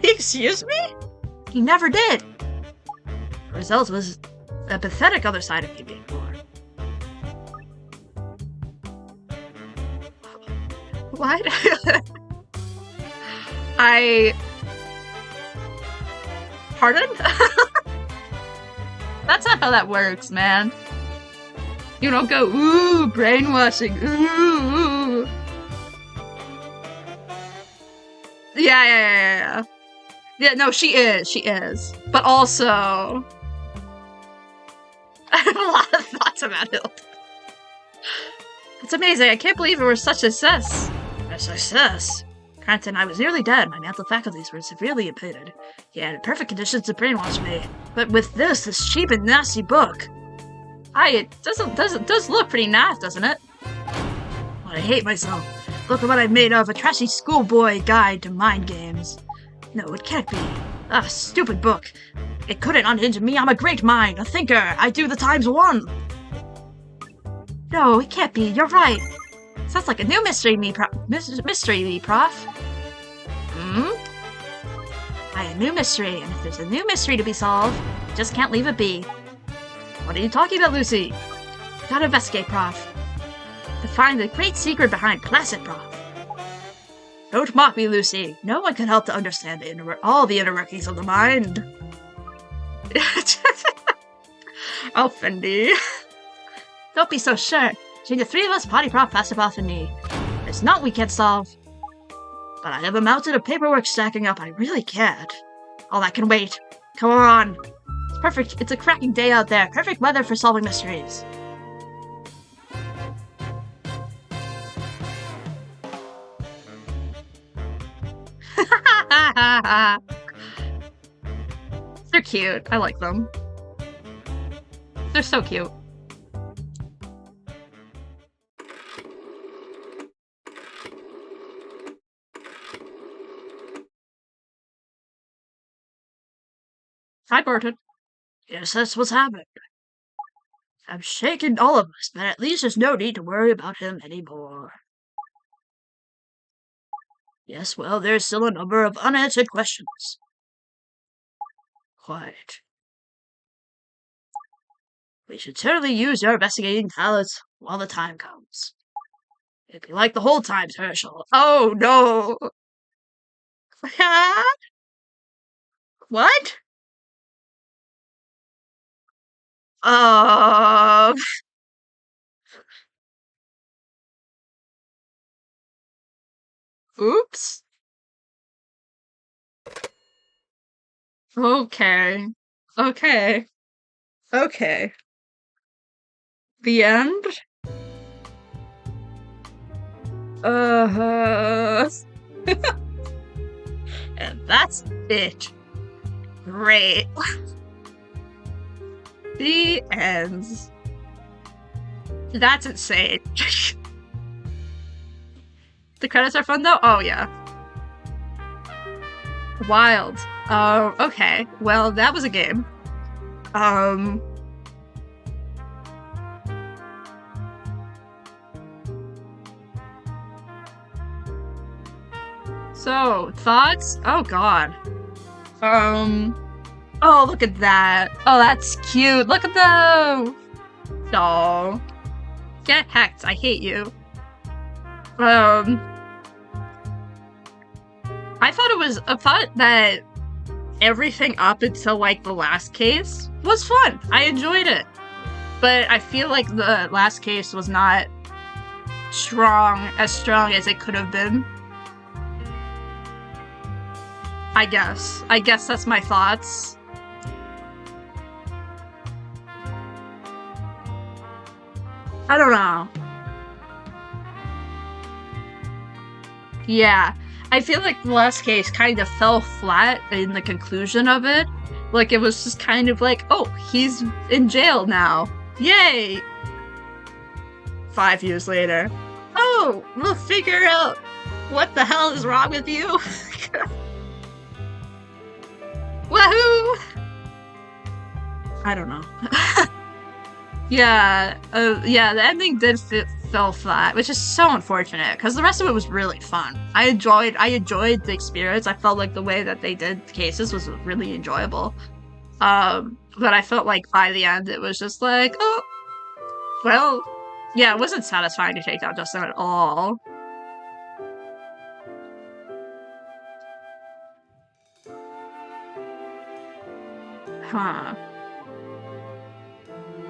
Excuse me? He never did. The result was a pathetic other side of me being born. What? Pardon? That's not how that works, man. You don't go, ooh, brainwashing, ooh. Yeah. Yeah, no, she is. But also, I have a lot of thoughts about it. It's amazing, I can't believe it was such a success. A success? Granted, I was nearly dead, my mental faculties were severely impeded. He had perfect conditions to brainwash me. But with this cheap and nasty book, it does look pretty nice, doesn't it? Well, I hate myself. Look at what I've made of, a trashy schoolboy guide to mind games. No, it can't be. Ah, stupid book. It couldn't unhinge me. I'm a great mind, a thinker. I do the times one. No, it can't be. You're right. Sounds like a new mystery, Prof. Hmm? A new mystery, and if there's a new mystery to be solved, you just can't leave it be. What are you talking about, Lucy? Gotta investigate, Prof. To find the great secret behind Placid, Prof. Don't mock me, Lucy. No one can help to understand all the inner workings of the mind. ALFENDI. Don't be so sure. Between the three of us, Potty Prof, Placid Prof, and me, there's not we can't solve. But I have a mountain of paperwork stacking up. I really can't. All that can wait. Come on. It's perfect. It's a cracking day out there. Perfect weather for solving mysteries. They're cute. I like them. They're so cute. Hi, Barton. Yes, that's what's happened. I'm shaking all of us, but at least there's no need to worry about him anymore. Yes, well, there's still a number of unanswered questions. Quite. We should certainly use your investigating talents while the time comes. It'd be like the whole times, Herschel. Oh, no. What? Oops. Okay. Okay. Okay. The end? And that's it. Great. The ends. That's insane. The credits are fun though? Oh yeah. Wild. Okay. Well, that was a game. So, thoughts? Oh god. Oh, look at that. Oh, that's cute. Look at them. Oh. Get hacked. I hate you. I thought that everything up until, like, the last case was fun. I enjoyed it. But I feel like the last case was not as strong as it could have been. I guess. I guess that's my thoughts. I don't know. Yeah. I feel like the last case kind of fell flat in the conclusion of it. Like, it was just kind of like, oh, he's in jail now. Yay! 5 years later. Oh, we'll figure out what the hell is wrong with you. Wahoo! I don't know. Yeah, the ending did fell flat, which is so unfortunate, because the rest of it was really fun. I enjoyed the experience. I felt like the way that they did the cases was really enjoyable. But I felt like by the end, it was just like, oh, well, yeah, it wasn't satisfying to take down Justin at all. Huh.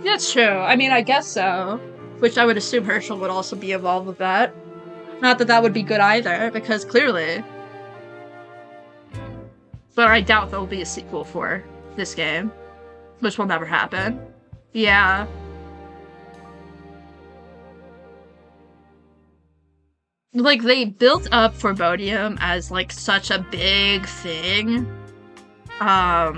That's true. I mean, I guess so. Which I would assume Herschel would also be involved with that. Not that that would be good either, because clearly. But I doubt there will be a sequel for this game. Which will never happen. Yeah. Like, they built up Forebodium as, like, such a big thing. I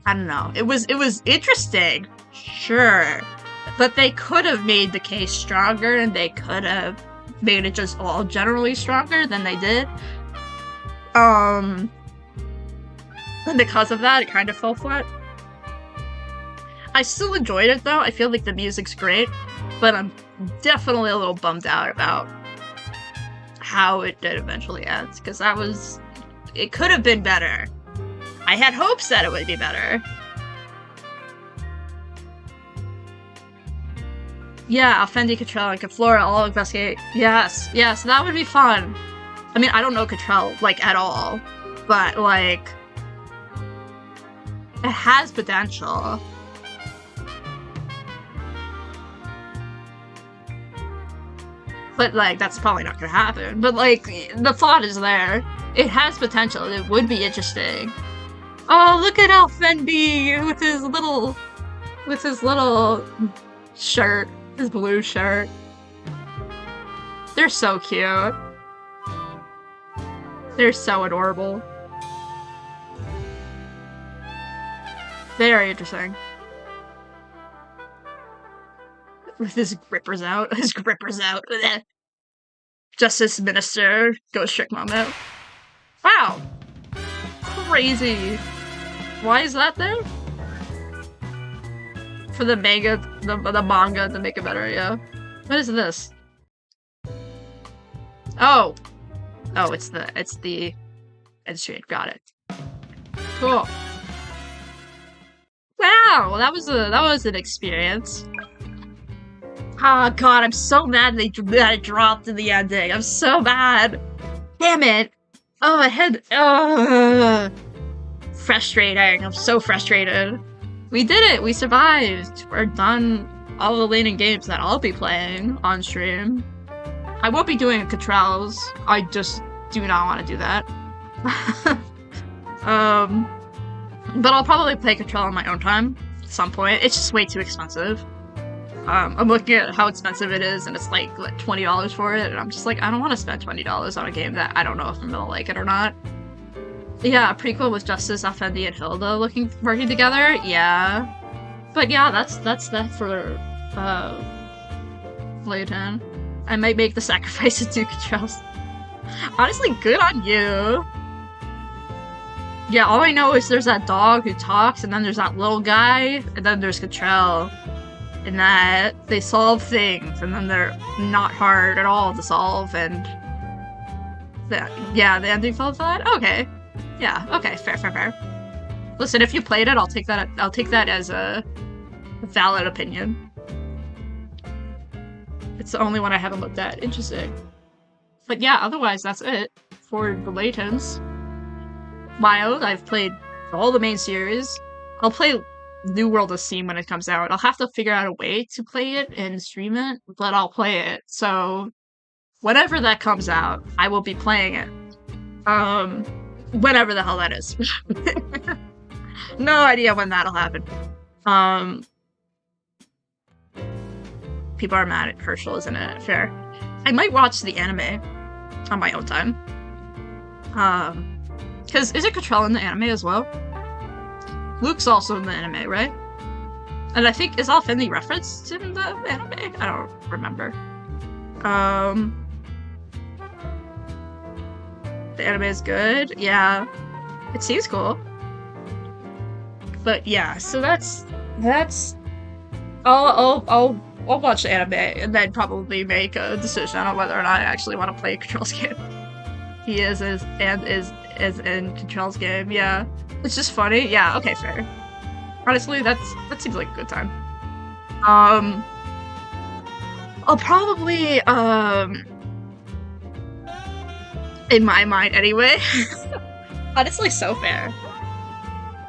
don't know. It was interesting, sure, but they could have made the case stronger, and they could have made it just all generally stronger than they did. And because of that, it kind of fell flat. I still enjoyed it though. I feel like the music's great, but I'm definitely a little bummed out about how it did eventually end, because it could have been better. I had hopes that it would be better. Yeah, ALFENDI, Cottrell, and Flora all investigate. Yes, that would be fun. I mean, I don't know Cottrell, like, at all, but, like, it has potential. But, like, that's probably not gonna happen. But, like, the thought is there. It has potential. It would be interesting. Oh, look at ALFENDI with his little shirt. His blue shirt. They're so cute. They're so adorable. Very interesting. With his grippers out. Justice Minister Ghost Trick moment. Wow! Crazy. Why is that there? For the manga, the manga to make it better, yeah. What is this? Oh! Oh, it's the end stream. Got it. Cool. Wow, that was an experience. Oh god, I'm so mad that it dropped in the ending. I'm so mad. Damn it. Oh, my head. Frustrating. I'm so frustrated. We did it. We survived. We're done all the Layton games that I'll be playing on stream. I won't be doing Cottrell's. I just do not want to do that. But I'll probably play Cottrell on my own time at some point. It's just way too expensive. I'm looking at how expensive it is, and it's like $20 for it, and I'm just like, I don't want to spend $20 on a game that I don't know if I'm gonna like it or not. Yeah, prequel with Justice, ALFENDI, and Hilda working together. Yeah, but yeah, that's that for Layton. I might make the sacrifice to do Cottrell's. Honestly, good on you. Yeah, all I know is there's that dog who talks, and then there's that little guy, and then there's Cottrell. And that they solve things, and then they're not hard at all to solve, and yeah, the ending fell flat. Okay, yeah, okay, fair. Listen, if you played it, I'll take that as a valid opinion. It's the only one I haven't looked at. Interesting. But yeah, otherwise that's it for the Laytons. Mild, I've played all the main series. I'll play New World of Steam when it comes out. I'll have to figure out a way to play it and stream it, but I'll play it. So whenever that comes out, I will be playing it. Whenever the hell that is. No idea when that'll happen. People are mad at Herschel, isn't it? Fair. I might watch the anime on my own time. Because is it Cottrell in the anime as well? Luke's also in the anime, right? And I think, is ALFENDI referenced in the anime? I don't remember. The anime is good. Yeah. It seems cool. But yeah, so that's I'll watch the anime and then probably make a decision on whether or not I actually want to play Cottrell's game. He is in Cottrell's game, yeah. It's just funny. Yeah, okay, fair. Honestly, that seems like a good time. I'll probably, in my mind anyway. Honestly, so fair.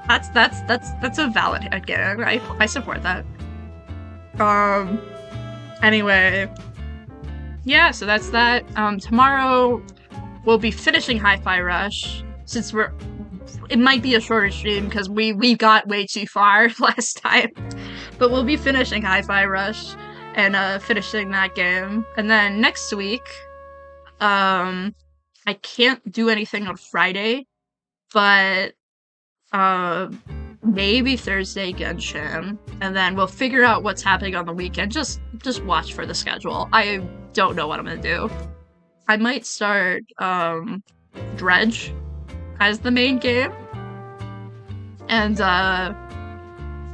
That's a valid headcanon. I support that. Anyway. Yeah, so that's that. Tomorrow we'll be finishing Hi-Fi Rush, since it might be a shorter stream because we got way too far last time. But we'll be finishing Hi-Fi Rush and finishing that game. And then next week, I can't do anything on Friday, but maybe Thursday Genshin, and then we'll figure out what's happening on the weekend. Just watch for the schedule. I don't know what I'm gonna do. I might start Dredge as the main game. And I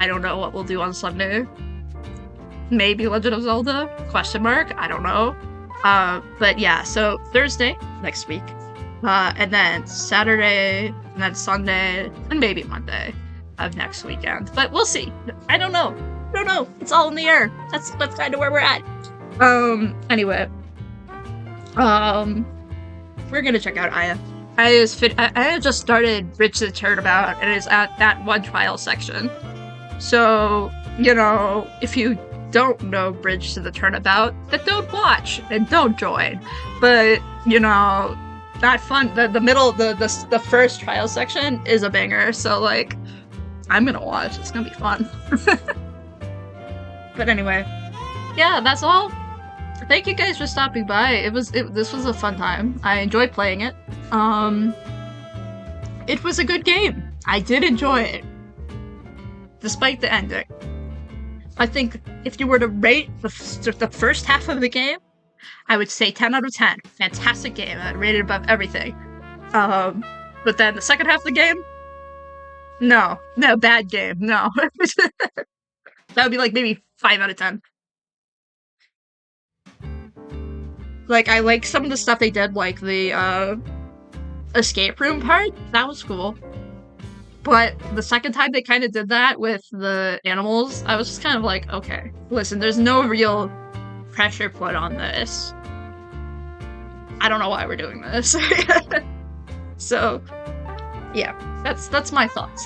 don't know what we'll do on Sunday. Maybe Legend of Zelda? Question mark? I don't know. But yeah, so Thursday next week. And then Saturday, and then Sunday, and maybe Monday of next weekend. But we'll see. I don't know. It's all in the air. That's kind of where we're at. Anyway. We're gonna check out Aya. I just started Bridge to the Turnabout, and it's at that one trial section. So, you know, if you don't know Bridge to the Turnabout, then don't watch and don't join. But, you know, that fun, the middle, the first trial section is a banger, so, like, I'm gonna watch. It's gonna be fun. But anyway, yeah, that's all. Thank you guys for stopping by. This was a fun time. I enjoyed playing it. It was a good game. I did enjoy it. Despite the ending. I think if you were to rate the first half of the game, I would say 10 out of 10. Fantastic game. I'd rate it above everything. But then the second half of the game? No, bad game. No. That would be like maybe 5 out of 10. Like, I like some of the stuff they did, like the escape room part. That was cool. But the second time they kind of did that with the animals, I was just kind of like, okay, listen, there's no real pressure put on this. I don't know why we're doing this. So, yeah, that's my thoughts.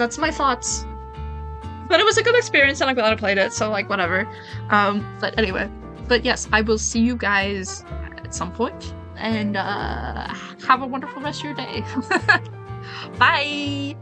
But it was a good experience, and I'm glad I played it, so, like, whatever. But anyway. But yes, I will see you guys at some point, and have a wonderful rest of your day. Bye!